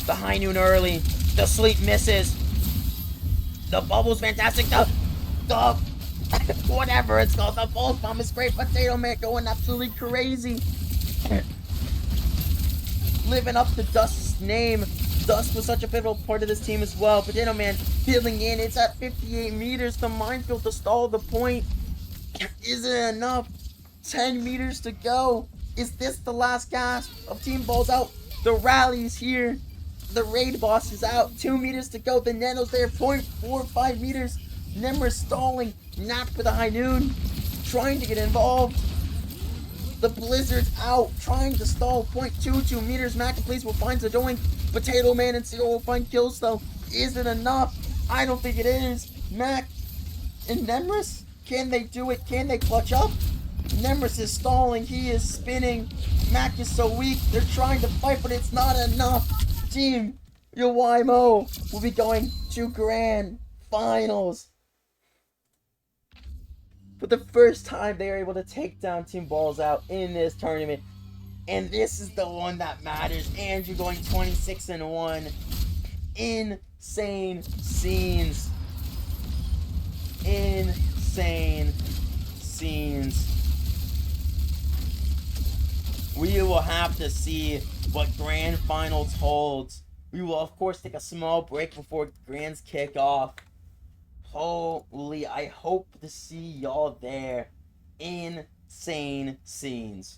The high noon early. The sleep misses. The bubble's fantastic. The whatever it's called. The pulse bomb is great. Potato Man going absolutely crazy. Living up to Dust's name. Dust was such a pivotal part of this team as well. Potato Man filling in. It's at 58 meters. The minefield to stall the point. Is it enough? 10 meters to go. Is this the last gasp of Team Balls out? The rally's here. The raid boss is out. 2 meters to go. The Nano's there. 0.45 meters. Nemris stalling. Nap for the high noon. Trying to get involved. The Blizzard's out. Trying to stall. 0.22 meters. Mac and Please will find Zadoing. Potato Man and Zero will find kills though. Is it enough? I don't think it is. Mac and Nemris? Can they do it? Can they clutch up? Nemris is stalling. He is spinning. Mac is so weak. They're trying to fight, but it's not enough. Team Yoimo will be going to grand finals. For the first time, they are able to take down Team Balls out in this tournament. And this is the one that matters. Andrew going 26-1. Insane scenes. Insane scenes. We will have to see what Grand Finals holds. We will, of course, take a small break before Grands kick off. Holy, I hope to see y'all there. Insane scenes.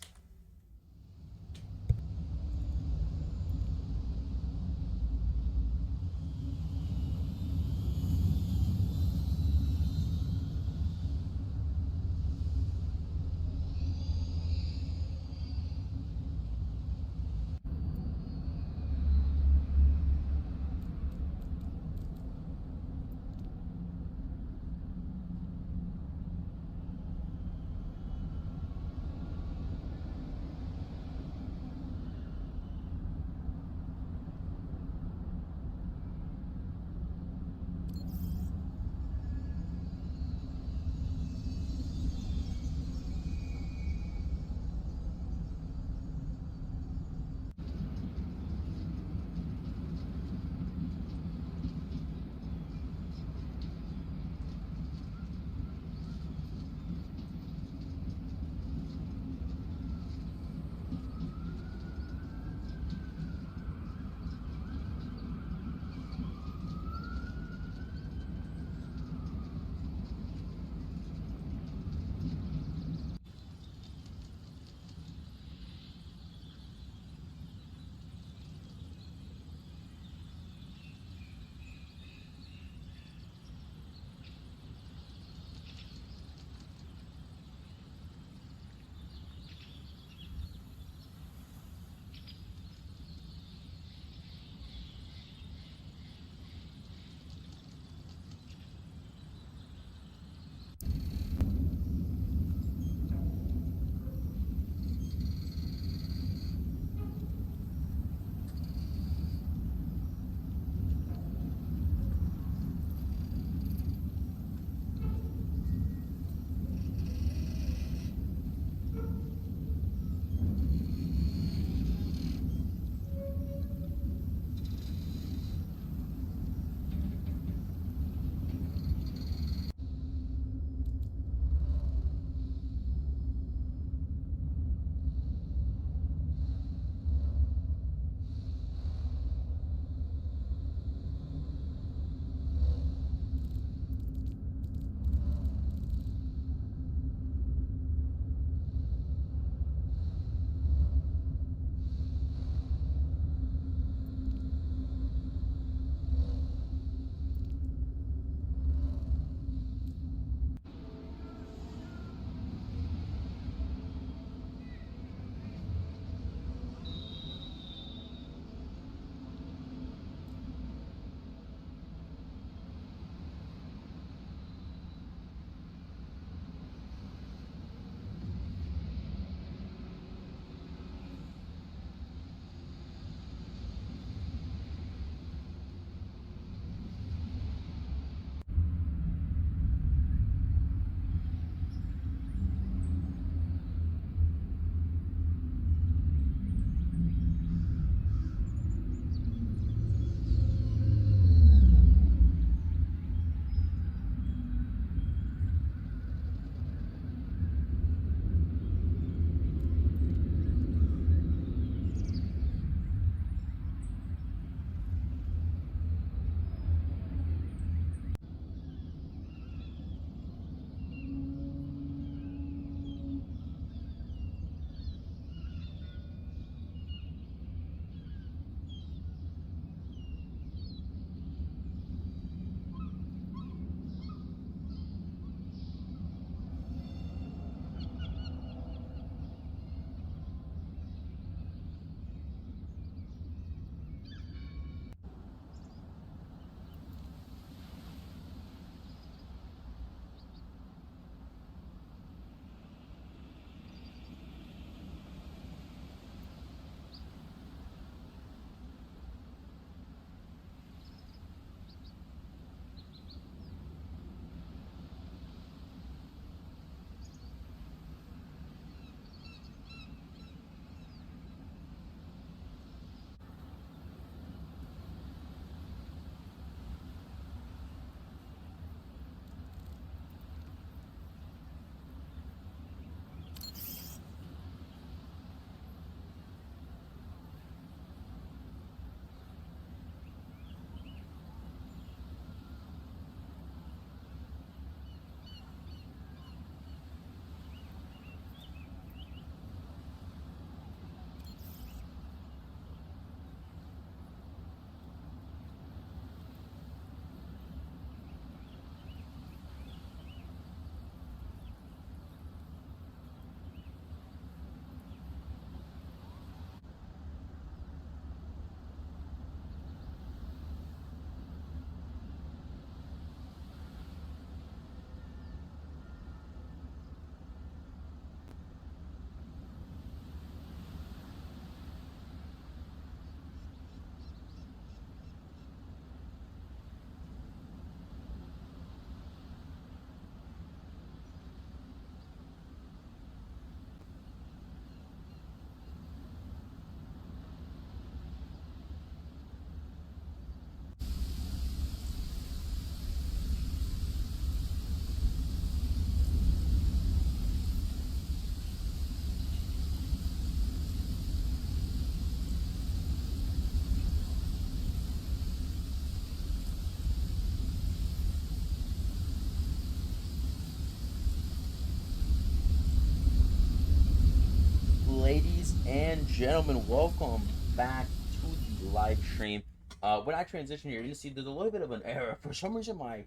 gentlemen, welcome back to the live stream. When I transition here, you're gonna see there's a little bit of an error. For some reason, my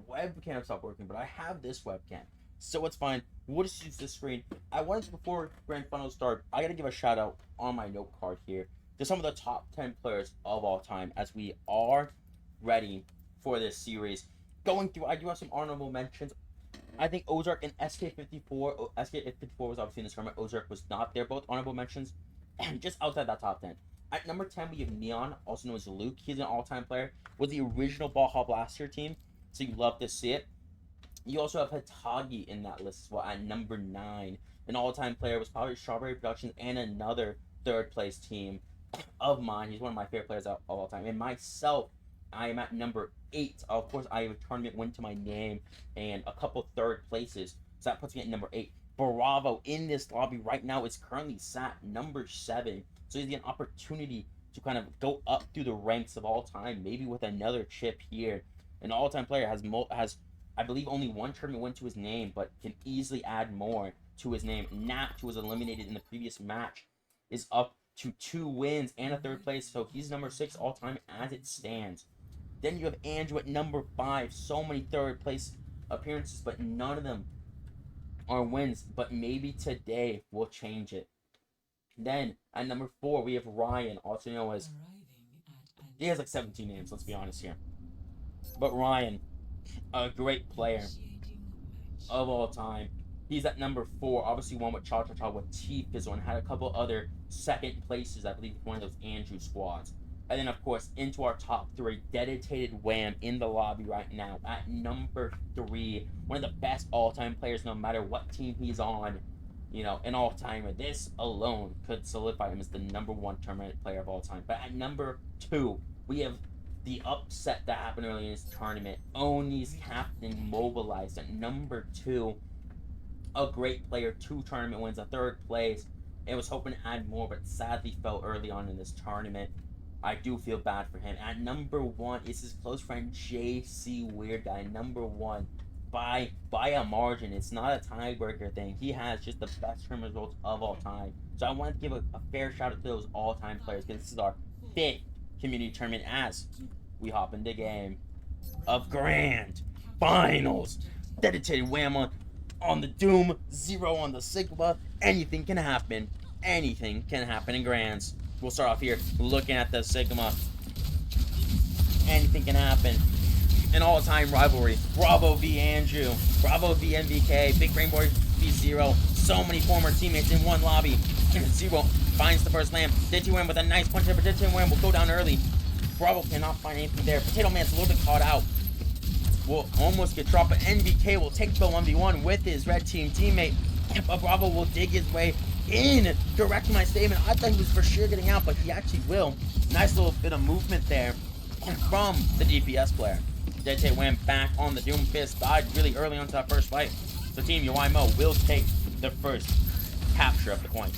webcam stopped working, but I have this webcam, so it's fine. We'll just use this screen. I wanted to, before Grand Finals start, I gotta give a shout out on my note card here to some of the top 10 players of all time as we are ready for this series. Going through, I do have some honorable mentions. I think Ozark and SK54. SK54 was obviously in this tournament. Ozark was not there. Both honorable mentions. And just outside that top 10. At number 10, we have Neon, also known as Luke. He's an all-time player. Was the original Baja Blaster team. So you love to see it. You also have Hitagi in that list as well at number 9. An all-time player was probably Strawberry Productions and another third-place team of mine. He's one of my favorite players of all time. And myself, I am at number 8. Of course, I have a tournament win to my name and a couple third places. So that puts me at number 8. Bravo in this lobby right now is currently sat number 7. So he's an opportunity to kind of go up through the ranks of all time, maybe with another chip here. An all-time player has I believe only one tournament win to his name, but can easily add more to his name. Nat, who was eliminated in the previous match, is up to 2 wins and a third place. So he's number 6 all-time as it stands. Then you have Andrew at number 5. So many third place appearances, but none of them are wins. But maybe today will change it. Then at number 4, we have Ryan, also known as... He has like 17 names, let's be honest here. But Ryan, a great player of all time. He's at number 4. Obviously won with Cha Cha Cha with T-Fizzle and had a couple other second places, I believe, one of those Andrew squads. And then, of course, into our top 3, dedicated Wham in the lobby right now at number 3. One of the best all-time players, no matter what team he's on. You know, an all-timer. This alone could solidify him as the number 1 tournament player of all time. But at number 2, we have the upset that happened earlier in this tournament. Oni's captain mobilized at number 2. A great player, 2 tournament wins, a third place. And was hoping to add more, but sadly fell early on in this tournament. I do feel bad for him. At number 1 is his close friend JC Weird Guy. Number 1 by a margin. It's not a tiebreaker thing. He has just the best tournament results of all time. So I wanted to give a fair shout out to those all-time players because this is our 5th community tournament as we hop into game of Grand Finals. Dedicated Wham on the Doom, 0 on the Sigma. Anything can happen. Anything can happen in Grands. We'll start off here looking at the Sigma. Anything can happen. An all-time rivalry. Bravo v Andrew. Bravo v MVK. Big Brain Boy v Zero. So many former teammates in one lobby. Zero finds the first lamp. Ditchy Wham with a nice punch there, but Ditchy Wham will go down early. Bravo cannot find anything there. Potato Man's a little bit caught out. Will almost get dropped, but NVK will take the 1v1 with his red team teammate. But Bravo will dig his way in. Direct my statement. I thought he was for sure getting out, but he actually will. Nice little bit of movement there from the DPS player. Dete Wham back on the Doom Fist. Died really early onto that first fight. So Team UIMO will take the first capture of the coin.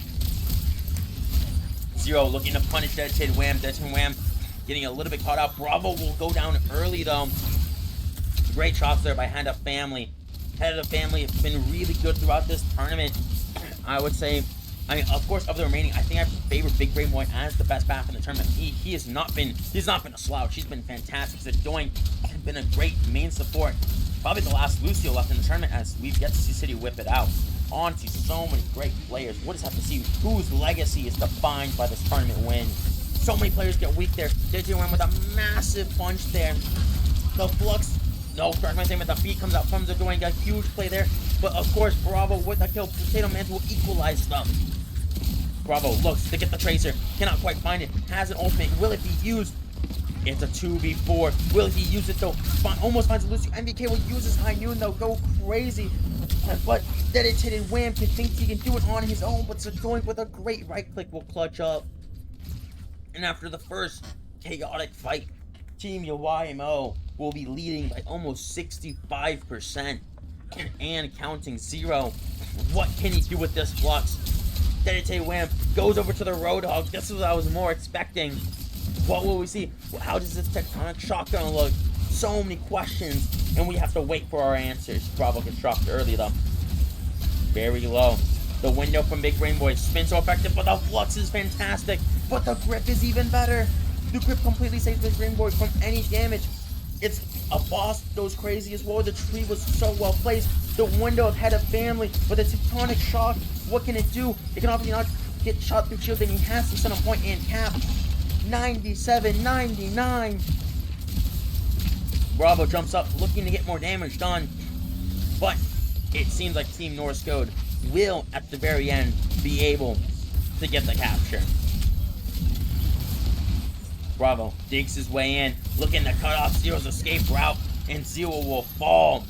Zero looking to punish Dete Wham. Dete Wham getting a little bit caught out. Bravo will go down early though. Great shots there by Head of Family. Head of Family has been really good throughout this tournament. I would say, I mean, of course, of the remaining, I think I favor Big Brain Boy as the best back in the tournament. He has not been a slouch. He's been fantastic. He's doing, been a great main support. Probably the last Lucio left in the tournament as we've yet to see City whip it out. On to so many great players. We'll just have to see whose legacy is defined by this tournament win. So many players get weak there. DJ went with a massive punch there. The Flux, no, correct my statement, the beat comes out from the doing a huge play there. But of course, Bravo with the kill. Potato Man will equalize stuff. Bravo looks to get the Tracer. Cannot quite find it. Has an ultimate. Will it be used? It's a 2v4. Will he use it though? Almost finds Lucio. MVK will use his High Noon though. Go crazy. But dedicated Wham can think he can do it on his own. But Sadoink with a great right click will clutch up. And after the first chaotic fight, Team YMO will be leading by almost 65% and counting. Zero. What can he do with this Flux? Dedite Wham goes over to the Roadhog. This is what I was more expecting. What will we see? How does this tectonic shock gonna look? So many questions, and we have to wait for our answers. Bravo gets dropped early though. Very low. The window from Big Brain Boy spins so effective, but the flux is fantastic. But the grip is even better. The grip completely saves Big Brain Boy from any damage. It's a boss goes crazy as well. The tree was so well placed. The window had a family, but the tectonic shock, what can it do? It can obviously not get shot through shield, and he has to send a point and cap. 97-99. Bravo jumps up, looking to get more damage done. But it seems like Team Norse Code will, at the very end, be able to get the capture. Bravo digs his way in, looking to cut off Zero's escape route, and Zero will fall.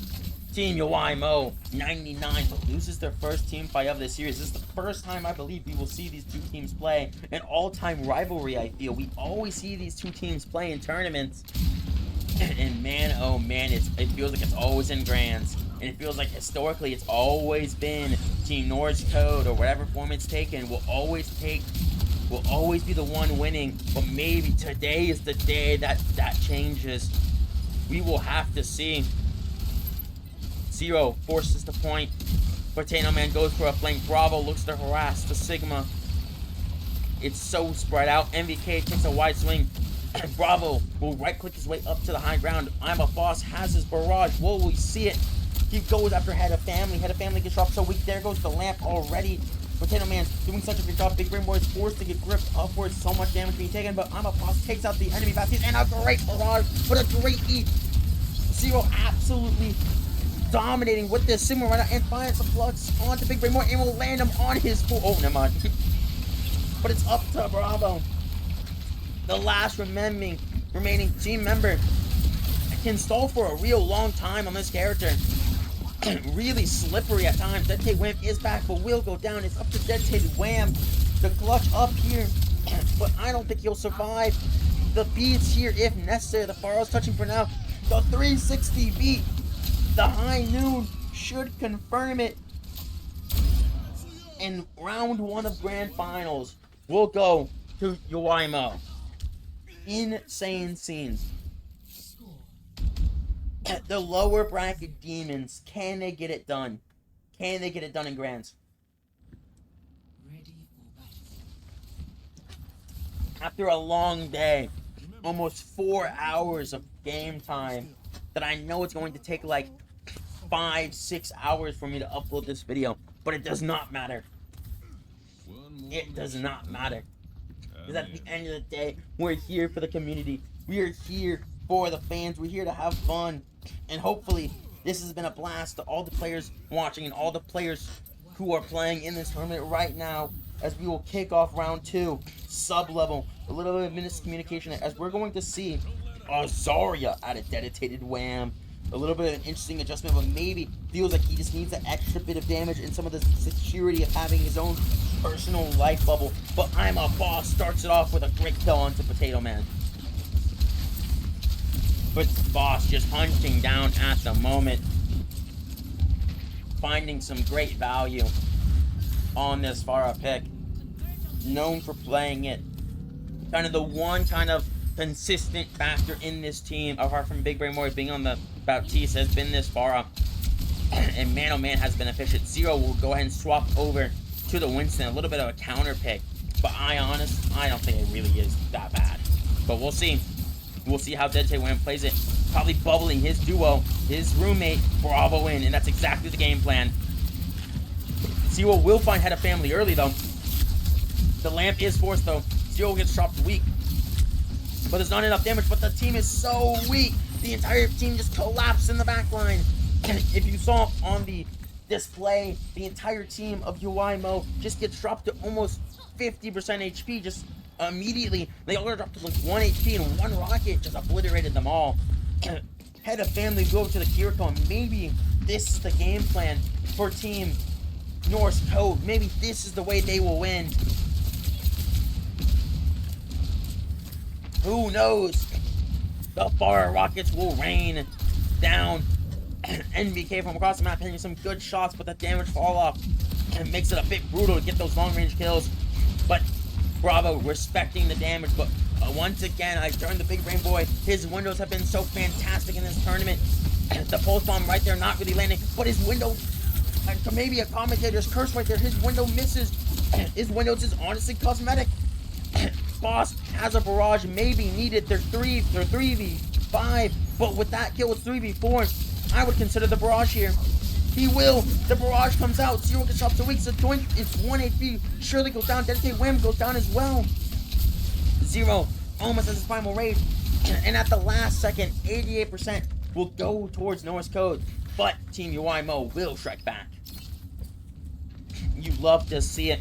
Team Yuaimo, 99, but loses their first team fight of the series. This is the first time I believe we will see these two teams play. An all-time rivalry, I feel. We always see these two teams play in tournaments. And man, oh man, it feels like it's always in grands. And it feels like historically it's always been Team Norse Code, or whatever form it's taken, will always be the one winning. But maybe today is the day that changes. We will have to see. Zero forces the point. Potato Man goes for a flank. Bravo looks to harass the Sigma. It's so spread out. MVK takes a wide swing. Bravo will right click his way up to the high ground. I'm a Boss has his barrage. Will we see it? He goes after Head of Family. Head of Family gets dropped so weak. There goes the lamp already. Potato Man's doing such a good job. Big Brain Boy is forced to get gripped upwards. So much damage being taken, but I'm a Boss takes out the enemy bastion and a great barrage. But a great eat. Zero absolutely dominating with this Sigma right now, and finds the flux onto Big Brain Boy and will land him on his full. Oh, never mind. But it's up to Bravo. The last remaining team member can stall for a real long time on this character. Really slippery at times. Dead Wham is back, but will go down. It's up to Dead Wham. The clutch up here, but I don't think he'll survive. The beats here if necessary. The Pharaoh's touching for now. The 360 beat. The high noon should confirm it. And round one of grand finals will go to Yuaimo. Insane scenes. The lower bracket demons, can they get it done? Can they get it done in grands? After a long day, almost 4 hours of game time, that I know it's going to take like 5-6 hours for me to upload this video, but it does not matter. It does not matter. Because at the end of the day, we're here for the community. We are here for the fans. We're here to have fun. And hopefully, this has been a blast to all the players watching and all the players who are playing in this tournament right now, as we will kick off round 2, sub-level. A little bit of miscommunication as we're going to see Zarya at a dedicated Wham. A little bit of an interesting adjustment, but maybe feels like he just needs an extra bit of damage and some of the security of having his own personal life bubble. But I'm a Boss starts it off with a great kill onto Potato Man. But Boss just hunting down at the moment, finding some great value on this Pharah pick. Known for playing it. Kind of the one kind of consistent factor in this team, apart from Big Brain Boy being on the Baptiste, has been this Pharah. And man oh man has been efficient. Zero will go ahead and swap over to the Winston. A little bit of a counter pick. But I don't think it really is that bad. But we'll see. We'll see how Dead Wham plays it. Probably bubbling his duo, his roommate, Bravo in. And that's exactly the game plan. Zero will find Head of Family early though. The lamp is forced though. Zero gets dropped weak. But there's not enough damage. But the team is so weak. The entire team just collapsed in the back line. And if you saw on the display, the entire team of Yuaimo just gets dropped to almost 50% HP just immediately. They all dropped to like 1 HP, and one rocket just obliterated them all. Head of Family go to the Kiriko, and maybe this is the game plan for Team Norse Code. Maybe this is the way they will win. Who knows? The far rockets will rain down. NBK from across the map hitting some good shots, but the damage fall off and makes it a bit brutal to get those long range kills. But Bravo respecting the damage. But once again, I turned the Big Brain Boy. His windows have been so fantastic in this tournament. The pulse bomb right there not really landing, but his window Maybe a commentator's curse right there. His window misses. His window is honestly cosmetic. Boss has a barrage maybe needed. They're 3v5, but with that kill, it's 3v4. I would consider the barrage here. He will. The barrage comes out. Zero gets dropped to weak. So Doink is 1 HP. Surely goes down. Dedicate Wham goes down as well. Zero almost has his final raid. And at the last second, 88% will go towards North Code. But Team UIMO will strike back. You love to see it.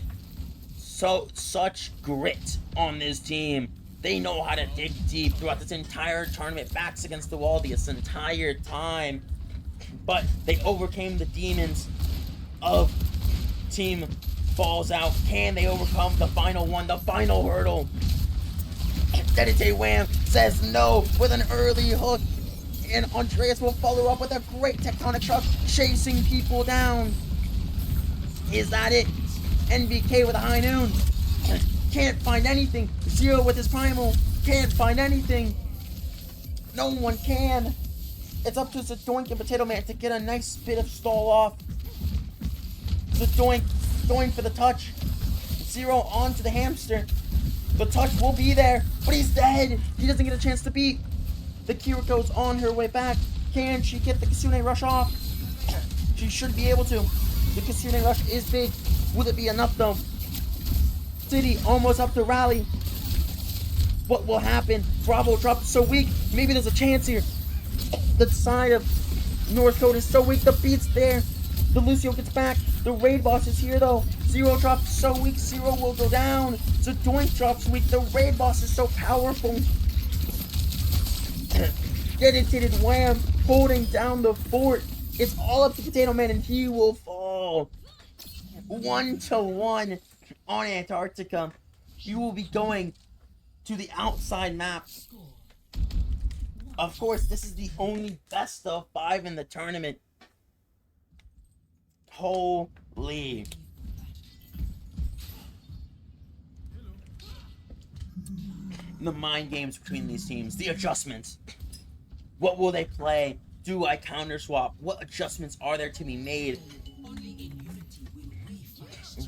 Such grit on this team. They know how to dig deep throughout this entire tournament. Backs against the wall this entire time. But they overcame the demons of Team Falls Out. Can they overcome the final one, the final hurdle? Dedicate Wham says no with an early hook. And Andreas will follow up with a great tectonic shock, chasing people down. Is that it? NBK with a high noon. Can't find anything. Zero with his primal. Can't find anything. No one can. It's up to Zadoink and Potato Man to get a nice bit of stall off. Zadoink going for the touch. Zero onto the hamster. The touch will be there, but he's dead. He doesn't get a chance to beat. The Kiriko's on her way back. Can she get the Kasune Rush off? She should be able to. The Kasune Rush is big. Will it be enough though? City almost up to rally. What will happen? Bravo dropped so weak. Maybe there's a chance here. The side of North Code is so weak. The beat's there. The Lucio gets back. The raid boss is here though. Zero drops so weak. Zero will go down. Zadoink drops weak. The raid boss is so powerful. Dedicated Wham holding down the fort. It's all up to Potato Man and he will fall. 1-1 on Antarctica. You will be going to the outside map. Of course, this is the only best of 5 in the tournament. Holy. The mind games between these teams. The adjustments. What will they play? Do I counter swap? What adjustments are there to be made?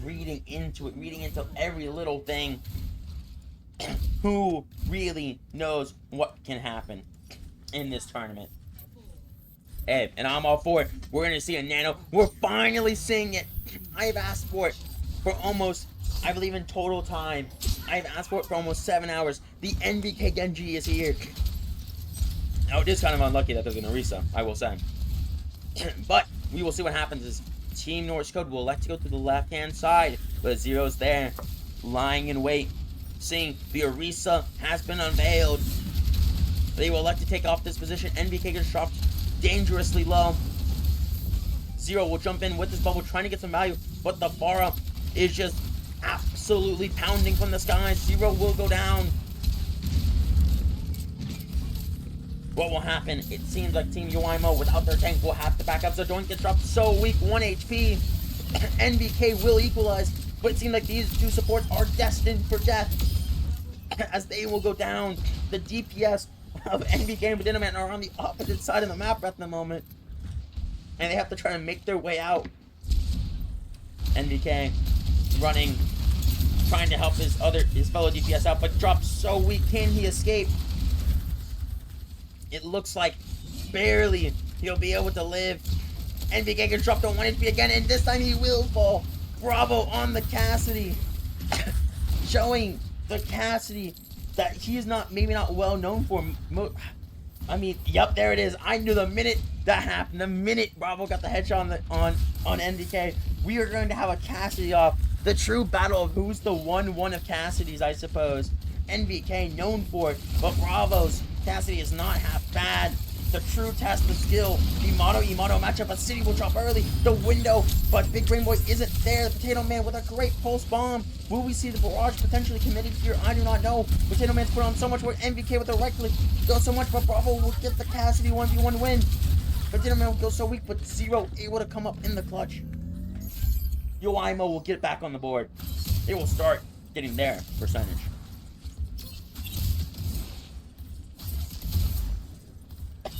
Reading into every little thing. Who really knows what can happen in this tournament? Hey, and I'm all for it. We're gonna see a nano. We're finally seeing it. I've asked for it for almost, I believe in total time, I've asked for it for almost 7 hours. The NBK Genji is here. Now it is kind of unlucky that there's an Orisa, I will say. But we will see what happens as Team North Code will elect to go to the left-hand side. But Zero's there, lying in wait, seeing the Orisa has been unveiled. They will elect to take off this position. NBK gets dropped dangerously low. Zero will jump in with this bubble, trying to get some value, but the Pharah is just absolutely pounding from the skies. Zero will go down. What will happen? It seems like Team UIMO without their tank will have to back up. Zadoink gets dropped so weak, 1 HP. NBK will equalize, but it seems like these two supports are destined for death as they will go down. The DPS of NBK and Potato Man are on the opposite side of the map at the moment, and they have to try to make their way out. NBK running, trying to help his fellow DPS out, but drops so weak. Can he escape? It looks like barely he'll be able to live. NBK gets dropped on 1 HP again, and this time he will fall. Bravo on the Cassidy. Showing the Cassidy that he is maybe not well known for. I mean, yep, there it is. I knew the minute that happened, the minute Bravo got the headshot on NBK, we are going to have a Cassidy off. The true battle of who's the 1-1 of Cassidy's, I suppose. NBK known for it, but Bravo's Cassidy is not half bad. The true test of skill. The Imato matchup. A City will drop early. The window, but Big Brain Boy isn't there. The Potato Man with a great pulse bomb. Will we see the barrage potentially committed here? I do not know. Potato Man's put on so much work. NBK with a right click does so much, but Bravo will get the Cassidy 1v1 win. Potato Man will go so weak, but Zero able to come up in the clutch. UIMO will get back on the board. They will start getting their percentage.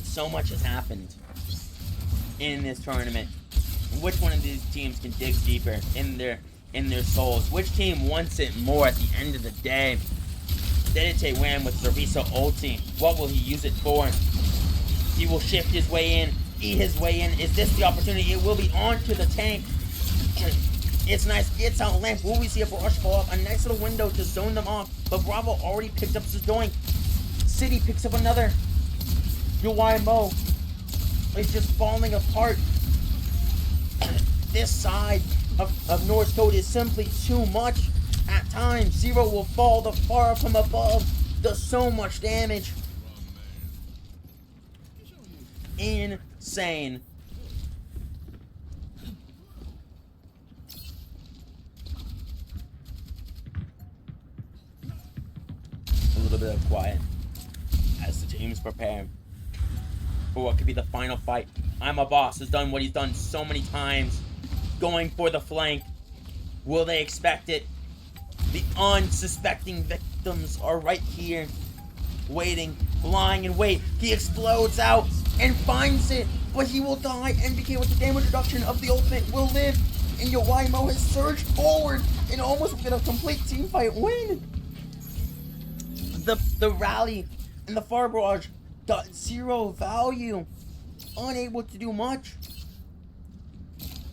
So much has happened in this tournament. Which one of these teams can dig deeper in their souls? Which team wants it more at the end of the day? Dedite Wham with Cerveza ulti. What will he use it for? He will shift his way in, eat his way in. Is this the opportunity? It will be onto the tank. It's nice. Gets out lamp. Will we see a brush fall off? A nice little window to zone them off. But Bravo already picked up his doink. City picks up another. UYMO is just falling apart. This side of North Code is simply too much. At times, Zero will fall the far from above. Does so much damage. Insane. A little bit of quiet as the teams prepare for what could be the final fight. I'm a Boss has done what he's done so many times, going for the flank. Will they expect it? The unsuspecting victims are right here, waiting, lying in wait. He explodes out and finds it, but he will die. NBK with the damage reduction of the ultimate will live, and Yowaimo has surged forward and almost get a complete teamfight win. The rally and the far barrage got zero value, unable to do much.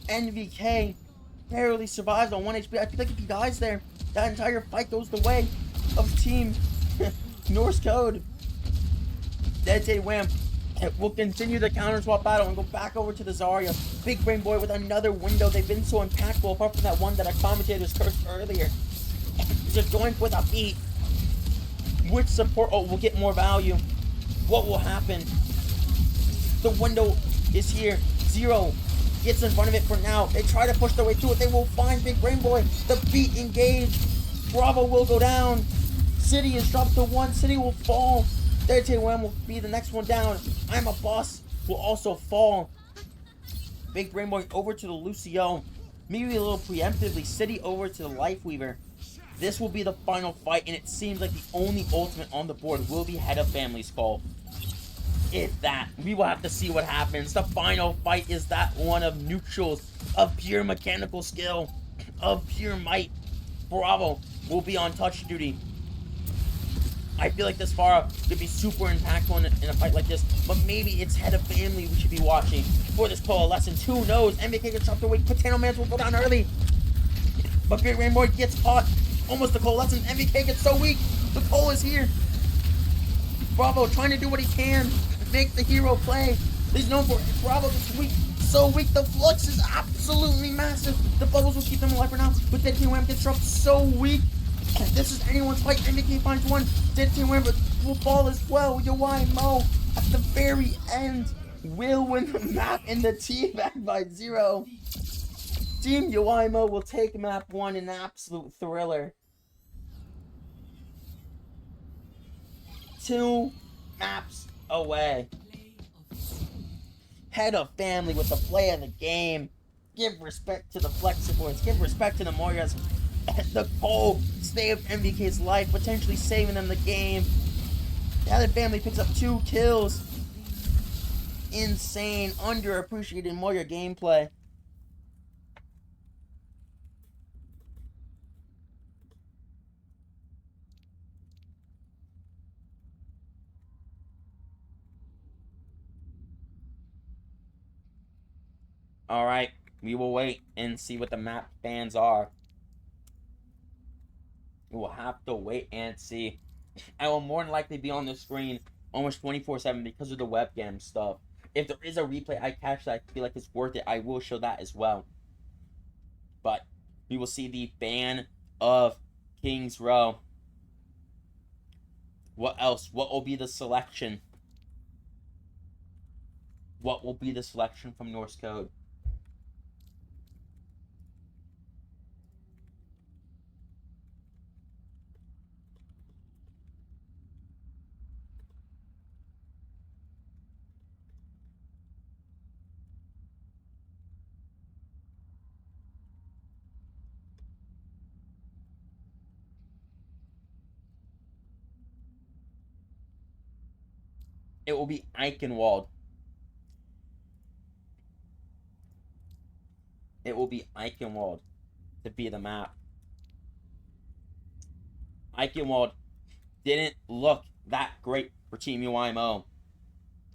NVK barely survives on 1 HP. I feel like if he dies there, that entire fight goes the way of Team Norse Code. Dedite Wham will continue the counter swap battle and go back over to the Zarya. Big Brain Boy with another window. They've been so impactful, apart from that one that our commentators cursed earlier. Just going with a beat. Which support will get more value? What will happen? The window is here. Zero gets in front of it for now. They try to push their way through it. They will find Big Brain Boy. The beat engaged. Bravo will go down. City is dropped to 1. City will fall. Dedite Wham will be the next one down. I'm a Boss will also fall. Big Brain Boy over to the Lucio. Maybe a little preemptively. City over to the Lifeweaver. This will be the final fight, and it seems like the only ultimate on the board will be Head of Family Skull. If that, we will have to see what happens. The final fight is that one of neutrals, of pure mechanical skill, of pure might. Bravo will be on touch duty. I feel like this Pharah could be super impactful in a fight like this, but maybe it's Head of Family we should be watching for this coalescence. Who knows? MBK gets dropped away. Potato Mans will go down early, but Big Rain Boy gets caught. Almost the coalescence. MBK gets so weak. The coal is here. Bravo trying to do what he can. Make the hero play. He's known for it. Bravo is weak. So weak. The flux is absolutely massive. The bubbles will keep them alive for now. But Dedite Wham gets dropped so weak. This is anyone's fight. MBK finds one. Dedite Wham will fall as well. Yowaimo at the very end will win the map in the team back by 0. Team Yowaimo will take map 1 in an absolute thriller. 2 maps away. Head of Family with the play of the game. Give respect to the Flexifords. Give respect to the Moyas. The Cole saved MVK's life, potentially saving them the game. Head of Family picks up 2 kills. Insane, underappreciated Moya gameplay. Alright, we will wait and see what the map bans are. We will have to wait and see. I will more than likely be on the screen almost 24/7 because of the webcam stuff. If there is a replay I catch that I feel like it's worth it, I will show that as well. But we will see the ban of King's Row. What else? What will be the selection? What will be the selection from Norse Code? It will be Eichenwald. it will be Eichenwald to be the map. Eichenwald didn't look that great for Team UIMO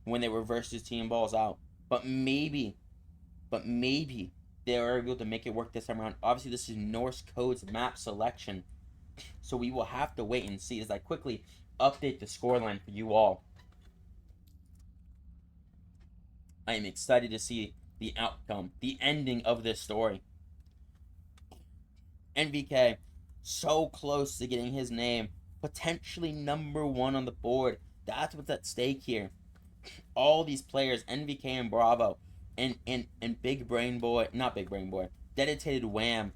when they reversed his team balls out. But maybe they are able to make it work this time around. Obviously, this is Norse Code's map selection, so we will have to wait and see as I quickly update the scoreline for you all. I am excited to see the outcome, the ending of this story. NVK, so close to getting his name potentially number 1 on the board. That's what's at stake here. All these players, NVK and Bravo, and Big Brain Boy, not Big Brain Boy, Dedicated Wham,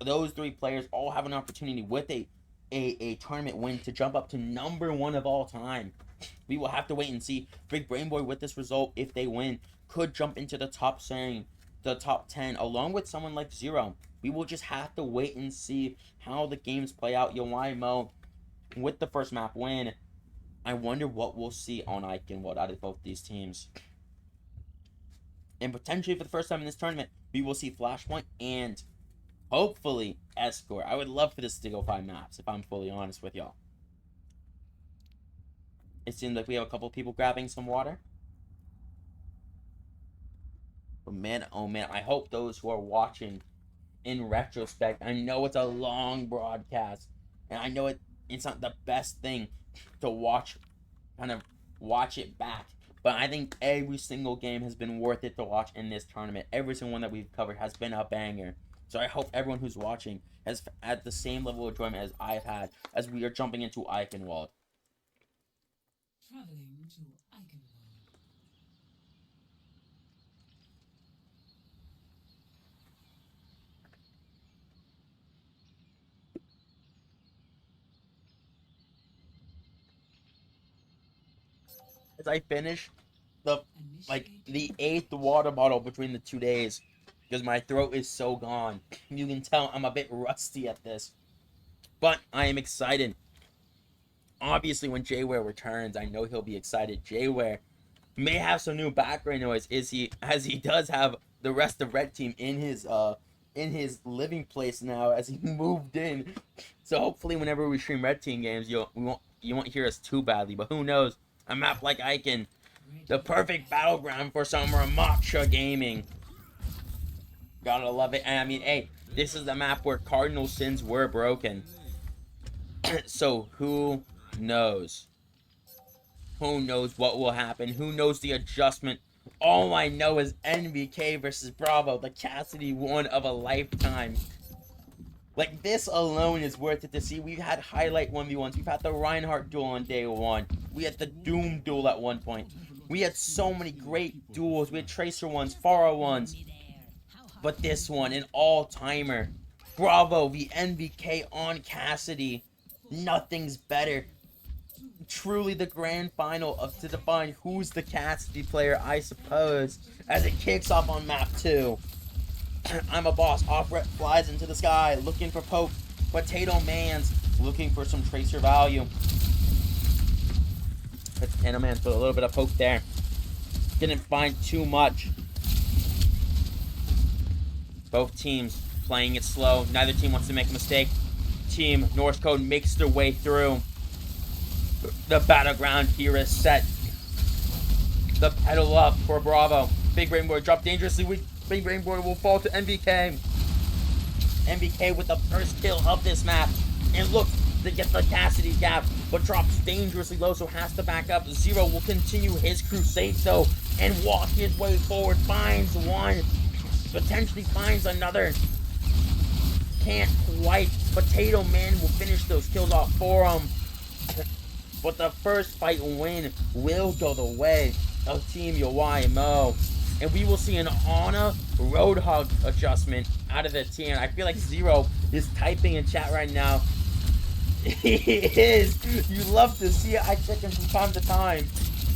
those 3 players all have an opportunity with a tournament win to jump up to number 1 of all time. We will have to wait and see. Big Brain Boy, with this result, if they win, could jump into the top 10, along with someone like Zero. We will just have to wait and see how the games play out. YMO, with the first map win, I wonder what we'll see on Eichenwald out of both these teams. And potentially for the first time in this tournament, we will see Flashpoint and hopefully Escort. I would love for this to go 5 maps, if I'm fully honest with y'all. It seems like we have a couple people grabbing some water. But man, oh man, I hope those who are watching in retrospect, I know it's a long broadcast, and I know it's not the best thing to watch it back. But I think every single game has been worth it to watch in this tournament. Every single one that we've covered has been a banger. So I hope everyone who's watching has had the same level of enjoyment as I've had as we are jumping into Eichenwald. Traveling to Eichenwald. As I finish the 8th water bottle between the 2 days, because my throat is so gone. You can tell I'm a bit rusty at this, but I am excited. Obviously, when Jayware returns, I know he'll be excited. Jayware may have some new background noise, as he does have the rest of Red Team in his living place now, as he moved in. So hopefully, whenever we stream Red Team games, you won't hear us too badly. But who knows? A map like Eichen, the perfect battleground for some Ramacha gaming. Gotta love it. And I mean, hey, this is the map where cardinal sins were broken. So who knows? Who knows what will happen? Who knows the adjustment? All I know is NVK versus Bravo, the Cassidy one of a lifetime. Like, this alone is worth it to see. We've had highlight 1v1s. We've had the Reinhardt duel on day 1. We had the Doom duel at one point. We had so many great duels. We had Tracer ones, Pharah ones. But this one, an all-timer. Bravo v NVK on Cassidy. Nothing's better. Truly the grand final to define who's the Cassidy player, I suppose, as it kicks off on map 2. I'm a boss. Off-rep flies into the sky, looking for poke. Potato Man's looking for some Tracer value. Potato Man put a little bit of poke there. Didn't find too much. Both teams playing it slow. Neither team wants to make a mistake. Team Norse Code makes their way through. The battleground here is set. The pedal up for Bravo. Big Brain Boy dropped dangerously weak. Big Brain Boy will fall to NVK. NVK with the first kill of this map. And looks to get the Cassidy gap, but drops dangerously low, so has to back up. Zero will continue his crusade, though, and walk his way forward. Finds one. Potentially finds another. Can't quite. Potato Man will finish those kills off for him. But the first fight win will go the way of Team YMO. And we will see an Ana Roadhog adjustment out of the team. I feel like Zero is typing in chat right now. He is. You love to see it. I check him from time to time.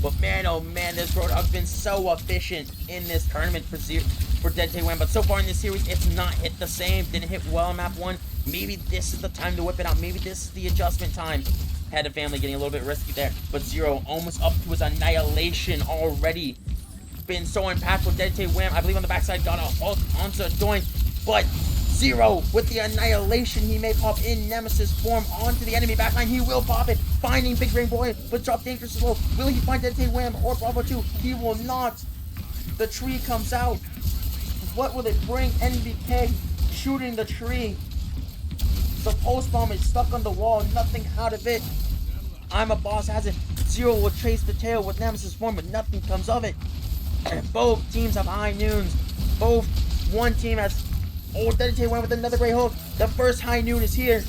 But man, oh man, this Roadhog's been so efficient in this tournament for Dead Day Win. But so far in this series, it's not hit the same. Didn't hit well in map 1. Maybe this is the time to whip it out. Maybe this is the adjustment time. Had a family getting a little bit risky there. But Zero almost up to his annihilation already. Been so impactful. Dedicated Wham, I believe on the backside, got a Hulk onto a joint. But Zero with the annihilation, he may pop in Nemesis form onto the enemy backline. He will pop it, finding Big Brain Boy, but drop dangerously low. Will he find Dead Wham or Bravo 2? He will not. The tree comes out. What will it bring? NBK shooting the tree. The post bomb is stuck on the wall, nothing out of it. I'm a Boss has it. Zero will chase the tail with Nemesis form, but nothing comes of it. Both teams have high noons. One team has Dedicated went with another great hook. The first high noon is here.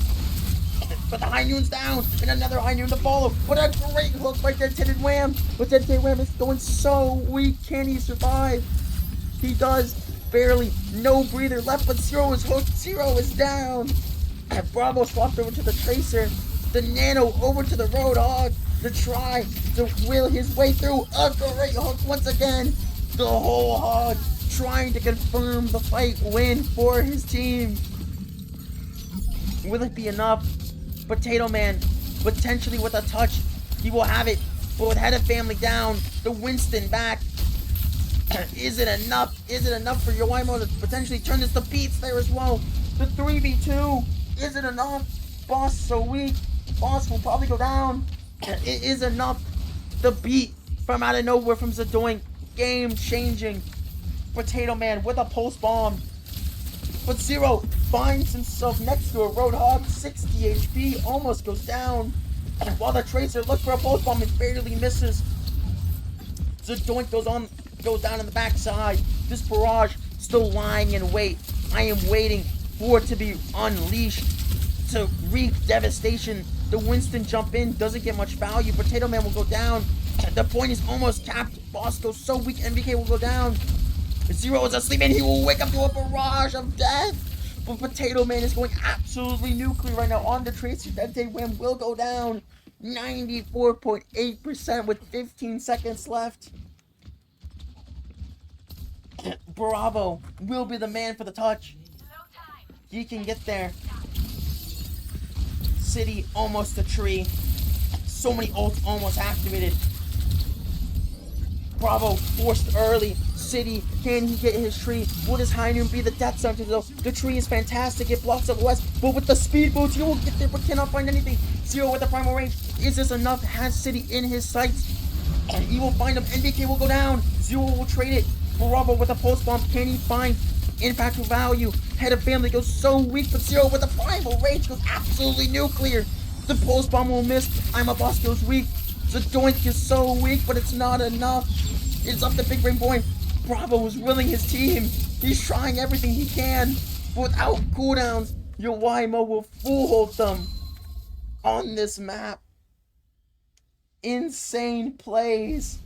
But the high noon's down. And another high noon to follow. What a great hook by Dedicated Wham. But Dedicated Wham is going so weak. Can he survive? He does. Barely. No breather left, but Zero is hooked. Zero is down. And Bravo swapped over to the Tracer. The Nano over to the Roadhog. To try to will his way through. A great hook once again. The whole hog trying to confirm the fight win for his team. Will it be enough? Potato Man, potentially with a touch, he will have it. But with Head of Family down, the Winston back. Is it enough? Is it enough for Yoimo to potentially turn this to beats there as well? The 3v2, is it enough? Boss so weak. Boss will probably go down. It is enough. The beat from out of nowhere from Zadoink. Game changing. Potato Man with a post bomb. But Zero finds himself next to a Roadhog. 60 HP, almost goes down. And while the Tracer looks for a post bomb and barely misses. Zadoink goes down on the backside. This barrage still lying in wait. I am waiting for it to be unleashed to wreak devastation. The Winston jump in, doesn't get much value. Potato Man will go down. The point is almost capped. Boss goes so weak, NBK will go down. Zero is asleep and he will wake up to a barrage of death. But Potato Man is going absolutely nuclear right now on the Tracer. Dente Wham will go down. 94.8% with 15 seconds left. Bravo will be the man for the touch. He can get there. City almost a tree. So many ults almost activated. Bravo forced early. City, can he get his tree? Will his high noon be the death sentence though? The tree is fantastic, it blocks up west, but with the speed boost, he will get there but cannot find anything. Zero with the primal range. Is this enough? Has City in his sights. And he will find him. NBK will go down. Zero will trade it. Bravo with a post bomb. Can he find impactful value? Head of Family goes so weak, but Zero with a primal range goes absolutely nuclear. The post bomb will miss. I'm a Boss goes weak. The Doink is so weak, but it's not enough. It's up to Big Brain Boy. Bravo is willing his team. He's trying everything he can. But without cooldowns, Yowaimo will full hold them on this map. Insane plays.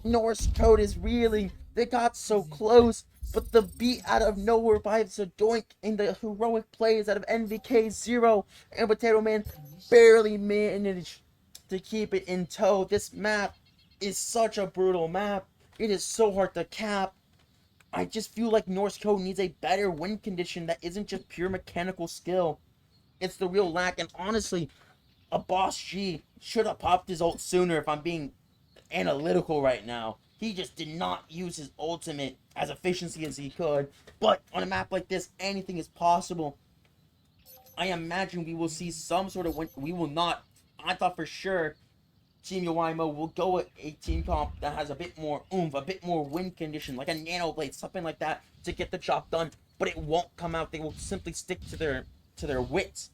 Norse Code is reeling. They got so close, but the beat out of nowhere by Zadoink in the heroic plays out of NVK 0 and Potato Man barely managed to keep it in tow. This map is such a brutal map. It is so hard to cap. I just feel like Norse Code needs a better win condition that isn't just pure mechanical skill. It's the real lack, and honestly, a Boss G should have popped his ult sooner if I'm being analytical right now. He just did not use his ultimate as efficiently as he could. But on a map like this, anything is possible. I imagine we will see some sort of win. We will not. I thought for sure Team Yowaimo will go with a team comp that has a bit more oomph, a bit more win condition, like a Nano Blade, something like that, to get the job done. But it won't come out. They will simply stick to their wits.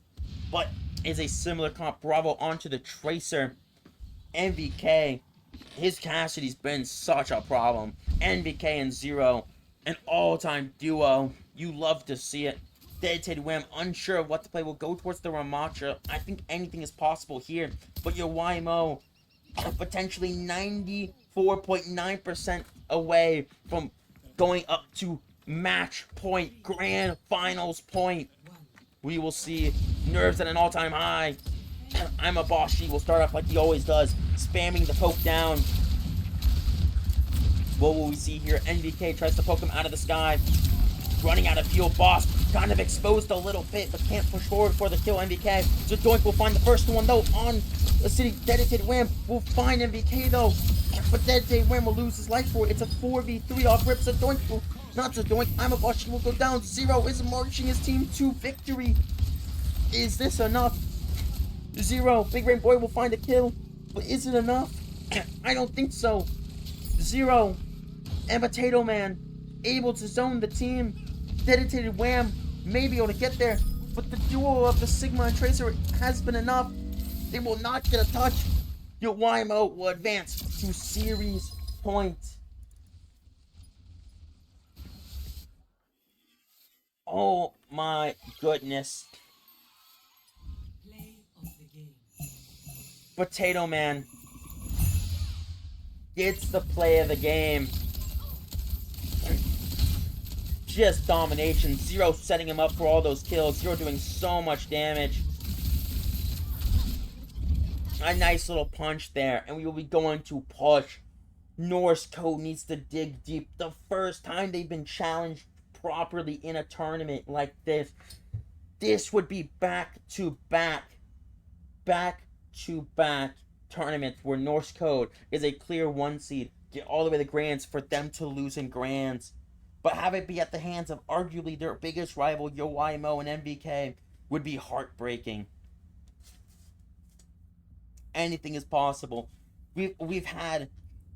But is a similar comp. Bravo onto the Tracer. NVK. His Cassidy's been such a problem. NVK and Zero, an all-time duo. You love to see it. Dedicated Wham, unsure of what to play, will go towards the Ramacha. I think anything is possible here. But Yowaimo, potentially 94.9% away from going up to match point, grand finals point. We will see nerves at an all-time high. I'm a Boss. She will start off like he always does, spamming the poke down. What will we see here? NVK tries to poke him out of the sky. Running out of fuel. Boss kind of exposed a little bit, but can't push forward for the kill. NVK. Zadoink will find the first one though on the City. Dedicated Wham will find NVK though. But Dedicated Wham will lose his life for it. It's a 4v3 off rip. Zadoink will Not to doink. I'm a boss. He will go down. Zero is marching his team to victory. Is this enough? Zero. Big Rain Boy will find a kill. But is it enough? I don't think so. Zero and Potato Man able to zone the team. Dedicated Wham may be able to get there. But the duo of the Sigma and Tracer has been enough. They will not get a touch. Yowaimo will advance to series point. Oh my goodness. Play of the game. Potato Man gets the play of the game. Just domination. Zero setting him up for all those kills. Zero doing so much damage. A nice little punch there. And we will be going to push. Norse Code needs to dig deep. The first time they've been challenged properly in a tournament like this. This would be back-to-back tournaments where Norse Code is a clear 1 seed. Get all the way to Grands for them to lose in Grands. But have it be at the hands of arguably their biggest rival, Yowaimo and MVK, would be heartbreaking. Anything is possible. We've had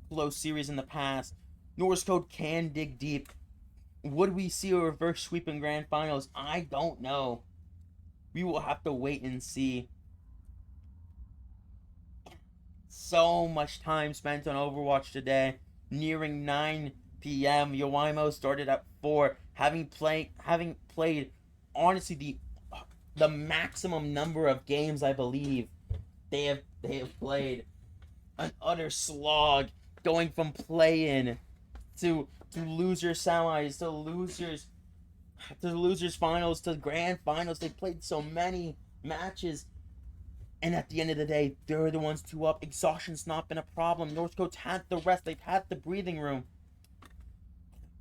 close series in the past. Norse Code can dig deep. Would we see a reverse sweep in Grand Finals? I don't know. We will have to wait and see. So much time spent on Overwatch today. Nearing 9 p.m. Yowaimo started at 4. Having played honestly the maximum number of games I believe they have played. An utter slog, going from play-in to loser semis to losers finals to grand finals. They played so many matches, and at the end of the day, they're the ones 2 up. Exhaustion's not been a problem. North Coast had the rest. They've had the breathing room.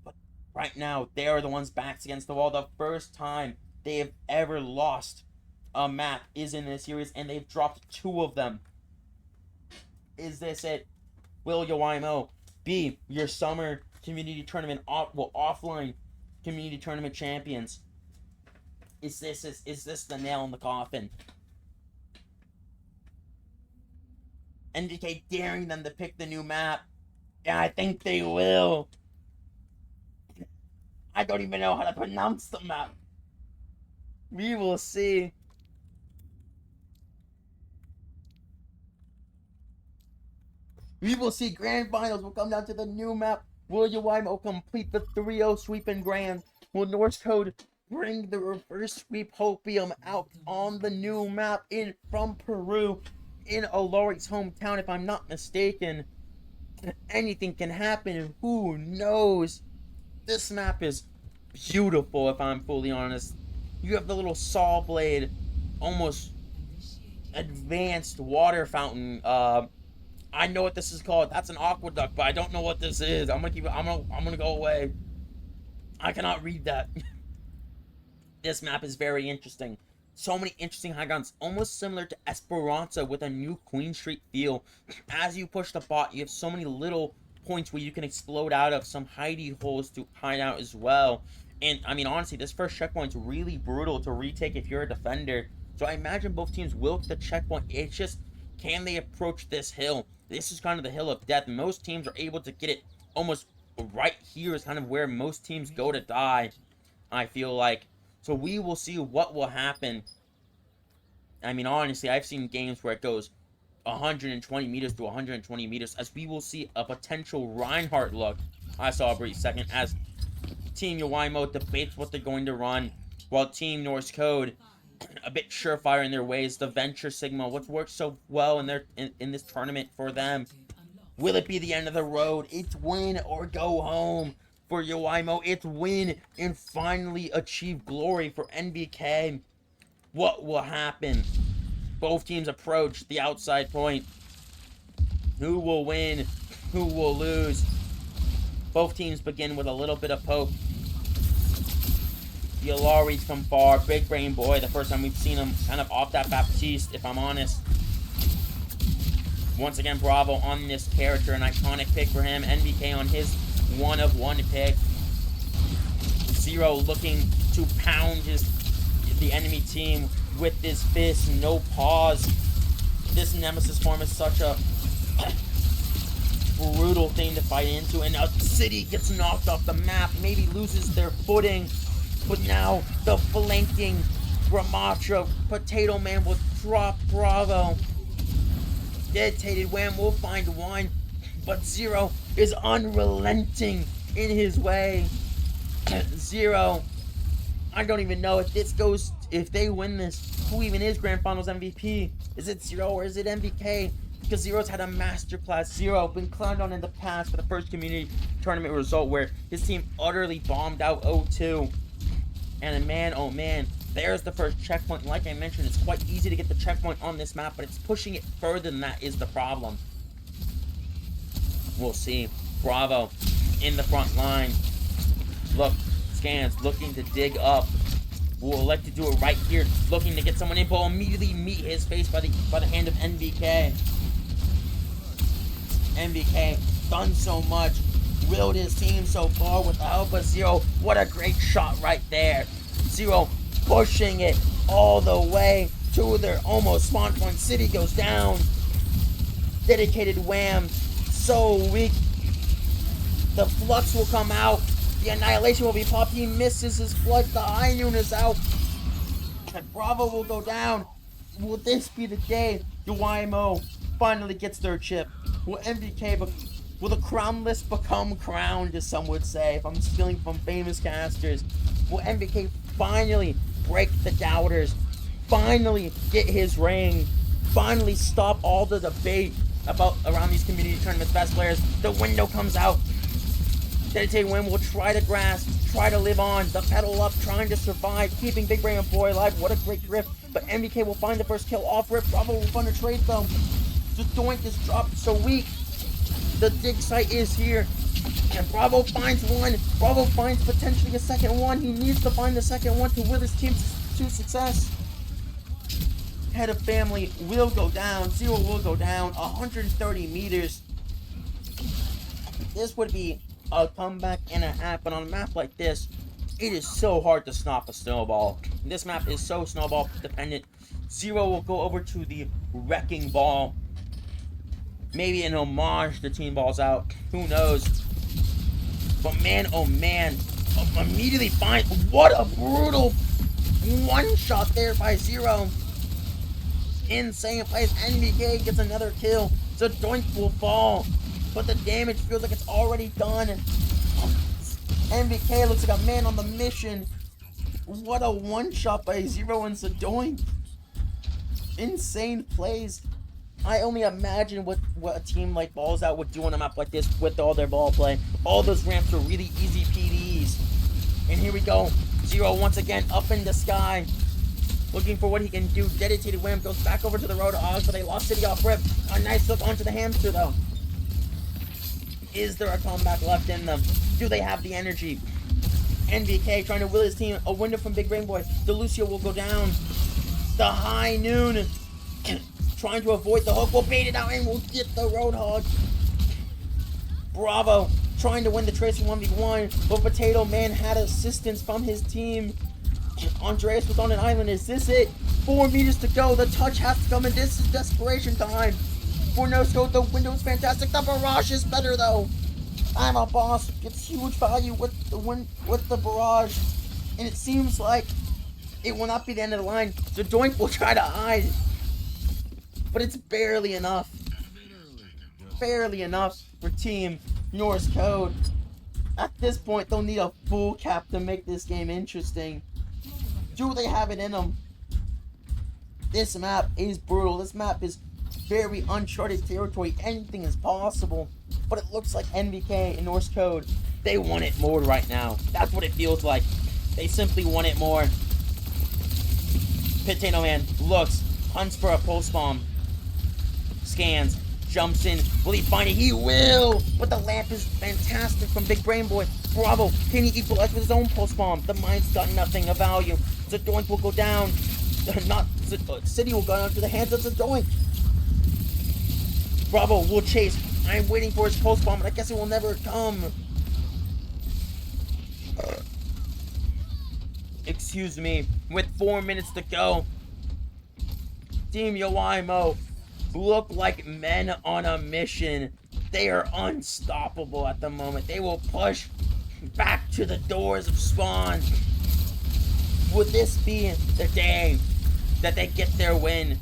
But right now, they are the ones backs against the wall. The first time they have ever lost a map is in this series, and they've dropped 2 of them. Is this it? Will Yowaimo be your summer community tournament offline community tournament champions? Is this the nail in the coffin? NDK daring them to pick the new map. Yeah, I think they will. I don't even know how to pronounce the map. We will see. We will see. Grand Finals will come down to the new map. Will Yowaimo complete the 3-0 sweep in Grand? Will Norse Code bring the reverse sweep Hopium out on the new map from Peru in Alori's hometown, if I'm not mistaken? Anything can happen. Who knows? This map is beautiful, if I'm fully honest. You have the little saw blade, almost advanced water fountain. I know what this is called. That's an aqueduct, but I don't know what this is. I'm gonna go away. I cannot read that. This map is very interesting. So many interesting high grounds, almost similar to Esperanza with a new Queen Street feel. As you push the bot, you have so many little points where you can explode out of, some hidey holes to hide out as well. And I mean, honestly, this first checkpoint's really brutal to retake if you're a defender. So I imagine both teams will get the checkpoint. It's just, can they approach this hill? This is kind of the hill of death. Most teams are able to get it almost right here is kind of where most teams go to die, I feel like. So we will see what will happen. I mean, honestly, I've seen games where it goes 120 meters to 120 meters, as we will see a potential Reinhardt look. I saw a brief second as Team Yowaimo debates what they're going to run, while Team Norse Code a bit surefire in their ways. The Venture Sigma, what's worked so well in this tournament for them. Will it be the end of the road? It's win or go home for Yowaimo. It's win and finally achieve glory for NBK. What will happen? Both teams approach the outside point. Who will win? Who will lose? Both teams begin with a little bit of poke. The Alaris from far. Big Brain Boy, the first time we've seen him kind of off that Baptiste, if I'm honest. Once again, Bravo on this character, an iconic pick for him. NBK on his one-of-one pick. Zero looking to pound the enemy team with this fist, no pause. This Nemesis form is such a brutal thing to fight into, and a city gets knocked off the map, maybe loses their footing, but now the flanking Ramatra Potato Man will drop Bravo. Dedicated Wham will find one, but Zero is unrelenting in his way. Zero, I don't even know if they win this, who even is Grand Finals MVP? Is it Zero or is it MVK? Because Zero's had a masterclass. Zero been clowned on in the past for the first community tournament result where his team utterly bombed out 0-2. And man, oh man, there's the first checkpoint. Like I mentioned, it's quite easy to get the checkpoint on this map, but it's pushing it further than that is the problem. We'll see. Bravo in the front line. Look, Scans looking to dig up. Will elect to do it right here, looking to get someone in, but will immediately meet his face by the hand of NVK. NVK done so much, willed his team so far with the help of Zero. What a great shot right there. Zero pushing it all the way to their almost spawn point. City goes down. Dedicated Wham, so weak. The Flux will come out. The Annihilation will be popped. He misses his flood. The High Noon is out. And Bravo will go down. Will this be the day the YMO finally gets their chip? Will will the crownless become crowned, as some would say, if I'm stealing from famous casters? Will MVK finally break the doubters? Finally get his ring? Finally stop all the debate around these community tournaments best players? The window comes out. Dedicated Win will try to grasp, try to live on, the pedal up, trying to survive, keeping Big Brain Boy alive. What a great grip. But MVK will find the first kill off rip. Bravo will find a trade though. The Doink is dropped so weak. The dig site is here. And Bravo finds one. Bravo finds potentially a second one. He needs to find the second one to will his team to success. Head of Family will go down. Zero will go down. 130 meters. This would be a comeback and a half, but on a map like this, it is so hard to stop a snowball. This map is so snowball dependent. Zero will go over to the Wrecking Ball. Maybe an homage to Teen Balls Out. Who knows? But man, oh man, immediately find. What a brutal one shot there by Zero. Insane plays. NVK gets another kill. So Doink will fall. But the damage feels like it's already done. MVK looks like a man on the mission. What a one-shot by Zero and Zadoink. Insane plays. I only imagine what a team like Balls Out would do on a map like this with all their ball play. All those ramps are really easy PDs. And here we go. Zero once again up in the sky. Looking for what he can do. Dedicated Wham goes back over to the Roadhogs, but they lost City off rip. A nice look onto the hamster though. Is there a comeback left in them? Do they have the energy? NVK trying to will his team. A window from Big Brain Boy. DeLucio will go down. The High Noon trying to avoid the hook. Will bait it out and will get the Roadhog. Bravo trying to win the Tracer 1v1. But Potato Man had assistance from his team. Andreas was on an island. Is this it? 4 meters to go. The touch has to come, and this is desperation time. For no scope, the window is fantastic. The barrage is better though. I'm a boss. Gets huge value with the barrage, and it seems like it will not be the end of the line. So Doink will try to hide, but it's barely enough. Barely enough for Team Norse Code. At this point, they'll need a full cap to make this game interesting. Do they have it in them? This map is brutal. This map is very uncharted territory. Anything is possible. But it looks like NVK and Norse Code, they want it more right now. That's what it feels like. They simply want it more. Potato Man looks, hunts for a pulse bomb. Scans, jumps in. Will he find it? He will! But the lamp is fantastic from Big Brain Boy. Bravo! Can he equalize with his own pulse bomb? The mine's got nothing of value. Zadoink will go down. City will go down to the hands of Zadoink. Bravo will chase. I'm waiting for his pulse bomb, but I guess it will never come. excuse me, with 4 minutes to go, Team Yoimo look like men on a mission. They are unstoppable at the moment. They will push back to the doors of spawn. Would this be the day that they get their win?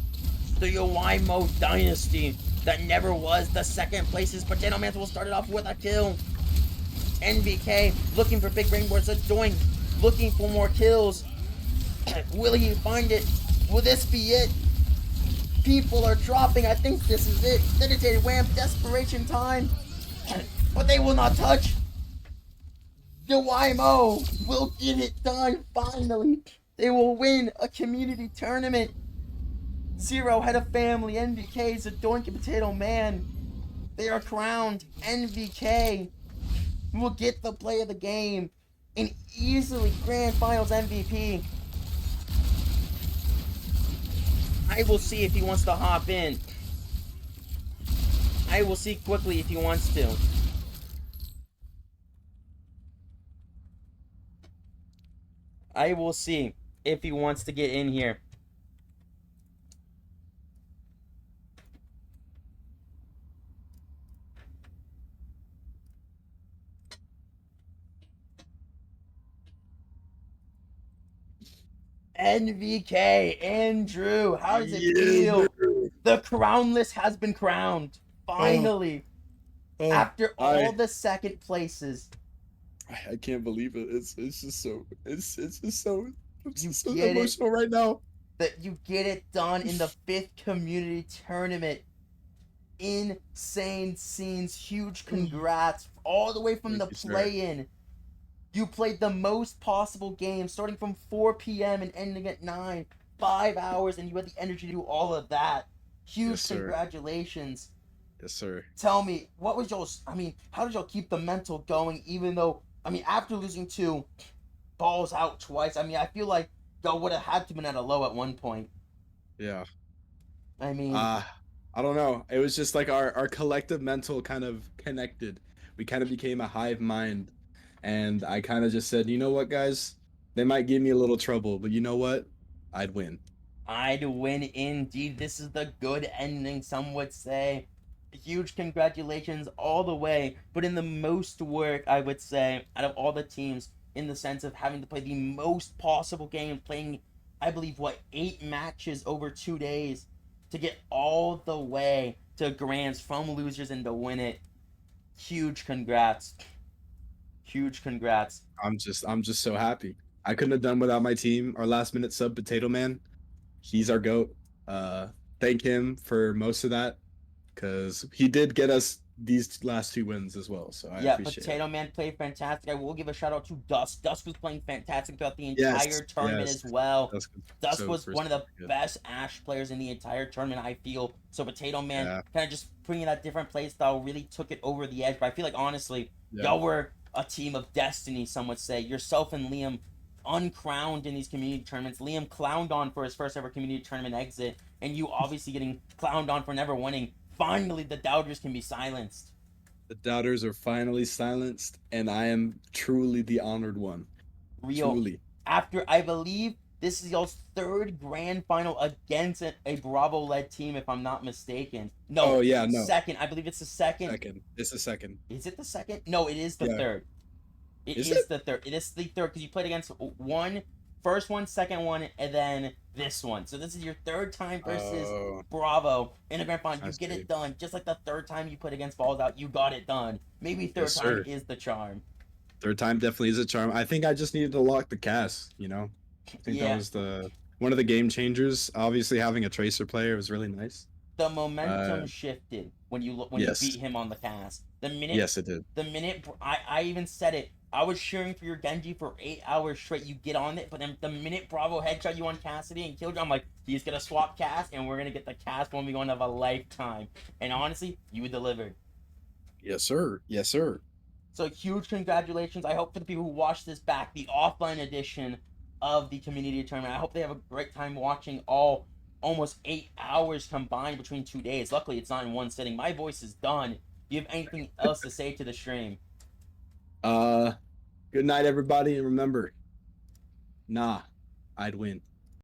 The Yoimo dynasty that never was the second place's Potato Man will start it off with a kill. NVK looking for big rainbows, doing, looking for more kills. Will he find it? Will this be it? People are dropping. I think this is it. Dedicated Wham, desperation time. But they will not touch. The YMO will get it done finally. They will win a community tournament. Zero Head of Family, NVK is a Doink and Potato Man. They are crowned NVK. Will get the play of the game and easily Grand Finals MVP. I will see if he wants to hop in. I will see quickly if he wants to. I will see if he wants to get in here. NVK, Andrew, how does it Yeah. feel? The crownless has been crowned. Finally. After all the second places. I can't believe it. It's just so I'm You just so get it? emotional right now. That you get it done in the 5th community tournament. Insane scenes. Huge congrats. All the way from Thank the you, sir. play-in. You played the most possible games, starting from 4 p.m. and ending at 9. 5 hours, and you had the energy to do all of that. Huge Yes, sir. congratulations. Yes, sir. Tell me, what was y'all's, how did y'all keep the mental going, even though, after losing to balls out twice, I feel like y'all would have had to been at a low at one point. Yeah. I I don't know. It was just like our collective mental kind of connected. We kind of became a hive mind. And I kind of just said, you know what, guys? They might give me a little trouble, but you know what? I'd win. I'd win indeed. This is the good ending, some would say. Huge congratulations all the way, but in the most work, I would say, out of all the teams, in the sense of having to play the most possible game, playing, I believe, 8 matches over 2 days to get all the way to grands from losers and to win it. Huge congrats. Huge congrats. I'm just so happy. I couldn't have done without my team. Our last minute sub Potato Man. He's our GOAT. Thank him for most of that, because he did get us these last 2 wins as well. So I appreciate Potato it. Man played fantastic. I will give a shout out to Dusk. Dusk was playing fantastic throughout the Yes, entire tournament yes. as well. That's good. Dusk So was first one of the good. best Ash players in the entire tournament, I feel. So Potato Man Yeah. kind of just bringing that different play style really took it over the edge. But I feel like, honestly, Yeah. y'all were a team of destiny, some would say. Yourself and Liam uncrowned in these community tournaments. Liam clowned on for his first ever community tournament exit, and you obviously getting clowned on for never winning. Finally, the doubters can be silenced. The doubters are finally silenced, and I am truly the honored one. Real. Truly. After, I believe, this is y'all's 3rd grand final against a Bravo-led team, if I'm not mistaken. No. Oh yeah, no. Second. I believe it's the second. Second. It's the second. Is it the second? No, it is the Yeah. third. It Is is it? the third. It is the third because you played against first one, second one, and then this one. So this is your 3rd time versus Oh, Bravo in a grand final. I You get see. it done, just like the 3rd time you played against Balls Out. You got it done. Maybe 3rd Yes, time sir. is the charm. 3rd time definitely is a charm. I think I just needed to lock the cast, you know? I think Yeah. that was one of the game changers. Obviously having a tracer player was really nice. The momentum shifted when you Yes. beat him on the cast. Yes, it did. The minute I even said it, I was cheering for your Genji for 8 hours straight. You get on it, but then the minute Bravo headshot you on Cassidy and killed you, I'm like, he's gonna swap cast, and we're gonna get the cast when we going to have a lifetime. And honestly, you delivered. Yes, sir. Yes, sir. So huge congratulations. I hope for the people who watch this back, the offline edition of the community tournament, I hope they have a great time watching all almost 8 hours combined between 2 days. Luckily, it's not in one sitting. My voice is done. Do you have anything else to say to the stream? Good night, everybody, and remember, nah. I'd win.